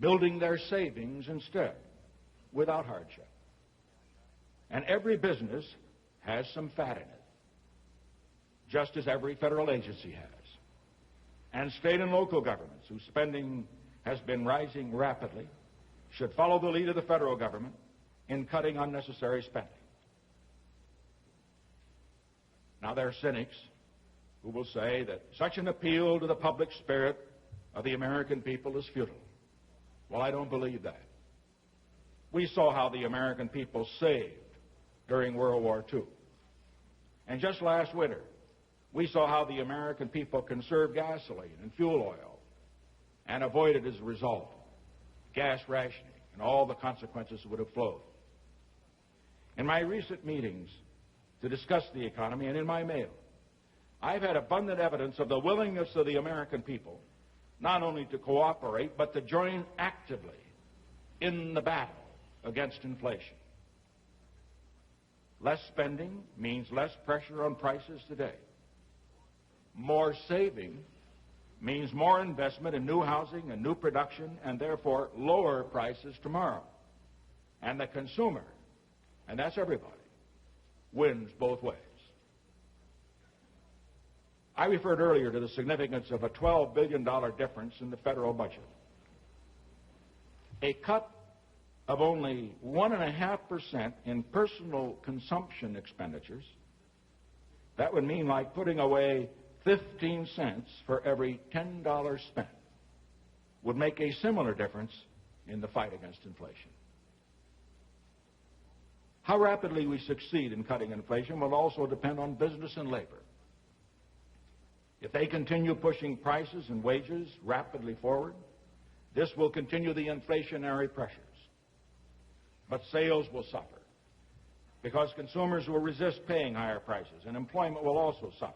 building their savings instead, without hardship. And every business has some fat in it, just as every federal agency has. And state and local governments, whose spending has been rising rapidly, should follow the lead of the federal government in cutting unnecessary spending. Now, there are cynics who will say that such an appeal to the public spirit of the American people is futile. Well, I don't believe that. We saw how the American people saved during World War II. And just last winter, we saw how the American people conserved gasoline and fuel oil and avoided, as a result, gas rationing and all the consequences that would have flowed. In my recent meetings to discuss the economy and in my mail, I've had abundant evidence of the willingness of the American people not only to cooperate, but to join actively in the battle against inflation. Less spending means less pressure on prices today. More saving means more investment in new housing and new production, and therefore lower prices tomorrow. And the consumer, and that's everybody, wins both ways. I referred earlier to the significance of a $12 billion difference in the federal budget. A cut of only 1.5% in personal consumption expenditures, that would mean like putting away 15 cents for every $10 spent, would make a similar difference in the fight against inflation. How rapidly we succeed in cutting inflation will also depend on business and labor. If they continue pushing prices and wages rapidly forward, This will continue the inflationary pressures. But sales will suffer because consumers will resist paying higher prices, and employment will also suffer.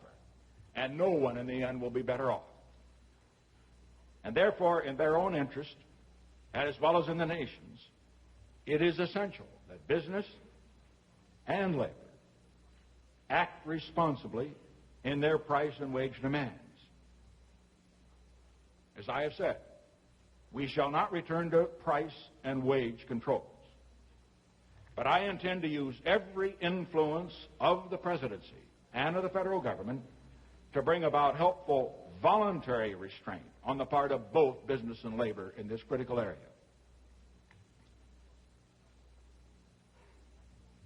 And no one in the end will be better off. And therefore, in their own interest, as well as in the nation's, it is essential that business and labor act responsibly in their price and wage demands. As I have said, we shall not return to price and wage controls. But I intend to use every influence of the presidency and of the federal government to bring about helpful voluntary restraint on the part of both business and labor in this critical area.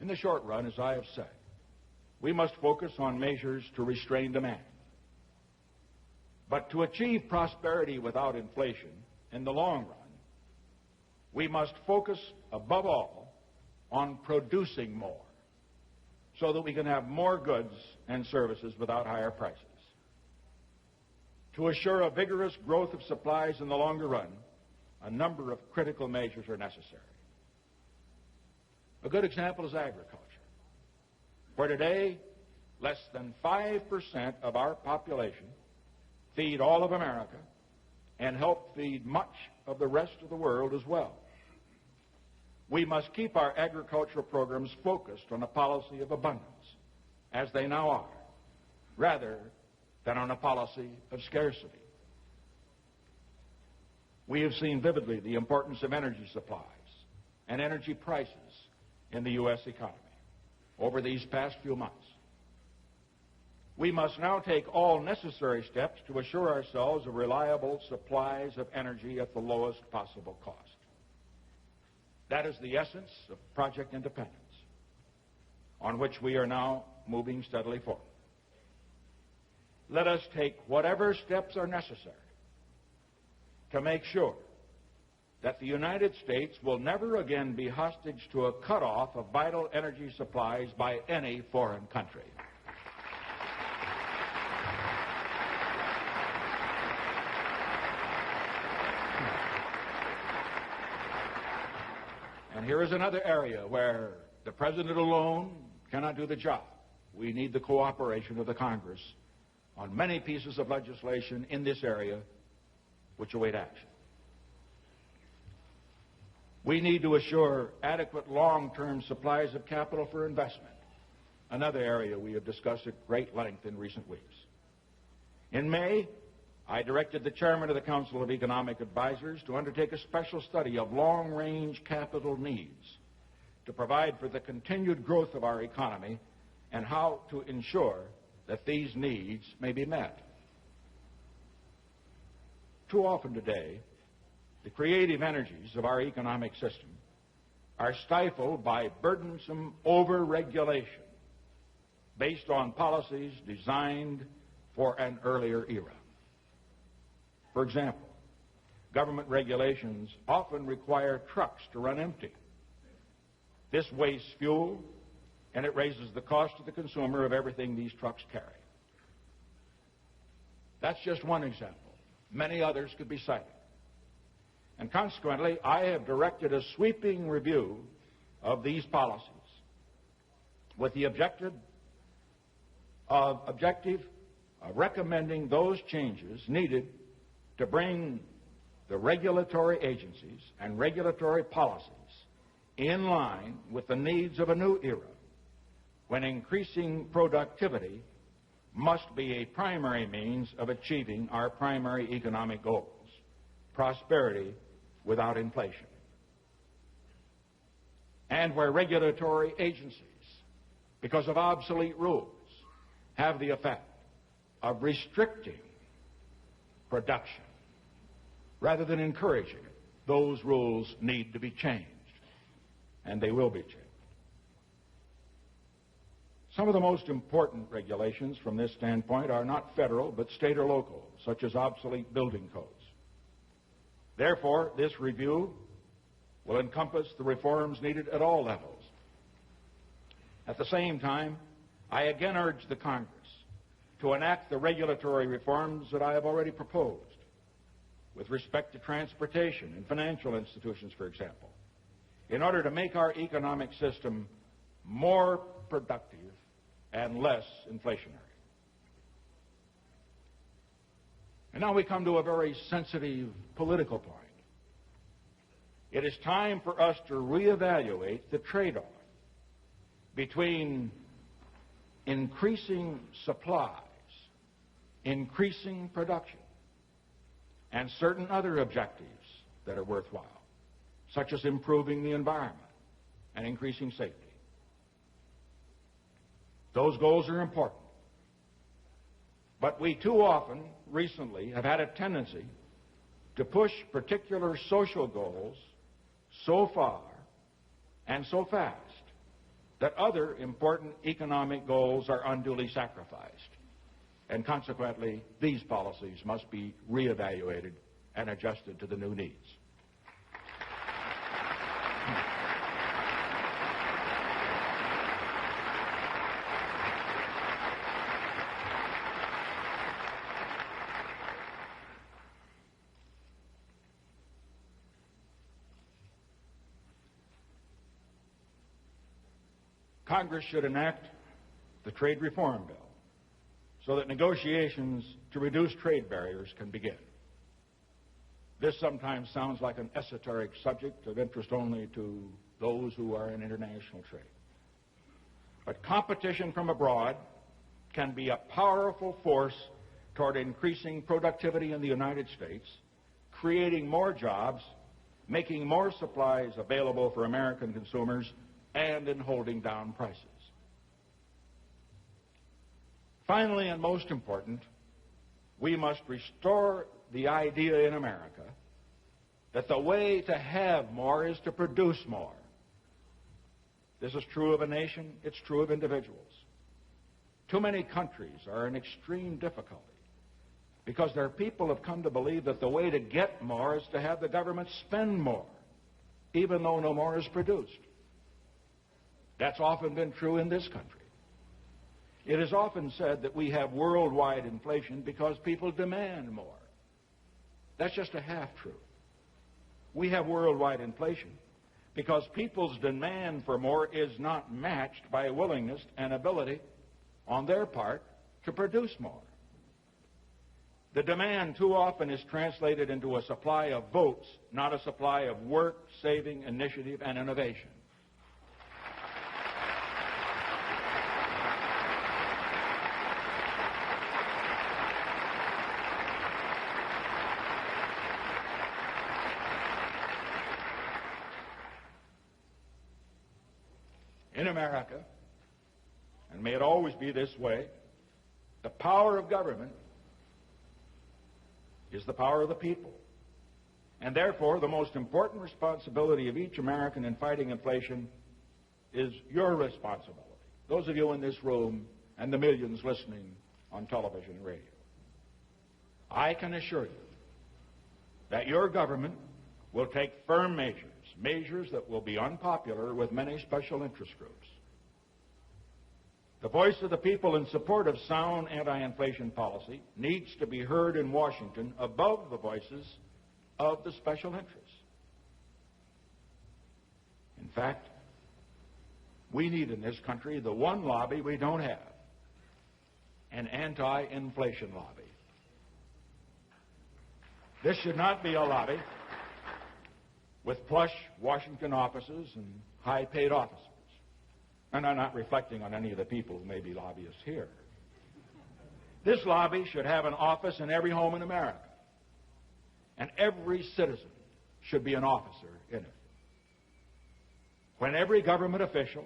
In the short run, as I have said, we must focus on measures to restrain demand. But to achieve prosperity without inflation in the long run, we must focus above all on producing more so that we can have more goods and services without higher prices. To assure a vigorous growth of supplies in the longer run, a number of critical measures are necessary. A good example is agriculture, where today less than 5% of our population feed all of America and help feed much of the rest of the world as well. We must keep our agricultural programs focused on a policy of abundance, as they now are, rather than on a policy of scarcity. We have seen vividly the importance of energy supplies and energy prices in the U.S. economy over these past few months. We must now take all necessary steps to assure ourselves of reliable supplies of energy at the lowest possible cost. That is the essence of Project Independence, on which we are now moving steadily forward. Let us take whatever steps are necessary to make sure that the United States will never again be hostage to a cutoff of vital energy supplies by any foreign country. And here is another area where the President alone cannot do the job. We need the cooperation of the Congress on many pieces of legislation in this area which await action. We need to assure adequate long-term supplies of capital for investment, another area we have discussed at great length in recent weeks. In May, I directed the chairman of the Council of Economic Advisers to undertake a special study of long-range capital needs to provide for the continued growth of our economy and how to ensure that these needs may be met. Too often today, the creative energies of our economic system are stifled by burdensome over-regulation based on policies designed for an earlier era. For example, government regulations often require trucks to run empty. This wastes fuel, and it raises the cost to the consumer of everything these trucks carry. That's just one example. Many others could be cited. And consequently, I have directed a sweeping review of these policies with the objective of recommending those changes needed to bring the regulatory agencies and regulatory policies in line with the needs of a new era, when increasing productivity must be a primary means of achieving our primary economic goals, prosperity without inflation. And where regulatory agencies, because of obsolete rules, have the effect of restricting production rather than encouraging it, those rules need to be changed, and they will be changed. Some of the most important regulations from this standpoint are not federal, but state or local, such as obsolete building codes. Therefore, this review will encompass the reforms needed at all levels. At the same time, I again urge the Congress to enact the regulatory reforms that I have already proposed, with respect to transportation and financial institutions, for example, in order to make our economic system more productive and less inflationary. And now we come to a very sensitive political point. It is time for us to reevaluate the trade-off between increasing supplies, increasing production, and certain other objectives that are worthwhile, such as improving the environment and increasing safety. Those goals are important. But we too often, recently, have had a tendency to push particular social goals so far and so fast that other important economic goals are unduly sacrificed. And consequently, these policies must be reevaluated and adjusted to the new needs. Congress should enact the trade reform bill so that negotiations to reduce trade barriers can begin. This sometimes sounds like an esoteric subject of interest only to those who are in international trade. But competition from abroad can be a powerful force toward increasing productivity in the United States, creating more jobs, making more supplies available for American consumers, and in holding down prices. Finally, and most important, we must restore the idea in America that the way to have more is to produce more. This is true of a nation, it's true of individuals. Too many countries are in extreme difficulty because their people have come to believe that the way to get more is to have the government spend more, even though no more is produced. That's often been true in this country. It is often said that we have worldwide inflation because people demand more. That's just a half-truth. We have worldwide inflation because people's demand for more is not matched by willingness and ability on their part to produce more. The demand too often is translated into a supply of votes, not a supply of work, saving, initiative, and innovation. In America, and may it always be this way, the power of government is the power of the people. And therefore, the most important responsibility of each American in fighting inflation is your responsibility, those of you in this room and the millions listening on television and radio. I can assure you that your government will take firm measures that will be unpopular with many special interest groups. The voice of the people in support of sound anti-inflation policy needs to be heard in Washington above the voices of the special interests. In fact, we need in this country the one lobby we don't have, an anti-inflation lobby. This should not be a lobby with plush Washington offices and high-paid officers. And I'm not reflecting on any of the people who may be lobbyists here. This lobby should have an office in every home in America. And every citizen should be an officer in it. When every government official,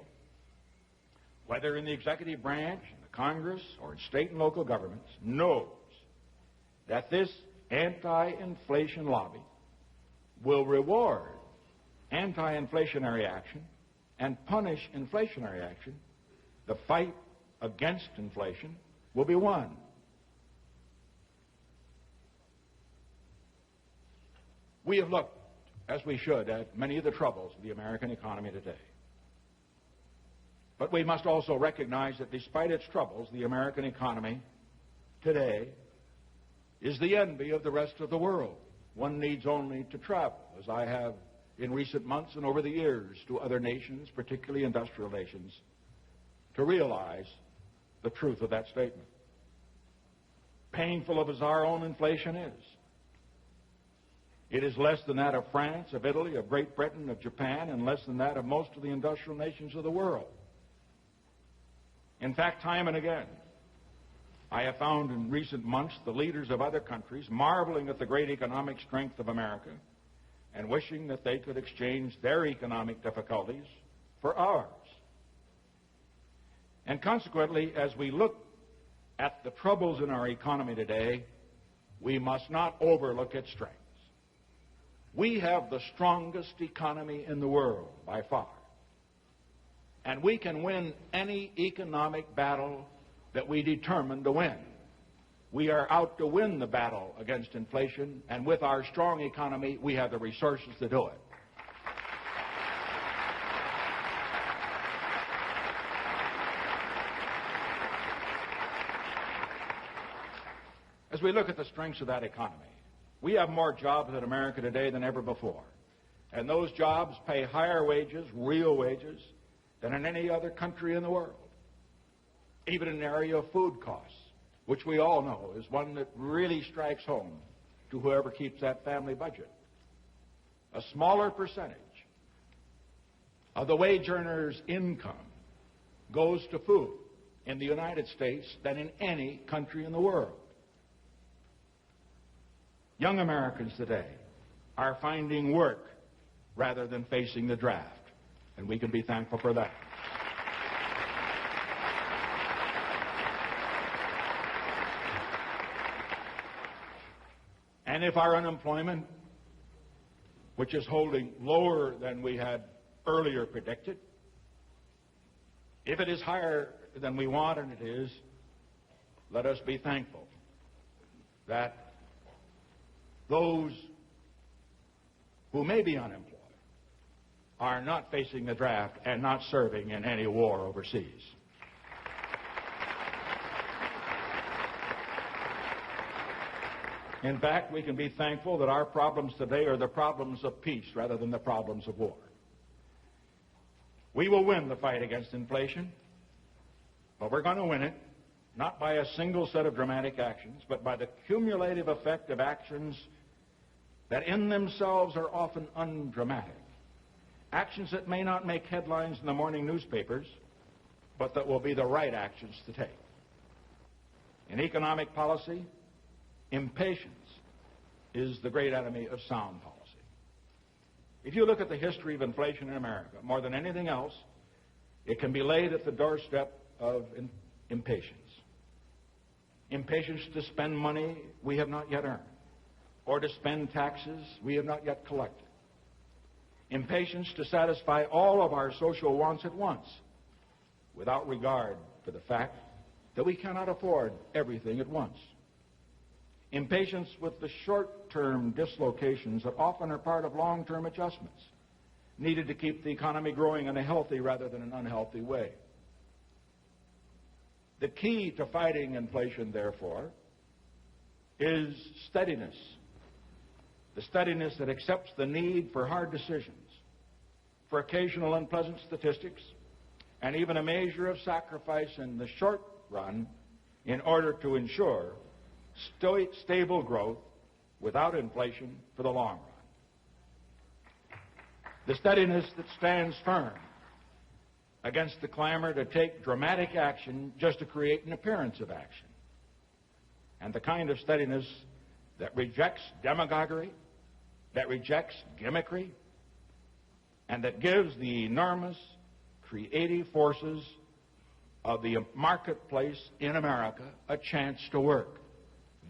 whether in the executive branch, in the Congress, or in state and local governments, knows that this anti-inflation lobby will reward anti-inflationary action and punish inflationary action, the fight against inflation will be won. We have looked, as we should, at many of the troubles of the American economy today. But we must also recognize that despite its troubles, the American economy today is the envy of the rest of the world. One needs only to travel, as I have in recent months and over the years, to other nations, particularly industrial nations, to realize the truth of that statement. Painful as our own inflation is, it is less than that of France, of Italy, of Great Britain, of Japan, and less than that of most of the industrial nations of the world. In fact, time and again, I have found in recent months the leaders of other countries marveling at the great economic strength of America and wishing that they could exchange their economic difficulties for ours. And consequently, as we look at the troubles in our economy today, we must not overlook its strengths. We have the strongest economy in the world by far. And we can win any economic battle that we determine to win. We are out to win the battle against inflation, and with our strong economy, we have the resources to do it. As we look at the strengths of that economy, we have more jobs in America today than ever before. And those jobs pay higher wages, real wages, than in any other country in the world. Even in the area of food costs, which we all know is one that really strikes home to whoever keeps that family budget. A smaller percentage of the wage earner's income goes to food in the United States than in any country in the world. Young Americans today are finding work rather than facing the draft, and we can be thankful for that. And if our unemployment, which is holding lower than we had earlier predicted, if it is higher than we want, and it is, let us be thankful that those who may be unemployed are not facing the draft and not serving in any war overseas. In fact, we can be thankful that our problems today are the problems of peace rather than the problems of war. We will win the fight against inflation, but we're going to win it not by a single set of dramatic actions, but by the cumulative effect of actions that in themselves are often undramatic. Actions that may not make headlines in the morning newspapers, but that will be the right actions to take. In economic policy, impatience is the great enemy of sound policy. If you look at the history of inflation in America, more than anything else, it can be laid at the doorstep of impatience. Impatience to spend money we have not yet earned, or to spend taxes we have not yet collected. Impatience to satisfy all of our social wants at once, without regard for the fact that we cannot afford everything at once. Impatience with the short-term dislocations that often are part of long-term adjustments needed to keep the economy growing in a healthy rather than an unhealthy way. The key to fighting inflation, therefore, is steadiness. The steadiness that accepts the need for hard decisions, for occasional unpleasant statistics, and even a measure of sacrifice in the short run in order to ensure stable growth without inflation for the long run. The steadiness that stands firm against the clamor to take dramatic action just to create an appearance of action. And the kind of steadiness that rejects demagoguery, that rejects gimmickry, and that gives the enormous creative forces of the marketplace in America a chance to work.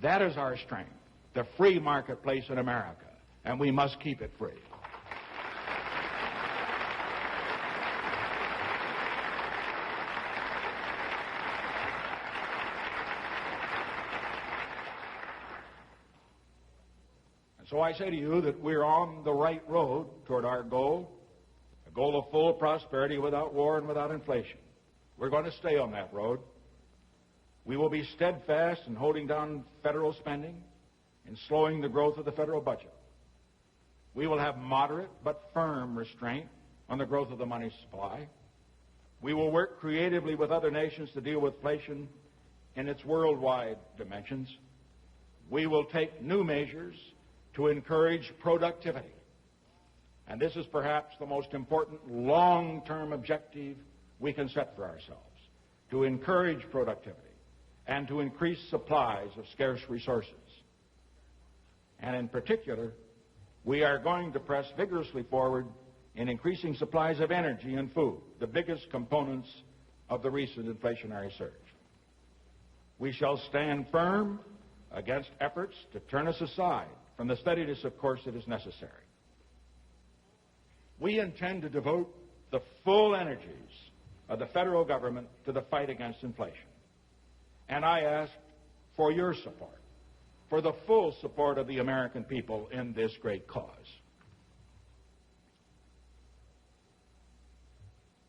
That is our strength, the free marketplace in America, and we must keep it free. And so I say to you that we're on the right road toward our goal, a goal of full prosperity without war and without inflation. We're going to stay on that road. We will be steadfast in holding down federal spending, in slowing the growth of the federal budget. We will have moderate but firm restraint on the growth of the money supply. We will work creatively with other nations to deal with inflation in its worldwide dimensions. We will take new measures to encourage productivity. And this is perhaps the most important long-term objective we can set for ourselves, to encourage productivity and to increase supplies of scarce resources. And in particular, we are going to press vigorously forward in increasing supplies of energy and food, the biggest components of the recent inflationary surge. We shall stand firm against efforts to turn us aside from the steadiness of course that is necessary. We intend to devote the full energies of the federal government to the fight against inflation. And I ask for your support, for the full support of the American people in this great cause.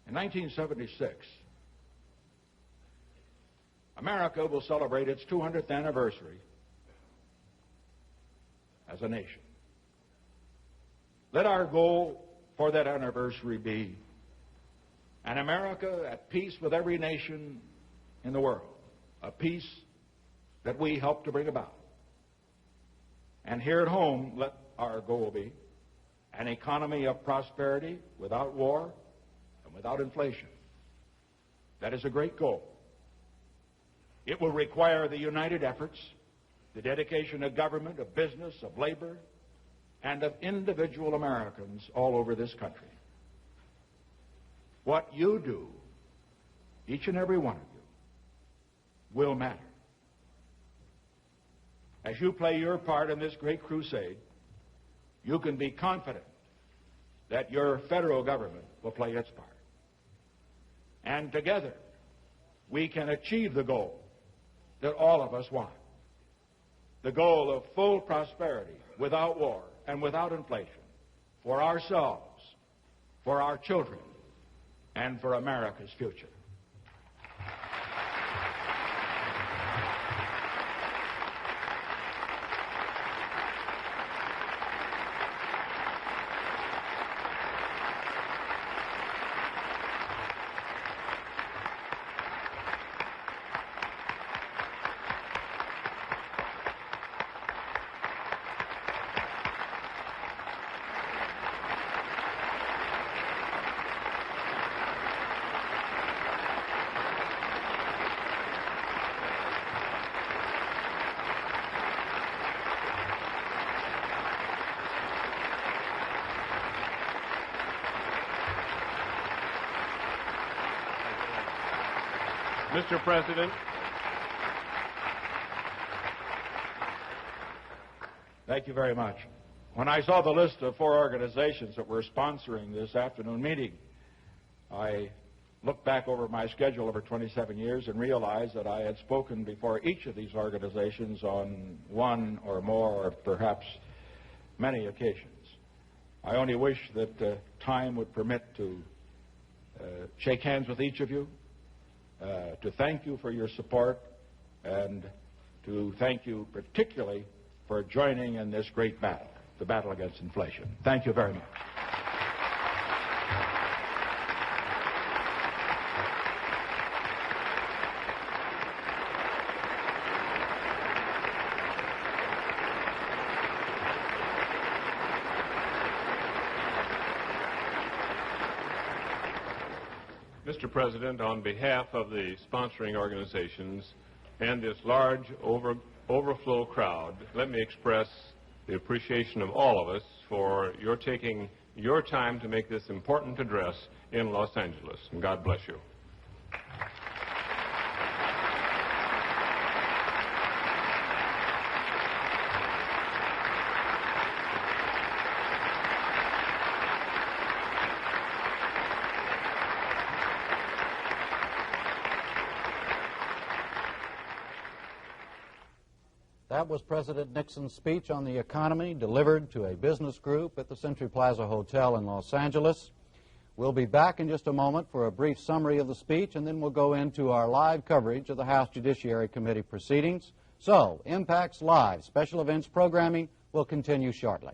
In 1976, America will celebrate its 200th anniversary as a nation. Let our goal for that anniversary be an America at peace with every nation in the world, a peace that we help to bring about. And here at home, let our goal be an economy of prosperity without war and without inflation. That is a great goal. It will require the united efforts, the dedication of government, of business, of labor, and of individual Americans all over this country. What you do, each and every one of you, will matter. As you play your part in this great crusade, you can be confident that your federal government will play its part. And together, we can achieve the goal that all of us want. The goal of full prosperity without war and without inflation for ourselves, for our children, and for America's future. Mr. President. Thank you very much. When I saw the list of 4 organizations that were sponsoring this afternoon meeting, I looked back over my schedule over 27 years and realized that I had spoken before each of these organizations on one or more or perhaps many occasions. I only wish that time would permit to shake hands with each of you, to thank you for your support, and to thank you particularly for joining in this great battle, the battle against inflation. Thank you very much. Mr. President, on behalf of the sponsoring organizations and this large overflow crowd, let me express the appreciation of all of us for your taking your time to make this important address in Los Angeles. And God bless you. That was President Nixon's speech on the economy delivered to a business group at the Century Plaza Hotel in Los Angeles. We'll be back in just a moment for a brief summary of the speech, and then we'll go into our live coverage of the House Judiciary Committee proceedings. So, Impact's live special events programming will continue shortly.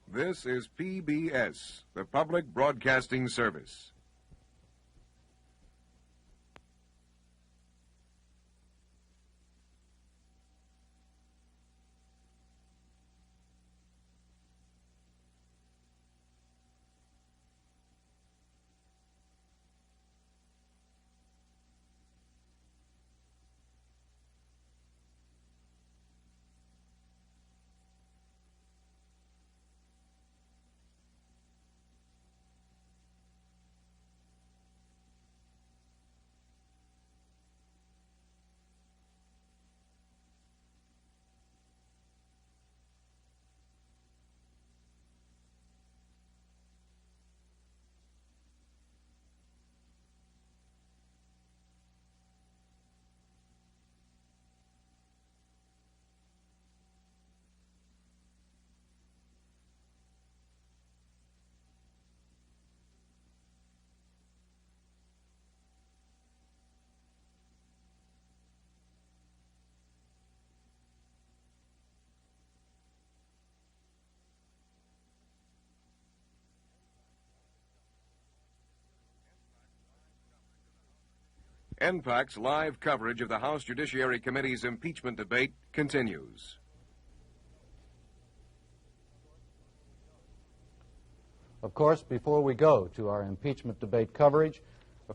This is PBS, the Public Broadcasting Service. NPAC's live coverage of the House Judiciary Committee's impeachment debate continues. Of course, before we go to our impeachment debate coverage,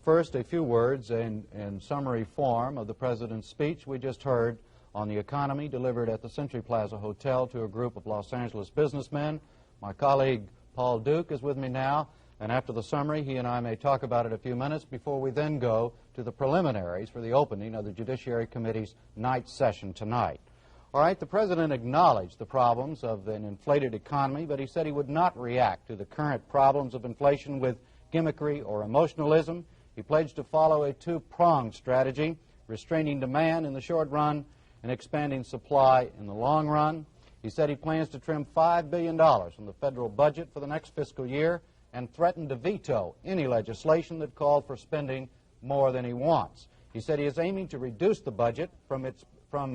first a few words in summary form of the President's speech we just heard on the economy delivered at the Century Plaza Hotel to a group of Los Angeles businessmen. My colleague Paul Duke is with me now, and after the summary, he and I may talk about it a few minutes before we then go to the preliminaries for the opening of the Judiciary Committee's night session tonight. All right, the President acknowledged the problems of an inflated economy, but he said he would not react to the current problems of inflation with gimmickry or emotionalism. He pledged to follow a two-pronged strategy, restraining demand in the short run and expanding supply in the long run. He said he plans to trim $5 billion from the federal budget for the next fiscal year and threatened to veto any legislation that called for spending more than he wants. He said he is aiming to reduce the budget from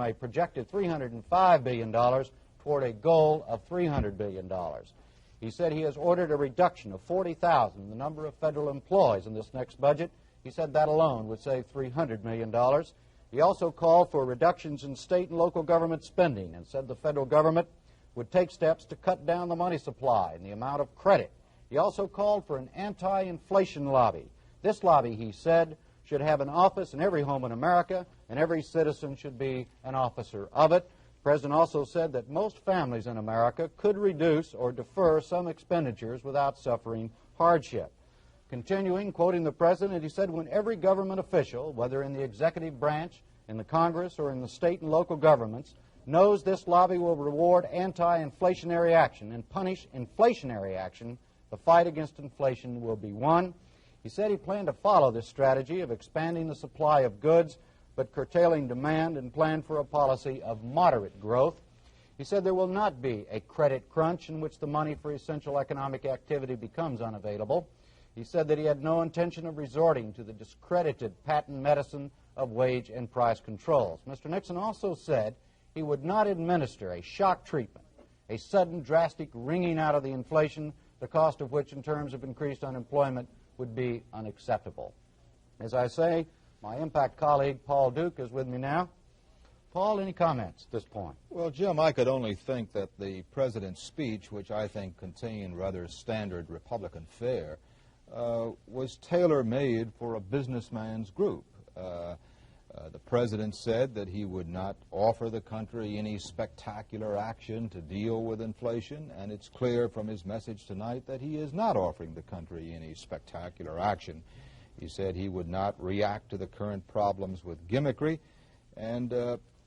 a projected $305 billion toward a goal of $300 billion. He said he has ordered a reduction of 40,000 in the number of federal employees in this next budget. He said that alone would save $300 million. He also called for reductions in state and local government spending and said the federal government would take steps to cut down the money supply and the amount of credit. He also called for an anti-inflation lobby. This lobby, he said, should have an office in every home in America, and every citizen should be an officer of it. The President also said that most families in America could reduce or defer some expenditures without suffering hardship. Continuing, quoting the President, he said, when every government official, whether in the executive branch, in the Congress, or in the state and local governments, knows this lobby will reward anti-inflationary action and punish inflationary action, the fight against inflation will be won. He said he planned to follow this strategy of expanding the supply of goods but curtailing demand and planned for a policy of moderate growth. He said there will not be a credit crunch in which the money for essential economic activity becomes unavailable. He said that he had no intention of resorting to the discredited patent medicine of wage and price controls. Mr. Nixon also said he would not administer a shock treatment, a sudden drastic wringing out of the inflation, the cost of which in terms of increased unemployment would be unacceptable. As I say, my Impact colleague Paul Duke is with me now. Paul, any comments at this point? Well, Jim, I could only think that the President's speech, which I think contained rather standard Republican fare, was tailor-made for a businessman's group. The President said that he would not offer the country any spectacular action to deal with inflation, and it's clear from his message tonight that he is not offering the country any spectacular action. He said he would not react to the current problems with gimmickry, and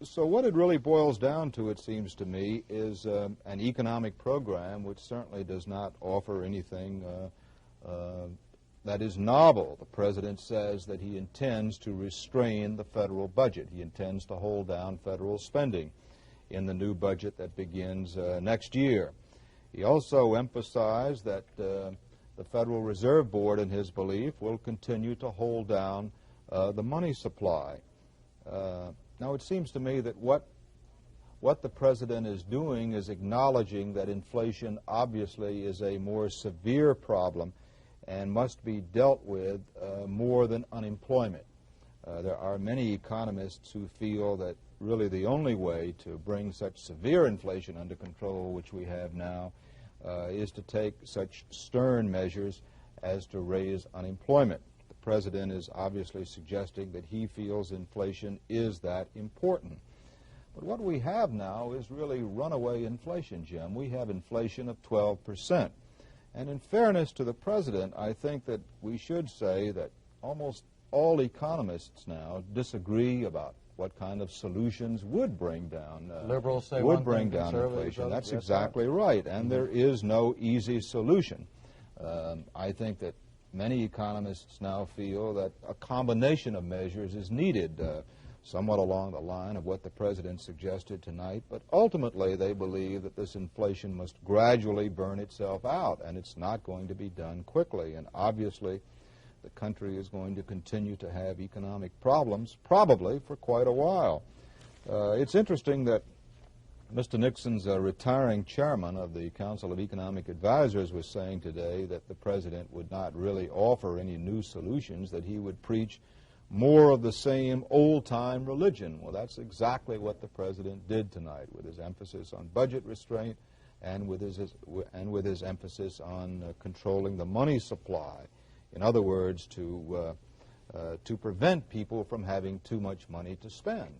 so what it really boils down to, it seems to me, is an economic program which certainly does not offer anything that is novel. The President says that he intends to restrain the federal budget. He intends to hold down federal spending in the new budget that begins next year. He also emphasized that the Federal Reserve Board, in his belief, will continue to hold down the money supply. Now, it seems to me that what the President is doing is acknowledging that inflation obviously is a more severe problem and must be dealt with more than unemployment. There are many economists who feel that really the only way to bring such severe inflation under control, which we have now, is to take such stern measures as to raise unemployment. The President is obviously suggesting that he feels inflation is that important. But what we have now is really runaway inflation, Jim. We have inflation of 12%. And in fairness to the President, I think that we should say that almost all economists now disagree about what kind of solutions would bring down Liberals say would one bring thing, down conservatives inflation. others. That's Yes, exactly right. And there is no easy solution. I think that many economists now feel that a combination of measures is needed, somewhat along the line of what the President suggested tonight, but ultimately they believe that this inflation must gradually burn itself out, and it's not going to be done quickly. And obviously, the country is going to continue to have economic problems, probably for quite a while. It's interesting that Mr. Nixon's retiring chairman of the Council of Economic Advisors was saying today that the President would not really offer any new solutions, that he would preach more of the same old-time religion. Well, that's exactly what the President did tonight, with his emphasis on budget restraint and with his emphasis on controlling the money supply. In other words, to prevent people from having too much money to spend.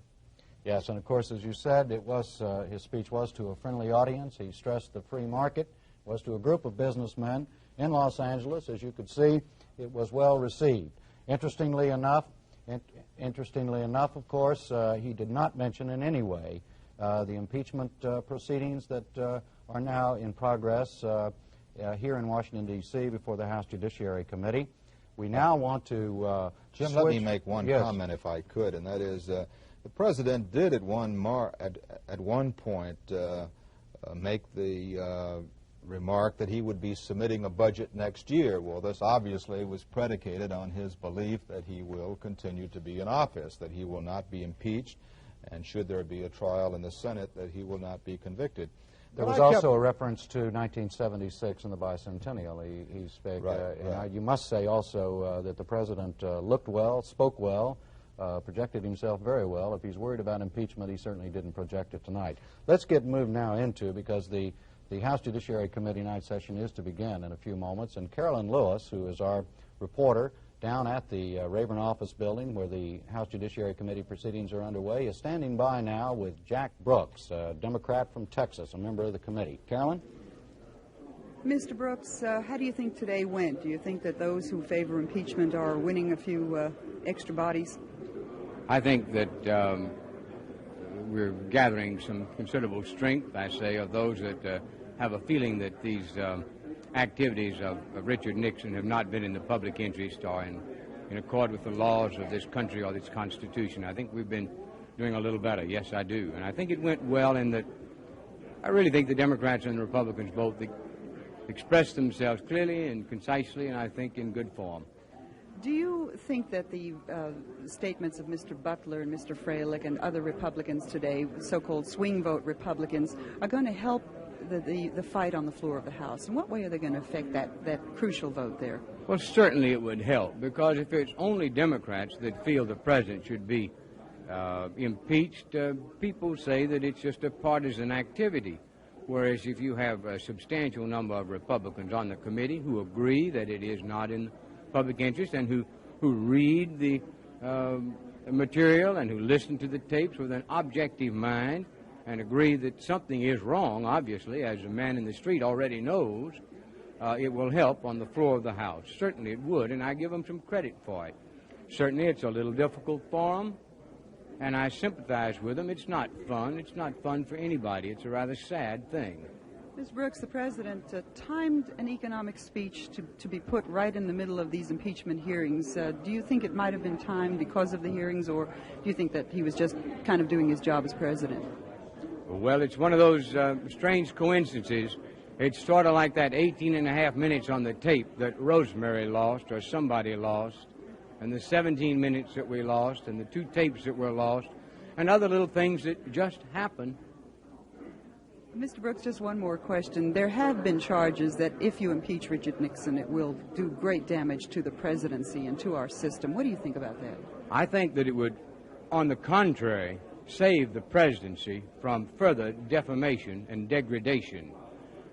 Yes, and of course, as you said, it was his speech was to a friendly audience. He stressed the free market, was to a group of businessmen in Los Angeles. As you could see, it was well received. Interestingly enough, of course, he did not mention in any way the impeachment proceedings that are now in progress here in Washington, D.C. before the House Judiciary Committee. We now want to Jim, switch. let me make one Yes. comment, if I could, and that is the President did at one point make the remark that he would be submitting a budget next year. Well, this obviously was predicated on his belief that he will continue to be in office, that he will not be impeached, and should there be a trial in the Senate, that he will not be convicted. There But was I also a reference to 1976 and the bicentennial. He spoke. And you must say also that the President looked well, spoke well, projected himself very well. If he's worried about impeachment, he certainly didn't project it tonight. Let's get moved now into, because the House Judiciary Committee night session is to begin in a few moments, and Carolyn Lewis, who is our reporter down at the Rayburn Office Building where the House Judiciary Committee proceedings are underway, is standing by now with Jack Brooks, a Democrat from Texas, a member of the committee. Carolyn? Mr. Brooks, how do you think today went? Do you think that those who favor impeachment are winning a few extra bodies? I think that we're gathering some considerable strength, I say, of those that have a feeling that these activities of Richard Nixon have not been in the public interest or in accord with the laws of this country or this Constitution. I think we've been doing a little better. Yes, I do. And I think it went well in that I really think the Democrats and the Republicans both expressed themselves clearly and concisely, and I think in good form. Do you think that the statements of Mr. Butler and Mr. Freilich and other Republicans today, so-called swing vote Republicans, are going to help the fight on the floor of the House? In what way are they going to affect that crucial vote there? Well, certainly it would help, because if it's only Democrats that feel the president should be impeached, people say that it's just a partisan activity. Whereas if you have a substantial number of Republicans on the committee who agree that it is not in public interest and who read the material and who listen to the tapes with an objective mind and agree that something is wrong, obviously, as a man in the street already knows, it will help on the floor of the House. Certainly it would, and I give them some credit for it. Certainly it's a little difficult for them, and I sympathize with them. It's not fun. It's not fun for anybody. It's a rather sad thing. Ms. Brooks, the President timed an economic speech to be put right in the middle of these impeachment hearings. Do you think it might have been timed because of the hearings, or do you think that he was just kind of doing his job as President? Well, it's one of those strange coincidences. It's sort of like that 18 and a half minutes on the tape that Rosemary lost or somebody lost, and the 17 minutes that we lost and the 2 tapes that were lost. and other little things that just happen. Mr. Brooks, just one more question. There have been charges that if you impeach Richard Nixon, it will do great damage to the presidency and to our system. What do you think about that? I think that it would, on the contrary, save the presidency from further defamation and degradation,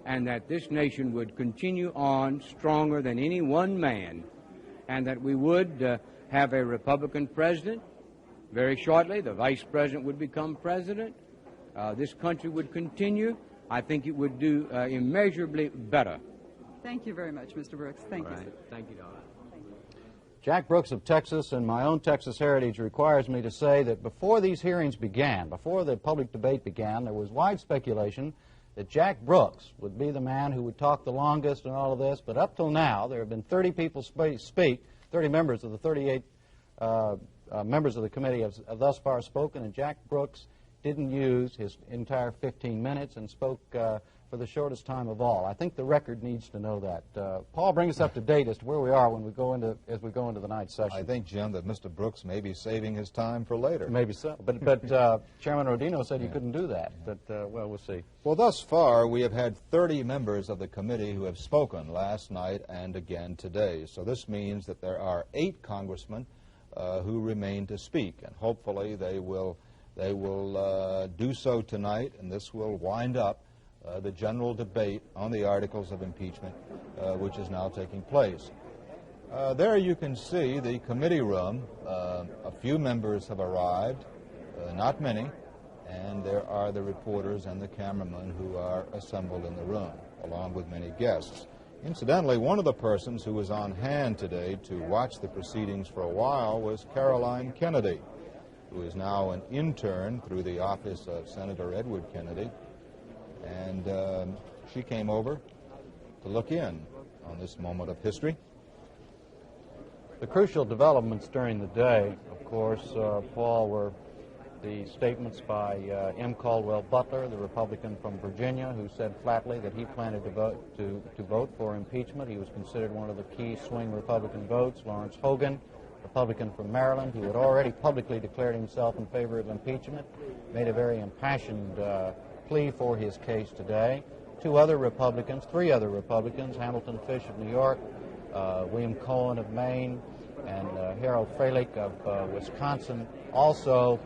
and that this nation would continue on stronger than any one man, and that we would have a Republican president. Very shortly, the vice president would become president. This country would continue. I think it would do immeasurably better. Thank you very much, Mr. Brooks. Thank you, sir. Thank you, Donna. Jack Brooks of Texas, and my own Texas heritage requires me to say that before these hearings began, before the public debate began, there was wide speculation that Jack Brooks would be the man who would talk the longest and all of this, but up till now, there have been 30 people speak, 30 members of the 38 members of the committee have thus far spoken, and Jack Brooks didn't use his entire 15 minutes and spoke for the shortest time of all. I think the record needs to know that. Paul, bring us up to date as to where we are when we go into the night session. I think, Jim, that Mr. Brooks may be saving his time for later. Maybe so. But Chairman Rodino said you couldn't do that. But, well, we'll see. Well, thus far, we have had 30 members of the committee who have spoken last night and again today. So this means that there are 8 congressmen who remain to speak, and hopefully they will do so tonight, and this will wind up the general debate on the articles of impeachment, which is now taking place. There you can see the committee room. A few members have arrived, not many, and there are the reporters and the cameramen who are assembled in the room, along with many guests. Incidentally, one of the persons who was on hand today to watch the proceedings for a while was Caroline Kennedy, who is now an intern through the office of Senator Edward Kennedy, and she came over to look in on this moment of history. The crucial developments during the day, of course, Paul, were the statements by M. Caldwell Butler, the Republican from Virginia, who said flatly that he planned to vote for impeachment. He was considered one of the key swing Republican votes. Lawrence Hogan, Republican from Maryland, who had already publicly declared himself in favor of impeachment, made a very impassioned plea for his case today. 3 other Republicans, Hamilton Fish of New York, William Cohen of Maine, and Harold Freilich of Wisconsin, also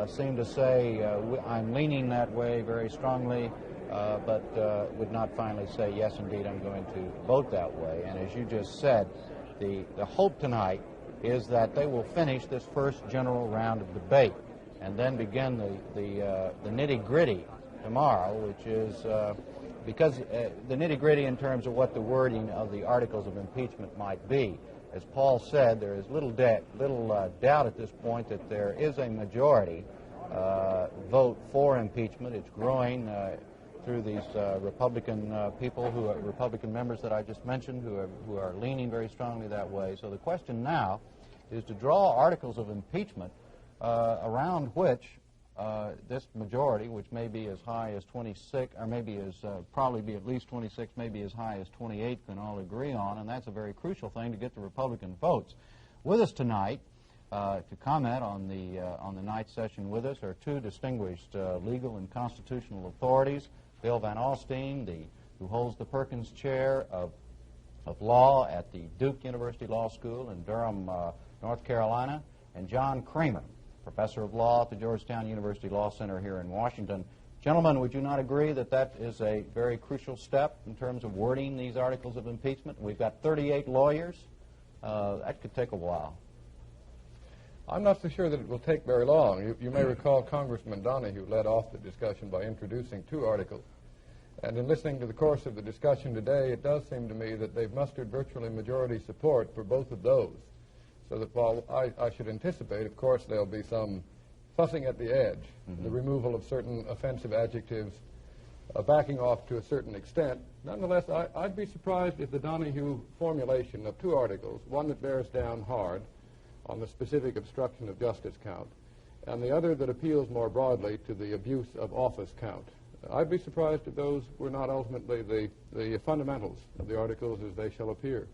seemed to say, I'm leaning that way very strongly, but would not finally say, yes, indeed, I'm going to vote that way. And as you just said, the hope tonight is that they will finish this first general round of debate and then begin the nitty-gritty tomorrow, which is because the nitty-gritty in terms of what the wording of the articles of impeachment might be. As Paul said, there is little doubt at this point that there is a majority vote for impeachment. It's growing through these Republican people, Republican members that I just mentioned, who are leaning very strongly that way. So the question now is to draw articles of impeachment around which this majority, which may be as high as 26, or maybe probably be at least 26, maybe as high as 28, can all agree on, and that's a very crucial thing to get the Republican votes. With us tonight to comment on the night session with us are 2 distinguished legal and constitutional authorities: Bill Van Alstyne, who holds the Perkins Chair of Law at the Duke University Law School in Durham, North Carolina, and John Kramer, Professor of Law at the Georgetown University Law Center here in Washington. Gentlemen, would you not agree that that is a very crucial step in terms of wording these articles of impeachment? We've got 38 lawyers. That could take a while. I'm not so sure that it will take very long. You may recall Congressman Donahue led off the discussion by introducing 2 articles. And in listening to the course of the discussion today, it does seem to me that they've mustered virtually majority support for both of those. So that while I should anticipate, of course, there'll be some fussing at the edge, the removal of certain offensive adjectives, backing off to a certain extent. Nonetheless, I'd be surprised if the Donahue formulation of 2 articles, one that bears down hard on the specific obstruction of justice count, and the other that appeals more broadly to the abuse of office count. I'd be surprised if those were not ultimately the fundamentals of the articles as they shall appear.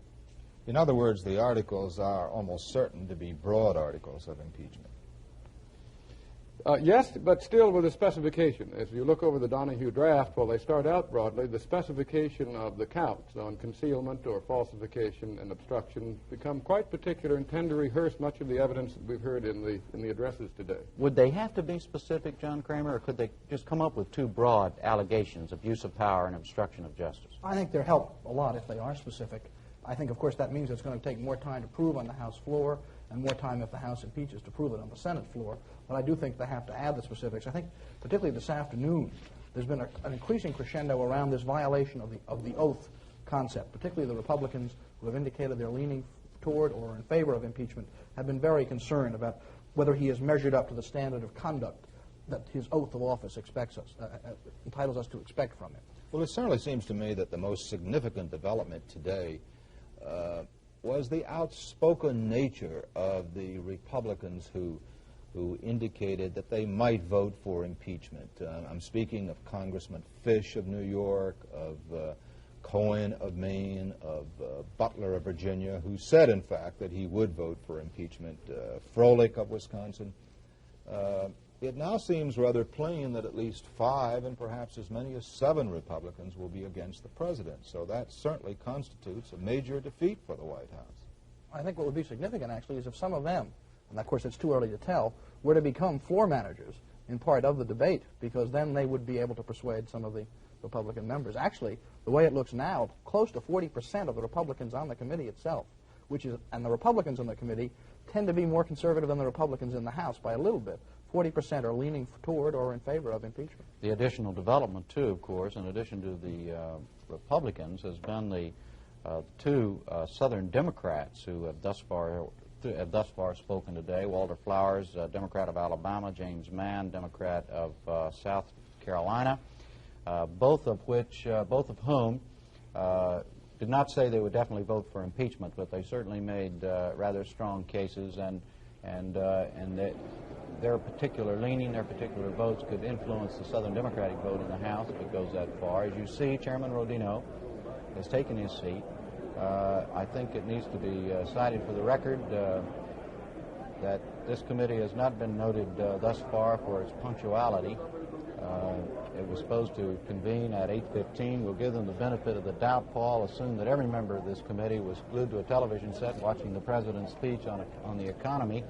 In other words, the articles are almost certain to be broad articles of impeachment. Yes, but still with a specification. As you look over the Donahue draft, while they start out broadly, the specification of the counts on concealment or falsification and obstruction become quite particular and tend to rehearse much of the evidence that we've heard in the addresses today. Would they have to be specific, John Kramer, or could they just come up with two broad allegations, abuse of power and obstruction of justice? I think they'll help a lot if they are specific. I think, of course, that means it's going to take more time to prove on the House floor and more time if the House impeaches to prove it on the Senate floor. But I do think they have to add the specifics. I think, particularly this afternoon, there's been an increasing crescendo around this violation of the oath concept. Particularly the Republicans who have indicated they're leaning toward or in favor of impeachment have been very concerned about whether he has measured up to the standard of conduct that his oath of office entitles us to expect from him. Well, it certainly seems to me that the most significant development today was the outspoken nature of the Republicans who indicated that they might vote for impeachment. I'm speaking of Congressman Fish of New York, of Cohen of Maine, of Butler of Virginia, who said, in fact, that he would vote for impeachment, Froelich of Wisconsin. It now seems rather plain that at least 5 and perhaps as many as 7 Republicans will be against the president. So that certainly constitutes a major defeat for the White House. I think what would be significant, actually, is if some of them, and of course it's too early to tell, were to become floor managers in part of the debate, because then they would be able to persuade some of the Republican members. Actually, the way it looks now, close to 40% of the Republicans on the committee itself, and the Republicans on the committee tend to be more conservative than the Republicans in the House by a little bit. 40% are leaning toward or in favor of impeachment. The additional development, too, of course, in addition to the Republicans, has been the 2 Southern Democrats who have thus far spoken today. Walter Flowers, Democrat of Alabama; James Mann, Democrat of South Carolina, both of whom did not say they would definitely vote for impeachment, but they certainly made rather strong cases, and their particular leaning, their particular votes could influence the Southern Democratic vote in the House if it goes that far. As you see, Chairman Rodino has taken his seat. I think it needs to be cited for the record that this committee has not been noted thus far for its punctuality. It was supposed to convene at 8:15. We'll give them the benefit of the doubt. Paul assumed that every member of this committee was glued to a television set watching the president's speech on the economy.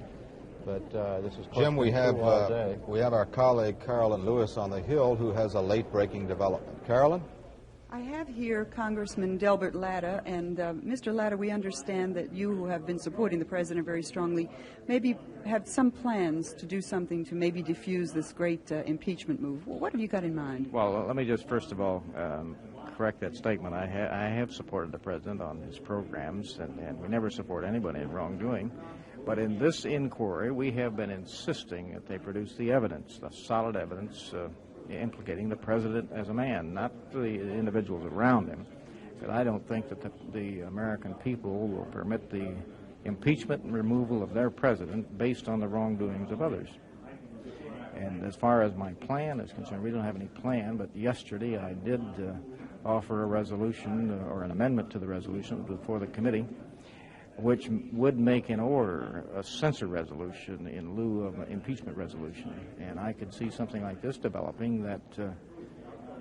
But this is Jim, we have our colleague Carolyn Lewis on the Hill, who has a late-breaking development. Carolyn? I have here Congressman Delbert Latta, and Mr. Latta, we understand that you, who have been supporting the president very strongly, maybe have some plans to do something to maybe diffuse this great impeachment move. Well, what have you got in mind? Well, let me just first of all correct that statement. I have supported the president on his programs, and we never support anybody in wrongdoing. But in this inquiry, we have been insisting that they produce the evidence, the solid evidence implicating the president as a man, not the individuals around him. But I don't think that the American people will permit the impeachment and removal of their president based on the wrongdoings of others. And as far as my plan is concerned, we don't have any plan, but yesterday I did offer a resolution or an amendment to the resolution before the committee, which would make in order a censure resolution in lieu of an impeachment resolution. And I could see something like this developing that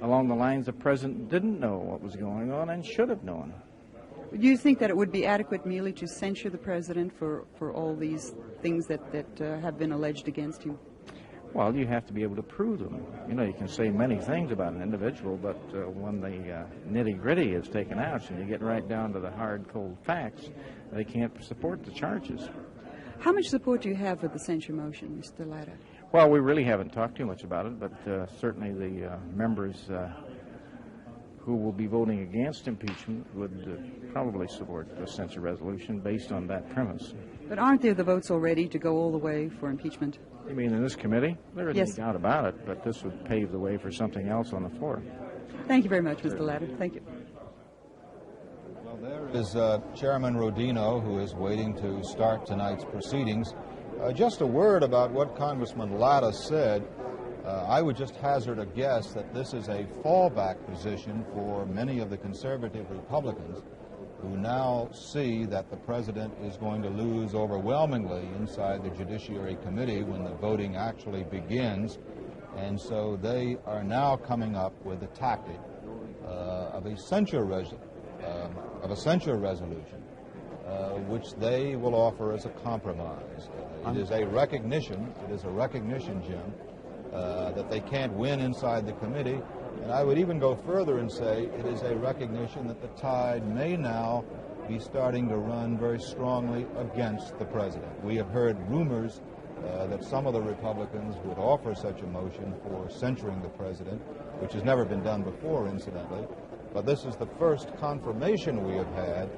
along the lines the president didn't know what was going on and should have known. Do you think that it would be adequate merely to censure the president for all these things that have been alleged against him? Well, you have to be able to prove them. You know, you can say many things about an individual, but when the nitty-gritty is taken out and you get right down to the hard, cold facts, they can't support the charges. How much support do you have for the censure motion, Mr. Latta? Well, we really haven't talked too much about it, but certainly the members who will be voting against impeachment would probably support the censure resolution based on that premise. But aren't there the votes already to go all the way for impeachment? You mean in this committee? There isn't Yes. any doubt about it, but this would pave the way for something else on the floor. Thank you very much, Mr. Latta. Thank you. Well, there is Chairman Rodino, who is waiting to start tonight's proceedings. Just a word about what Congressman Latta said. I would just hazard a guess that this is a fallback position for many of the conservative Republicans. who now see that the president is going to lose overwhelmingly inside the Judiciary Committee when the voting actually begins. And so they are now coming up with a tactic of a censure resolution, which they will offer as a compromise. It is a recognition, Jim, that they can't win inside the committee. And I would even go further and say it is a recognition that the tide may now be starting to run very strongly against the president. We have heard rumors that some of the Republicans would offer such a motion for censuring the president, which has never been done before, incidentally. But this is the first confirmation we have had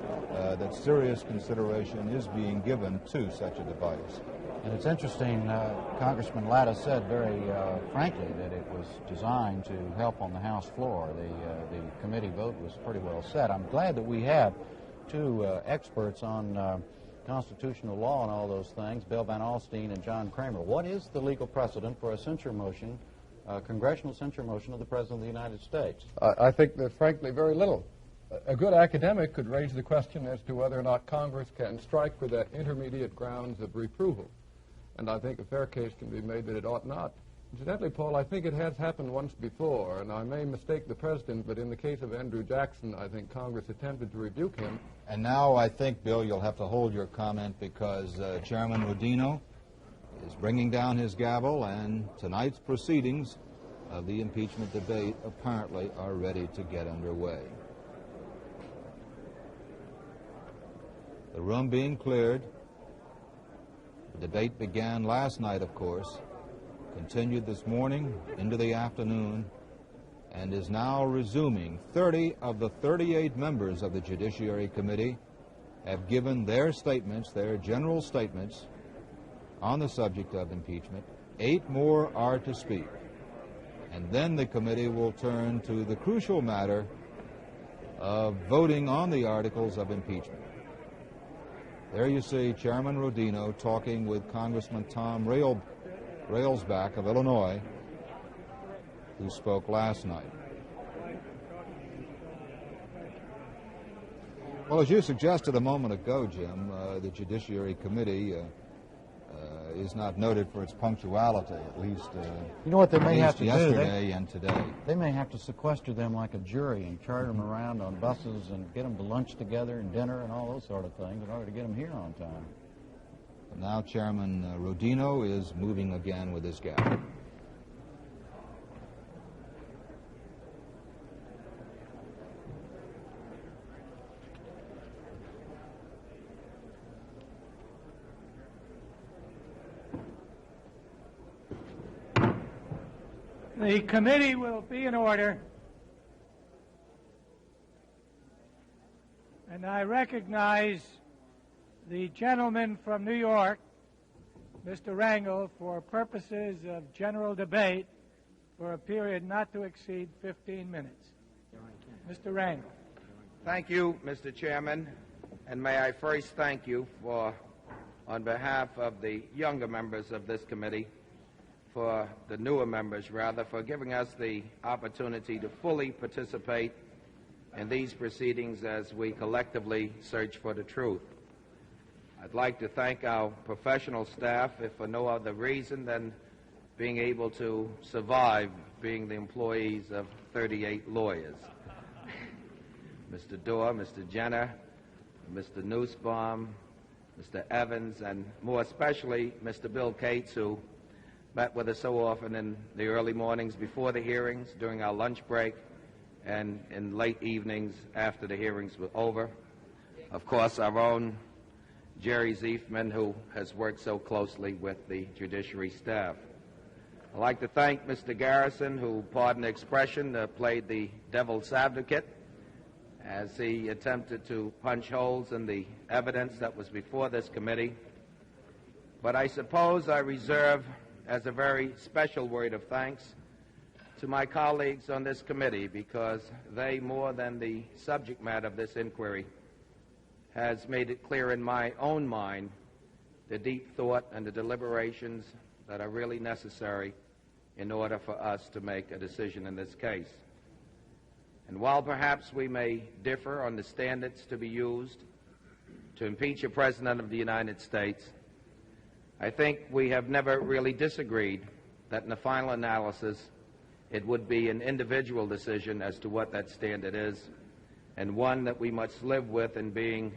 that serious consideration is being given to such a device. And it's interesting, Congressman Latta said very frankly that it was designed to help on the House floor. The committee vote was pretty well set. I'm glad that we have two experts on constitutional law and all those things, Bill Van Alstyne and John Kramer. What is the legal precedent for a censure motion, congressional censure motion of the President of the United States? I think that, frankly, very little. A good academic could raise the question as to whether or not Congress can strike with that intermediate grounds of reproval. And I think a fair case can be made that it ought not. Incidentally, Paul, I think it has happened once before, and I may mistake the president, but in the case of Andrew Jackson, I think Congress attempted to rebuke him. And now I think, Bill, you'll have to hold your comment because Chairman Rodino is bringing down his gavel, and tonight's proceedings of the impeachment debate apparently are ready to get underway. The room being cleared. The debate began last night, of course, continued this morning into the afternoon, and is now resuming. 30 of the 38 members of the Judiciary Committee have given their statements, their general statements, on the subject of impeachment. 8 more are to speak. And then the committee will turn to the crucial matter of voting on the articles of impeachment. There you see Chairman Rodino talking with Congressman Tom Railsback of Illinois, who spoke last night. Well, as you suggested a moment ago, Jim, the Judiciary Committee is not noted for its punctuality, at least you know what they may have to yesterday and today. They may have to sequester them like a jury and chart them around on buses and get them to lunch together and dinner and all those sort of things in order to get them here on time. And now Chairman Rodino is moving again with his gavel. The committee will be in order, and I recognize the gentleman from New York, Mr. Rangel, for purposes of general debate for a period not to exceed 15 minutes. Mr. Rangel. Thank you, Mr. Chairman, and may I first thank you on behalf of the younger members of this committee, for the newer members, rather, for giving us the opportunity to fully participate in these proceedings as we collectively search for the truth. I'd like to thank our professional staff, if for no other reason than being able to survive being the employees of 38 lawyers. Mr. Dorr, Mr. Jenner, Mr. Nussbaum, Mr. Evans, and more especially Mr. Bill Cates, who met with us so often in the early mornings before the hearings, during our lunch break, and in late evenings after the hearings were over. Of course, our own Jerry Ziefman, who has worked so closely with the judiciary staff. I'd like to thank Mr. Garrison, who, pardon the expression, played the devil's advocate as he attempted to punch holes in the evidence that was before this committee. But I suppose I reserve as a very special word of thanks to my colleagues on this committee, because they, more than the subject matter of this inquiry, has made it clear in my own mind the deep thought and the deliberations that are really necessary in order for us to make a decision in this case. And while perhaps we may differ on the standards to be used to impeach a President of the United States, I think we have never really disagreed that in the final analysis it would be an individual decision as to what that standard is, and one that we must live with in being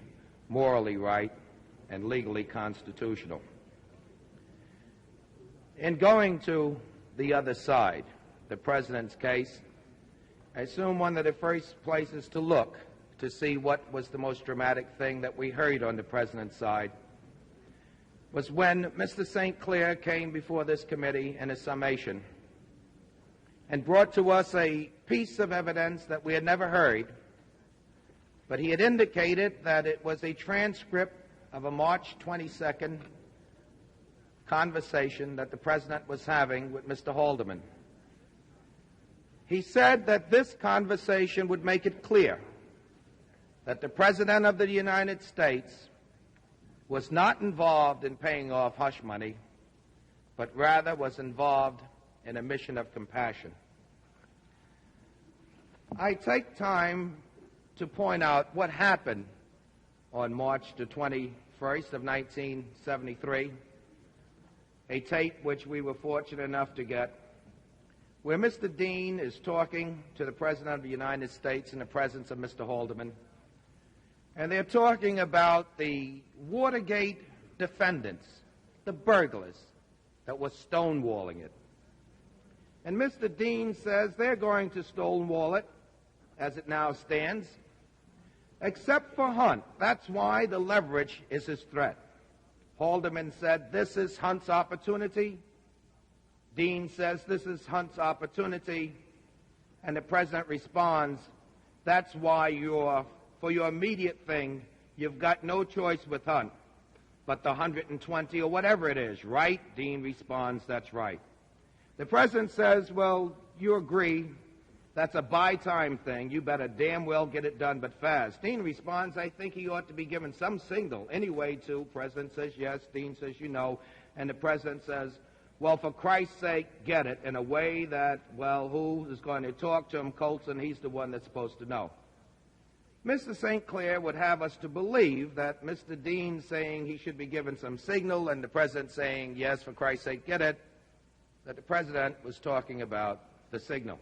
morally right and legally constitutional. In going to the other side, the President's case, I assume one of the first places to look to see what was the most dramatic thing that we heard on the President's side was when Mr. St. Clair came before this committee in a summation and brought to us a piece of evidence that we had never heard, but he had indicated that it was a transcript of a March 22nd conversation that the President was having with Mr. Haldeman. He said that this conversation would make it clear that the President of the United States was not involved in paying off hush money, but rather was involved in a mission of compassion. I take time to point out what happened on March the 21st of 1973, a tape which we were fortunate enough to get, where Mr. Dean is talking to the President of the United States in the presence of Mr. Haldeman, and they're talking about the Watergate defendants, the burglars that were stonewalling it. And Mr. Dean says they're going to stonewall it, as it now stands, except for Hunt. That's why the leverage is his threat. Haldeman said, this is Hunt's opportunity. Dean says, this is Hunt's opportunity. And the President responds, that's why for your immediate thing, you've got no choice with Hunt, but the 120 or whatever it is, right? Dean responds, that's right. The President says, well, you agree, that's a buy time thing. You better damn well get it done, but fast. Dean responds, I think he ought to be given some signal. Anyway, too, President says yes, Dean says you know, and the President says, well, for Christ's sake, get it, in a way that, well, who is going to talk to him? Colson, he's the one that's supposed to know. Mr. St. Clair would have us to believe that Mr. Dean saying he should be given some signal and the President saying, yes, for Christ's sake, get it, that the President was talking about the signal.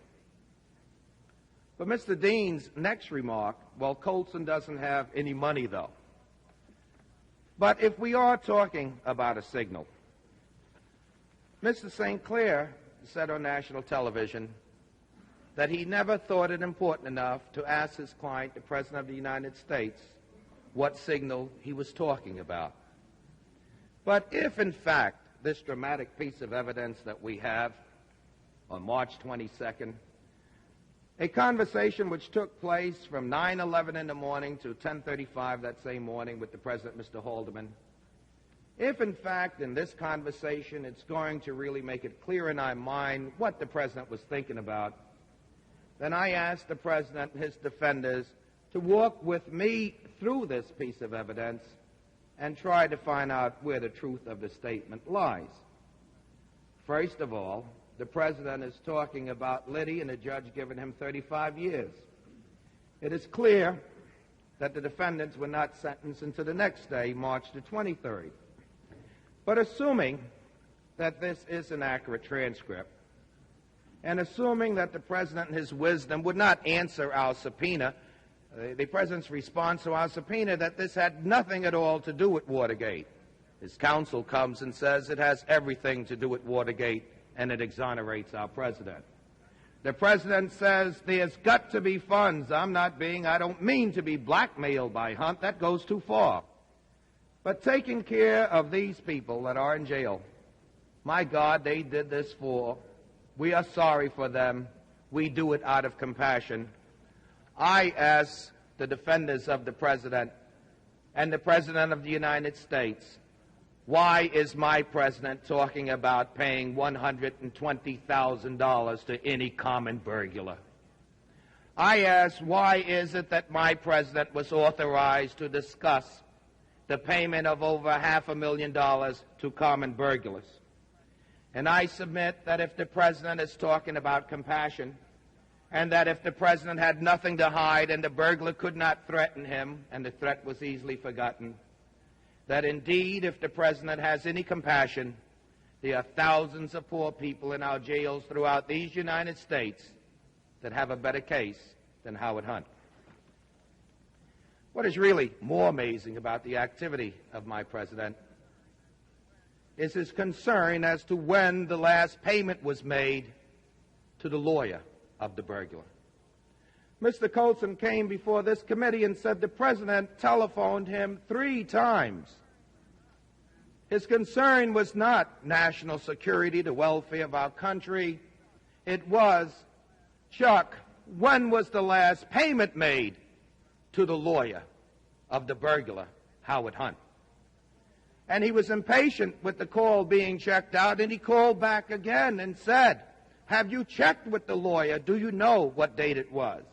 But Mr. Dean's next remark, well, Colson doesn't have any money, though. But if we are talking about a signal, Mr. St. Clair said on national television that he never thought it important enough to ask his client, the President of the United States, what signal he was talking about. But if, in fact, this dramatic piece of evidence that we have on March 22nd, a conversation which took place from 9:11 in the morning to 10:35 that same morning with the President, Mr. Haldeman, if, in fact, in this conversation it's going to really make it clear in our mind what the President was thinking about, then I asked the President and his defenders to walk with me through this piece of evidence and try to find out where the truth of the statement lies. First of all, the President is talking about Liddy and the judge giving him 35 years. It is clear that the defendants were not sentenced until the next day, March the 23rd. But assuming that this is an accurate transcript, and assuming that the President in his wisdom would not answer our subpoena, the President's response to our subpoena that this had nothing at all to do with Watergate. His counsel comes and says it has everything to do with Watergate, and it exonerates our President. The President says there's got to be funds. I don't mean to be blackmailed by Hunt. That goes too far. But taking care of these people that are in jail, my God, they did this for. We are sorry for them. We do it out of compassion. I ask the defenders of the President and the President of the United States, why is my President talking about paying $120,000 to any common burglar? I ask, why is it that my President was authorized to discuss the payment of over $500,000 to common burglars? And I submit that if the President is talking about compassion, and that if the president had nothing to hide and the burglar could not threaten him, and the threat was easily forgotten, that indeed if the president has any compassion, there are thousands of poor people in our jails throughout these United States that have a better case than Howard Hunt. What is really more amazing about the activity of my president is his concern as to when the last payment was made to the lawyer of the burglar. Mr. Colson came before this committee and said the president telephoned him 3 times. His concern was not national security, the welfare of our country. It was, Chuck, when was the last payment made to the lawyer of the burglar, Howard Hunt? And he was impatient with the call being checked out, and he called back again and said, have you checked with the lawyer? Do you know what date it was?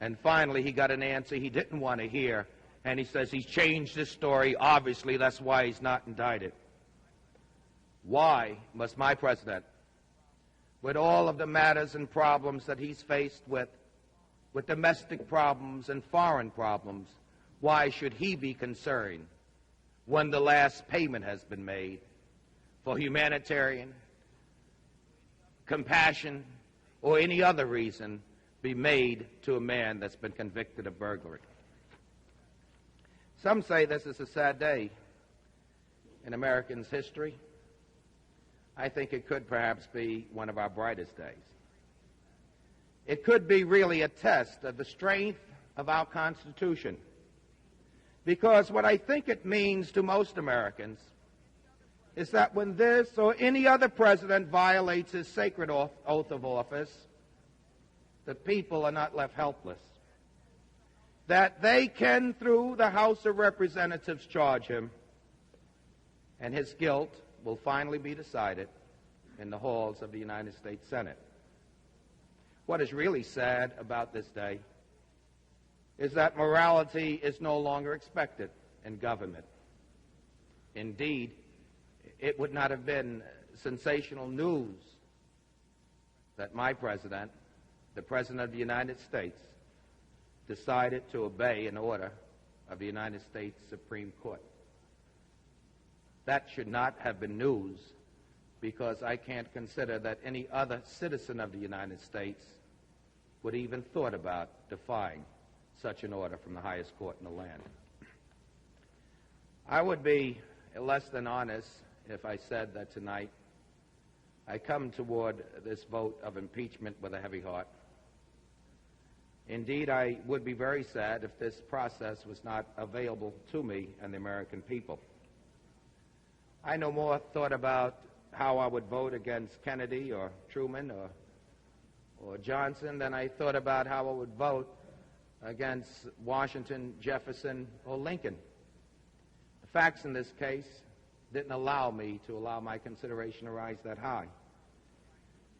And finally, he got an answer he didn't want to hear, and he says he's changed his story. Obviously, that's why he's not indicted. Why must my president, with all of the matters and problems that he's faced with domestic problems and foreign problems, why should he be concerned when the last payment has been made for humanitarian, compassion, or any other reason be made to a man that's been convicted of burglary? Some say this is a sad day in Americans' history. I think it could perhaps be one of our brightest days. It could be really a test of the strength of our Constitution, because what I think it means to most Americans is that when this or any other president violates his sacred oath of office, the people are not left helpless. That they can, through the House of Representatives, charge him, and his guilt will finally be decided in the halls of the United States Senate. What is really sad about this day is that morality is no longer expected in government. Indeed, it would not have been sensational news that my president, the President of the United States, decided to obey an order of the United States Supreme Court. That should not have been news, because I can't consider that any other citizen of the United States would even thought about defying such an order from the highest court in the land. I would be less than honest if I said that tonight I come toward this vote of impeachment with a heavy heart. Indeed, I would be very sad if this process was not available to me and the American people. I no more thought about how I would vote against Kennedy or Truman or Johnson than I thought about how I would vote against Washington, Jefferson, or Lincoln. The facts in this case didn't allow me to allow my consideration to rise that high.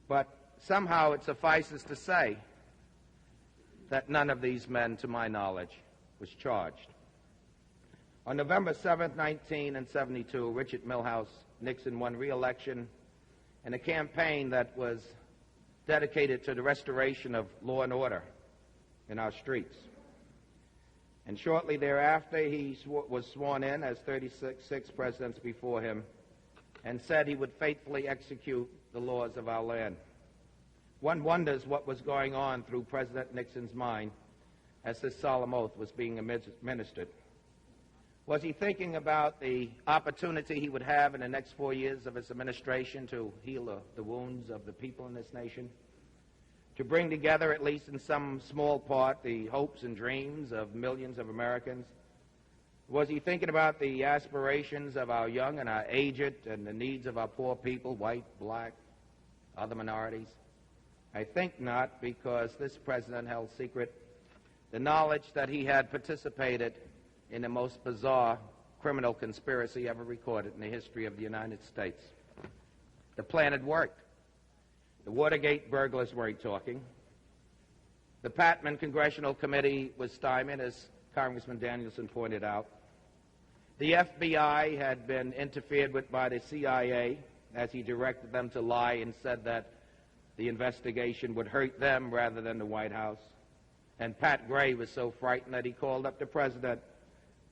But somehow it suffices to say that none of these men, to my knowledge, was charged. On November 7, 1972, Richard Milhouse Nixon won re-election in a campaign that was dedicated to the restoration of law and order in our streets. And shortly thereafter, he was sworn in, as 36 presidents before him, and said he would faithfully execute the laws of our land. One wonders what was going on through President Nixon's mind as this solemn oath was being administered. Was he thinking about the opportunity he would have in the next 4 years of his administration to heal the wounds of the people in this nation? To bring together, at least in some small part, the hopes and dreams of millions of Americans? Was he thinking about the aspirations of our young and our aged and the needs of our poor people, white, black, other minorities? I think not, because this president held secret the knowledge that he had participated in the most bizarre criminal conspiracy ever recorded in the history of the United States. The plan had worked. The Watergate burglars weren't talking. The Patman Congressional Committee was stymied, as Congressman Danielson pointed out. The FBI had been interfered with by the CIA, as he directed them to lie and said that the investigation would hurt them rather than the White House. And Pat Gray was so frightened that he called up the president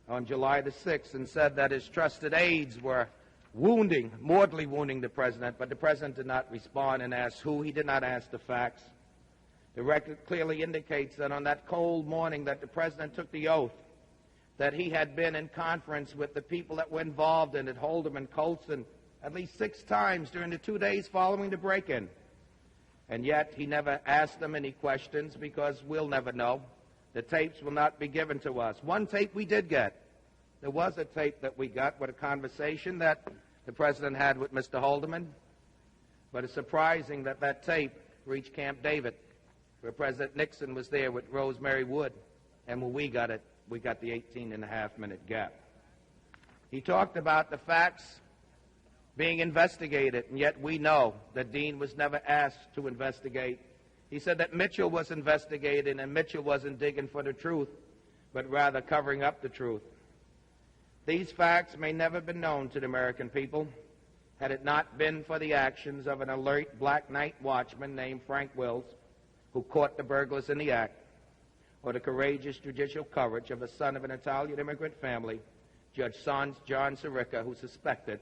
on July the 6th and said that his trusted aides were mortally wounding the president, but the president did not respond and asked who. He did not ask the facts. The record clearly indicates that on that cold morning that the president took the oath, that he had been in conference with the people that were involved in it, Haldeman, Colson, at least 6 times during the 2 days following the break-in. And yet he never asked them any questions because we'll never know. The tapes will not be given to us. One tape we did get. There was a tape that we got with a conversation that the president had with Mr. Haldeman. But it's surprising that that tape reached Camp David, where President Nixon was there with Rosemary Wood. And when we got it, we got the 18.5-minute gap. He talked about the facts being investigated, and yet we know that Dean was never asked to investigate. He said that Mitchell was investigating, and Mitchell wasn't digging for the truth, but rather covering up the truth. These facts may never have been known to the American people had it not been for the actions of an alert black night watchman named Frank Wills, who caught the burglars in the act, or the courageous judicial courage of a son of an Italian immigrant family, Judge John Sirica, who suspected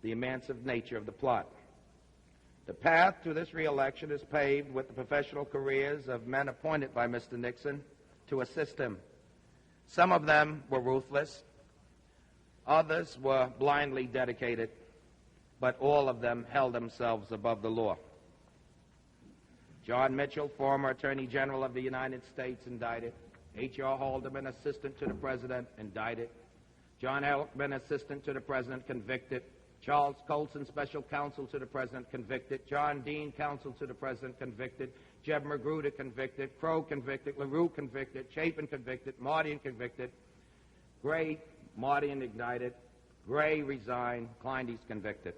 the immense nature of the plot. The path to this re-election is paved with the professional careers of men appointed by Mr. Nixon to assist him. Some of them were ruthless. Others were blindly dedicated. But all of them held themselves above the law. John Mitchell, former Attorney General of the United States, indicted. H.R. Haldeman, Assistant to the President, indicted. John Elkman, Assistant to the President, convicted. Charles Colson, Special Counsel to the President, convicted. John Dean, Counsel to the President, convicted. Jeb Magruder, convicted. Crow, convicted. LaRue, convicted. Chapin, convicted. Mardian, convicted. Gray, Mardian, indicted. Gray, resigned. Kleindienst, convicted.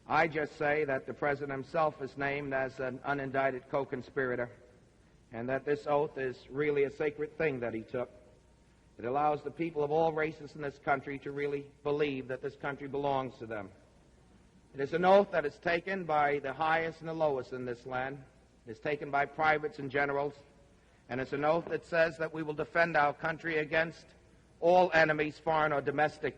I just say that the President himself is named as an unindicted co-conspirator, and that this oath is really a sacred thing that he took. It allows the people of all races in this country to really believe that this country belongs to them. It is an oath that is taken by the highest and the lowest in this land. It is taken by privates and generals, and it's an oath that says that we will defend our country against all enemies, foreign or domestic.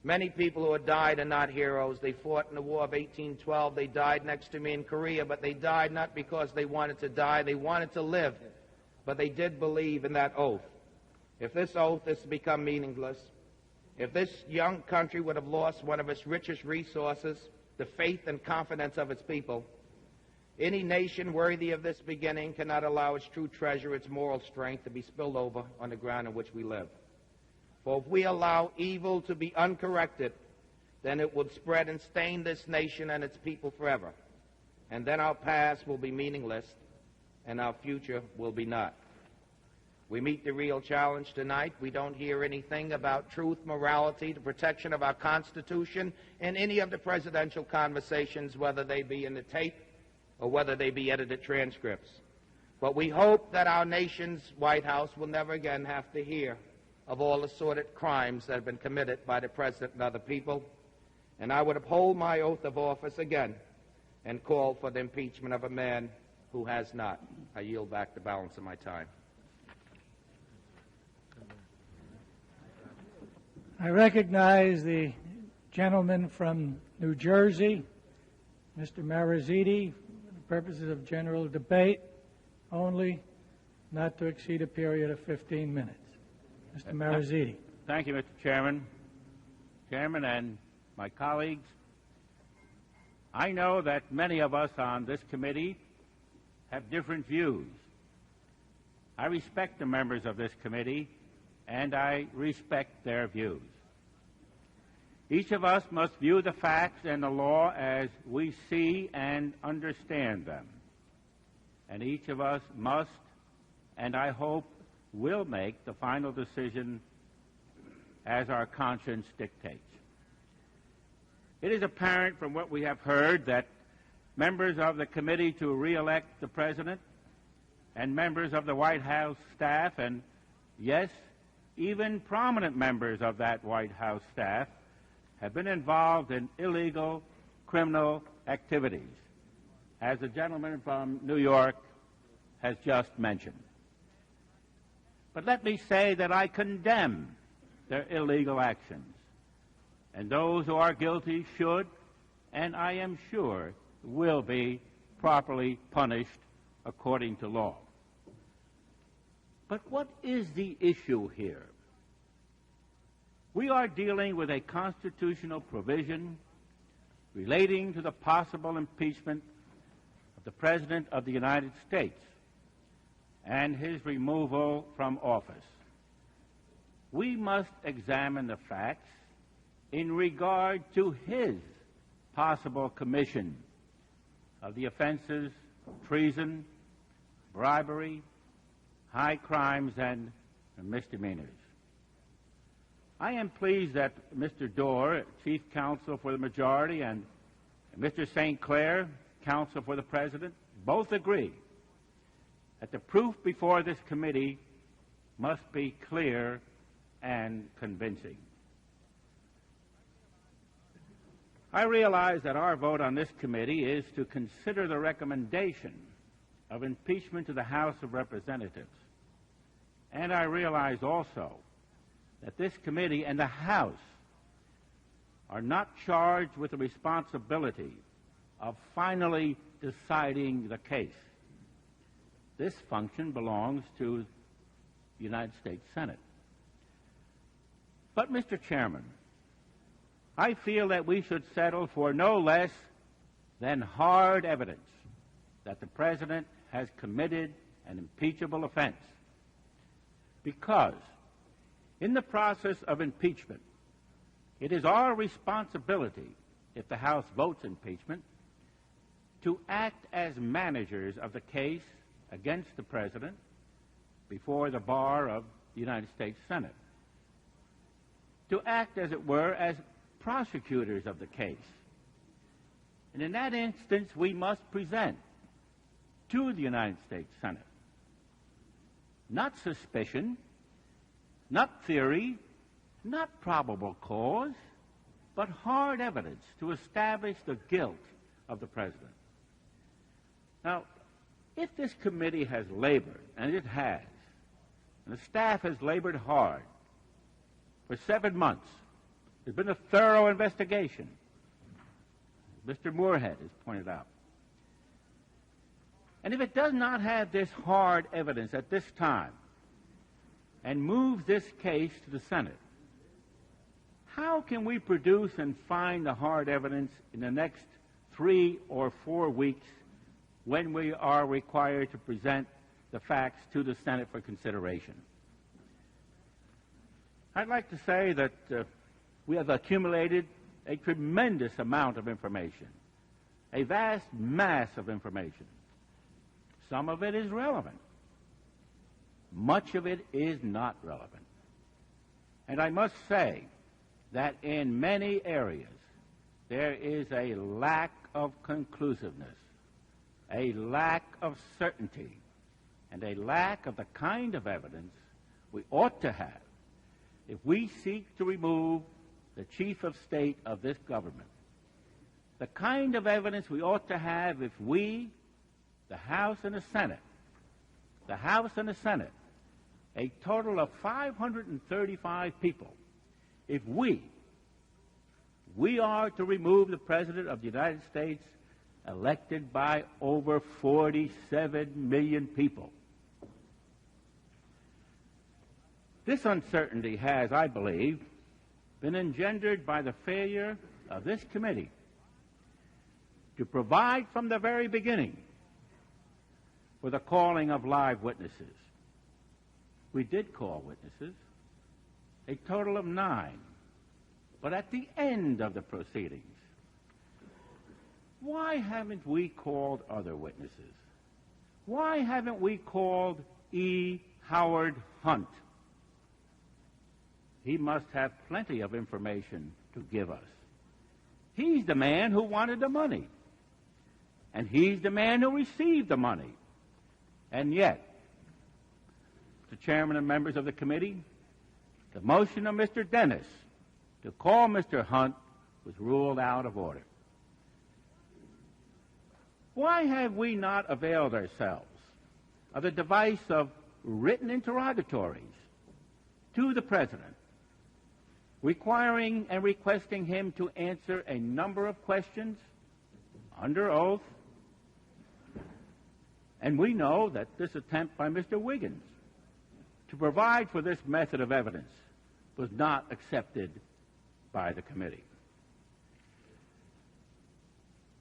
Many people who have died are not heroes. They fought in the War of 1812. They died next to me in Korea, but they died not because they wanted to die. They wanted to live, but they did believe in that oath. If this oath is to become meaningless, if this young country would have lost one of its richest resources, the faith and confidence of its people, any nation worthy of this beginning cannot allow its true treasure, its moral strength, to be spilled over on the ground in which we live. For if we allow evil to be uncorrected, then it will spread and stain this nation and its people forever. And then our past will be meaningless, and our future will be not. We meet the real challenge tonight. We don't hear anything about truth, morality, the protection of our Constitution in any of the presidential conversations, whether they be in the tape or whether they be edited transcripts. But we hope that our nation's White House will never again have to hear of all the sordid crimes that have been committed by the President and other people. And I would uphold my oath of office again and call for the impeachment of a man who has not. I yield back the balance of my time. I recognize the gentleman from New Jersey, Mr. Mariziti, for the purposes of general debate only, not to exceed a period of 15 minutes. Mr. Mariziti. Thank you, Mr. Chairman. Chairman and my colleagues, I know that many of us on this committee have different views. I respect the members of this committee, and I respect their views. Each of us must view the facts and the law as we see and understand them. And each of us must, and I hope will, make the final decision as our conscience dictates. It is apparent from what we have heard that members of the committee to re-elect the President and members of the White House staff, and yes, even prominent members of that White House staff, have been involved in illegal, criminal, activities, as the gentleman from New York has just mentioned. But let me say that I condemn their illegal actions, and those who are guilty should, and I am sure will be, properly punished according to law. But what is the issue here? We are dealing with a constitutional provision relating to the possible impeachment of the President of the United States and his removal from office. We must examine the facts in regard to his possible commission of the offenses of treason, bribery, high crimes, and misdemeanors. I am pleased that Mr. Dorr, Chief Counsel for the majority, and Mr. St. Clair, Counsel for the President, both agree that the proof before this committee must be clear and convincing. I realize that our vote on this committee is to consider the recommendation of impeachment to the House of Representatives. And I realize also that this committee and the House are not charged with the responsibility of finally deciding the case. This function belongs to the United States Senate. But, Mr. Chairman, I feel that we should settle for no less than hard evidence that the President has committed an impeachable offense. Because in the process of impeachment, it is our responsibility, if the House votes impeachment, to act as managers of the case against the President before the bar of the United States Senate. To act, as it were, as prosecutors of the case. And in that instance, we must present to the United States Senate not suspicion, not theory, not probable cause, but hard evidence to establish the guilt of the President. Now, if this committee has labored, and it has, and the staff has labored hard for 7 months, there's been a thorough investigation, as Mr. Moorhead has pointed out. And if it does not have this hard evidence at this time and moves this case to the Senate, how can we produce and find the hard evidence in the next 3 or 4 weeks when we are required to present the facts to the Senate for consideration? I'd like to say that we have accumulated a tremendous amount of information, a vast mass of information. Some of it is relevant. Much of it is not relevant. And I must say that in many areas there is a lack of conclusiveness, a lack of certainty, and a lack of the kind of evidence we ought to have if we seek to remove the chief of state of this government. The kind of evidence we ought to have if we, the House and the Senate, a total of 535 people, if we are to remove the President of the United States elected by over 47 million people. This uncertainty has, I believe, been engendered by the failure of this committee to provide from the very beginning for the calling of live witnesses. We did call witnesses, a total of 9, but at the end of the proceedings. Why haven't we called other witnesses? Why haven't we called E. Howard Hunt? He must have plenty of information to give us. He's the man who wanted the money, and he's the man who received the money. And yet, Mr. Chairman and members of the committee, the motion of Mr. Dennis to call Mr. Hunt was ruled out of order. Why have we not availed ourselves of the device of written interrogatories to the President, requiring and requesting him to answer a number of questions under oath? And we know that this attempt by Mr. Wiggins to provide for this method of evidence was not accepted by the committee.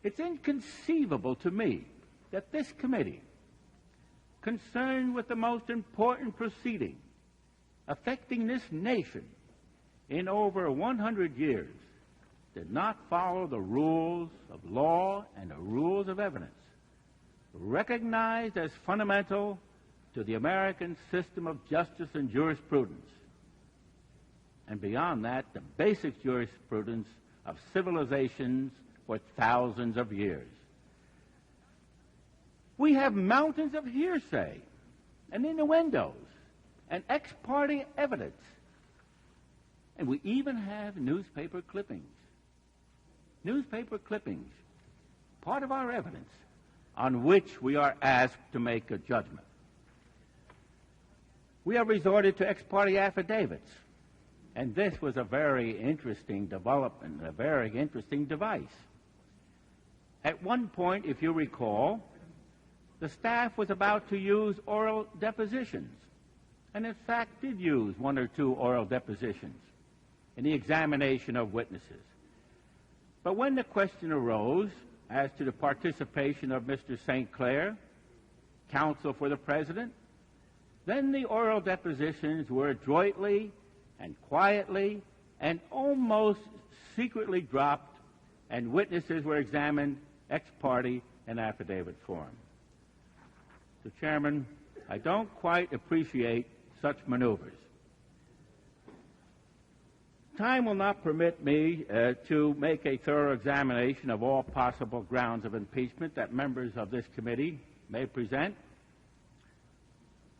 It's inconceivable to me that this committee, concerned with the most important proceeding affecting this nation in over 100 years, did not follow the rules of law and the rules of evidence, recognized as fundamental to the American system of justice and jurisprudence, and beyond that, the basic jurisprudence of civilizations for thousands of years. We have mountains of hearsay and innuendos and ex parte evidence, and we even have newspaper clippings. Newspaper clippings, part of our evidence, on which we are asked to make a judgment. We have resorted to ex parte affidavits, and this was a very interesting development, a very interesting device. At one point, if you recall, the staff was about to use oral depositions, and in fact did use one or two oral depositions in the examination of witnesses. But when the question arose as to the participation of Mr. St. Clair, counsel for the President, then the oral depositions were adroitly and quietly and almost secretly dropped, and witnesses were examined ex parte in affidavit form. Mr. Chairman, I don't quite appreciate such maneuvers. Time will not permit me to make a thorough examination of all possible grounds of impeachment that members of this committee may present.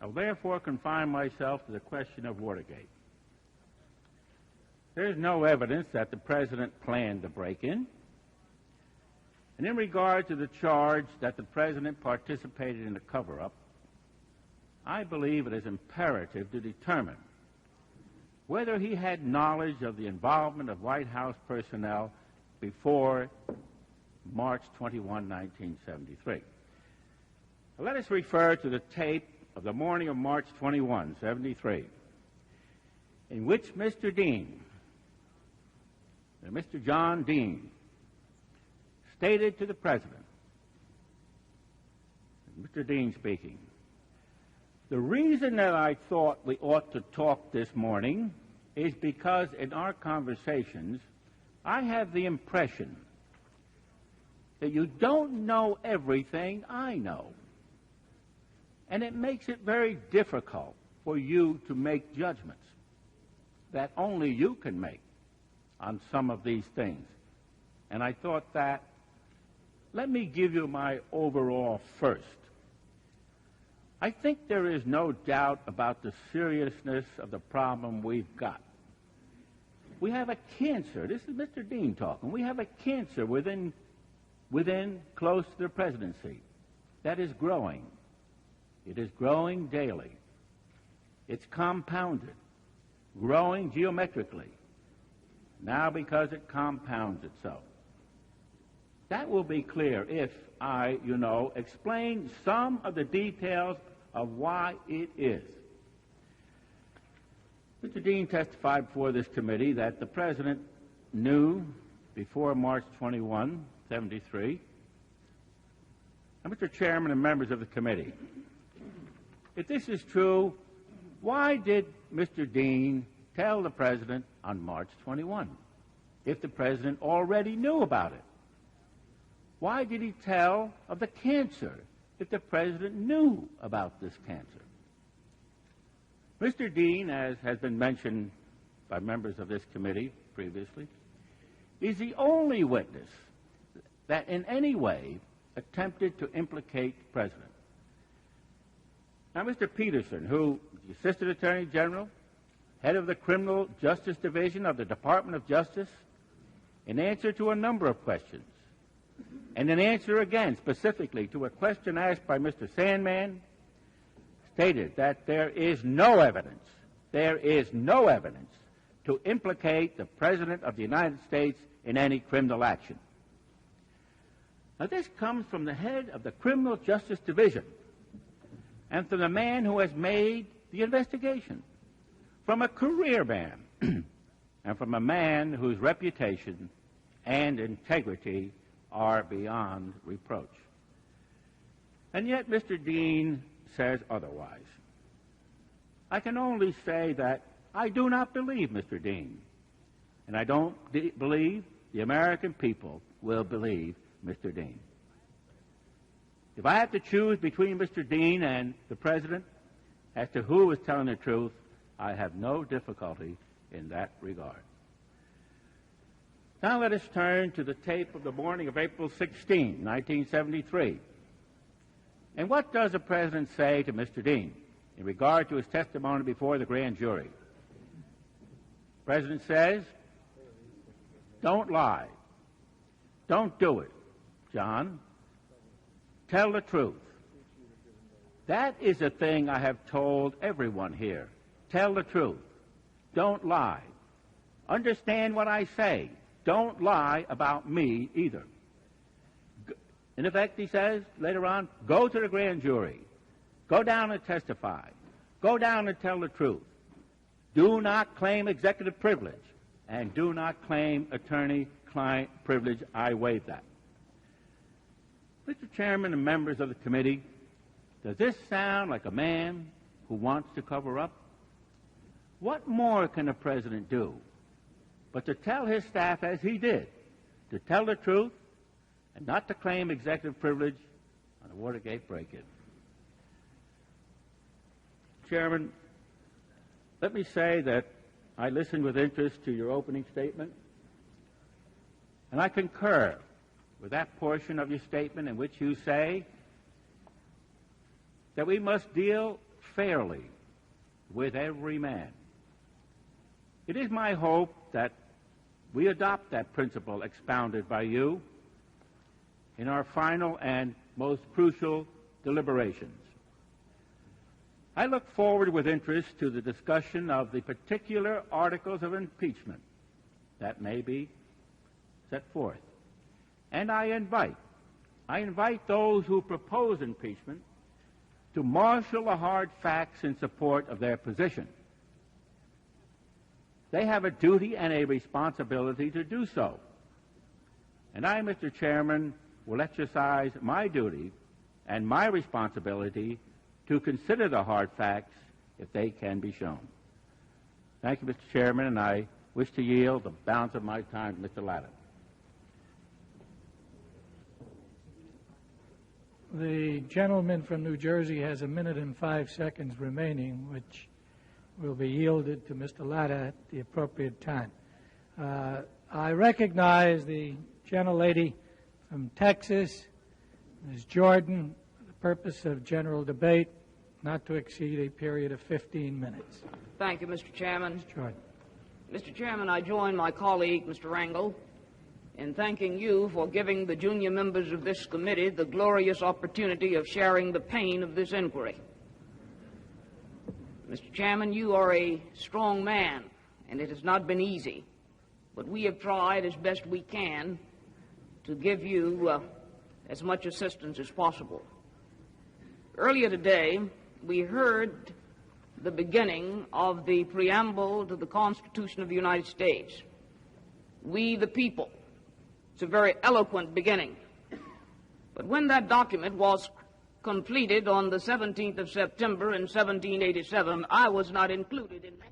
I will therefore confine myself to the question of Watergate. There is no evidence that the President planned the break-in. And in regard to the charge that the President participated in the cover-up, I believe it is imperative to determine whether he had knowledge of the involvement of White House personnel before March 21, 1973. Now, let us refer to the tape of the morning of March 21, 73, in which Mr. Dean, Mr. John Dean, stated to the President, Mr. Dean speaking, "The reason that I thought we ought to talk this morning is because in our conversations, I have the impression that you don't know everything I know. And it makes it very difficult for you to make judgments that only you can make on some of these things. And I thought that, let me give you my overall first. I think there is no doubt about the seriousness of the problem we've got. We have a cancer. This is Mr. Dean talking. We have a cancer within close to the presidency that is growing. It is growing daily. It's compounded, growing geometrically. Now because it compounds itself. That will be clear if I, explain some of the details of why it is. Mr. Dean testified before this committee that the President knew before March 21, 73, and Mr. Chairman and members of the committee, if this is true, why did Mr. Dean tell the President on March 21, if the President already knew about it? Why did he tell of the cancer if the President knew about this cancer? Mr. Dean, as has been mentioned by members of this committee previously, is the only witness that in any way attempted to implicate the President. Now, Mr. Peterson, who is the Assistant Attorney General, head of the Criminal Justice Division of the Department of Justice, in answer to a number of questions, and in answer again specifically to a question asked by Mr. Sandman, stated that there is no evidence to implicate the President of the United States in any criminal action. Now, this comes from the head of the Criminal Justice Division and from the man who has made the investigation, from a career man and from a man whose reputation and integrity are beyond reproach. And yet Mr. Dean says otherwise. I can only say that I do not believe Mr. Dean, and I don't believe the American people will believe Mr. Dean. If I have to choose between Mr. Dean and the President as to who is telling the truth, I have no difficulty in that regard. Now let us turn to the tape of the morning of April 16, 1973. And what does the President say to Mr. Dean in regard to his testimony before the grand jury? The President says, "Don't lie. Don't do it, John. Tell the truth." That is the thing I have told everyone here. Tell the truth. Don't lie. Understand what I say. Don't lie about me either. In effect, he says later on, go to the grand jury. Go down and testify. Go down and tell the truth. Do not claim executive privilege, and do not claim attorney-client privilege. I waive that. Mr. Chairman and members of the committee, does this sound like a man who wants to cover up? What more can the President do but to tell his staff, as he did, to tell the truth and not to claim executive privilege on the Watergate break-in? Chairman, let me say that I listened with interest to your opening statement, and I concur with that portion of your statement in which you say that we must deal fairly with every man. It is my hope that we adopt that principle expounded by you in our final and most crucial deliberations. I look forward with interest to the discussion of the particular articles of impeachment that may be set forth. And I invite those who propose impeachment to marshal the hard facts in support of their position. They have a duty and a responsibility to do so. And I, Mr. Chairman, will exercise my duty and my responsibility to consider the hard facts if they can be shown. Thank you, Mr. Chairman, and I wish to yield the balance of my time to Mr. Latta. The gentleman from New Jersey has 1 minute and 5 seconds remaining, which will be yielded to Mr. Latta at the appropriate time. I recognize the gentlelady from Texas, Ms. Jordan, for the purpose of general debate, not to exceed a period of 15 minutes. Thank you, Mr. Chairman. Ms. Jordan. Mr. Chairman, I join my colleague, Mr. Rangel, in thanking you for giving the junior members of this committee the glorious opportunity of sharing the pain of this inquiry. Mr. Chairman, you are a strong man, and it has not been easy, but we have tried as best we can to give you as much assistance as possible. Earlier today, we heard the beginning of the preamble to the Constitution of the United States. We the people. It's a very eloquent beginning. But when that document was completed on the 17th of September in 1787, I was not included in that.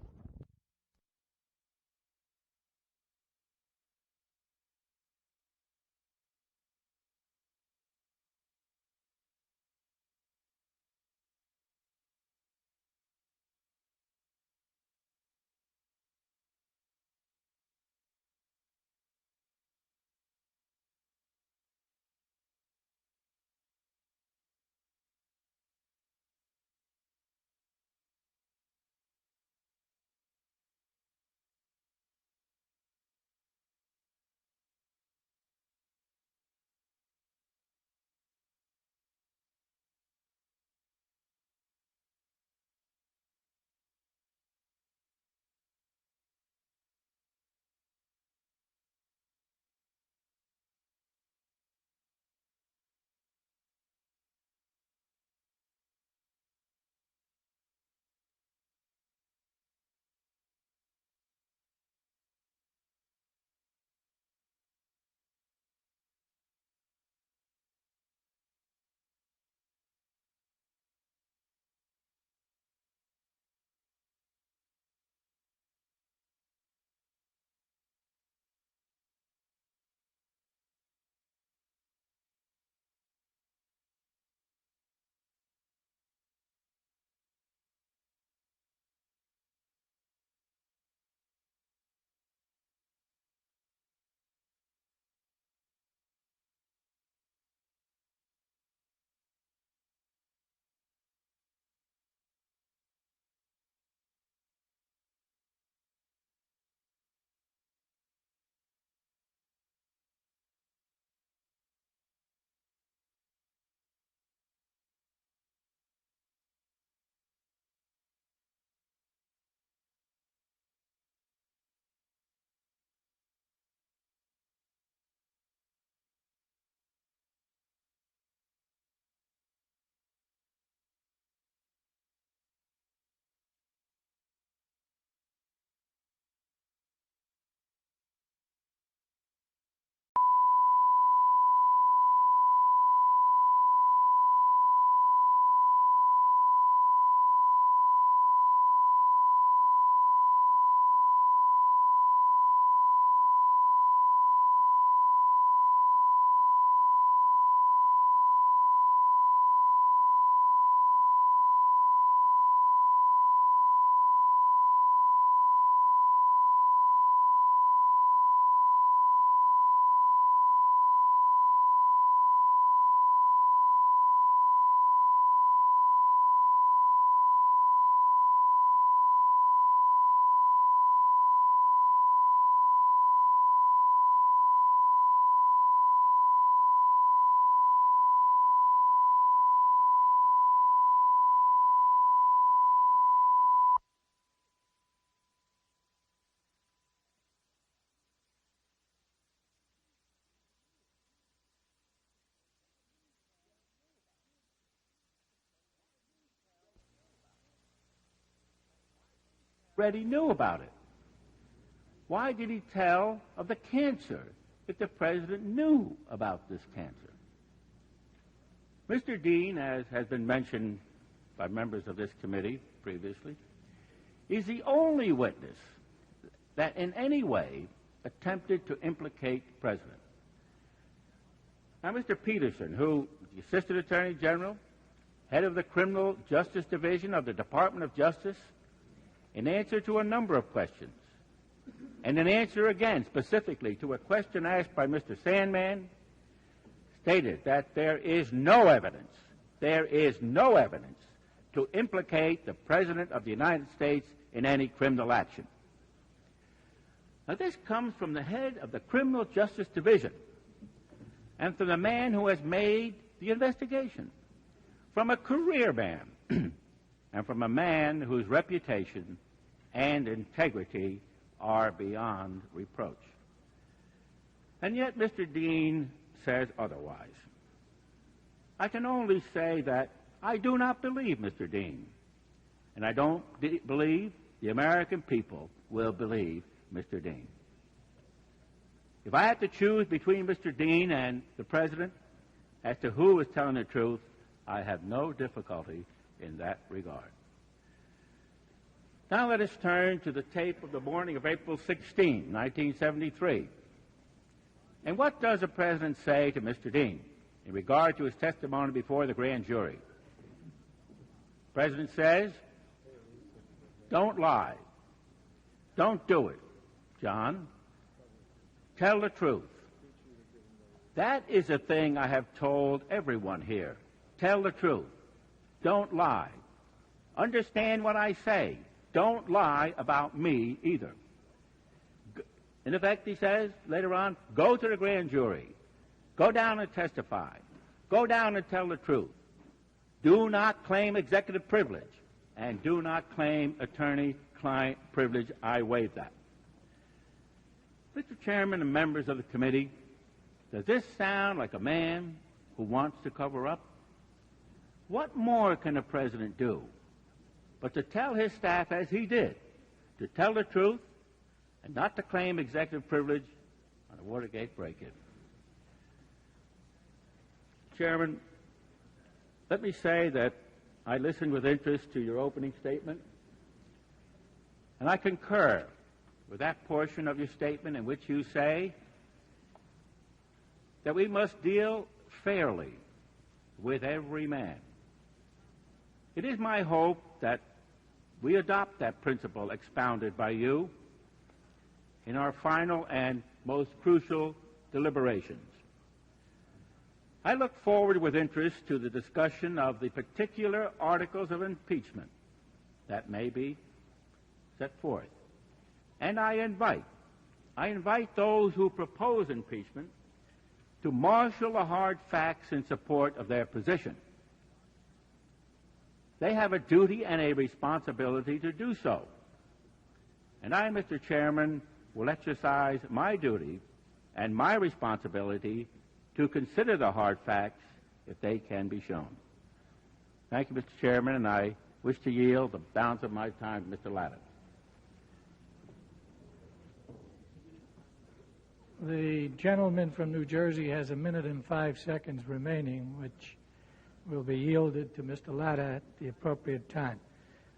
already knew about it? Why did he tell of the cancer if the president knew about this cancer? Mr. Dean, as has been mentioned by members of this committee previously, is the only witness that in any way attempted to implicate the president. Now, Mr. Peterson, who is the Assistant Attorney General, head of the Criminal Justice Division of the Department of Justice, in answer to a number of questions, and in answer again specifically to a question asked by Mr. Sandman, stated that there is no evidence to implicate the President of the United States in any criminal action. Now, this comes from the head of the Criminal Justice Division and from the man who has made the investigation, from a career man and from a man whose reputation and integrity are beyond reproach. And yet Mr. Dean says otherwise. I can only say that I do not believe Mr. Dean, and I don't believe the American people will believe Mr. Dean. If I had to choose between Mr. Dean and the President as to who is telling the truth, I have no difficulty in that regard. Now let us turn to the tape of the morning of April 16, 1973. And what does the President say to Mr. Dean in regard to his testimony before the grand jury? The President says, "Don't lie. Don't do it, John. Tell the truth." That is a thing I have told everyone here. Tell the truth. Don't lie. Understand what I say. Don't lie about me either. In effect, he says later on, go to the grand jury. Go down and testify. Go down and tell the truth. Do not claim executive privilege, and do not claim attorney-client privilege. I waive that. Mr. Chairman and members of the committee, does this sound like a man who wants to cover up? What more can a president do but to tell his staff, as he did, to tell the truth and not to claim executive privilege on a Watergate break-in? Chairman, let me say that I listened with interest to your opening statement, and I concur with that portion of your statement in which you say that we must deal fairly with every man. It is my hope that we adopt that principle expounded by you in our final and most crucial deliberations. I look forward with interest to the discussion of the particular articles of impeachment that may be set forth. And I invite those who propose impeachment to marshal the hard facts in support of their position. They have a duty and a responsibility to do so. And I, Mr. Chairman, will exercise my duty and my responsibility to consider the hard facts if they can be shown. Thank you, Mr. Chairman, and I wish to yield the balance of my time to Mr. Latta. The gentleman from New Jersey has 1 minute and 5 seconds remaining, which will be yielded to Mr. Latta at the appropriate time.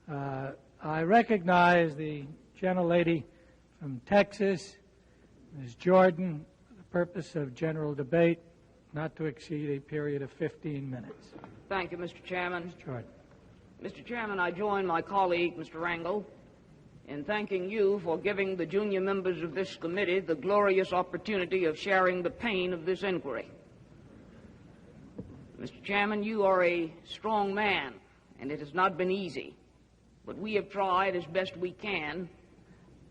I recognize the gentlelady from Texas, Ms. Jordan, for the purpose of general debate, not to exceed a period of 15 minutes. Thank you, Mr. Chairman. Ms. Jordan. Mr. Chairman, I join my colleague, Mr. Rangel, in thanking you for giving the junior members of this committee the glorious opportunity of sharing the pain of this inquiry. Mr. Chairman, you are a strong man, and it has not been easy, but we have tried as best we can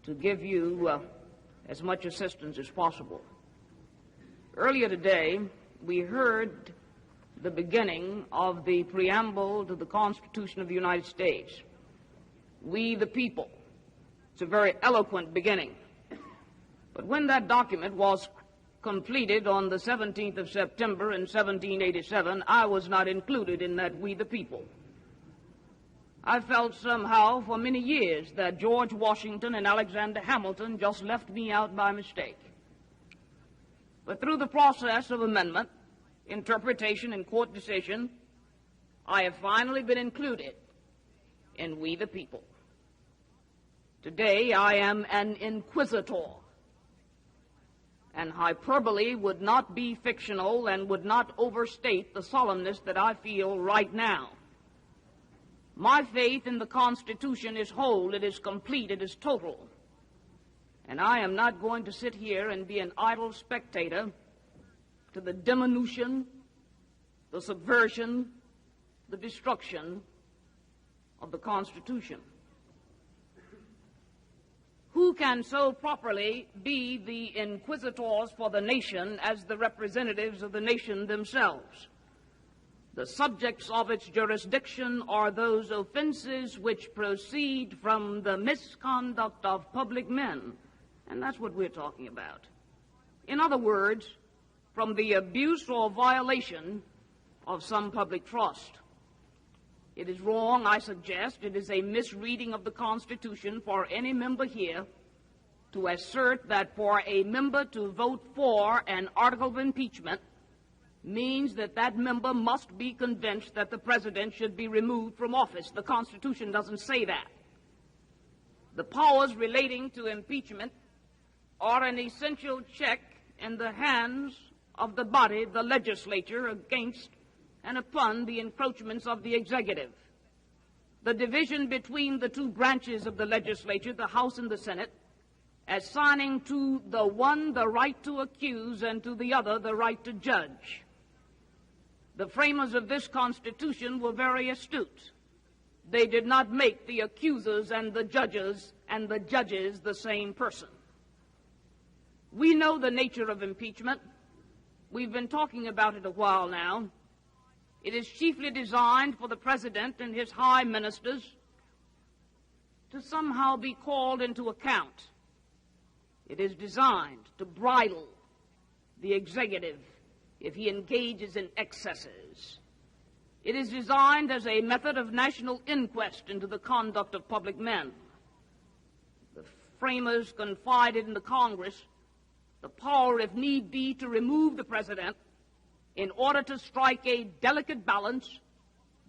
to give you as much assistance as possible. Earlier today, we heard the beginning of the preamble to the Constitution of the United States. We the people. It's a very eloquent beginning. But when that document was completed on the 17th of September in 1787, I was not included in that we the people. I felt somehow for many years that George Washington and Alexander Hamilton just left me out by mistake. But through the process of amendment, interpretation, and court decision, I have finally been included in We the People. Today I am an inquisitor, and hyperbole would not be fictional and would not overstate the solemnness that I feel right now. My faith in the Constitution is whole, it is complete, it is total. And I am not going to sit here and be an idle spectator to the diminution, the subversion, the destruction of the Constitution. Who can so properly be the inquisitors for the nation as the representatives of the nation themselves? The subjects of its jurisdiction are those offenses which proceed from the misconduct of public men, and that's what we're talking about. In other words, from the abuse or violation of some public trust. It is wrong, I suggest, it is a misreading of the Constitution for any member here to assert that for a member to vote for an article of impeachment means that that member must be convinced that the president should be removed from office. The Constitution doesn't say that. The powers relating to impeachment are an essential check in the hands of the body, the legislature, against and upon the encroachments of the executive. The division between the two branches of the legislature, the House and the Senate, assigning to the one the right to accuse and to the other the right to judge. The framers of this Constitution were very astute. They did not make the accusers and the judges the same person. We know the nature of impeachment. We've been talking about it a while now. It is chiefly designed for the president and his high ministers to somehow be called into account. It is designed to bridle the executive if he engages in excesses. It is designed as a method of national inquest into the conduct of public men. The framers confided in the Congress the power, if need be, to remove the president in order to strike a delicate balance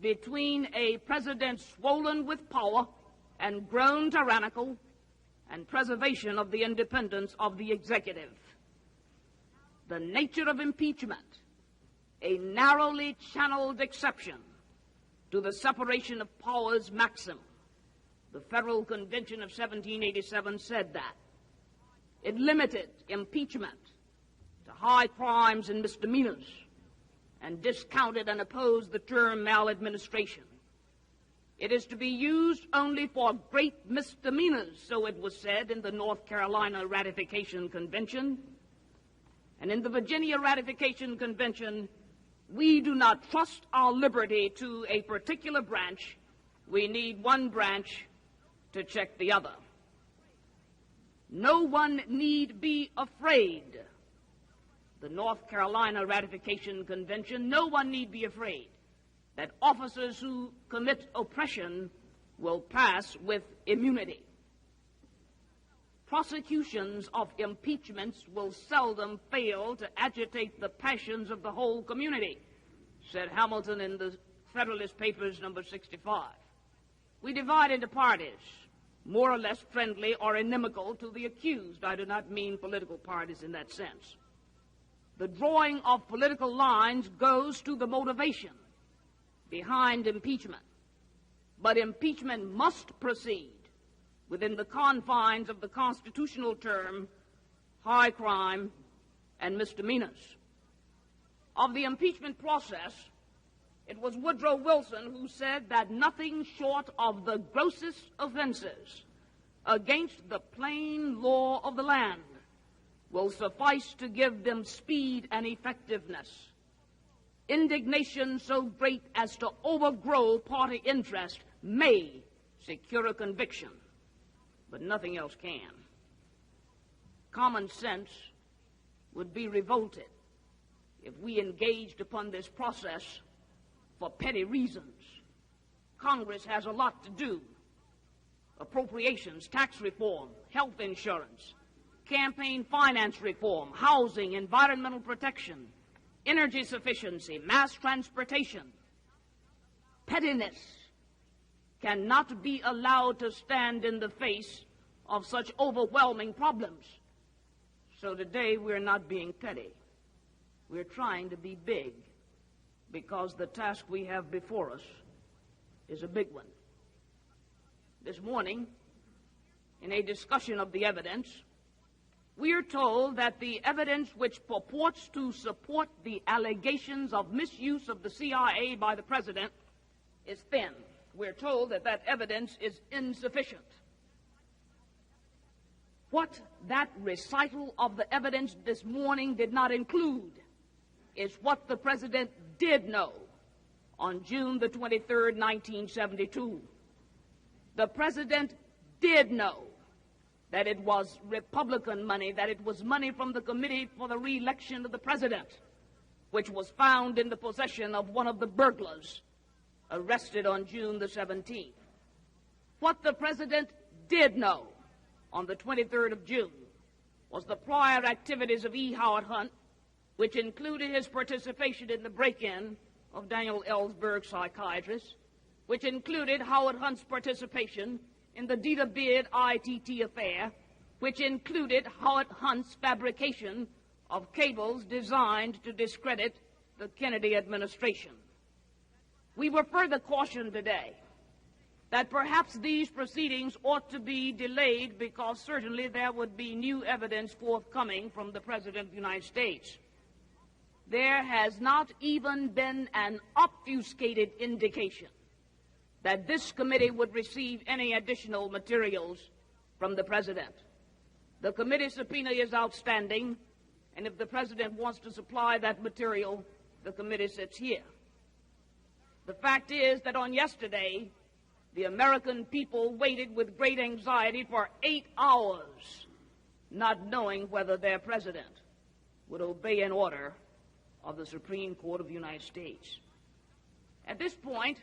between a president swollen with power and grown tyrannical and preservation of the independence of the executive. The nature of impeachment, a narrowly channeled exception to the separation of powers maxim. The Federal Convention of 1787 said that. It limited impeachment to high crimes and misdemeanors and discounted and opposed the term maladministration. It is to be used only for great misdemeanors, so it was said in the North Carolina Ratification Convention. And in the Virginia Ratification Convention, we do not trust our liberty to a particular branch. We need one branch to check the other. No one need be afraid. The North Carolina Ratification Convention, no one need be afraid that officers who commit oppression will pass with immunity. Prosecutions of impeachments will seldom fail to agitate the passions of the whole community, said Hamilton in the Federalist Papers, number 65. We divide into parties, more or less friendly or inimical to the accused. I do not mean political parties in that sense. The drawing of political lines goes to the motivation behind impeachment. But impeachment must proceed within the confines of the constitutional term, high crime and misdemeanors. Of the impeachment process, it was Woodrow Wilson who said that nothing short of the grossest offenses against the plain law of the land will suffice to give them speed and effectiveness. Indignation so great as to overgrow party interest may secure a conviction, but nothing else can. Common sense would be revolted if we engaged upon this process for petty reasons Congress has a lot to do. Appropriations, tax reform, health insurance, campaign finance reform, housing, environmental protection, energy sufficiency, mass transportation. Pettiness cannot be allowed to stand in the face of such overwhelming problems. So today we're not being petty. We're trying to be big because the task we have before us is a big one. This morning, in a discussion of the evidence, we are told that the evidence which purports to support the allegations of misuse of the CIA by the President is thin. We're told that that evidence is insufficient. What that recital of the evidence this morning did not include is what the President did know on June the 23rd, 1972. The President did know that it was Republican money, that it was money from the Committee for the Re-election of the President, which was found in the possession of one of the burglars arrested on June the 17th. What the President did know on the 23rd of June was the prior activities of E. Howard Hunt, which included his participation in the break-in of Daniel Ellsberg's psychiatrist, which included Howard Hunt's participation in the Dita Beard ITT affair, which included Howard Hunt's fabrication of cables designed to discredit the Kennedy administration. We were further cautioned today that perhaps these proceedings ought to be delayed because certainly there would be new evidence forthcoming from the President of the United States. There has not even been an obfuscated indication that this committee would receive any additional materials from the President. The committee subpoena is outstanding, and if the President wants to supply that material, the committee sits here. The fact is that on yesterday, the American people waited with great anxiety for 8 hours, not knowing whether their President would obey an order of the Supreme Court of the United States. At this point,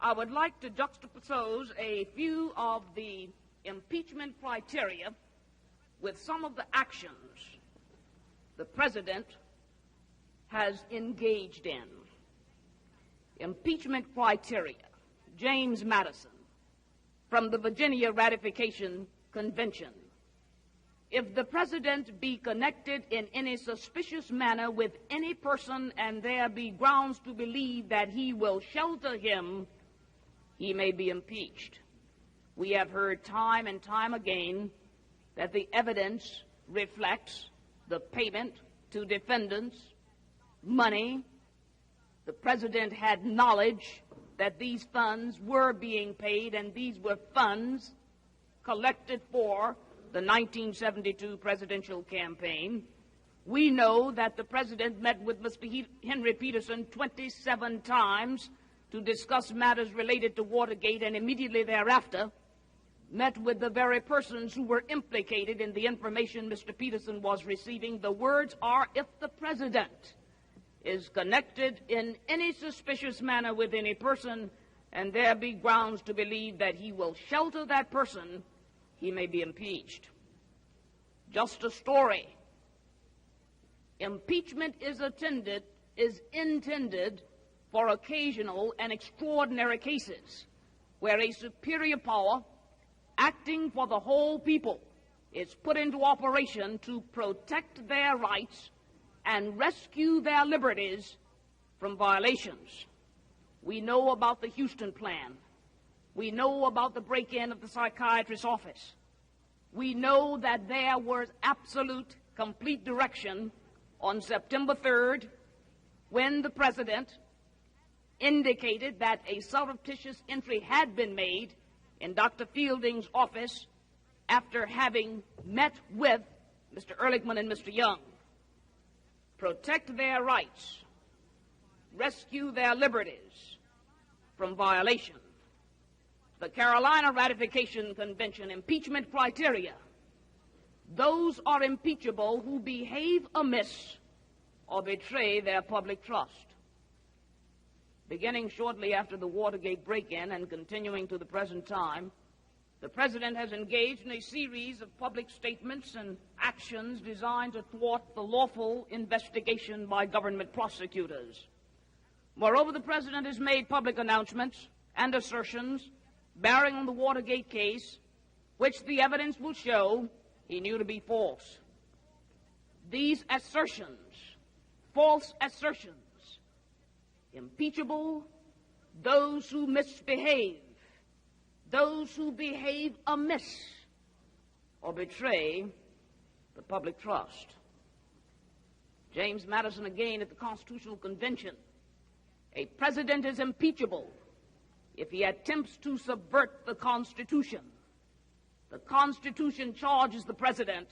I would like to juxtapose a few of the impeachment criteria with some of the actions the President has engaged in. Impeachment criteria. James Madison, from the Virginia Ratification Convention. If the President be connected in any suspicious manner with any person and there be grounds to believe that he will shelter him, he may be impeached. We have heard time and time again that the evidence reflects the payment to defendants, money. The President had knowledge that these funds were being paid, and these were funds collected for the 1972 presidential campaign. We know that the President met with Mr. Henry Peterson 27 times to discuss matters related to Watergate, and immediately thereafter met with the very persons who were implicated in the information Mr. Peterson was receiving. The words are, if the President is connected in any suspicious manner with any person, and there be grounds to believe that he will shelter that person, he may be impeached. Just a story. Impeachment is intended for occasional and extraordinary cases where a superior power acting for the whole people is put into operation to protect their rights and rescue their liberties from violations. We know about the Houston plan. We know about the break-in of the psychiatrist's office. We know that there was absolute, complete direction on September 3rd when the President indicated that a surreptitious entry had been made in Dr. Fielding's office after having met with Mr. Ehrlichman and Mr. Young. Protect their rights, rescue their liberties from violation. The Carolina Ratification Convention impeachment criteria. Those are impeachable who behave amiss or betray their public trust. beginning shortly after the Watergate break-in and continuing to the present time, the President has engaged in a series of public statements and actions designed to thwart the lawful investigation by government prosecutors. Moreover, the President has made public announcements and assertions bearing on the Watergate case, which the evidence will show he knew to be false. These assertions, false assertions, impeachable, those who misbehave, those who behave amiss or betray the public trust. James Madison again at the Constitutional Convention. A president is impeachable if he attempts to subvert the Constitution. The Constitution charges the president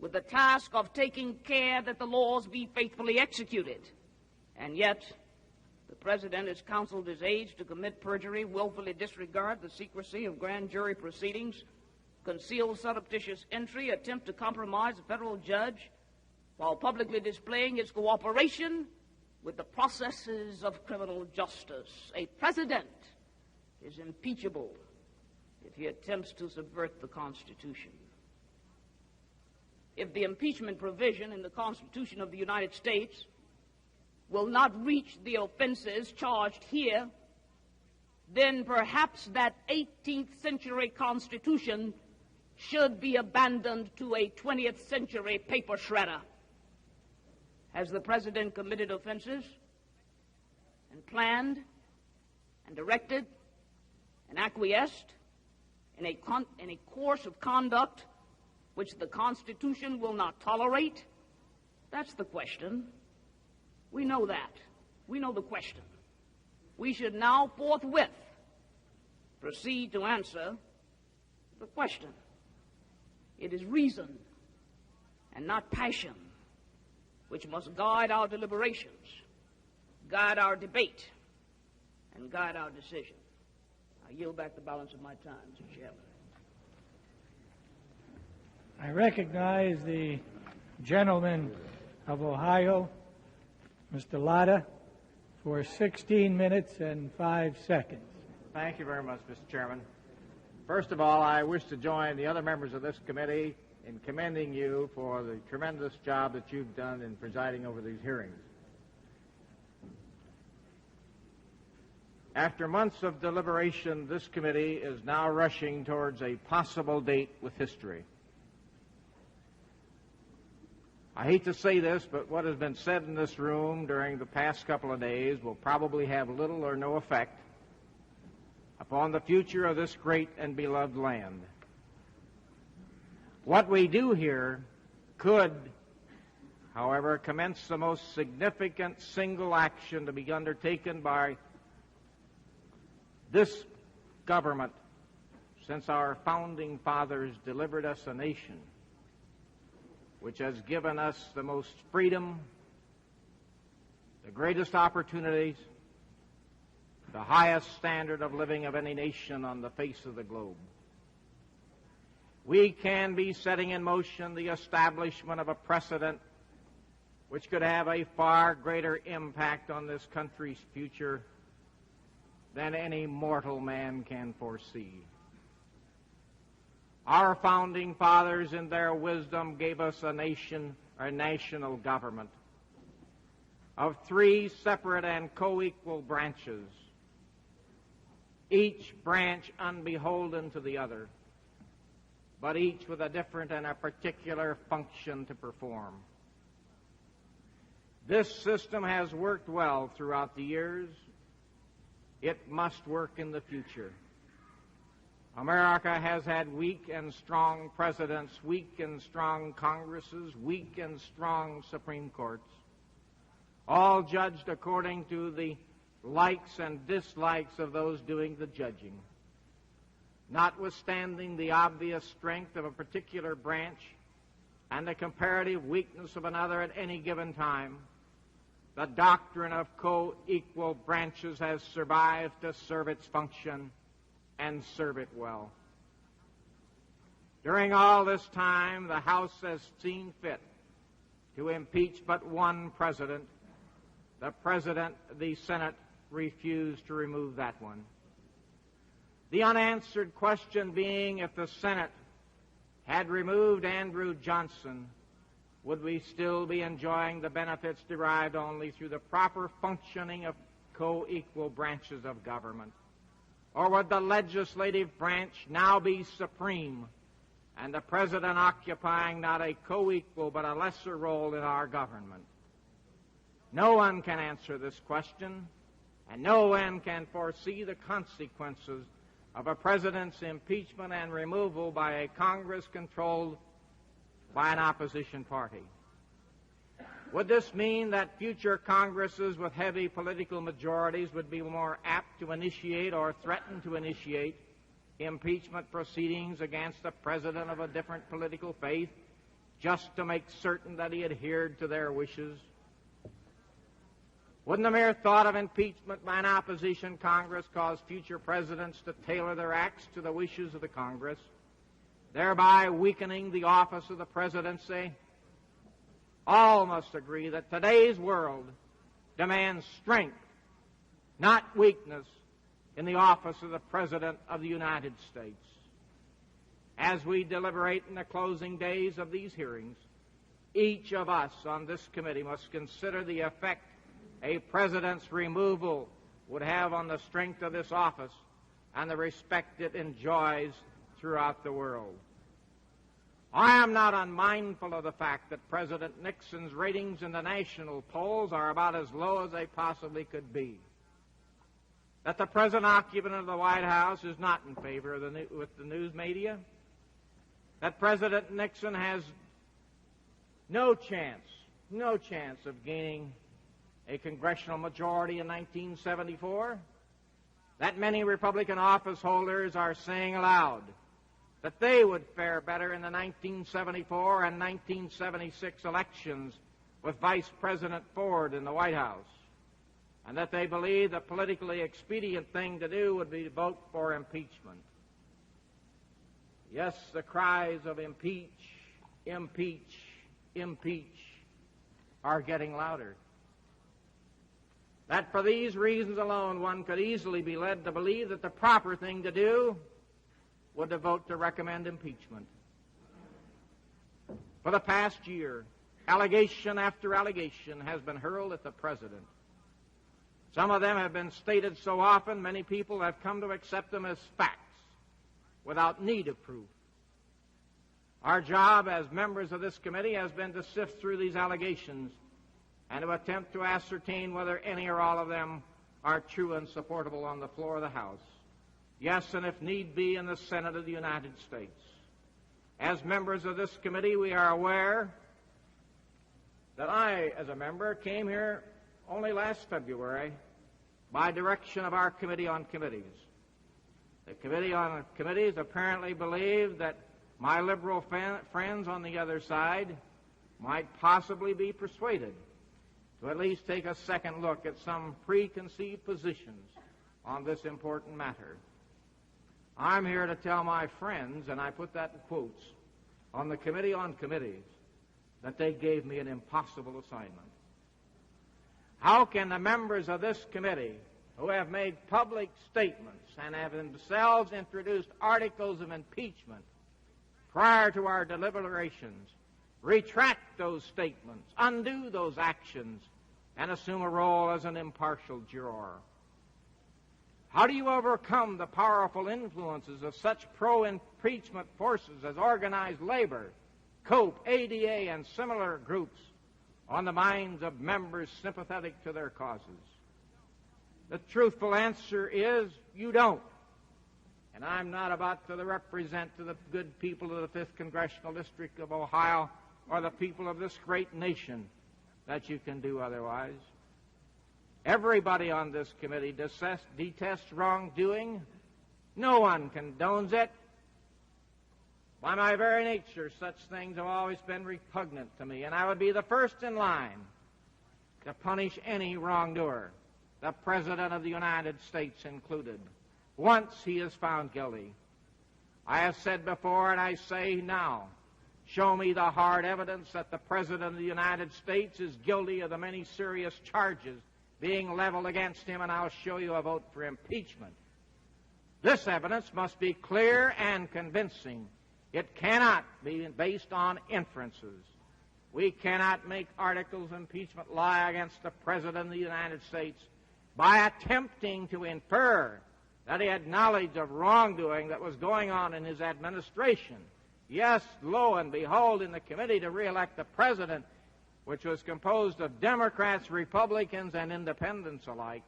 with the task of taking care that the laws be faithfully executed. And yet, the president has counseled his aides to commit perjury, willfully disregard the secrecy of grand jury proceedings, conceal surreptitious entry, attempt to compromise a federal judge, while publicly displaying his cooperation with the processes of criminal justice. A president is impeachable if he attempts to subvert the Constitution. If the impeachment provision in the Constitution of the United States will not reach the offenses charged here, then perhaps that 18th century Constitution should be abandoned to a 20th century paper shredder. Has the president committed offenses and planned and directed and acquiesced in a course of conduct which the Constitution will not tolerate? That's the question. We know that. We know the question. We should now forthwith proceed to answer the question. It is reason and not passion which must guide our deliberations, guide our debate, and guide our decision. I yield back the balance of my time, Mr. Chairman. I recognize the gentleman of Ohio, Mr. Latta, for 16 minutes and 5 seconds. Thank you very much, Mr. Chairman. First of all, I wish to join the other members of this committee in commending you for the tremendous job that you've done in presiding over these hearings. After months of deliberation, this committee is now rushing towards a possible date with history. I hate to say this, but what has been said in this room during the past couple of days will probably have little or no effect upon the future of this great and beloved land. What we do here could, however, commence the most significant single action to be undertaken by this government since our founding fathers delivered us a nation which has given us the most freedom, the greatest opportunities, the highest standard of living of any nation on the face of the globe. We can be setting in motion the establishment of a precedent which could have a far greater impact on this country's future than any mortal man can foresee. Our founding fathers, in their wisdom, gave us a nation, or national government, of 3 separate and co-equal branches, each branch unbeholden to the other, but each with a different and a particular function to perform. This system has worked well throughout the years. It must work in the future. America has had weak and strong presidents, weak and strong Congresses, weak and strong Supreme Courts, all judged according to the likes and dislikes of those doing the judging. Notwithstanding the obvious strength of a particular branch and the comparative weakness of another at any given time, the doctrine of co-equal branches has survived to serve its function and serve it well. During all this time, the House has seen fit to impeach but one president, the Senate, refused to remove that one. The unanswered question being, if the Senate had removed Andrew Johnson, would we still be enjoying the benefits derived only through the proper functioning of co-equal branches of government? Or would the legislative branch now be supreme and the President occupying not a co-equal but a lesser role in our government? No one can answer this question, and no one can foresee the consequences of a President's impeachment and removal by a Congress controlled by an opposition party. Would this mean that future Congresses with heavy political majorities would be more apt to initiate or threaten to initiate impeachment proceedings against a president of a different political faith just to make certain that he adhered to their wishes? Wouldn't the mere thought of impeachment by an opposition Congress cause future presidents to tailor their acts to the wishes of the Congress, thereby weakening the office of the presidency? All must agree that today's world demands strength, not weakness, in the office of the President of the United States. As we deliberate in the closing days of these hearings, each of us on this committee must consider the effect a president's removal would have on the strength of this office and the respect it enjoys throughout the world. I am not unmindful of the fact that President Nixon's ratings in the national polls are about as low as they possibly could be, that the present occupant of the White House is not in favor of with the news media, that President Nixon has no chance of gaining a congressional majority in 1974, that many Republican office holders are saying aloud that they would fare better in the 1974 and 1976 elections with Vice President Ford in the White House, and that they believe the politically expedient thing to do would be to vote for impeachment. Yes, the cries of impeach, impeach, impeach are getting louder. That for these reasons alone, one could easily be led to believe that the proper thing to do would to vote to recommend impeachment. For the past year, allegation after allegation has been hurled at the President. Some of them have been stated so often, many people have come to accept them as facts without need of proof. Our job as members of this committee has been to sift through these allegations and to attempt to ascertain whether any or all of them are true and supportable on the floor of the House. Yes, and if need be, in the Senate of the United States. As members of this committee, we are aware that I, as a member, came here only last February by direction of our Committee on Committees. The Committee on Committees apparently believed that my liberal friends on the other side might possibly be persuaded to at least take a second look at some preconceived positions on this important matter. I'm here to tell my friends, and I put that in quotes, on the Committee on Committees, that they gave me an impossible assignment. How can the members of this committee, who have made public statements and have themselves introduced articles of impeachment prior to our deliberations, retract those statements, undo those actions, and assume a role as an impartial juror? How do you overcome the powerful influences of such pro-impeachment forces as organized labor, COPE, ADA, and similar groups on the minds of members sympathetic to their causes? The truthful answer is you don't. And I'm not about to represent to the good people of the 5th Congressional District of Ohio or the people of this great nation that you can do otherwise. Everybody on this committee detests wrongdoing. No one condones it. By my very nature, such things have always been repugnant to me, and I would be the first in line to punish any wrongdoer, the President of the United States included, once he is found guilty. I have said before, and I say now, show me the hard evidence that the President of the United States is guilty of the many serious charges being leveled against him, and I'll show you a vote for impeachment. This evidence must be clear and convincing. It cannot be based on inferences. We cannot make articles of impeachment lie against the President of the United States by attempting to infer that he had knowledge of wrongdoing that was going on in his administration. Yes, lo and behold, in the committee to re-elect the President, which was composed of Democrats, Republicans, and independents alike,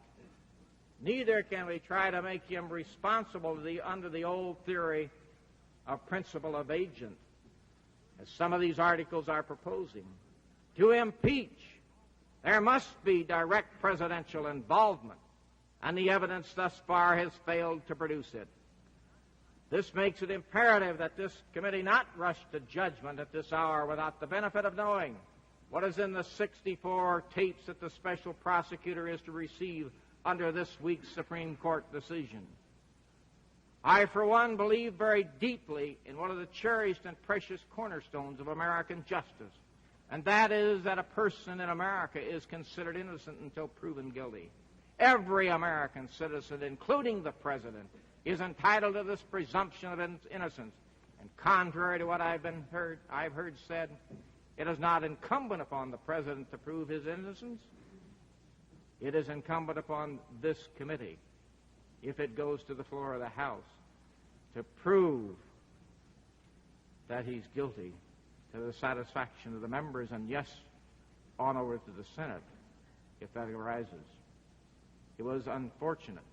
neither can we try to make him responsible under the old theory of principle of agent, as some of these articles are proposing. To impeach, there must be direct presidential involvement, and the evidence thus far has failed to produce it. This makes it imperative that this committee not rush to judgment at this hour without the benefit of knowing what is in the 64 tapes that the special prosecutor is to receive under this week's Supreme Court decision. I, for one, believe very deeply in one of the cherished and precious cornerstones of American justice, and that is that a person in America is considered innocent until proven guilty. Every American citizen, including the President, is entitled to this presumption of innocence. And contrary to what I've heard said, it is not incumbent upon the President to prove his innocence. It is incumbent upon this committee, if it goes to the floor of the House, to prove that he's guilty to the satisfaction of the members, and yes, on over to the Senate, if that arises. It was unfortunate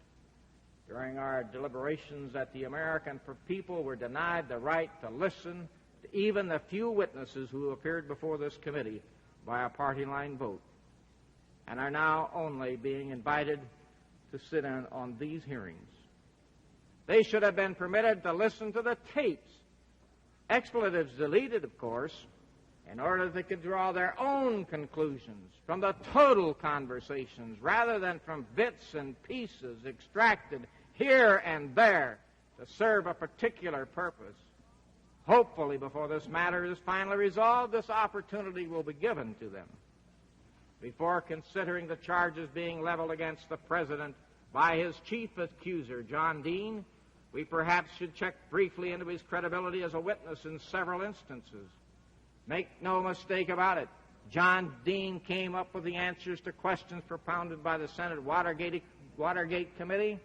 during our deliberations that the American people were denied the right to listen to even the few witnesses who appeared before this committee by a party line vote, and are now only being invited to sit in on these hearings. They should have been permitted to listen to the tapes, expletives deleted, of course, in order that they could draw their own conclusions from the total conversations rather than from bits and pieces extracted here and there to serve a particular purpose. Hopefully, before this matter is finally resolved, this opportunity will be given to them. Before considering the charges being leveled against the President by his chief accuser, John Dean, we perhaps should check briefly into his credibility as a witness in several instances. Make no mistake about it, John Dean came up with the answers to questions propounded by the Senate Watergate Committee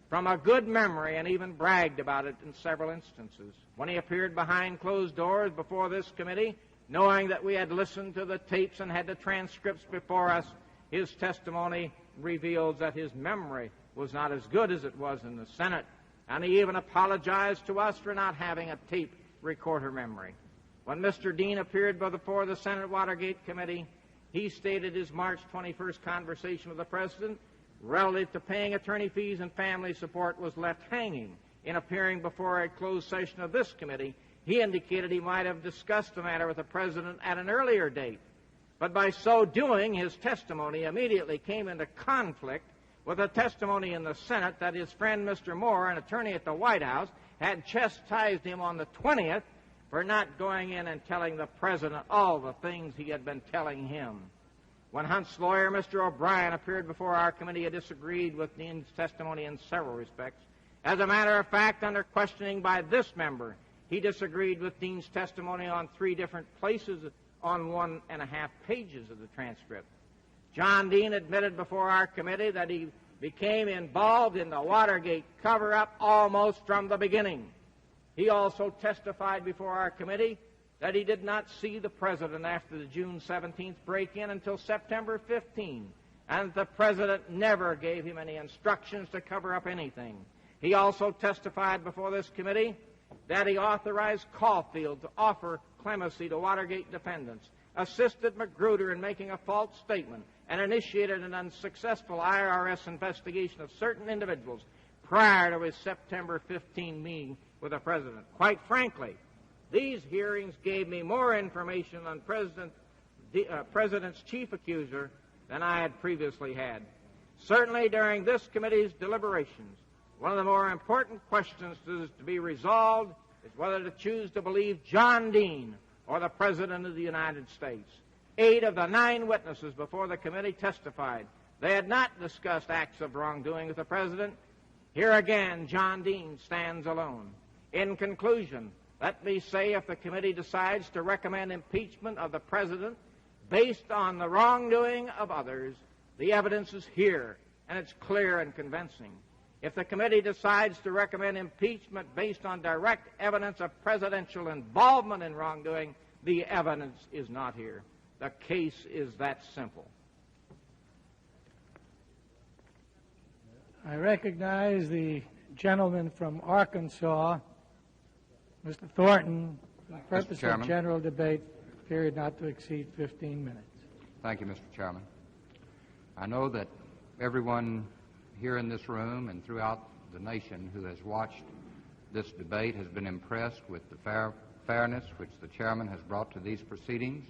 from a good memory, and even bragged about it in several instances. When he appeared behind closed doors before this committee, knowing that we had listened to the tapes and had the transcripts before us, his testimony reveals that his memory was not as good as it was in the Senate, and he even apologized to us for not having a tape recorder memory. When Mr. Dean appeared before the Senate Watergate Committee, he stated his March 21st conversation with the President relative to paying attorney fees and family support was left hanging. In appearing before a closed session of this committee, he indicated he might have discussed the matter with the President at an earlier date. But by so doing, his testimony immediately came into conflict with a testimony in the Senate that his friend Mr. Moore, an attorney at the White House, had chastised him on the 20th for not going in and telling the President all the things he had been telling him. When Hunt's lawyer, Mr. O'Brien, appeared before our committee, he disagreed with Dean's testimony in several respects. As a matter of fact, under questioning by this member, he disagreed with Dean's testimony on 3 different places on 1.5 pages of the transcript. John Dean admitted before our committee that he became involved in the Watergate cover-up almost from the beginning. He also testified before our committee that he did not see the President after the June 17th break-in until September 15, and the President never gave him any instructions to cover up anything. He also testified before this committee that he authorized Caulfield to offer clemency to Watergate defendants, assisted Magruder in making a false statement, and initiated an unsuccessful IRS investigation of certain individuals prior to his September 15 meeting with the President. Quite frankly, these hearings gave me more information on President's chief accuser than I had previously had. Certainly during this committee's deliberations, one of the more important questions to be resolved is whether to choose to believe John Dean or the President of the United States. 8 of the 9 witnesses before the committee testified They had not discussed acts of wrongdoing with the President. Here again, John Dean stands alone. In conclusion, let me say if the committee decides to recommend impeachment of the President based on the wrongdoing of others, the evidence is here, and it's clear and convincing. If the committee decides to recommend impeachment based on direct evidence of presidential involvement in wrongdoing, the evidence is not here. The case is that simple. I recognize the gentleman from Arkansas, Mr. Thornton, for the purpose of general debate, period not to exceed 15 minutes. Thank you, Mr. Chairman. I know that everyone here in this room and throughout the nation who has watched this debate has been impressed with the fairness which the chairman has brought to these proceedings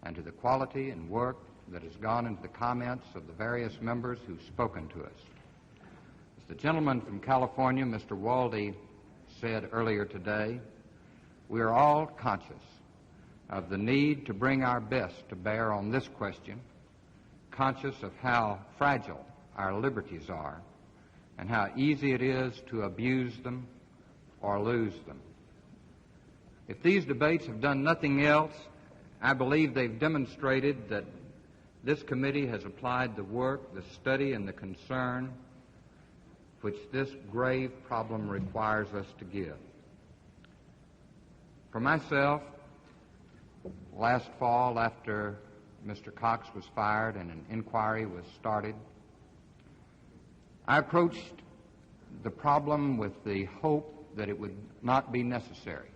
and to the quality and work that has gone into the comments of the various members who've spoken to us. As the gentleman from California, Mr. Waldy, said earlier today, we are all conscious of the need to bring our best to bear on this question, conscious of how fragile our liberties are and how easy it is to abuse them or lose them. If these debates have done nothing else, I believe they've demonstrated that this committee has applied the work, the study, and the concern which this grave problem requires us to give. For myself, last fall, after Mr. Cox was fired and an inquiry was started, I approached the problem with the hope that it would not be necessary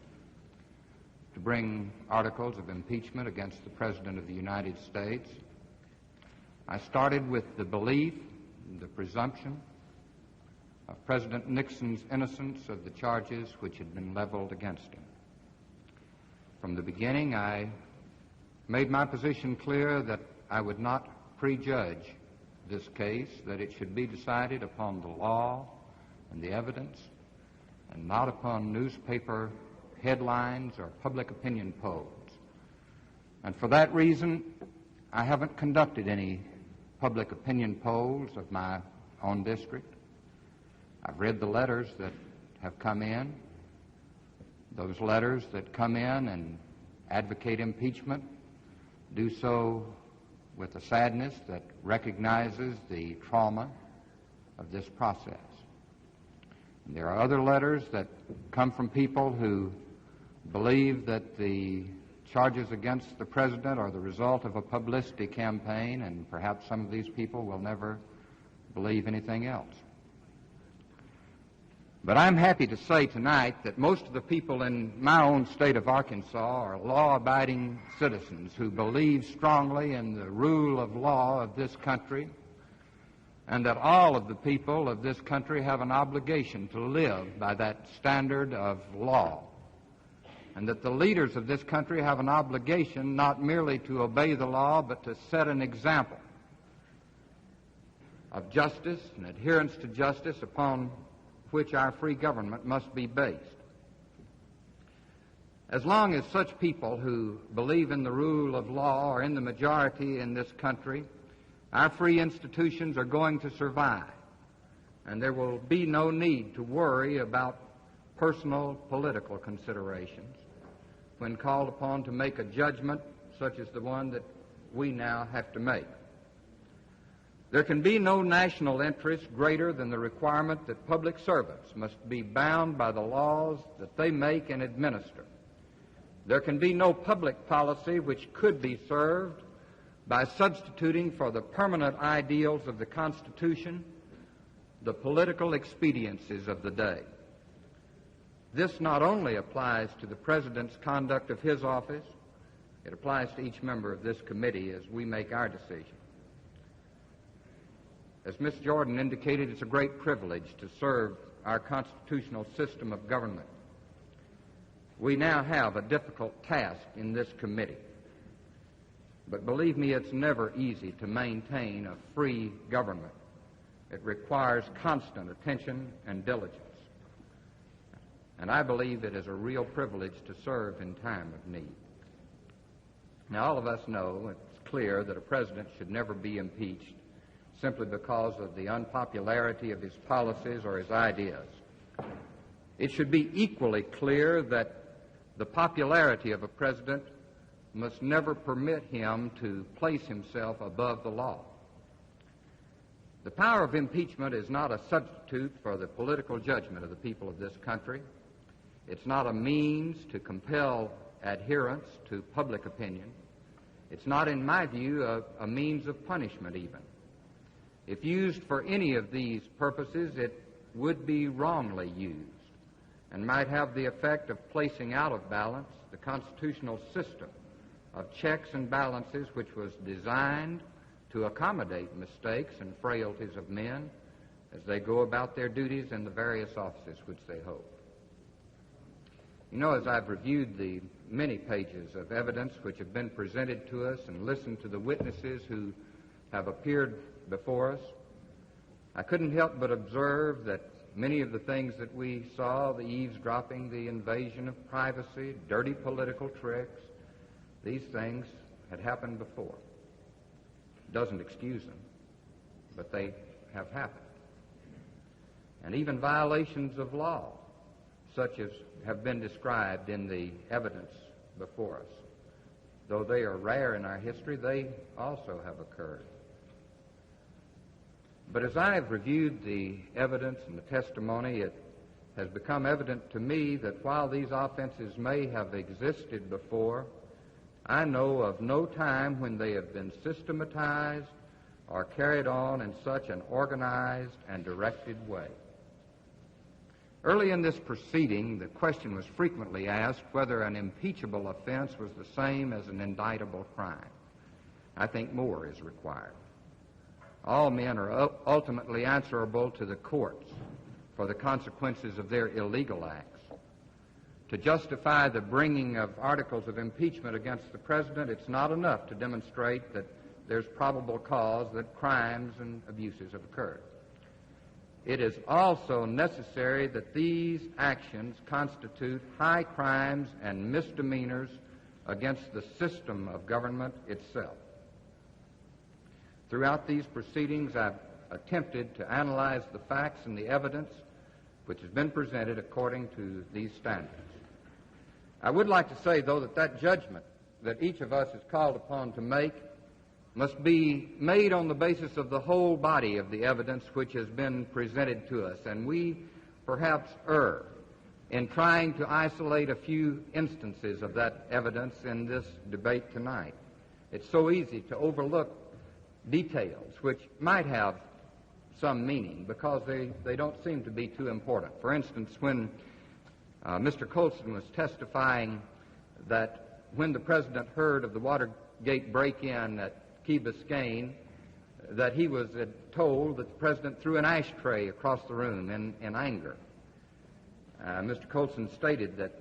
to bring articles of impeachment against the President of the United States. I started with the belief, the presumption, of President Nixon's innocence of the charges which had been leveled against him. From the beginning, I made my position clear that I would not prejudge this case, that it should be decided upon the law and the evidence and not upon newspaper headlines or public opinion polls. And for that reason, I haven't conducted any public opinion polls of my own district. I've read the letters that have come in. Those letters that come in and advocate impeachment do so with a sadness that recognizes the trauma of this process. And there are other letters that come from people who believe that the charges against the President are the result of a publicity campaign, and perhaps some of these people will never believe anything else. But I'm happy to say tonight that most of the people in my own state of Arkansas are law-abiding citizens who believe strongly in the rule of law of this country, and that all of the people of this country have an obligation to live by that standard of law, and that the leaders of this country have an obligation not merely to obey the law, but to set an example of justice and adherence to justice upon which our free government must be based. As long as such people who believe in the rule of law are in the majority in this country, our free institutions are going to survive, and there will be no need to worry about personal political considerations when called upon to make a judgment such as the one that we now have to make. There can be no national interest greater than the requirement that public servants must be bound by the laws that they make and administer. There can be no public policy which could be served by substituting for the permanent ideals of the Constitution the political expediencies of the day. This not only applies to the President's conduct of his office, it applies to each member of this committee as we make our decision. As Ms. Jordan indicated, it's a great privilege to serve our constitutional system of government. We now have a difficult task in this committee, but believe me, it's never easy to maintain a free government. It requires constant attention and diligence, and I believe it is a real privilege to serve in time of need. Now, all of us know it's clear that a president should never be impeached simply because of the unpopularity of his policies or his ideas. It should be equally clear that the popularity of a president must never permit him to place himself above the law. The power of impeachment is not a substitute for the political judgment of the people of this country. It's not a means to compel adherence to public opinion. It's not, in my view, a means of punishment even. If used for any of these purposes, it would be wrongly used and might have the effect of placing out of balance the constitutional system of checks and balances which was designed to accommodate mistakes and frailties of men as they go about their duties in the various offices which they hold. You know, as I've reviewed the many pages of evidence which have been presented to us and listened to the witnesses who have appeared before us, I couldn't help but observe that many of the things that we saw, the eavesdropping, the invasion of privacy, dirty political tricks, these things had happened before. It doesn't excuse them, but they have happened. And even violations of law, such as have been described in the evidence before us. Though they are rare in our history, they also have occurred. But as I have reviewed the evidence and the testimony, it has become evident to me that while these offenses may have existed before, I know of no time when they have been systematized or carried on in such an organized and directed way. Early in this proceeding, the question was frequently asked whether an impeachable offense was the same as an indictable crime. I think more is required. All men are ultimately answerable to the courts for the consequences of their illegal acts. To justify the bringing of articles of impeachment against the president, it's not enough to demonstrate that there's probable cause that crimes and abuses have occurred. It is also necessary that these actions constitute high crimes and misdemeanors against the system of government itself. Throughout these proceedings, I've attempted to analyze the facts and the evidence which has been presented according to these standards. I would like to say, though, that judgment that each of us is called upon to make must be made on the basis of the whole body of the evidence which has been presented to us, and we perhaps err in trying to isolate a few instances of that evidence in this debate tonight. It's so easy to overlook details which might have some meaning because they don't seem to be too important. For instance, when Mr. Colson was testifying that when the president heard of the Watergate break-in at Key Biscayne, that he was told that the president threw an ashtray across the room in anger. Mr. Colson stated that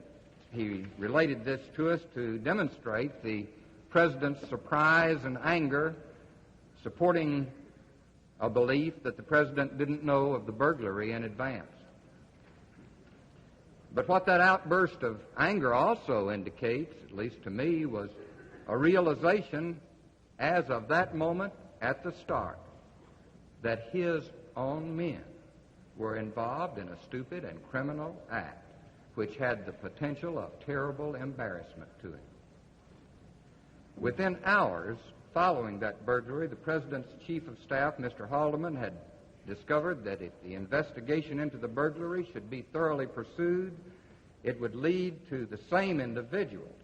he related this to us to demonstrate the president's surprise and anger, supporting a belief that the president didn't know of the burglary in advance. But what that outburst of anger also indicates, at least to me, was a realization as of that moment at the start that his own men were involved in a stupid and criminal act which had the potential of terrible embarrassment to him. Within hours following that burglary, the President's Chief of Staff, Mr. Haldeman, had discovered that if the investigation into the burglary should be thoroughly pursued, it would lead to the same individuals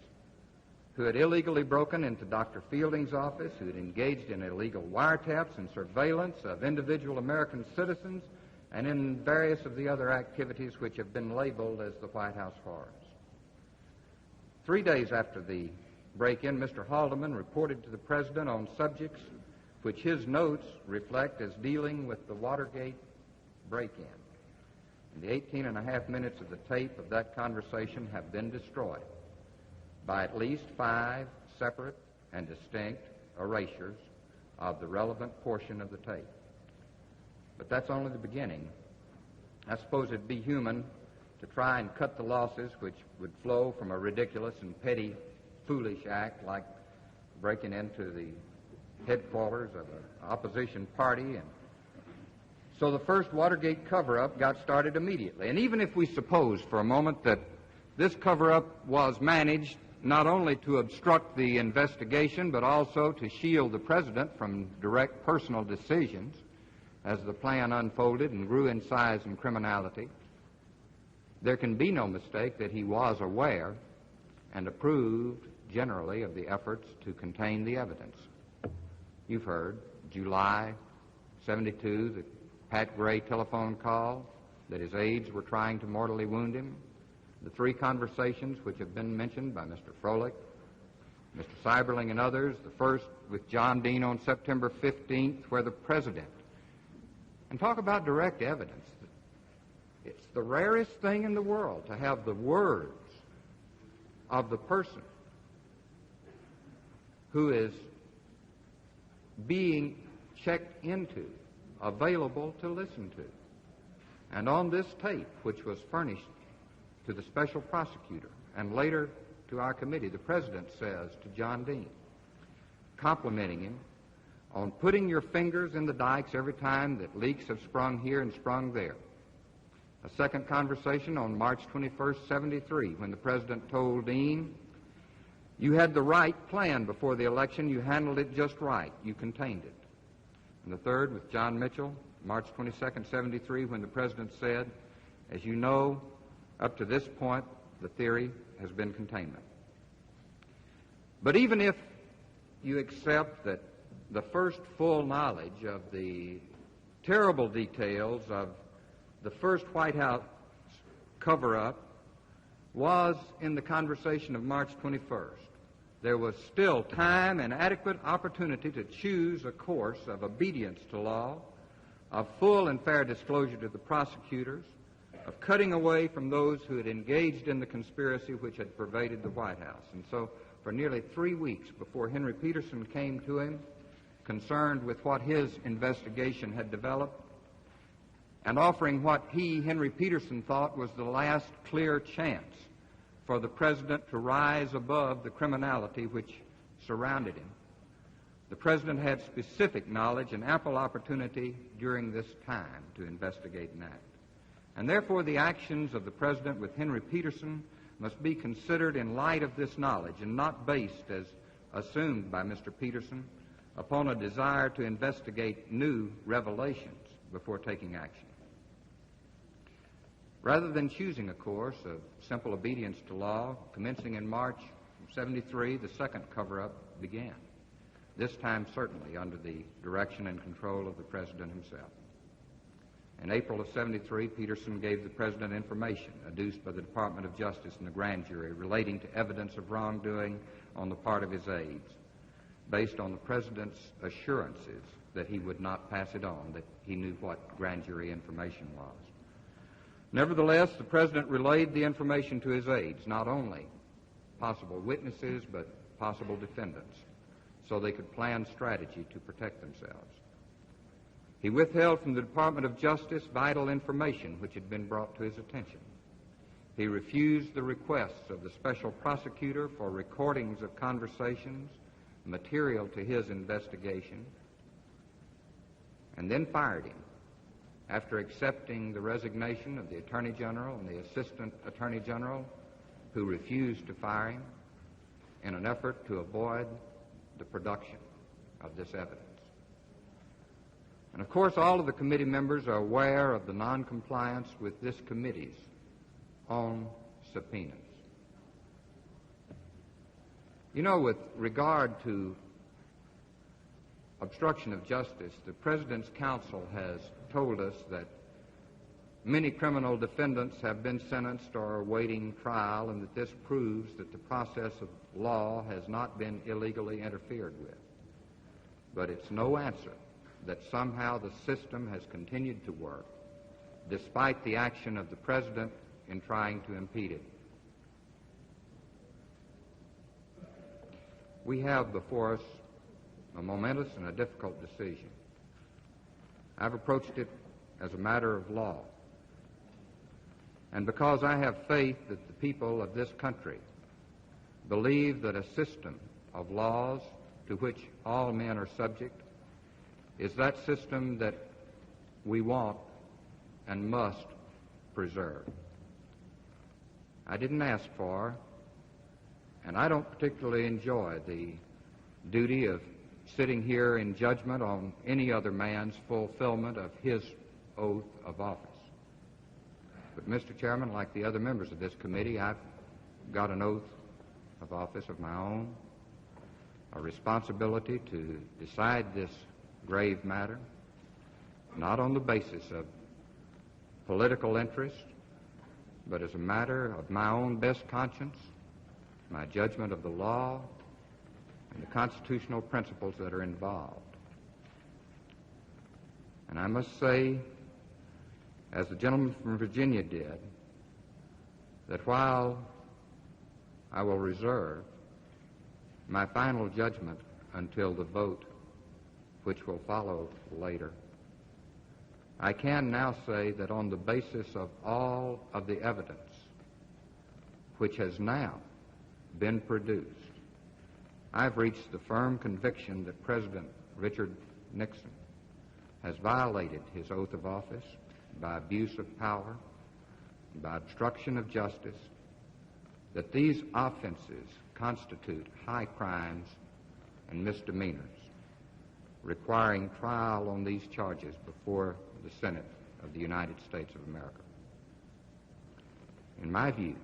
who had illegally broken into Dr. Fielding's office, who had engaged in illegal wiretaps and surveillance of individual American citizens, and in various of the other activities which have been labeled as the White House horrors. 3 days after the break-in, Mr. Haldeman reported to the President on subjects which his notes reflect as dealing with the Watergate break-in. And the 18 and a half minutes of the tape of that conversation have been destroyed by at least 5 separate and distinct erasures of the relevant portion of the tape. But that's only the beginning. I suppose it'd be human to try and cut the losses which would flow from a ridiculous and petty, foolish act like breaking into the headquarters of an opposition party. And so the first Watergate cover-up got started immediately. And even if we suppose for a moment that this cover-up was managed not only to obstruct the investigation, but also to shield the president from direct personal decisions as the plan unfolded and grew in size and criminality, there can be no mistake that he was aware and approved generally of the efforts to contain the evidence. You've heard July 72, the Pat Gray telephone call, that his aides were trying to mortally wound him, the three conversations which have been mentioned by Mr. Froelich, Mr. Seiberling, and others, the first with John Dean on September 15th, where the president, and talk about direct evidence. It's the rarest thing in the world to have the words of the person who is being checked into available to listen to. And on this tape, which was furnished to the special prosecutor and later to our committee, the president says to John Dean, complimenting him on putting your fingers in the dikes every time that leaks have sprung here and sprung there. A second conversation on March 21st, 73, when the president told Dean, you had the right plan before the election, you handled it just right, you contained it. And the third with John Mitchell, March 22nd, 73, when the president said, as you know, up to this point, the theory has been containment. But even if you accept that the first full knowledge of the terrible details of the first White House cover-up was in the conversation of March 21st, there was still time and adequate opportunity to choose a course of obedience to law, of full and fair disclosure to the prosecutors, of cutting away from those who had engaged in the conspiracy which had pervaded the White House. And so for nearly 3 weeks before Henry Peterson came to him, concerned with what his investigation had developed, and offering what he, Henry Peterson, thought was the last clear chance for the president to rise above the criminality which surrounded him. The president had specific knowledge and ample opportunity during this time to investigate and act. And therefore the actions of the president with Henry Peterson must be considered in light of this knowledge and not based, as assumed by Mr. Peterson, upon a desire to investigate new revelations before taking action. Rather than choosing a course of simple obedience to law, commencing in March of 73, the second cover-up began, this time certainly under the direction and control of the president himself. In April of 73, Peterson gave the president information adduced by the Department of Justice and the grand jury relating to evidence of wrongdoing on the part of his aides, based on the president's assurances that he would not pass it on, that he knew what grand jury information was. Nevertheless, the president relayed the information to his aides, not only possible witnesses, but possible defendants, so they could plan strategy to protect themselves. He withheld from the Department of Justice vital information which had been brought to his attention. He refused the requests of the special prosecutor for recordings of conversations, material to his investigation, and then fired him after accepting the resignation of the Attorney General and the Assistant Attorney General, who refused to fire him in an effort to avoid the production of this evidence. And of course, all of the committee members are aware of the noncompliance with this committee's own subpoenas. You know, with regard to obstruction of justice, the President's counsel has told us that many criminal defendants have been sentenced or are awaiting trial, and that this proves that the process of law has not been illegally interfered with. But it's no answer that somehow the system has continued to work despite the action of the President in trying to impede it. We have before us a momentous and a difficult decision. I've approached it as a matter of law. And because I have faith that the people of this country believe that a system of laws to which all men are subject, is that system that we want and must preserve. I didn't ask for, and I don't particularly enjoy the duty of sitting here in judgment on any other man's fulfillment of his oath of office. But, Mr. Chairman, like the other members of this committee, I've got an oath of office of my own, a responsibility to decide this grave matter, not on the basis of political interest, but as a matter of my own best conscience, my judgment of the law, and the constitutional principles that are involved. And I must say, as the gentleman from Virginia did, that while I will reserve my final judgment until the vote which will follow later, I can now say that on the basis of all of the evidence which has now been produced, I've reached the firm conviction that President Richard Nixon has violated his oath of office by abuse of power, by obstruction of justice, that these offenses constitute high crimes and misdemeanors, requiring trial on these charges before the Senate of the United States of America. In my view,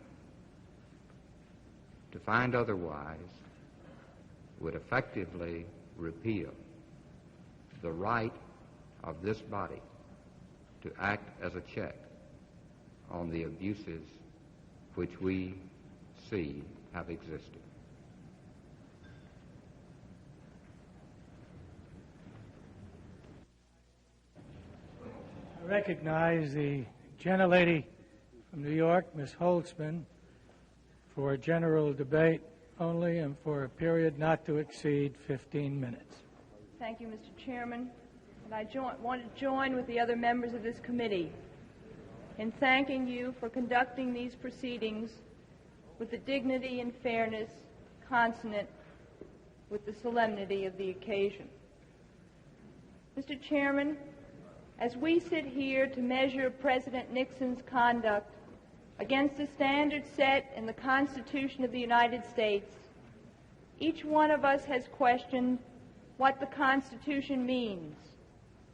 to find otherwise would effectively repeal the right of this body to act as a check on the abuses which we see have existed. I recognize the gentlelady from New York, Ms. Holtzman, for general debate only and for a period not to exceed 15 minutes. Thank you, Mr. Chairman. And I want to join with the other members of this committee in thanking you for conducting these proceedings with the dignity and fairness consonant with the solemnity of the occasion. Mr. Chairman, as we sit here to measure President Nixon's conduct against the standards set in the Constitution of the United States, each one of us has questioned what the Constitution means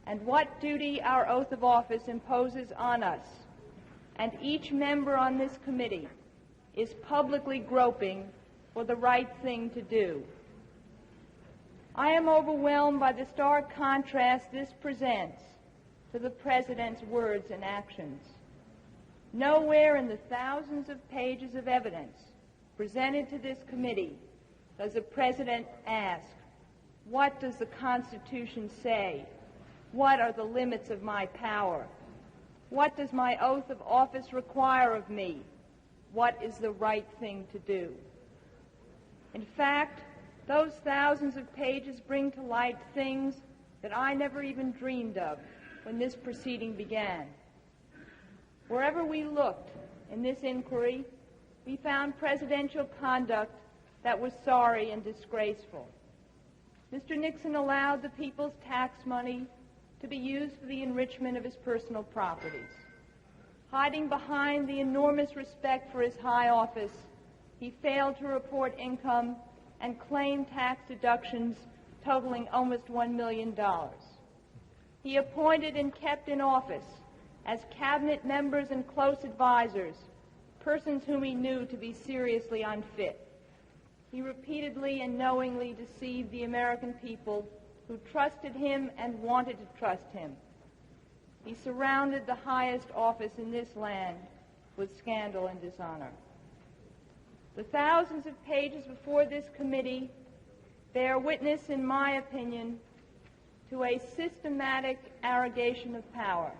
and what duty our oath of office imposes on us. And each member on this committee is publicly groping for the right thing to do. I am overwhelmed by the stark contrast this presents to the President's words and actions. Nowhere in the thousands of pages of evidence presented to this committee does the President ask, what does the Constitution say? What are the limits of my power? What does my oath of office require of me? What is the right thing to do? In fact, those thousands of pages bring to light things that I never even dreamed of when this proceeding began. Wherever we looked in this inquiry, we found presidential conduct that was sorry and disgraceful. Mr. Nixon allowed the people's tax money to be used for the enrichment of his personal properties. Hiding behind the enormous respect for his high office, he failed to report income and claimed tax deductions totaling almost $1 million. He appointed and kept in office as cabinet members and close advisors persons whom he knew to be seriously unfit. He repeatedly and knowingly deceived the American people who trusted him and wanted to trust him. He surrounded the highest office in this land with scandal and dishonor. The thousands of pages before this committee bear witness, in my opinion, to a systematic arrogation of power,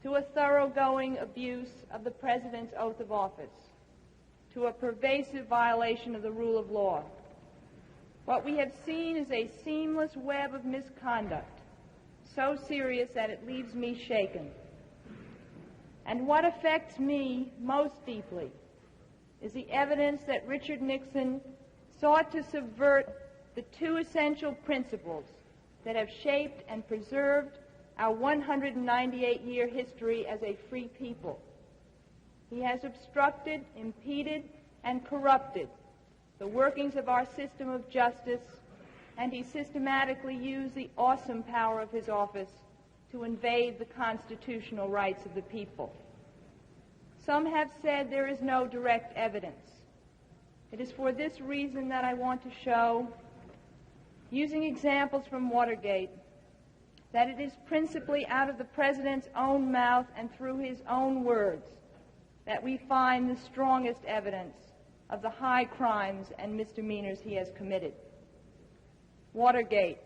to a thoroughgoing abuse of the President's oath of office, to a pervasive violation of the rule of law. What we have seen is a seamless web of misconduct, so serious that it leaves me shaken. And what affects me most deeply is the evidence that Richard Nixon sought to subvert the two essential principles that have shaped and preserved our 198-year history as a free people. He has obstructed, impeded, and corrupted the workings of our system of justice, and he systematically used the awesome power of his office to invade the constitutional rights of the people. Some have said there is no direct evidence. It is for this reason that I want to show, using examples from Watergate, that it is principally out of the President's own mouth and through his own words that we find the strongest evidence of the high crimes and misdemeanors he has committed. Watergate,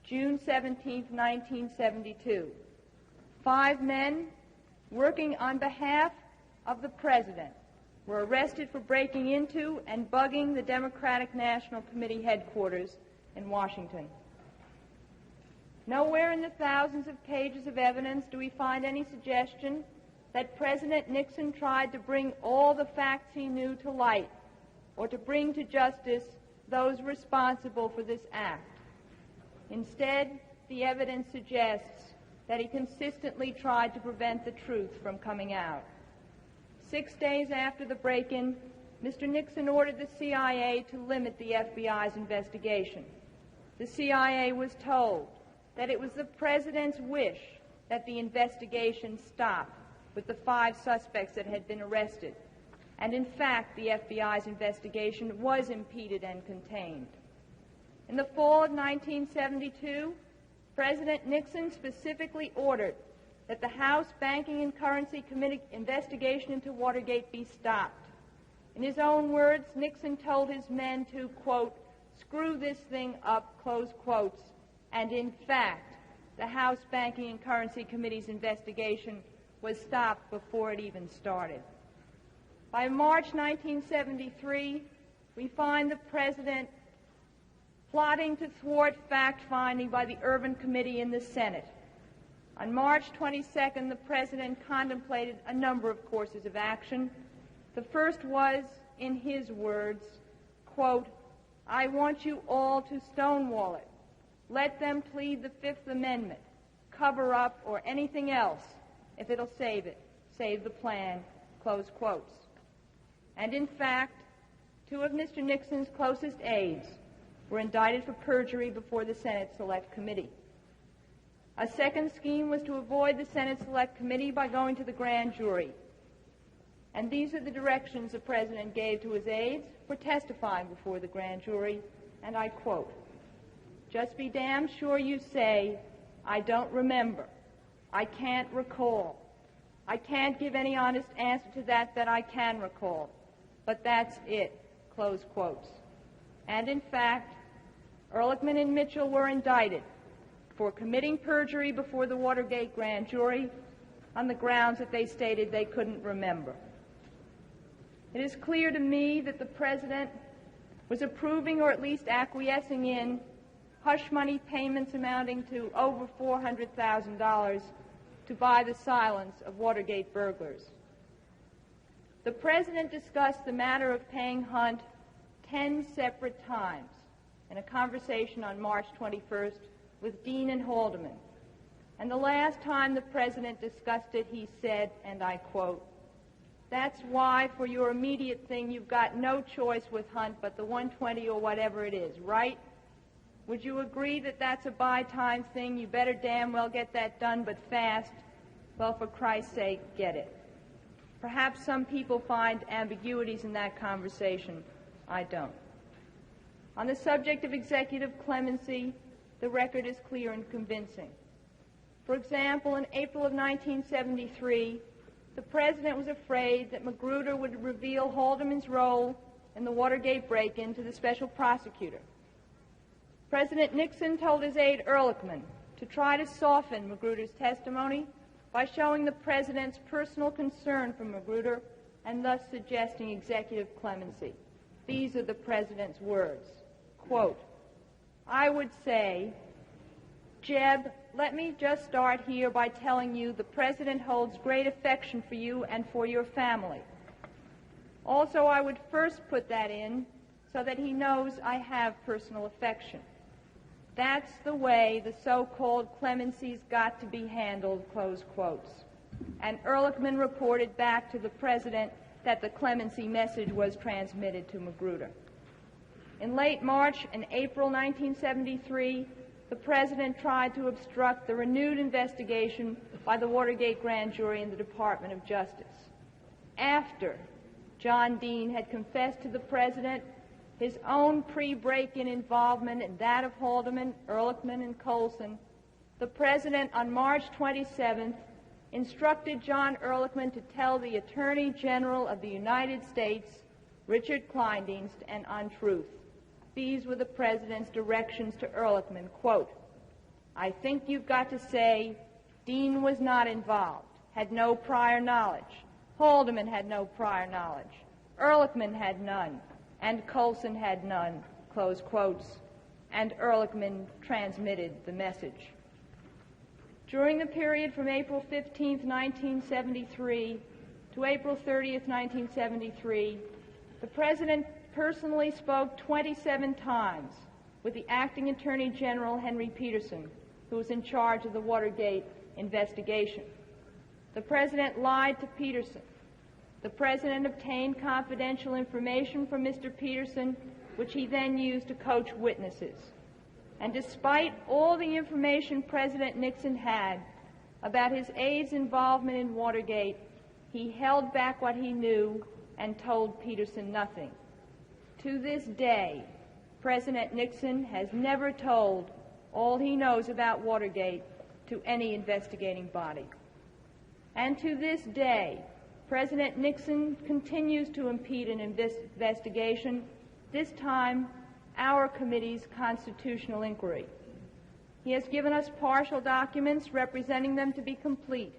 June 17, 1972. 5 men working on behalf of the President were arrested for breaking into and bugging the Democratic National Committee headquarters in Washington. Nowhere in the thousands of pages of evidence do we find any suggestion that President Nixon tried to bring all the facts he knew to light or to bring to justice those responsible for this act. Instead, the evidence suggests that he consistently tried to prevent the truth from coming out. 6 days after the break-in, Mr. Nixon ordered the CIA to limit the FBI's investigation. The CIA was told that it was the President's wish that the investigation stop with the 5 suspects that had been arrested. And in fact, the FBI's investigation was impeded and contained. In the fall of 1972, President Nixon specifically ordered that the House Banking and Currency Committee investigation into Watergate be stopped. In his own words, Nixon told his men to, quote, screw this thing up, close quotes, and in fact, the House Banking and Currency Committee's investigation was stopped before it even started. By March 1973, we find the President plotting to thwart fact-finding by the Urban Committee in the Senate. On March 22nd, the President contemplated a number of courses of action. The first was, in his words, quote, I want you all to stonewall it. Let them plead the Fifth Amendment, cover up, or anything else if it'll save it, save the plan, close quotes. And in fact, 2 of Mr. Nixon's closest aides were indicted for perjury before the Senate Select Committee. A second scheme was to avoid the Senate Select Committee by going to the grand jury. And these are the directions the President gave to his aides for testifying before the grand jury, and I quote, just be damn sure you say, I don't remember, I can't recall. I can't give any honest answer to that I can recall, but that's it, close quotes. And in fact, Ehrlichman and Mitchell were indicted for committing perjury before the Watergate grand jury on the grounds that they stated they couldn't remember. It is clear to me that the President was approving or at least acquiescing in hush money payments amounting to over $400,000 to buy the silence of Watergate burglars. The President discussed the matter of paying Hunt 10 separate times in a conversation on March 21st with Dean and Haldeman. And the last time the President discussed it, he said, and I quote, that's why for your immediate thing you've got no choice with Hunt but the 120 or whatever it is, right? Would you agree that that's a by-time thing? You better damn well get that done, but fast. Well, for Christ's sake, get it. Perhaps some people find ambiguities in that conversation. I don't. On the subject of executive clemency, the record is clear and convincing. For example, in April of 1973, the President was afraid that Magruder would reveal Haldeman's role in the Watergate break-in to the special prosecutor. President Nixon told his aide Ehrlichman to try to soften Magruder's testimony by showing the President's personal concern for Magruder and thus suggesting executive clemency. These are the President's words. Quote, I would say, Jeb, let me just start here by telling you the President holds great affection for you and for your family. Also, I would first put that in so that he knows I have personal affection. That's the way the so-called clemency's got to be handled, close quotes. And Ehrlichman reported back to the President that the clemency message was transmitted to Magruder. In late March and April 1973, the President tried to obstruct the renewed investigation by the Watergate grand jury in the Department of Justice. After John Dean had confessed to the President his own pre-break-in involvement and that of Haldeman, Ehrlichman, and Colson, the President on March 27th instructed John Ehrlichman to tell the Attorney General of the United States, Richard Kleindienst, an untruth. These were the President's directions to Ehrlichman, quote, "I think you've got to say Dean was not involved, had no prior knowledge. Haldeman had no prior knowledge. Ehrlichman had none, and Colson had none," close quotes, and Ehrlichman transmitted the message. During the period from April 15, 1973 to April 30, 1973, the President personally spoke 27 times with the acting Attorney General, Henry Peterson, who was in charge of the Watergate investigation. The President lied to Peterson. The President obtained confidential information from Mr. Peterson, which he then used to coach witnesses. And despite all the information President Nixon had about his aide's involvement in Watergate, he held back what he knew and told Peterson nothing. To this day, President Nixon has never told all he knows about Watergate to any investigating body. And to this day, President Nixon continues to impede an investigation, this time our committee's constitutional inquiry. He has given us partial documents representing them to be complete.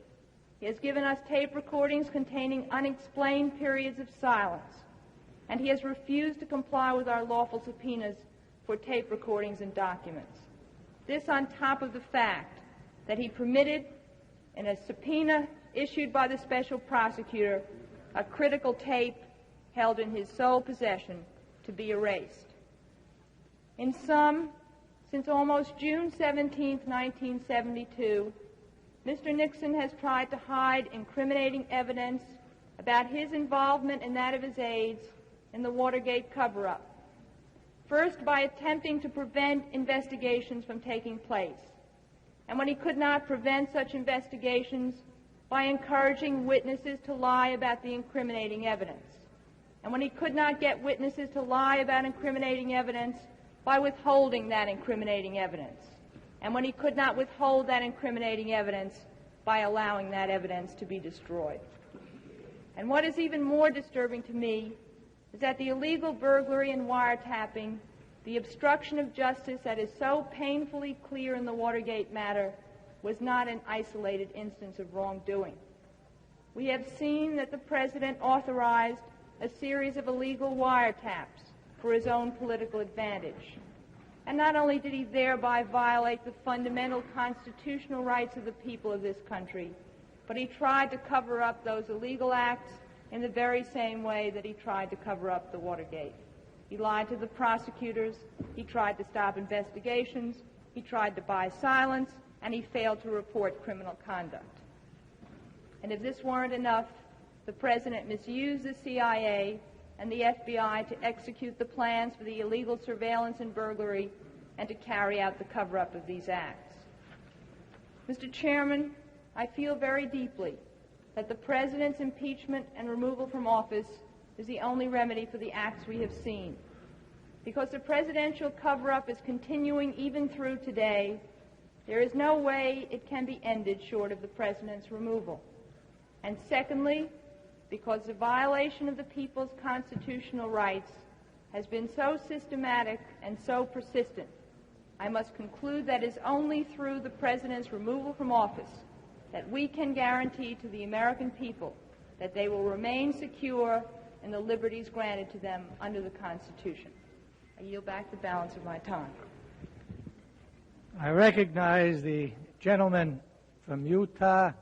He has given us tape recordings containing unexplained periods of silence. And he has refused to comply with our lawful subpoenas for tape recordings and documents. This on top of the fact that he permitted, in a subpoena issued by the special prosecutor, a critical tape held in his sole possession to be erased. In sum, since almost June 17, 1972, Mr. Nixon has tried to hide incriminating evidence about his involvement and that of his aides in the Watergate cover-up. First, by attempting to prevent investigations from taking place. And when he could not prevent such investigations, by encouraging witnesses to lie about the incriminating evidence. And when he could not get witnesses to lie about incriminating evidence, by withholding that incriminating evidence. And when he could not withhold that incriminating evidence, by allowing that evidence to be destroyed. And what is even more disturbing to me is that the illegal burglary and wiretapping, the obstruction of justice that is so painfully clear in the Watergate matter, was not an isolated instance of wrongdoing. We have seen that the President authorized a series of illegal wiretaps for his own political advantage. And not only did he thereby violate the fundamental constitutional rights of the people of this country, but he tried to cover up those illegal acts in the very same way that he tried to cover up the Watergate. He lied to the prosecutors, he tried to stop investigations, he tried to buy silence, and he failed to report criminal conduct. And if this weren't enough, the President misused the CIA and the FBI to execute the plans for the illegal surveillance and burglary and to carry out the cover-up of these acts. Mr. Chairman, I feel very deeply that the President's impeachment and removal from office is the only remedy for the acts we have seen. Because the presidential cover-up is continuing even through today, there is no way it can be ended short of the President's removal. And secondly, because the violation of the people's constitutional rights has been so systematic and so persistent, I must conclude that it is only through the President's removal from office that we can guarantee to the American people that they will remain secure in the liberties granted to them under the Constitution. I yield back the balance of my time. I recognize the gentleman from Utah,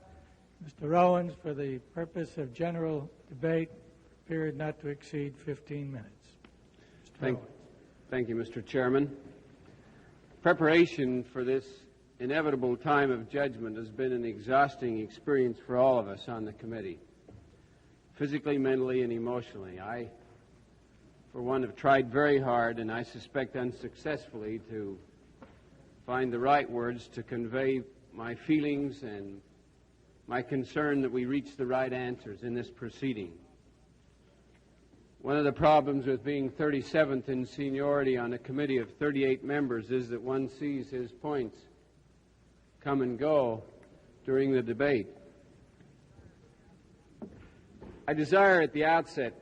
Mr. Owens, for the purpose of general debate, period not to exceed 15 minutes. Thank you, Mr. Chairman. Preparation for this inevitable time of judgment has been an exhausting experience for all of us on the committee, physically, mentally, and emotionally. I, for one, have tried very hard, and I suspect unsuccessfully, to find the right words to convey my feelings and my concern that we reach the right answers in this proceeding. One of the problems with being 37th in seniority on a committee of 38 members is that one sees his points come and go during the debate. I desire at the outset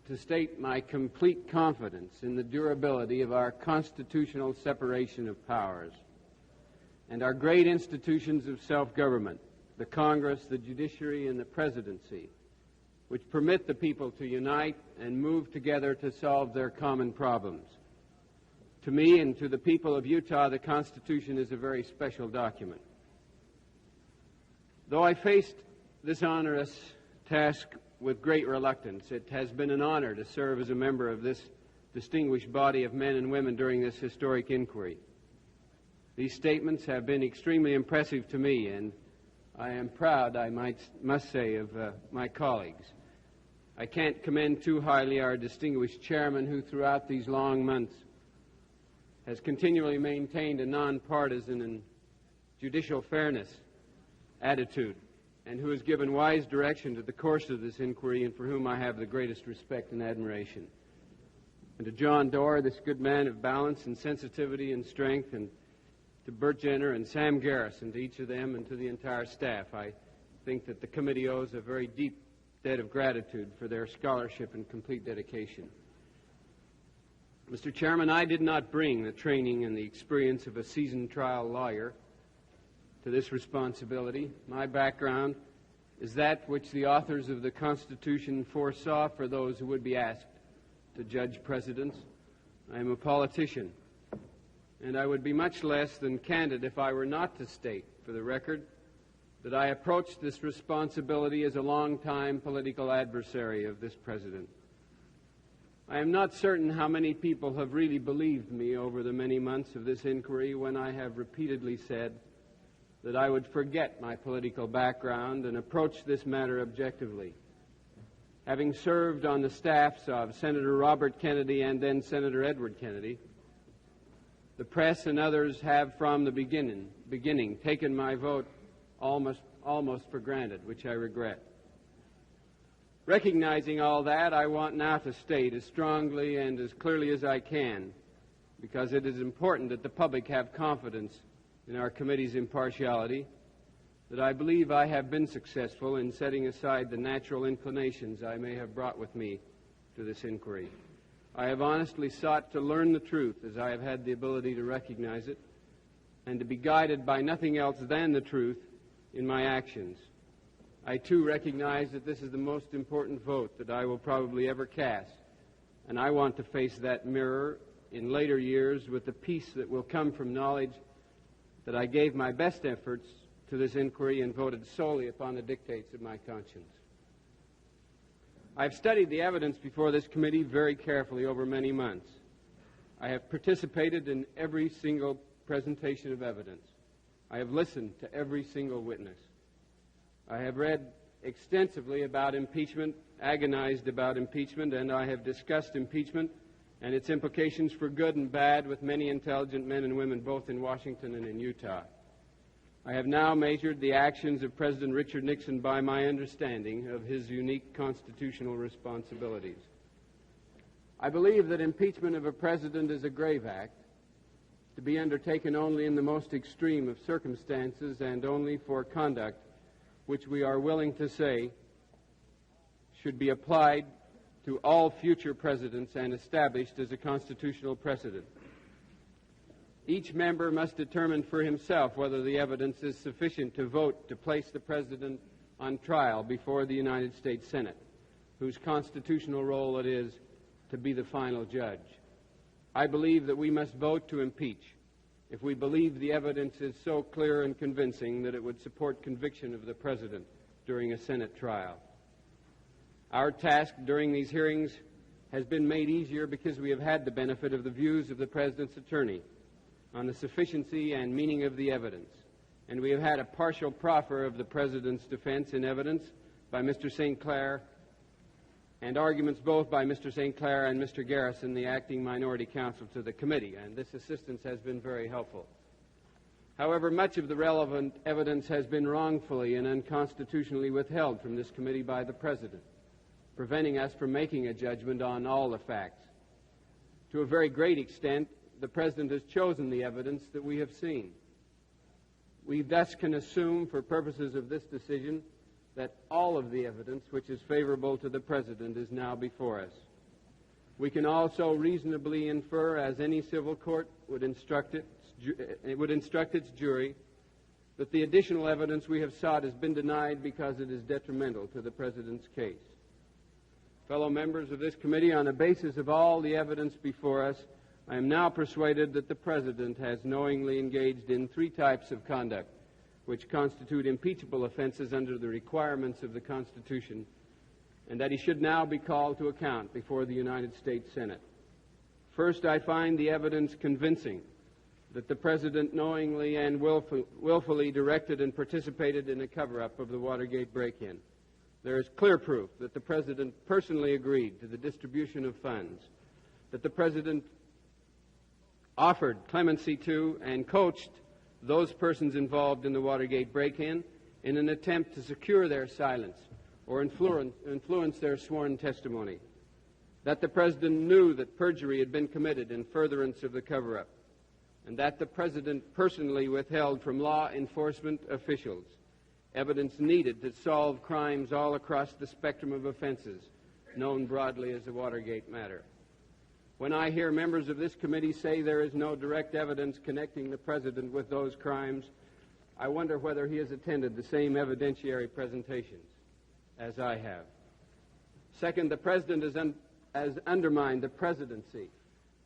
to state my complete confidence in the durability of our constitutional separation of powers and our great institutions of self-government, the Congress, the judiciary, and the presidency, which permit the people to unite and move together to solve their common problems. To me and to the people of Utah, the Constitution is a very special document. Though I faced this onerous task with great reluctance, it has been an honor to serve as a member of this distinguished body of men and women during this historic inquiry. These statements have been extremely impressive to me, and I am proud, I must say, of my colleagues. I can't commend too highly our distinguished chairman, who throughout these long months has continually maintained a nonpartisan and judicial fairness attitude, and who has given wise direction to the course of this inquiry, and for whom I have the greatest respect and admiration. And to John Doerr, this good man of balance and sensitivity and strength, and to Bert Jenner and Sam Garrison, to each of them and to the entire staff, I think that the committee owes a very deep debt of gratitude for their scholarship and complete dedication. Mr. Chairman, I did not bring the training and the experience of a seasoned trial lawyer to this responsibility. My background is that which the authors of the Constitution foresaw for those who would be asked to judge presidents. I am a politician, and I would be much less than candid if I were not to state, for the record, that I approached this responsibility as a long-time political adversary of this president. I am not certain how many people have really believed me over the many months of this inquiry when I have repeatedly said that I would forget my political background and approach this matter objectively. Having served on the staffs of Senator Robert Kennedy and then Senator Edward Kennedy, the press and others have from the beginning taken my vote almost for granted, which I regret. Recognizing all that, I want now to state as strongly and as clearly as I can, because it is important that the public have confidence in our committee's impartiality, that I believe I have been successful in setting aside the natural inclinations I may have brought with me to this inquiry. I have honestly sought to learn the truth as I have had the ability to recognize it, and to be guided by nothing else than the truth in my actions. I, too, recognize that this is the most important vote that I will probably ever cast, and I want to face that mirror in later years with the peace that will come from knowledge that I gave my best efforts to this inquiry and voted solely upon the dictates of my conscience. I've studied the evidence before this committee very carefully over many months. I have participated in every single presentation of evidence. I have listened to every single witness. I have read extensively about impeachment, agonized about impeachment, and I have discussed impeachment and its implications for good and bad with many intelligent men and women both in Washington and in Utah. I have now measured the actions of President Richard Nixon by my understanding of his unique constitutional responsibilities. I believe that impeachment of a president is a grave act, to be undertaken only in the most extreme of circumstances and only for conduct which we are willing to say should be applied to all future presidents and established as a constitutional precedent. Each member must determine for himself whether the evidence is sufficient to vote to place the president on trial before the United States Senate, whose constitutional role it is to be the final judge. I believe that we must vote to impeach if we believe the evidence is so clear and convincing that it would support conviction of the president during a Senate trial. Our task during these hearings has been made easier because we have had the benefit of the views of the President's attorney on the sufficiency and meaning of the evidence. And we have had a partial proffer of the President's defense in evidence by Mr. St. Clair, and arguments both by Mr. St. Clair and Mr. Garrison, the acting minority counsel to the committee, and this assistance has been very helpful. However, much of the relevant evidence has been wrongfully and unconstitutionally withheld from this committee by the President, preventing us from making a judgment on all the facts. To a very great extent, the President has chosen the evidence that we have seen. We thus can assume, for purposes of this decision, that all of the evidence which is favorable to the President is now before us. We can also reasonably infer, as any civil court would instruct its jury, that the additional evidence we have sought has been denied because it is detrimental to the President's case. Fellow members of this committee, on the basis of all the evidence before us, I am now persuaded that the President has knowingly engaged in three types of conduct which constitute impeachable offenses under the requirements of the Constitution, and that he should now be called to account before the United States Senate. First, I find the evidence convincing that the President knowingly and willfully directed and participated in a cover-up of the Watergate break-in. There is clear proof that the President personally agreed to the distribution of funds, that the President offered clemency to and coached those persons involved in the Watergate break-in in an attempt to secure their silence or influence their sworn testimony, that the President knew that perjury had been committed in furtherance of the cover-up, and that the President personally withheld from law enforcement officials evidence needed to solve crimes all across the spectrum of offenses known broadly as the Watergate matter. When I hear members of this committee say there is no direct evidence connecting the President with those crimes, I wonder whether he has attended the same evidentiary presentations as I have. Second, the President has undermined the presidency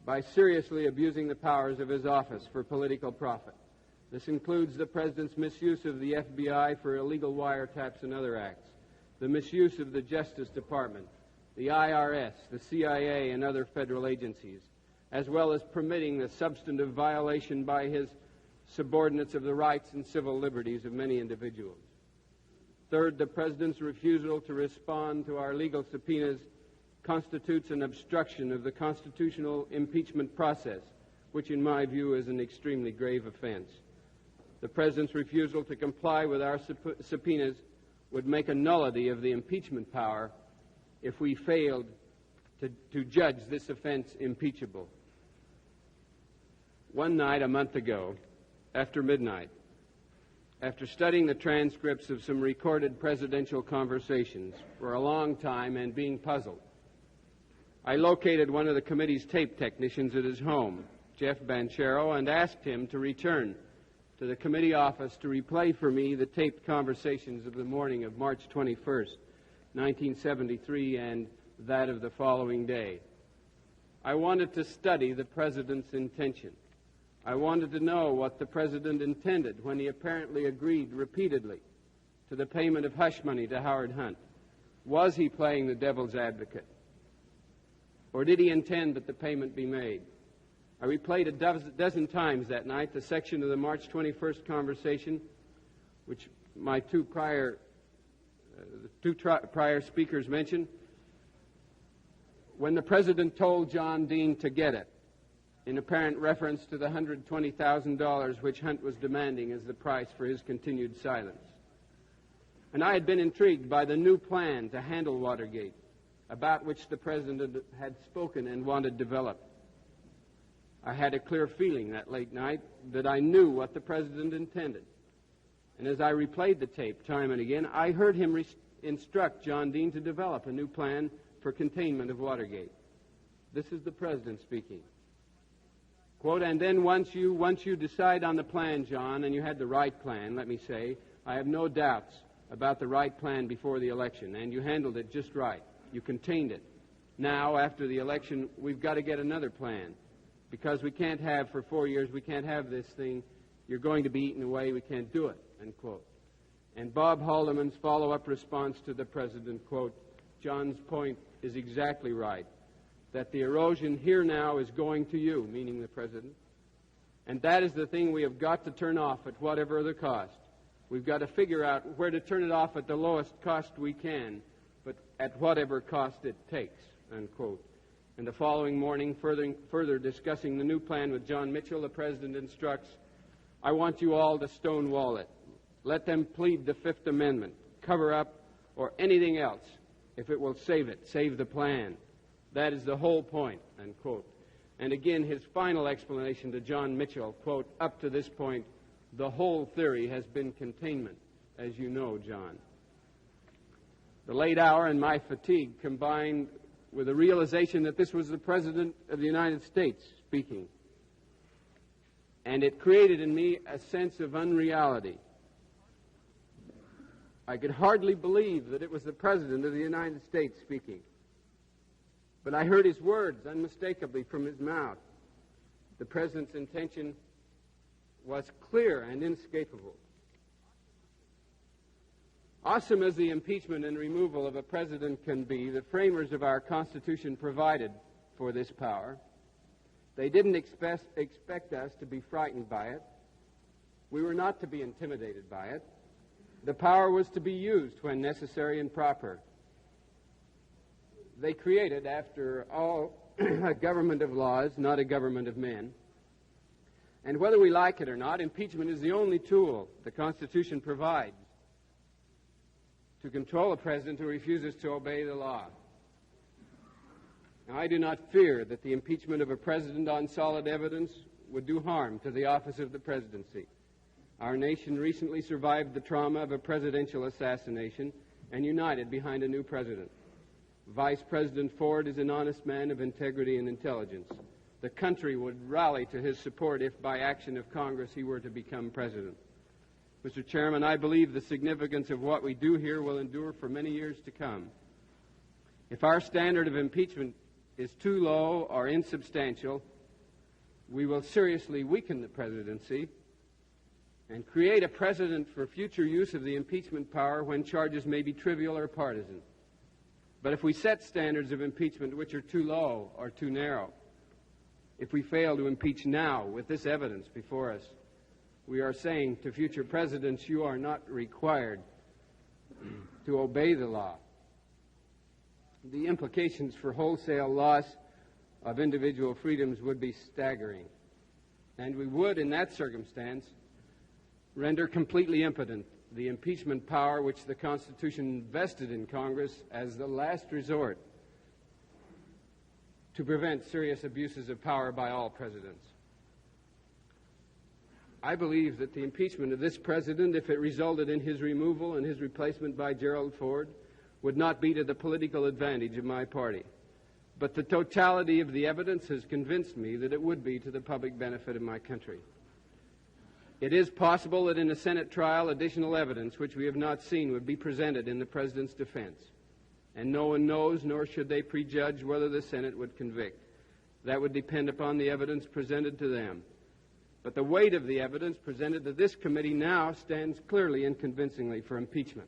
by seriously abusing the powers of his office for political profit. This includes the President's misuse of the FBI for illegal wiretaps and other acts, the misuse of the Justice Department, the IRS, the CIA, and other federal agencies, as well as permitting the substantive violation by his subordinates of the rights and civil liberties of many individuals. Third, the President's refusal to respond to our legal subpoenas constitutes an obstruction of the constitutional impeachment process, which in my view is an extremely grave offense. The President's refusal to comply with our subpoenas would make a nullity of the impeachment power if we failed to judge this offense impeachable. One night a month ago, after midnight, after studying the transcripts of some recorded presidential conversations for a long time and being puzzled, I located one of the committee's tape technicians at his home, Jeff Banchero, and asked him to return to the committee office to replay for me the taped conversations of the morning of March 21st, 1973, and that of the following day. I wanted to study the President's intention. I wanted to know what the President intended when he apparently agreed repeatedly to the payment of hush money to Howard Hunt. Was he playing the devil's advocate? Or did he intend that the payment be made? I replayed a dozen times that night the section of the March 21st conversation, which my two prior speakers mentioned, when the President told John Dean to get it, in apparent reference to the $120,000 which Hunt was demanding as the price for his continued silence. And I had been intrigued by the new plan to handle Watergate, about which the President had spoken and wanted developed. I had a clear feeling that late night that I knew what the President intended. And as I replayed the tape time and again, I heard him instruct John Dean to develop a new plan for containment of Watergate. This is the President speaking. Quote, and then once you decide on the plan, John, and you had the right plan, let me say, I have no doubts about the right plan before the election, and you handled it just right. You contained it. Now, after the election, we've got to get another plan, because we can't have, for 4 years, we can't have this thing. You're going to be eaten away. We can't do it, end quote. And Bob Haldeman's follow-up response to the President, quote, John's point is exactly right. that the erosion here now is going to you, meaning the President. And that is the thing we have got to turn off at whatever the cost. We've got to figure out where to turn it off at the lowest cost we can, but at whatever cost it takes, unquote. And the following morning, further discussing the new plan with John Mitchell, the President instructs, I want you all to stonewall it. Let them plead the Fifth Amendment, cover up, or anything else, if it will save it, save the plan. That is the whole point, unquote. And again, his final explanation to John Mitchell, quote, up to this point, the whole theory has been containment, as you know, John. The late hour and my fatigue combined with the realization that this was the President of the United States speaking. And it created in me a sense of unreality. I could hardly believe that it was the President of the United States speaking. But I heard his words unmistakably from his mouth. The President's intention was clear and inescapable. Awesome as the impeachment and removal of a president can be, the framers of our Constitution provided for this power. They didn't expect us to be frightened by it. We were not to be intimidated by it. The power was to be used when necessary and proper. They created, after all, a government of laws, not a government of men. And whether we like it or not, impeachment is the only tool the Constitution provides to control a president who refuses to obey the law. Now, I do not fear that the impeachment of a president on solid evidence would do harm to the office of the presidency. Our nation recently survived the trauma of a presidential assassination and united behind a new president. Vice President Ford is an honest man of integrity and intelligence. The country would rally to his support if, by action of Congress, he were to become president. Mr. Chairman, I believe the significance of what we do here will endure for many years to come. If our standard of impeachment is too low or insubstantial, we will seriously weaken the presidency and create a precedent for future use of the impeachment power when charges may be trivial or partisan. But if we set standards of impeachment which are too low or too narrow, if we fail to impeach now with this evidence before us, we are saying to future presidents, you are not required to obey the law. The implications for wholesale loss of individual freedoms would be staggering. And we would, in that circumstance, render completely impotent the impeachment power which the Constitution vested in Congress as the last resort to prevent serious abuses of power by all presidents. I believe that the impeachment of this president, if it resulted in his removal and his replacement by Gerald Ford, would not be to the political advantage of my party. But the totality of the evidence has convinced me that it would be to the public benefit of my country. It is possible that in a Senate trial, additional evidence which we have not seen would be presented in the President's defense. And no one knows, nor should they prejudge whether the Senate would convict. That would depend upon the evidence presented to them. But the weight of the evidence presented to this committee now stands clearly and convincingly for impeachment.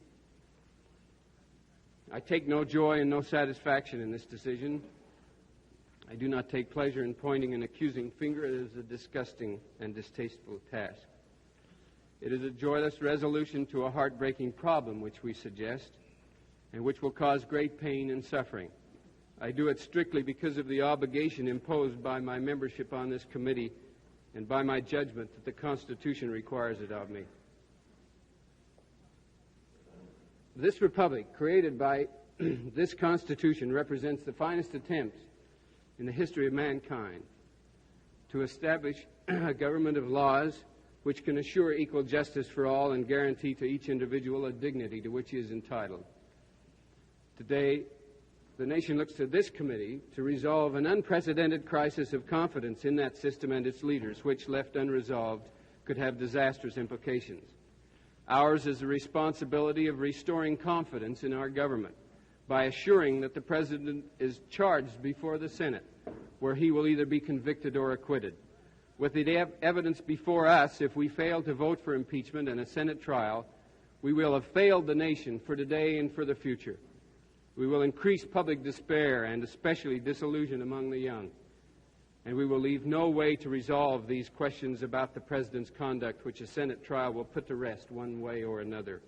I take no joy and no satisfaction in this decision. I do not take pleasure in pointing an accusing finger. It is a disgusting and distasteful task. It is a joyless resolution to a heartbreaking problem which we suggest, and which will cause great pain and suffering. I do it strictly because of the obligation imposed by my membership on this committee and by my judgment that the Constitution requires it of me. This republic, created by this Constitution, represents the finest attempt in the history of mankind to establish a government of laws which can assure equal justice for all and guarantee to each individual a dignity to which he is entitled. Today, the nation looks to this committee to resolve an unprecedented crisis of confidence in that system and its leaders, which, left unresolved, could have disastrous implications. Ours is the responsibility of restoring confidence in our government by assuring that the President is charged before the Senate, where he will either be convicted or acquitted. With the evidence before us, if we fail to vote for impeachment and a Senate trial, we will have failed the nation for today and for the future. We will increase public despair and especially disillusion among the young. And we will leave no way to resolve these questions about the President's conduct, which a Senate trial will put to rest one way or another.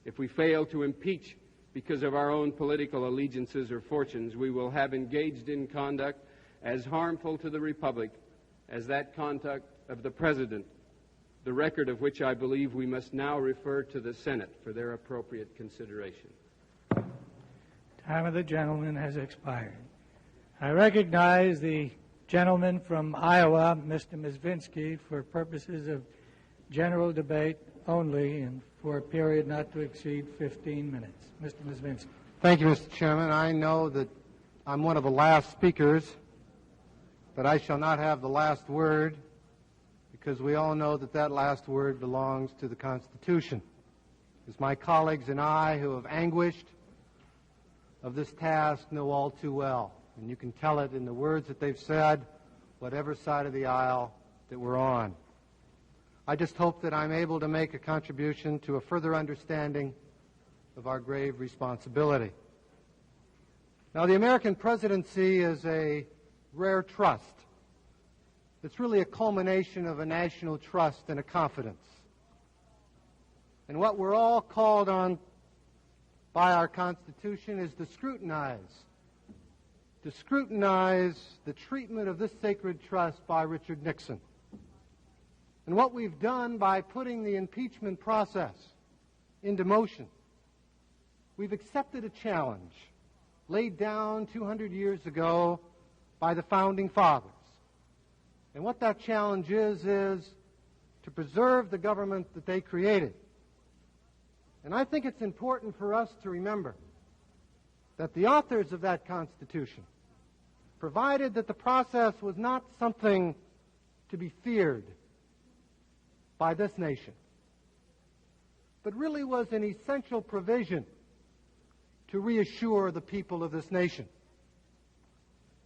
If we fail to impeach because of our own political allegiances or fortunes, we will have engaged in conduct as harmful to the Republic as that conduct of the President, the record of which I believe we must now refer to the Senate for their appropriate consideration. Time of the gentleman has expired. I recognize the gentleman from Iowa, Mr. Mizvinsky, for purposes of general debate only and for a period not to exceed 15 minutes. Mr. Mizvinsky. Thank you, Mr. Chairman. I know that I'm one of the last speakers, but I shall not have the last word because we all know that that last word belongs to the Constitution. As my colleagues and I who have anguished of this task know all too well. And you can tell it in the words that they've said, whatever side of the aisle that we're on. I just hope that I'm able to make a contribution to a further understanding of our grave responsibility. Now, the American presidency is a rare trust. It's really a culmination of a national trust and a confidence. And what we're all called on by our Constitution is to scrutinize the treatment of this sacred trust by Richard Nixon. And what we've done by putting the impeachment process into motion, we've accepted a challenge laid down 200 years ago by the Founding Fathers. And what that challenge is to preserve the government that they created. And I think it's important for us to remember that the authors of that Constitution provided that the process was not something to be feared by this nation, but really was an essential provision to reassure the people of this nation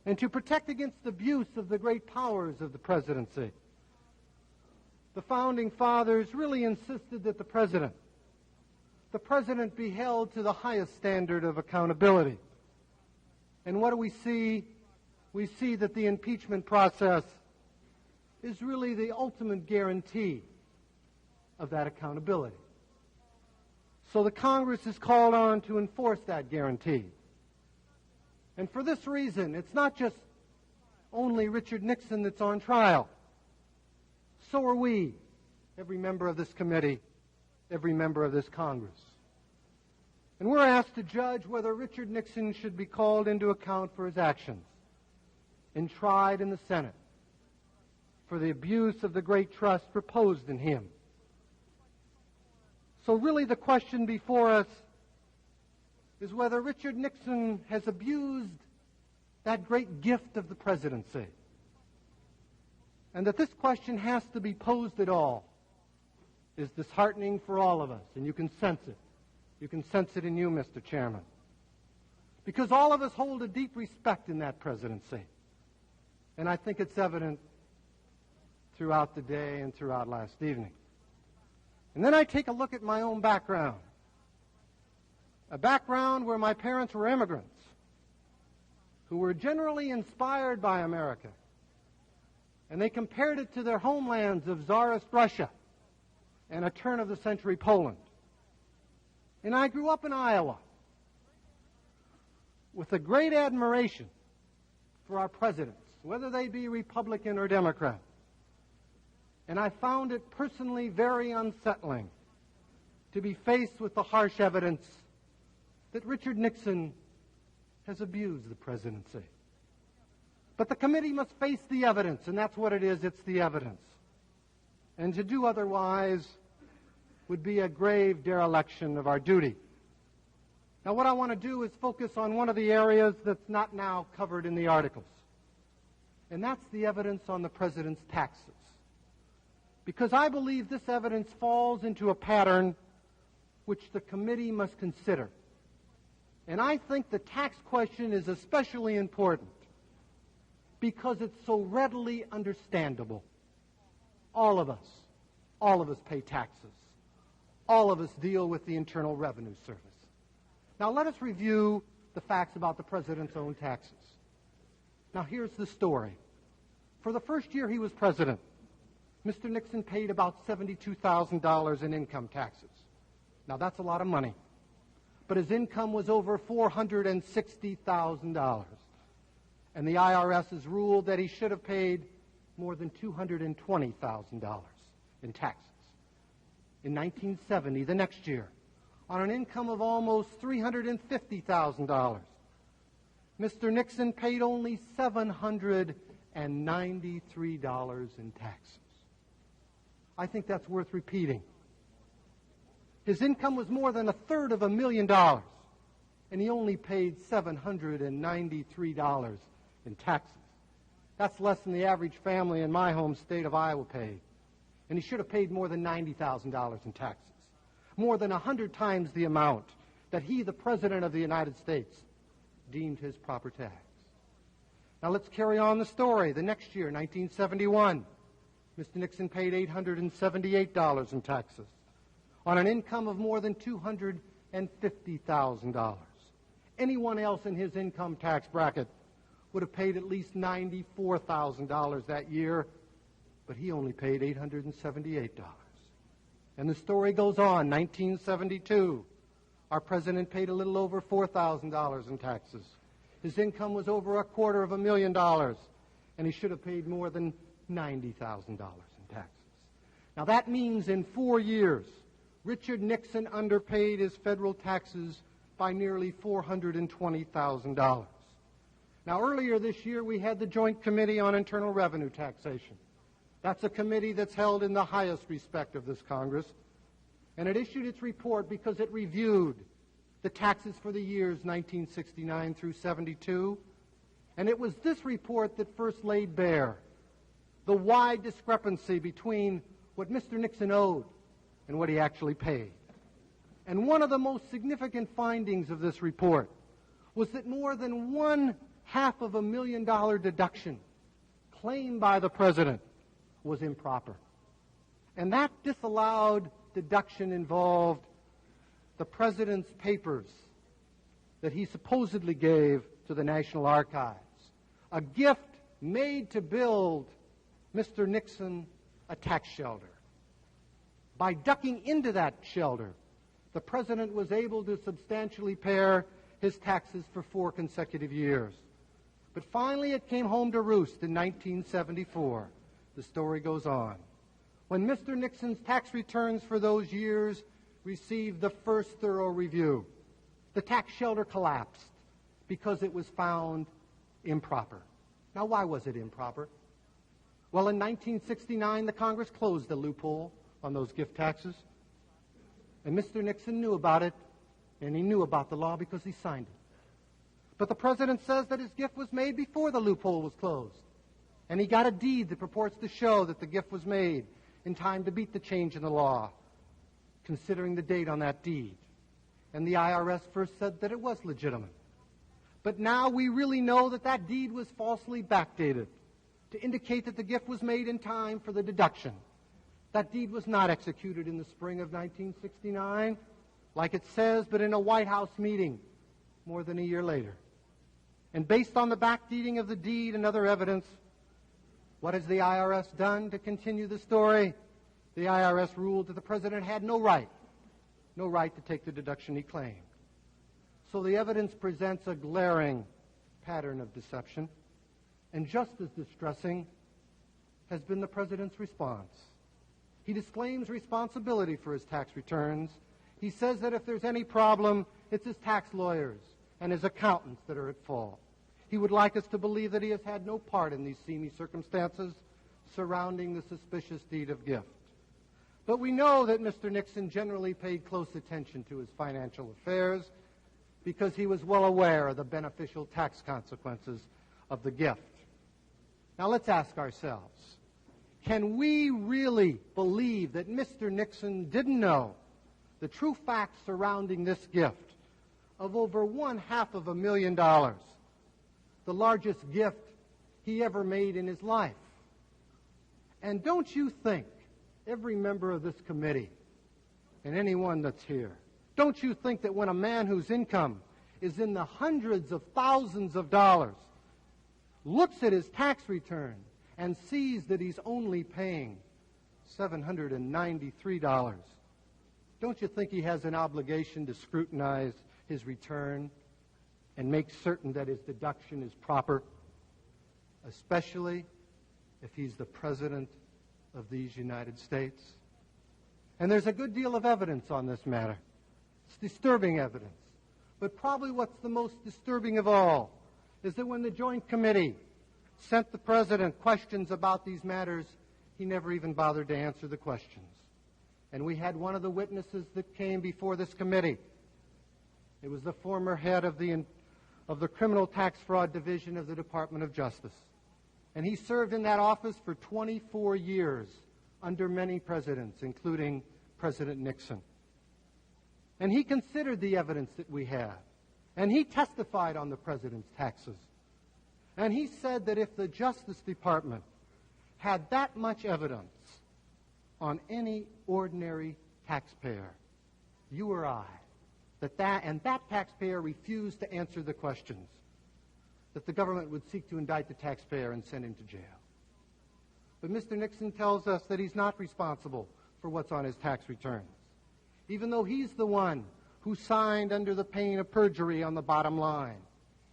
and to protect against abuse of the great powers of the presidency. The Founding Fathers really insisted that the President be held to the highest standard of accountability. And what do we see? We see that the impeachment process is really the ultimate guarantee of that accountability. So the Congress is called on to enforce that guarantee. And for this reason, it's not just only Richard Nixon that's on trial. So are we, every member of this committee, every member of this Congress. And we're asked to judge whether Richard Nixon should be called into account for his actions and tried in the Senate for the abuse of the great trust reposed in him. So really the question before us is whether Richard Nixon has abused that great gift of the presidency. And that this question has to be posed at all is disheartening for all of us, and you can sense it. You can sense it in you, Mr. Chairman. Because all of us hold a deep respect in that presidency. And I think it's evident throughout the day and throughout last evening. And then I take a look at my own background. A background where my parents were immigrants who were generally inspired by America. And they compared it to their homelands of Tsarist Russia and a turn-of-the-century Poland. And I grew up in Iowa with a great admiration for our presidents, whether they be Republican or Democrat. And I found it personally very unsettling to be faced with the harsh evidence that Richard Nixon has abused the presidency. But the committee must face the evidence, and that's what it is, it's the evidence. And to do otherwise would be a grave dereliction of our duty. Now, what I want to do is focus on one of the areas that's not now covered in the articles, and that's the evidence on the president's taxes. Because I believe this evidence falls into a pattern which the committee must consider. And I think the tax question is especially important because it's so readily understandable. All of us pay taxes. All of us deal with the Internal Revenue Service. Now let us review the facts about the president's own taxes. Now, here's the story. For the first year he was president, Mr. Nixon paid about $72,000 in income taxes. Now, that's a lot of money. But his income was over $460,000. And the IRS has ruled that he should have paid more than $220,000 in taxes. In 1970, the next year, on an income of almost $350,000, Mr. Nixon paid only $793 in taxes. I think that's worth repeating. His income was more than $250,000, and he only paid $793 in taxes. That's less than the average family in my home state of Iowa paid. And he should have paid more than $90,000 in taxes, more than 100 times the amount that he, the President of the United States, deemed his proper tax. Now let's carry on the story. The next year, 1971, Mr. Nixon paid $878 in taxes on an income of more than $250,000. Anyone else in his income tax bracket would have paid at least $94,000 that year, but he only paid $878. And the story goes on. 1972, our president paid a little over $4,000 in taxes. His income was over $250,000, and he should have paid more than $90,000 in taxes. Now that means in 4 years, Richard Nixon underpaid his federal taxes by nearly $420,000. Now earlier this year we had the Joint Committee on Internal Revenue Taxation. That's a committee that's held in the highest respect of this Congress, and it issued its report because it reviewed the taxes for the years 1969 through 72, and it was this report that first laid bare the wide discrepancy between what Mr. Nixon owed and what he actually paid. And one of the most significant findings of this report was that more than $500,000 deduction claimed by the president was improper. And that disallowed deduction involved the president's papers that he supposedly gave to the National Archives, a gift made to build Mr. Nixon a tax shelter. By ducking into that shelter, the president was able to substantially pay his taxes for 4 consecutive years. But finally it came home to roost in 1974. The story goes on. When Mr. Nixon's tax returns for those years received the first thorough review, the tax shelter collapsed because it was found improper. Now, why was it improper? Well, in 1969, the Congress closed the loophole on those gift taxes, and Mr. Nixon knew about it, and he knew about the law because he signed it. But the president says that his gift was made before the loophole was closed, and he got a deed that purports to show that the gift was made in time to beat the change in the law, considering the date on that deed. And the IRS first said that it was legitimate. But now we really know that that deed was falsely backdated to indicate that the gift was made in time for the deduction. That deed was not executed in the spring of 1969, like it says, but in a White House meeting more than a year later. And based on the backdating of the deed and other evidence, what has the IRS done to continue the story? The IRS ruled that the president had no right to take the deduction he claimed. So the evidence presents a glaring pattern of deception, and just as distressing has been the president's response. He disclaims responsibility for his tax returns. He says that if there's any problem, it's his tax lawyers and his accountants that are at fault. He would like us to believe that he has had no part in these seamy circumstances surrounding the suspicious deed of gift. But we know that Mr. Nixon generally paid close attention to his financial affairs because he was well aware of the beneficial tax consequences of the gift. Now let's ask ourselves, can we really believe that Mr. Nixon didn't know the true facts surrounding this gift of over $500,000, the largest gift he ever made in his life? And don't you think, every member of this committee and anyone that's here, don't you think that when a man whose income is in the hundreds of thousands of dollars, looks at his tax return and sees that he's only paying $793, don't you think he has an obligation to scrutinize his return and make certain that his deduction is proper, especially if he's the President of these United States? And there's a good deal of evidence on this matter. It's disturbing evidence. But probably what's the most disturbing of all is that when the Joint Committee sent the President questions about these matters, he never even bothered to answer the questions. And we had one of the witnesses that came before this committee. It was the former head of the Criminal Tax Fraud Division of the Department of Justice. And he served in that office for 24 years under many presidents, including President Nixon. And he considered the evidence that we have. And he testified on the President's taxes. And he said that if the Justice Department had that much evidence on any ordinary taxpayer, you or I, that taxpayer refused to answer the questions, that the government would seek to indict the taxpayer and send him to jail. But Mr. Nixon tells us that he's not responsible for what's on his tax returns, even though he's the one who signed under the pain of perjury on the bottom line.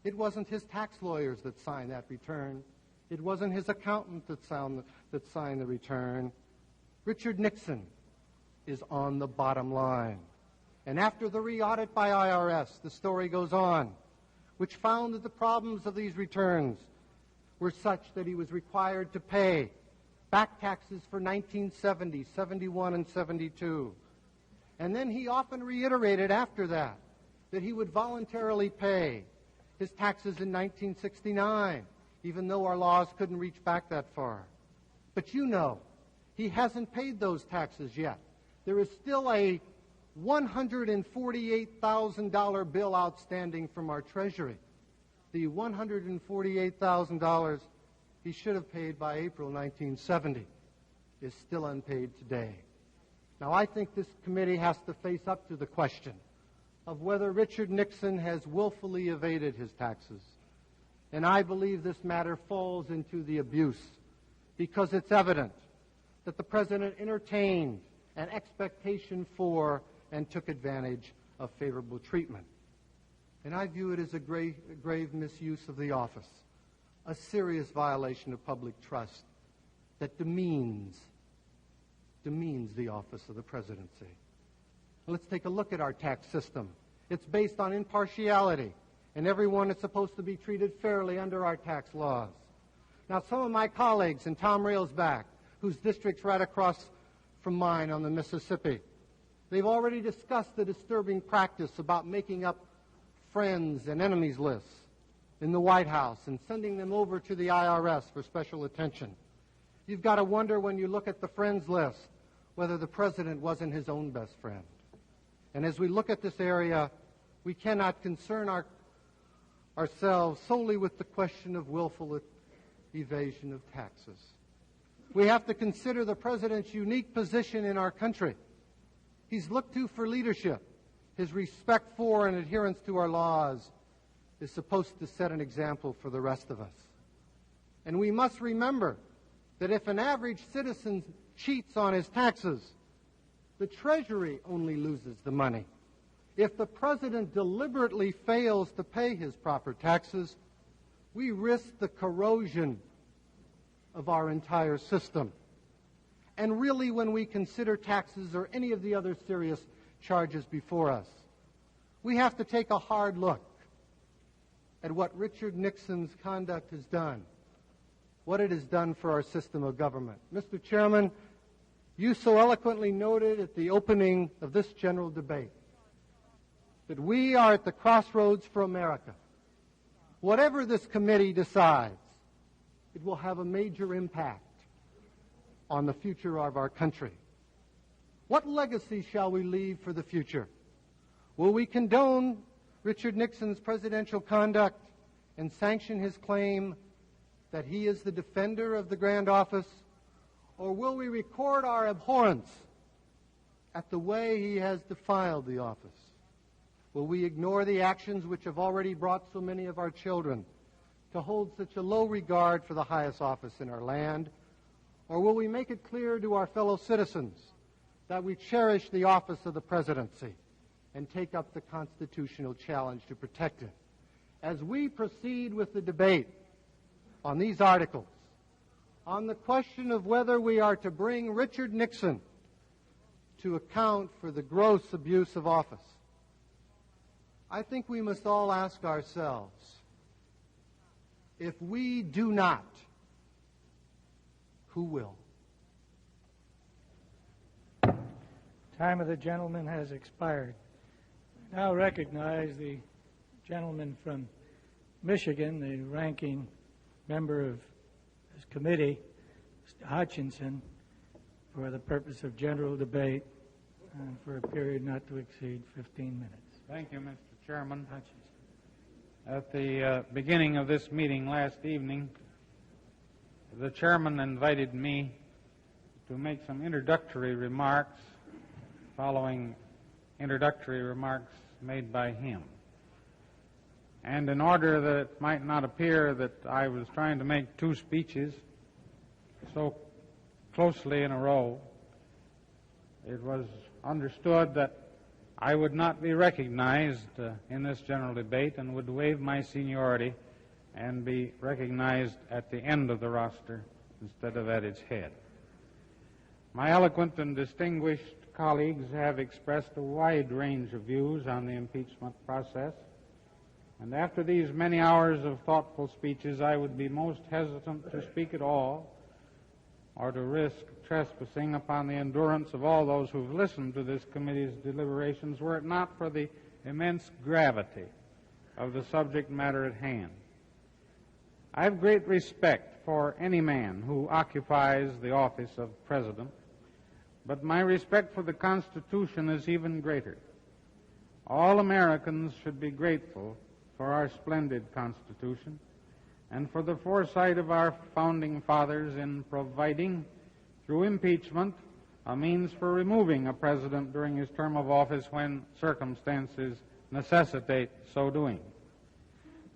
It wasn't his tax lawyers that signed that return. It wasn't his accountant that signed the return. Richard Nixon is on the bottom line. And after the re-audit by IRS, the story goes on, which found that the problems of these returns were such that he was required to pay back taxes for 1970, 71, and 72. And then he often reiterated after that he would voluntarily pay his taxes in 1969, even though our laws couldn't reach back that far. But you know, he hasn't paid those taxes yet. There is still a $148,000 bill outstanding from our Treasury. The $148,000 he should have paid by April 1970 is still unpaid today. Now, I think this committee has to face up to the question of whether Richard Nixon has willfully evaded his taxes. And I believe this matter falls into the abuse because it's evident that the President entertained an expectation for and took advantage of favorable treatment. And I view it as a grave misuse of the office, a serious violation of public trust that demeans the office of the presidency. Let's take a look at our tax system. It's based on impartiality, and everyone is supposed to be treated fairly under our tax laws. Now, some of my colleagues in Tom Railsback, whose district's right across from mine on the Mississippi, they've already discussed the disturbing practice about making up friends and enemies lists in the White House and sending them over to the IRS for special attention. You've got to wonder when you look at the friends list whether the President wasn't his own best friend. And as we look at this area, we cannot concern ourselves solely with the question of willful evasion of taxes. We have to consider the President's unique position in our country. He's looked to for leadership. His respect for and adherence to our laws is supposed to set an example for the rest of us. And we must remember that if an average citizen cheats on his taxes, the Treasury only loses the money. If the President deliberately fails to pay his proper taxes, we risk the corrosion of our entire system. And really, when we consider taxes or any of the other serious charges before us, we have to take a hard look at what Richard Nixon's conduct has done, what it has done for our system of government. Mr. Chairman, you so eloquently noted at the opening of this general debate that we are at the crossroads for America. Whatever this committee decides, it will have a major impact on the future of our country. What legacy shall we leave for the future? Will we condone Richard Nixon's presidential conduct and sanction his claim that he is the defender of the grand office? Or will we record our abhorrence at the way he has defiled the office? Will we ignore the actions which have already brought so many of our children to hold such a low regard for the highest office in our land? Or will we make it clear to our fellow citizens that we cherish the office of the presidency and take up the constitutional challenge to protect it? As we proceed with the debate on these articles, on the question of whether we are to bring Richard Nixon to account for the gross abuse of office, I think we must all ask ourselves, if we do not, who will? Time of the gentleman has expired. I now recognize the gentleman from Michigan, the ranking member of this committee, Mr. Hutchinson, for the purpose of general debate and for a period not to exceed 15 minutes. Thank you, Mr. Chairman. Hutchinson. At the beginning of this meeting last evening, the chairman invited me to make some introductory remarks following introductory remarks made by him. And in order that it might not appear that I was trying to make two speeches so closely in a row, it was understood that I would not be recognized in this general debate and would waive my seniority and be recognized at the end of the roster instead of at its head. My eloquent and distinguished colleagues have expressed a wide range of views on the impeachment process, and after these many hours of thoughtful speeches, I would be most hesitant to speak at all or to risk trespassing upon the endurance of all those who've listened to this committee's deliberations were it not for the immense gravity of the subject matter at hand. I have great respect for any man who occupies the office of President, but my respect for the Constitution is even greater. All Americans should be grateful for our splendid Constitution and for the foresight of our founding fathers in providing, through impeachment, a means for removing a president during his term of office when circumstances necessitate so doing.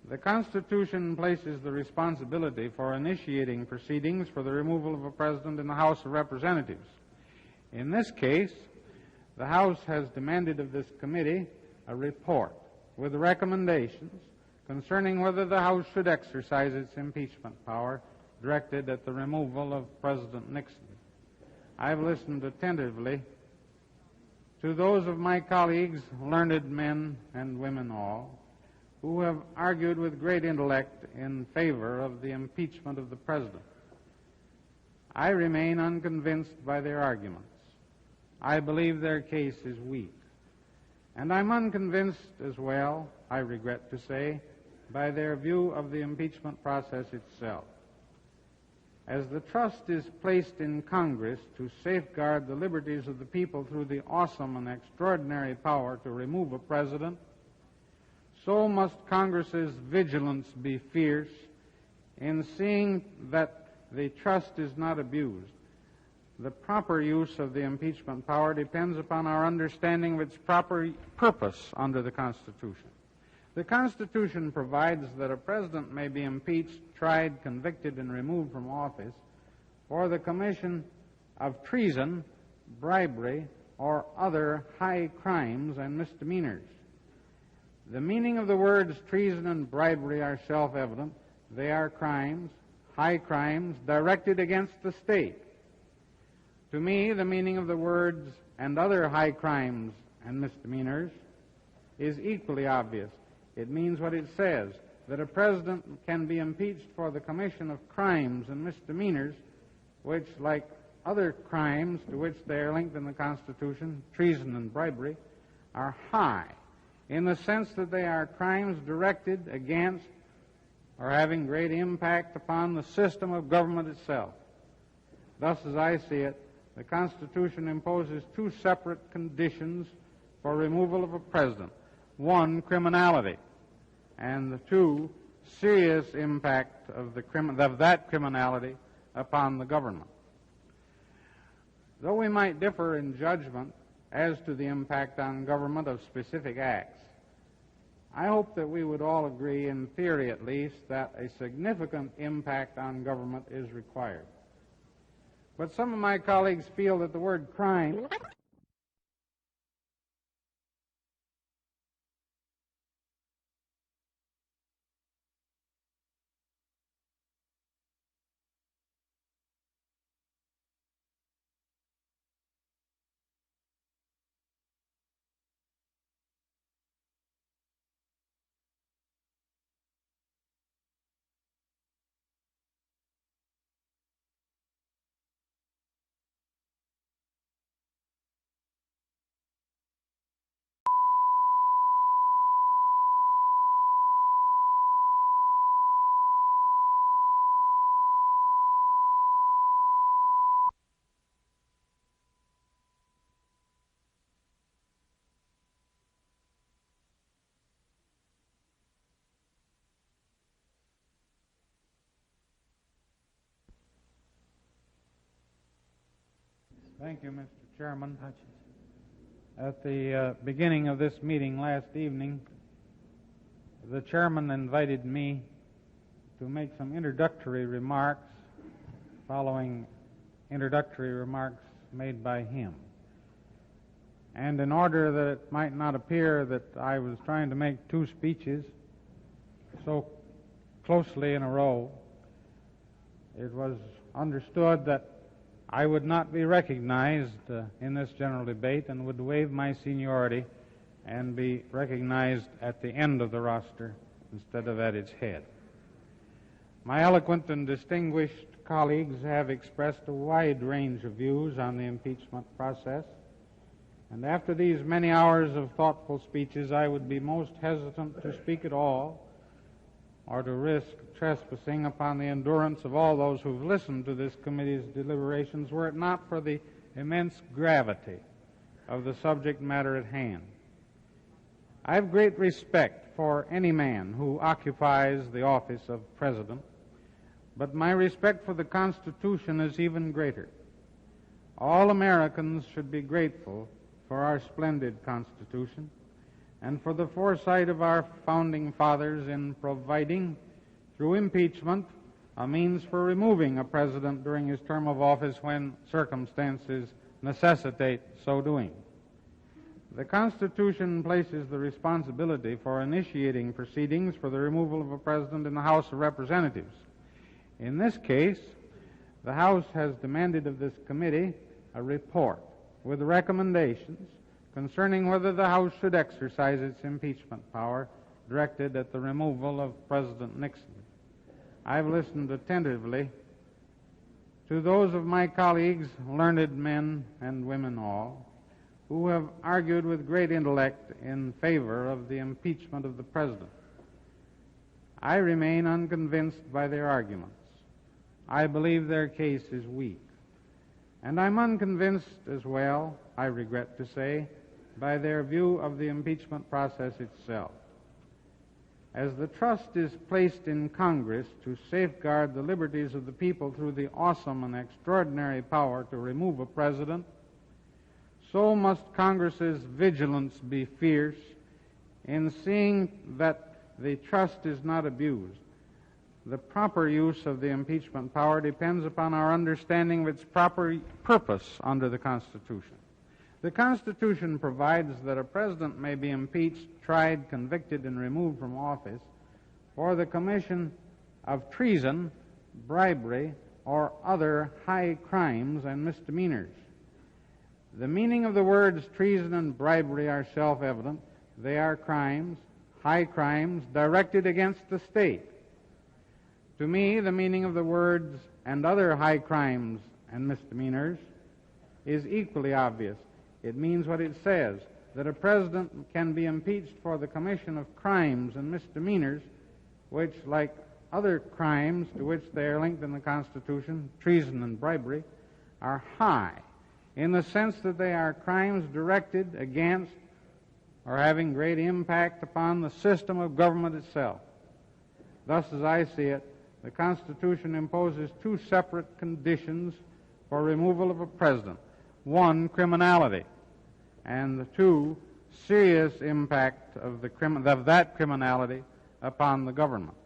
The Constitution places the responsibility for initiating proceedings for the removal of a president in the House of Representatives. In this case, the House has demanded of this committee a report with recommendations concerning whether the House should exercise its impeachment power directed at the removal of President Nixon. I've listened attentively to those of my colleagues, learned men and women all, who have argued with great intellect in favor of the impeachment of the President. I remain unconvinced by their arguments. I believe their case is weak. And I'm unconvinced as well, I regret to say, by their view of the impeachment process itself. As the trust is placed in Congress to safeguard the liberties of the people through the awesome and extraordinary power to remove a president, so must Congress's vigilance be fierce in seeing that the trust is not abused. The proper use of the impeachment power depends upon our understanding of its proper purpose under the Constitution. The Constitution provides that a president may be impeached, tried, convicted, and removed from office for the commission of treason, bribery, or other high crimes and misdemeanors. The meaning of the words treason and bribery are self-evident. They are crimes, high crimes, directed against the state. To me, the meaning of the words and other high crimes and misdemeanors is equally obvious. It means what it says, that a president can be impeached for the commission of crimes and misdemeanors, which, like other crimes to which they are linked in the Constitution, treason and bribery, are high, in the sense that they are crimes directed against or having great impact upon the system of government itself. Thus, as I see it, the Constitution imposes two separate conditions for removal of a president. One, criminality, and two, serious impact of that criminality upon the government. Though we might differ in judgment as to the impact on government of specific acts, I hope that we would all agree, in theory at least, that a significant impact on government is required. But some of my colleagues feel that the word crime Thank you, Mr. Chairman. At the beginning of this meeting last evening, the chairman invited me to make some introductory remarks following introductory remarks made by him. And in order that it might not appear that I was trying to make two speeches so closely in a row, it was understood that I would not be recognized in this general debate and would waive my seniority and be recognized at the end of the roster instead of at its head. My eloquent and distinguished colleagues have expressed a wide range of views on the impeachment process, and after these many hours of thoughtful speeches, I would be most hesitant to speak at all or to risk trespassing upon the endurance of all those who've listened to this committee's deliberations were it not for the immense gravity of the subject matter at hand. I have great respect for any man who occupies the office of President, but my respect for the Constitution is even greater. All Americans should be grateful for our splendid Constitution and for the foresight of our founding fathers in providing, through impeachment, a means for removing a president during his term of office when circumstances necessitate so doing. The Constitution places the responsibility for initiating proceedings for the removal of a president in the House of Representatives. In this case, the House has demanded of this committee a report with recommendations concerning whether the House should exercise its impeachment power directed at the removal of President Nixon. I've listened attentively to those of my colleagues, learned men and women all, who have argued with great intellect in favor of the impeachment of the President. I remain unconvinced by their arguments. I believe their case is weak. And I'm unconvinced as well, I regret to say, by their view of the impeachment process itself. As the trust is placed in Congress to safeguard the liberties of the people through the awesome and extraordinary power to remove a president, so must Congress's vigilance be fierce in seeing that the trust is not abused. The proper use of the impeachment power depends upon our understanding of its proper purpose under the Constitution. The Constitution provides that a president may be impeached, tried, convicted, and removed from office for the commission of treason, bribery, or other high crimes and misdemeanors. The meaning of the words treason and bribery are self-evident. They are crimes, high crimes, directed against the state. To me, the meaning of the words and other high crimes and misdemeanors is equally obvious. It means what it says, that a president can be impeached for the commission of crimes and misdemeanors, which, like other crimes to which they are linked in the Constitution, treason and bribery, are high, in the sense that they are crimes directed against or having great impact upon the system of government itself. Thus, as I see it, the Constitution imposes two separate conditions for removal of a president. One, criminality, and two, serious impact of that criminality upon the government.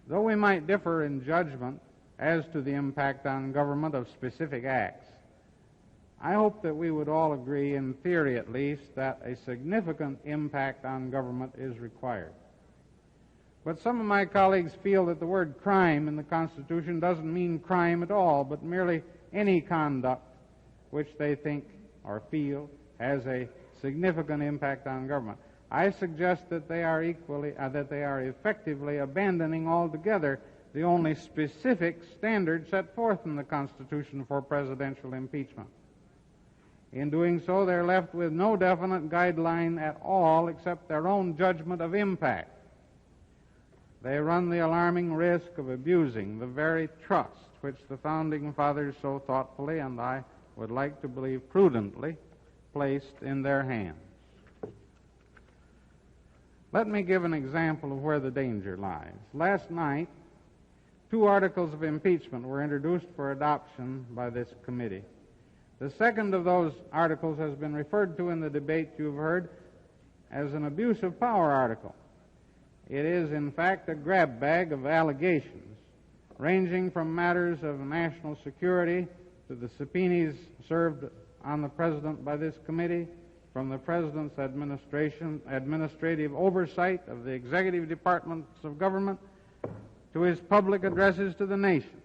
Though we might differ in judgment as to the impact on government of specific acts, I hope that we would all agree, in theory at least, that a significant impact on government is required. But some of my colleagues feel that the word crime in the Constitution doesn't mean crime at all, but merely any conduct which they think or feel has a significant impact on government. I suggest that they are effectively abandoning altogether the only specific standard set forth in the Constitution for presidential impeachment. In doing so, they're left with no definite guideline at all except their own judgment of impact. They run the alarming risk of abusing the very trust which the Founding Fathers so thoughtfully, and I would like to believe prudently, placed in their hands. Let me give an example of where the danger lies. Last night, 2 articles of impeachment were introduced for adoption by this committee. The second of those articles has been referred to in the debate you've heard as an abuse of power article. It is, in fact, a grab bag of allegations, ranging from matters of national security to the subpoenas served on the President by this committee, from the President's administrative oversight of the executive departments of government to his public addresses to the nation.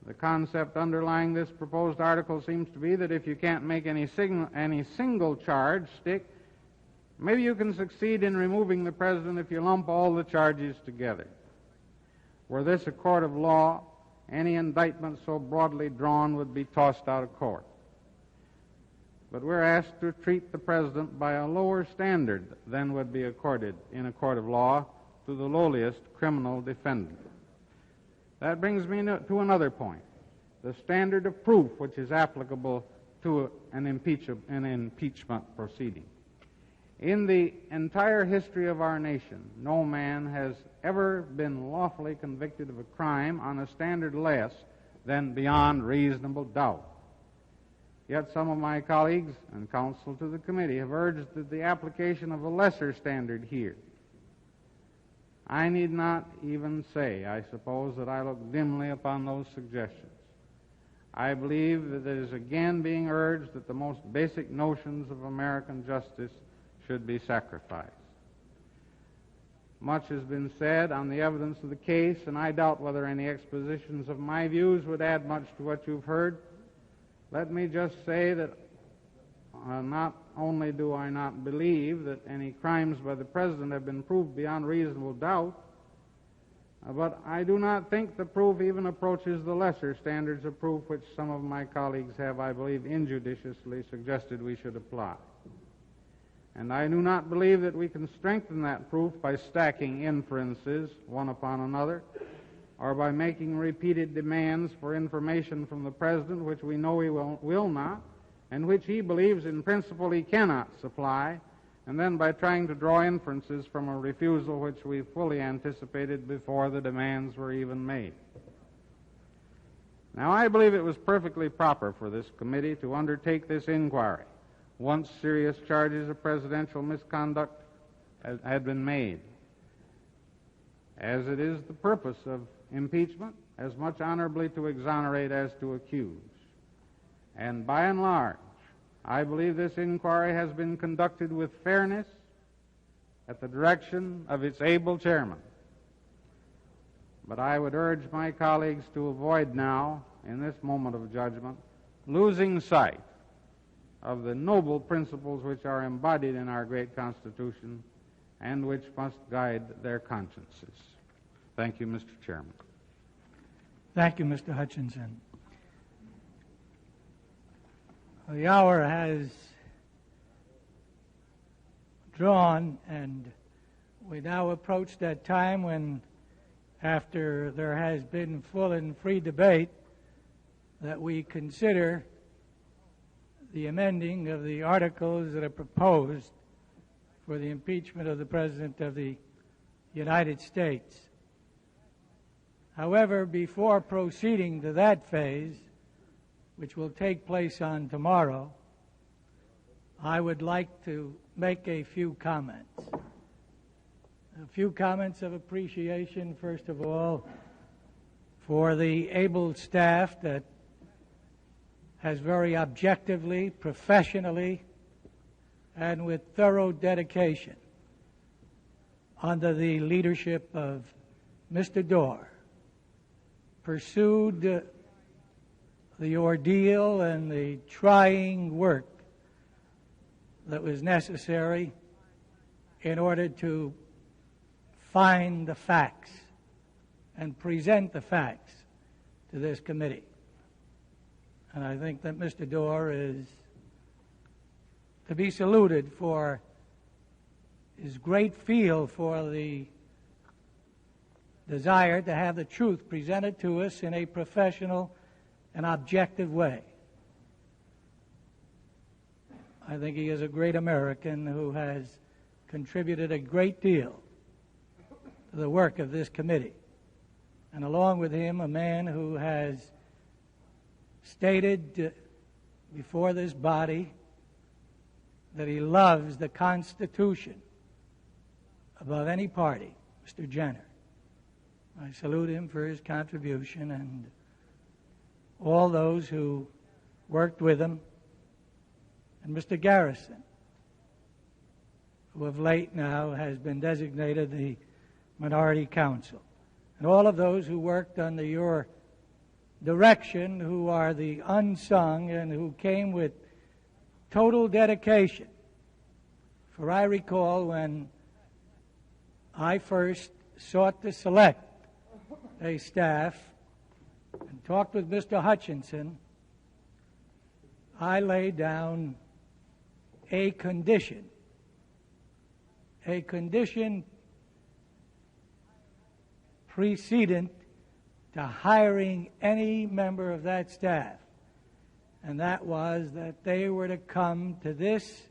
The concept underlying this proposed article seems to be that if you can't make any single charge stick, maybe you can succeed in removing the President if you lump all the charges together. Were this a court of law, any indictment so broadly drawn would be tossed out of court. But we're asked to treat the President by a lower standard than would be accorded in a court of law to the lowliest criminal defendant. That brings me to another point, the standard of proof which is applicable to an impeachment proceeding. In the entire history of our nation, no man has ever been lawfully convicted of a crime on a standard less than beyond reasonable doubt. Yet some of my colleagues and counsel to the committee have urged that the application of a lesser standard here. I need not even say, I suppose, that I look dimly upon those suggestions. I believe that it is again being urged that the most basic notions of American justice should be sacrificed. Much has been said on the evidence of the case, and I doubt whether any expositions of my views would add much to what you've heard. Let me just say that not only do I not believe that any crimes by the President have been proved beyond reasonable doubt, but I do not think the proof even approaches the lesser standards of proof which some of my colleagues have, I believe, injudiciously suggested we should apply. And I do not believe that we can strengthen that proof by stacking inferences one upon another, or by making repeated demands for information from the President which we know he will not, and which he believes in principle he cannot supply, and then by trying to draw inferences from a refusal which we fully anticipated before the demands were even made. Now, I believe it was perfectly proper for this committee to undertake this inquiry once serious charges of presidential misconduct had been made, as it is the purpose of impeachment as much honorably to exonerate as to accuse. And by and large, I believe this inquiry has been conducted with fairness at the direction of its able chairman. But I would urge my colleagues to avoid now, in this moment of judgment, losing sight of the noble principles which are embodied in our great Constitution and which must guide their consciences. Thank you, Mr. Chairman. Thank you, Mr. Hutchinson. The hour has drawn, and we now approach that time when, after there has been full and free debate, that we consider the amending of the articles that are proposed for the impeachment of the President of the United States. However, before proceeding to that phase, which will take place on tomorrow, I would like to make a few comments. A few comments of appreciation, first of all, for the able staff that has very objectively, professionally, and with thorough dedication, under the leadership of Mr. Dorr, pursued the ordeal and the trying work that was necessary in order to find the facts and present the facts to this committee. And I think that Mr. Dorr is to be saluted for his great feel for the desire to have the truth presented to us in a professional and objective way. I think he is a great American who has contributed a great deal to the work of this committee. And along with him, a man who has stated before this body that he loves the Constitution above any party, Mr. Jenner. I salute him for his contribution, and all those who worked with him, and Mr. Garrison, who of late now has been designated the Minority Counsel, and all of those who worked under your direction, who are the unsung and who came with total dedication. For I recall when I first sought to select a staff and talked with Mr. Hutchinson, I laid down a condition precedent to hiring any member of that staff, and that was that they were to come to this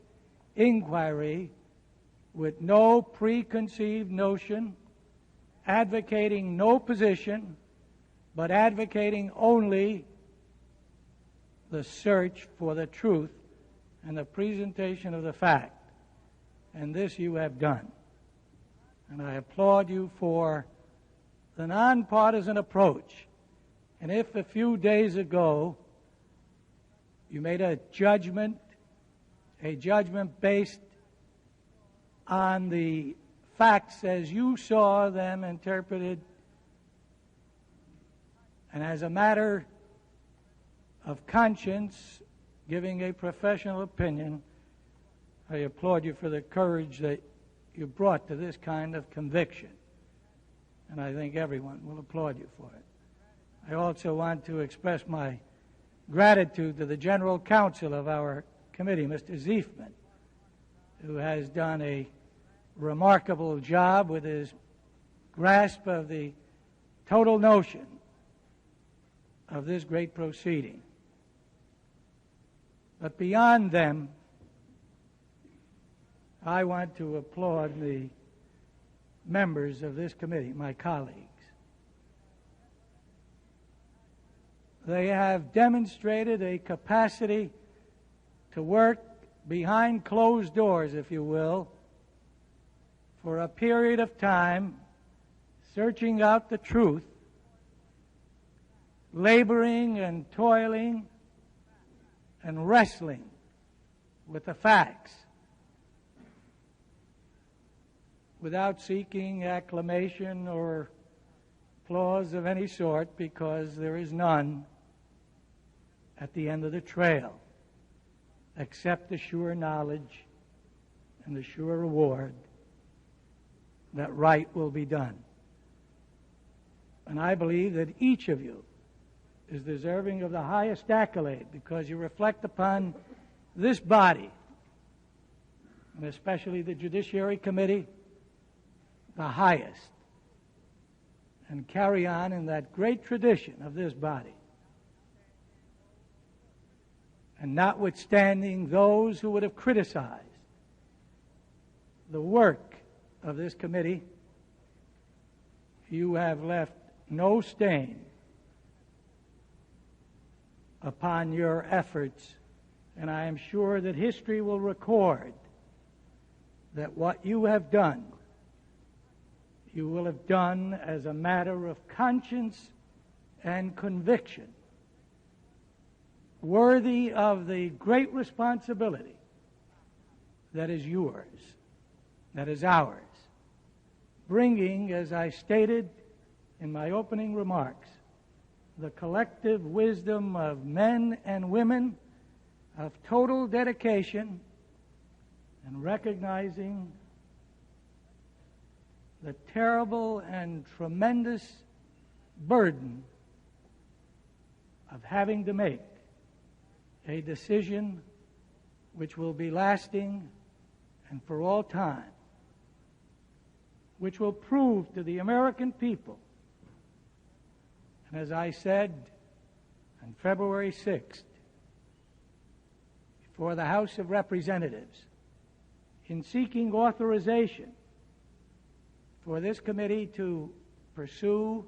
inquiry with no preconceived notion, advocating no position, but advocating only the search for the truth and the presentation of the fact. And this you have done. And I applaud you for the nonpartisan approach. And if a few days ago you made a judgment based on the facts as you saw them interpreted, and as a matter of conscience, giving a professional opinion, I applaud you for the courage that you brought to this kind of conviction. And I think everyone will applaud you for it. I also want to express my gratitude to the General Counsel of our committee, Mr. Ziefman, who has done a remarkable job with his grasp of the total notion of this great proceeding. But beyond them, I want to applaud the members of this committee, my colleagues. They have demonstrated a capacity to work behind closed doors, if you will, for a period of time, searching out the truth, laboring and toiling and wrestling with the facts, without seeking acclamation or applause of any sort, because there is none at the end of the trail, except the sure knowledge and the sure reward that right will be done. And I believe that each of you is deserving of the highest accolade, because you reflect upon this body, and especially the Judiciary Committee, the highest, and carry on in that great tradition of this body. And notwithstanding those who would have criticized the work of this committee, you have left no stain upon your efforts And I am sure that history will record that what you have done, you will have done as a matter of conscience and conviction, worthy of the great responsibility that is yours, that is ours, bringing, as I stated in my opening remarks, the collective wisdom of men and women of total dedication and recognizing the terrible and tremendous burden of having to make a decision which will be lasting and for all time, which will prove to the American people, and as I said on February 6th, before the House of Representatives, in seeking authorization for this committee to pursue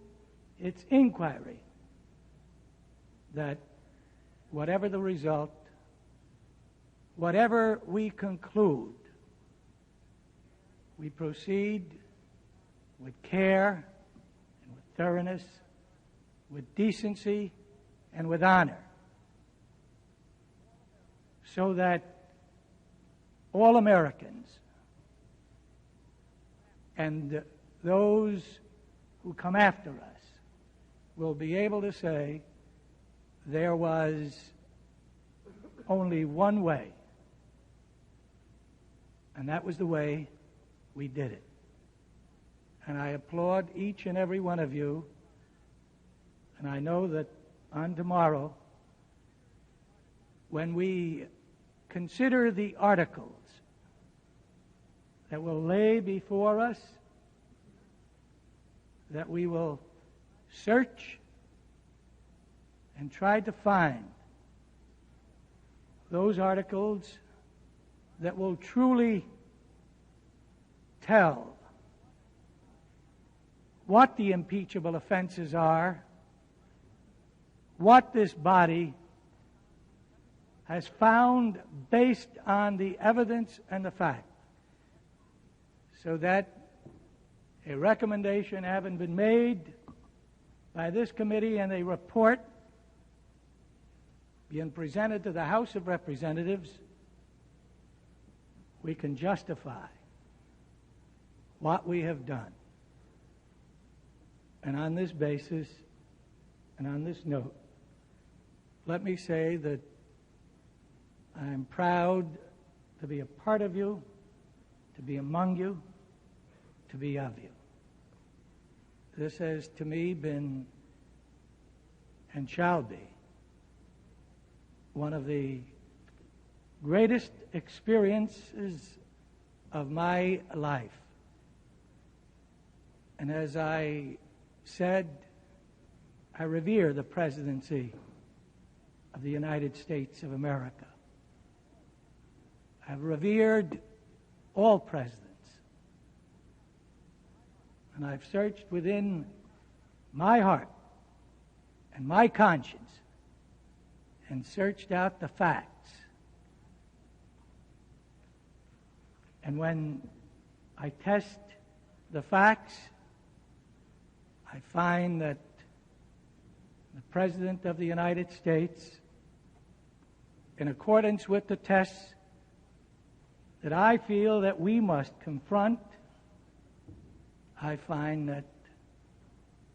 its inquiry, that whatever the result, whatever we conclude, we proceed with care and with thoroughness, with decency and with honor, so that all Americans and those who come after us will be able to say there was only one way, and that was the way we did it. And I applaud each and every one of you, and I know that on tomorrow, when we consider the articles that will lay before us, that we will search and try to find those articles that will truly tell what the impeachable offenses are, what this body has found based on the evidence and the fact, so that a recommendation having been made by this committee and a report being presented to the House of Representatives, we can justify what we have done. And on this basis, and on this note, let me say that I am proud to be a part of you, to be among you, to be of you. This has to me been and shall be one of the greatest experiences of my life. And as I said, I revere the presidency of the United States of America. I've revered all presidents. And I've searched within my heart and my conscience and searched out the facts. And when I test the facts, I find that the President of the United States, in accordance with the tests that I feel that we must confront, I find that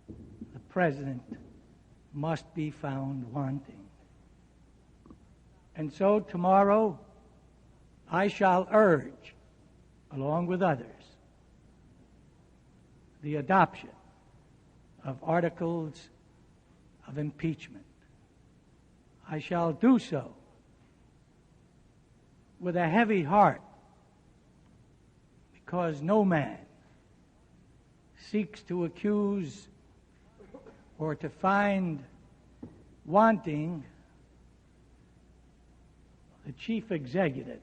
the President must be found wanting. And so tomorrow I shall urge, along with others, the adoption of articles of impeachment. I shall do so with a heavy heart, because no man seeks to accuse or to find wanting the chief executive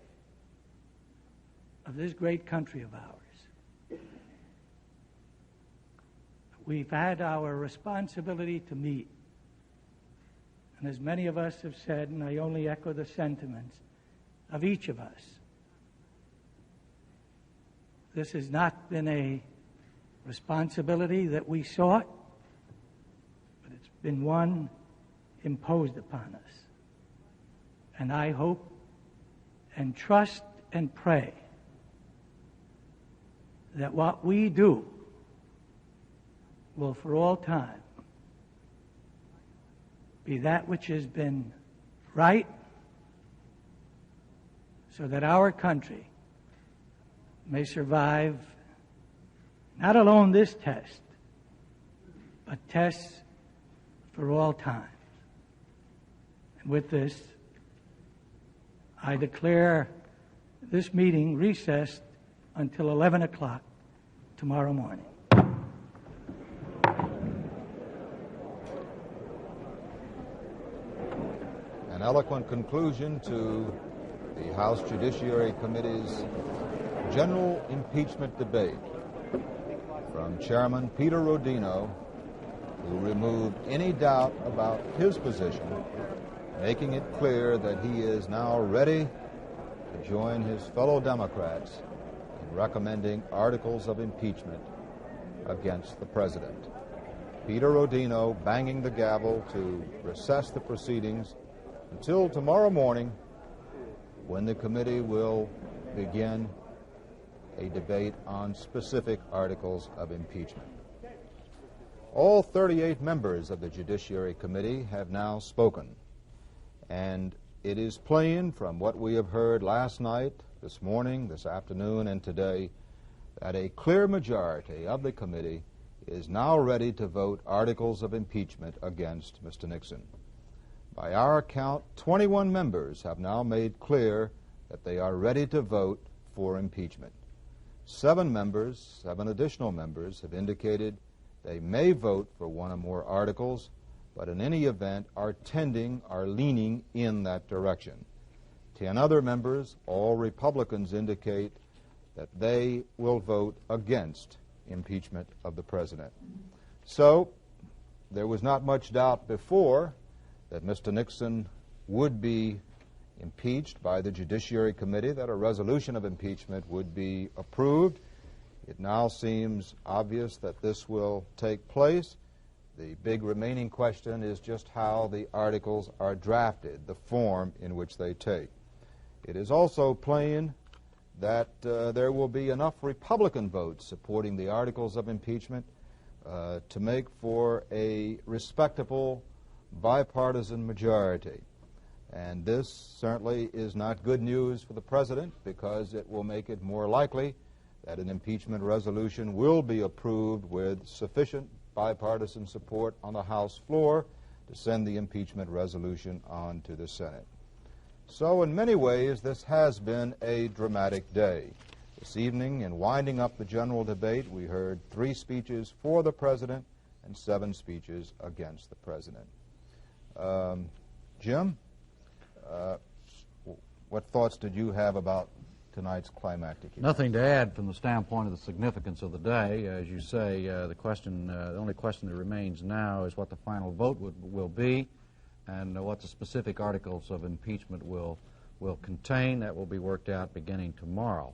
of this great country of ours. We've had our responsibility to meet, And as many of us have said, and I only echo the sentiments of each of us, this has not been a responsibility that we sought, but it's been one imposed upon us. And I hope and trust and pray that what we do will for all time be that which has been right, so that our country may survive not alone this test, but tests for all time. And with this, I declare this meeting recessed until 11 o'clock tomorrow morning. An eloquent conclusion to the House Judiciary Committee's general impeachment debate from Chairman Peter Rodino, who removed any doubt about his position, making it clear that he is now ready to join his fellow Democrats in recommending articles of impeachment against the president. Peter Rodino banging the gavel to recess the proceedings until tomorrow morning, when the committee will begin a debate on specific articles of impeachment. All 38 members of the Judiciary Committee have now spoken, and it is plain from what we have heard last night, this morning, this afternoon, and today, that a clear majority of the committee is now ready to vote articles of impeachment against Mr. Nixon. By our count, 21 members have now made clear that they are ready to vote for impeachment. 7 additional members, have indicated they may vote for one or more articles, but in any event are leaning in that direction. 10 other members, all Republicans, indicate that they will vote against impeachment of the president. So there was not much doubt before that Mr. Nixon would be impeached by the Judiciary Committee, that a resolution of impeachment would be approved. It now seems obvious that this will take place. The big remaining question is just how the articles are drafted, the form in which they take. It is also plain that there will be enough Republican votes supporting the articles of impeachment to make for a respectable bipartisan majority. And this certainly is not good news for the president, because it will make it more likely that an impeachment resolution will be approved with sufficient bipartisan support on the House floor to send the impeachment resolution on to the Senate. So in many ways, this has been a dramatic day. This evening, in winding up the general debate, we heard 3 speeches for the president and 7 speeches against the president. Jim, what thoughts did you have about tonight's climactic event? Nothing to add from the standpoint of the significance of the day. As you say, the only question that remains now is what the final vote will be, and what the specific articles of impeachment will contain. That will be worked out beginning tomorrow.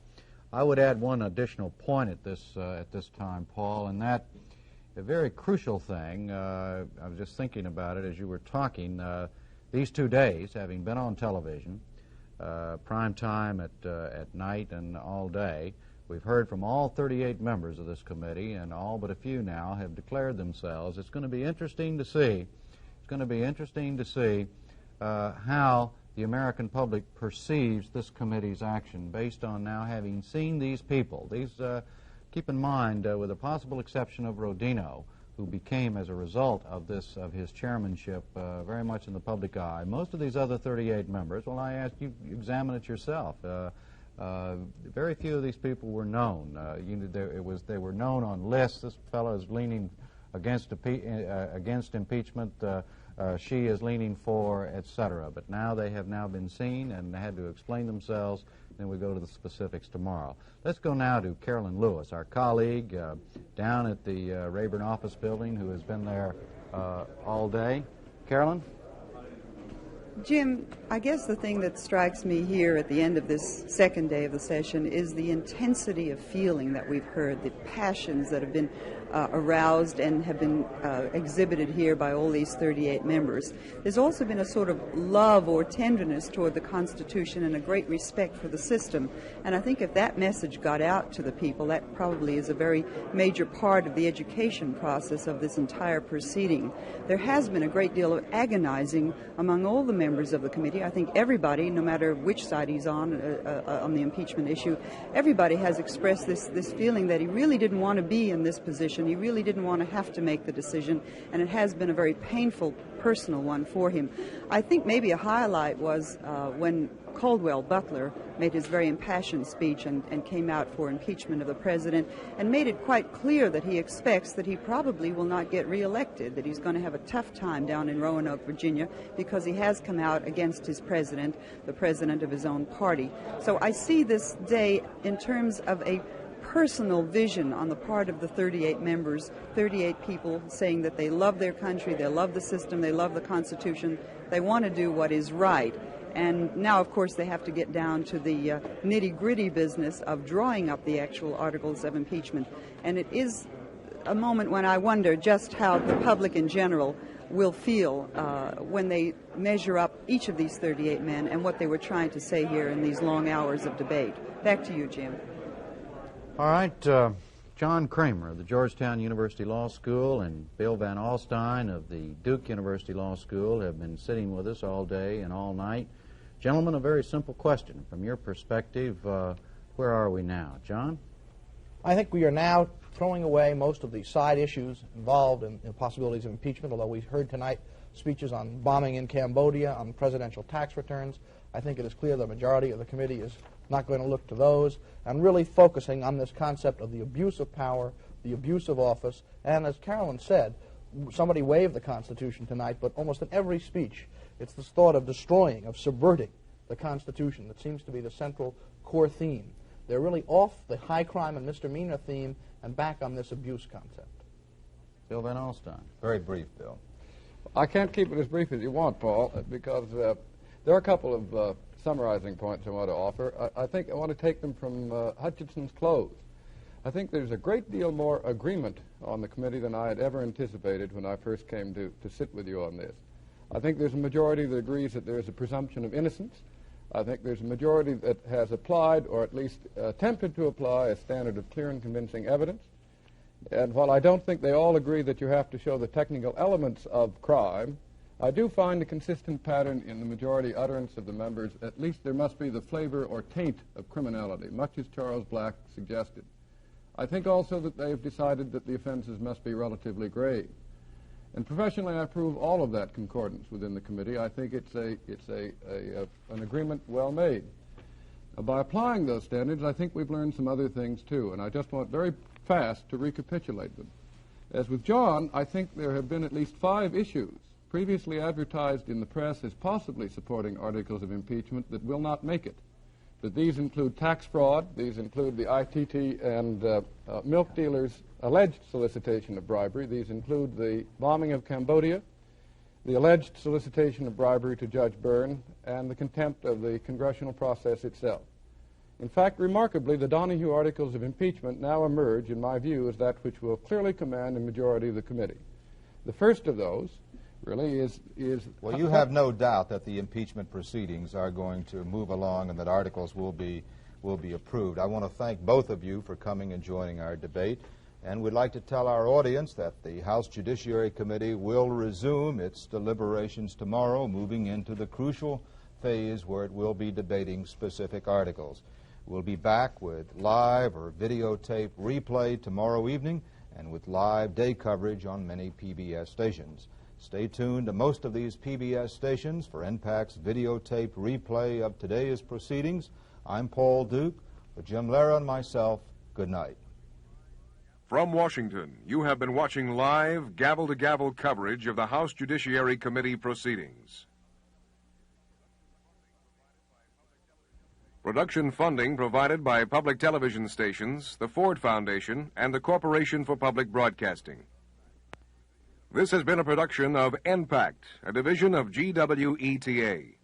I would add one additional point at this time, Paul, and that a very crucial thing. I was just thinking about it as you were talking. These 2 days, having been on television, prime time at night and all day, we've heard from all 38 members of this committee, and all but a few now have declared themselves. It's going to be interesting to see. It's going to be interesting to see how the American public perceives this committee's action, based on now having seen these people. Keep in mind, with the possible exception of Rodino, who became, as a result of his chairmanship, very much in the public eye. Most of these other 38 members, well, I ask you, examine it yourself. Very few of these people were known. They were known on lists. This fellow is leaning against impeachment. She is leaning for, etc. But now they have now been seen and had to explain themselves. Then we go to the specifics tomorrow. Let's go now to Carolyn Lewis, our colleague down at the Rayburn office building, who has been there all day. Carolyn? Jim, I guess the thing that strikes me here at the end of this second day of the session is the intensity of feeling that we've heard, the passions that have been aroused and have been exhibited here by all these 38 members. There's also been a sort of love or tenderness toward the Constitution and a great respect for the system. And I think if that message got out to the people, that probably is a very major part of the education process of this entire proceeding. There has been a great deal of agonizing among all the members of the committee. I think everybody, no matter which side he's on the impeachment issue, everybody has expressed this feeling that he really didn't want to be in this position. He really didn't want to have to make the decision, and it has been a very painful personal one for him. I think maybe a highlight was when Caldwell Butler made his very impassioned speech and came out for impeachment of the president and made it quite clear that he expects that he probably will not get reelected, that he's going to have a tough time down in Roanoke, Virginia, because he has come out against his president, the president of his own party. So I see this day in terms of a personal vision on the part of the 38 members, 38 people saying that they love their country, they love the system, they love the Constitution, they want to do what is right. And now, of course, they have to get down to the nitty-gritty business of drawing up the actual articles of impeachment. And it is a moment when I wonder just how the public in general will feel when they measure up each of these 38 men and what they were trying to say here in these long hours of debate. Back to you, Jim. All right, John Kramer of the Georgetown University Law School and Bill Van Alstyne of the Duke University Law School have been sitting with us all day and all night. Gentlemen, a very simple question. From your perspective, where are we now? John? I think we are now throwing away most of the side issues involved in possibilities of impeachment, although we heard tonight speeches on bombing in Cambodia, on presidential tax returns. I think it is clear the majority of the committee is not going to look to those, and really focusing on this concept of the abuse of power, the abuse of office, and as Carolyn said, somebody waived the Constitution tonight, but almost in every speech, it's this thought of destroying, of subverting the Constitution that seems to be the central core theme. They're really off the high crime and misdemeanor theme and back on this abuse concept. Bill Van Alstyne. Very brief, Bill. I can't keep it as brief as you want, Paul, because there are a couple of summarizing points I want to offer. I think I want to take them from Hutchinson's close. I think there's a great deal more agreement on the committee than I had ever anticipated when I first came to sit with you on this. I think there's a majority that agrees that there's a presumption of innocence. I think there's a majority that has applied, or at least attempted to apply, a standard of clear and convincing evidence. And while I don't think they all agree that you have to show the technical elements of crime, I do find a consistent pattern in the majority utterance of the members. At least there must be the flavor or taint of criminality, much as Charles Black suggested. I think also that they've decided that the offenses must be relatively grave. And professionally, I approve all of that concordance within the committee. I think it's an agreement well made. By applying those standards, I think we've learned some other things too, and I just want very fast to recapitulate them. As with John, I think there have been at least 5 issues previously advertised in the press as possibly supporting articles of impeachment that will not make it. That these include tax fraud, these include the ITT and milk dealers' alleged solicitation of bribery, these include the bombing of Cambodia, the alleged solicitation of bribery to Judge Byrne, and the contempt of the congressional process itself. In fact, remarkably, the Donahue articles of impeachment now emerge, in my view, as that which will clearly command a majority of the committee. The first of those really is well, you have no doubt that the impeachment proceedings are going to move along and that articles will be approved. I want to thank both of you for coming and joining our debate, and we'd like to tell our audience that the House Judiciary Committee will resume its deliberations tomorrow, moving into the crucial phase where it will be debating specific articles. We'll be back with live or videotape replay tomorrow evening and with live day coverage on many PBS stations. Stay tuned to most of these PBS stations for NPAC's videotape replay of today's proceedings. I'm Paul Duke. For Jim Lehrer and myself, good night. From Washington, you have been watching live, gavel-to-gavel coverage of the House Judiciary Committee proceedings. Production funding provided by public television stations, the Ford Foundation, and the Corporation for Public Broadcasting. This has been a production of NPACT, a division of GWETA.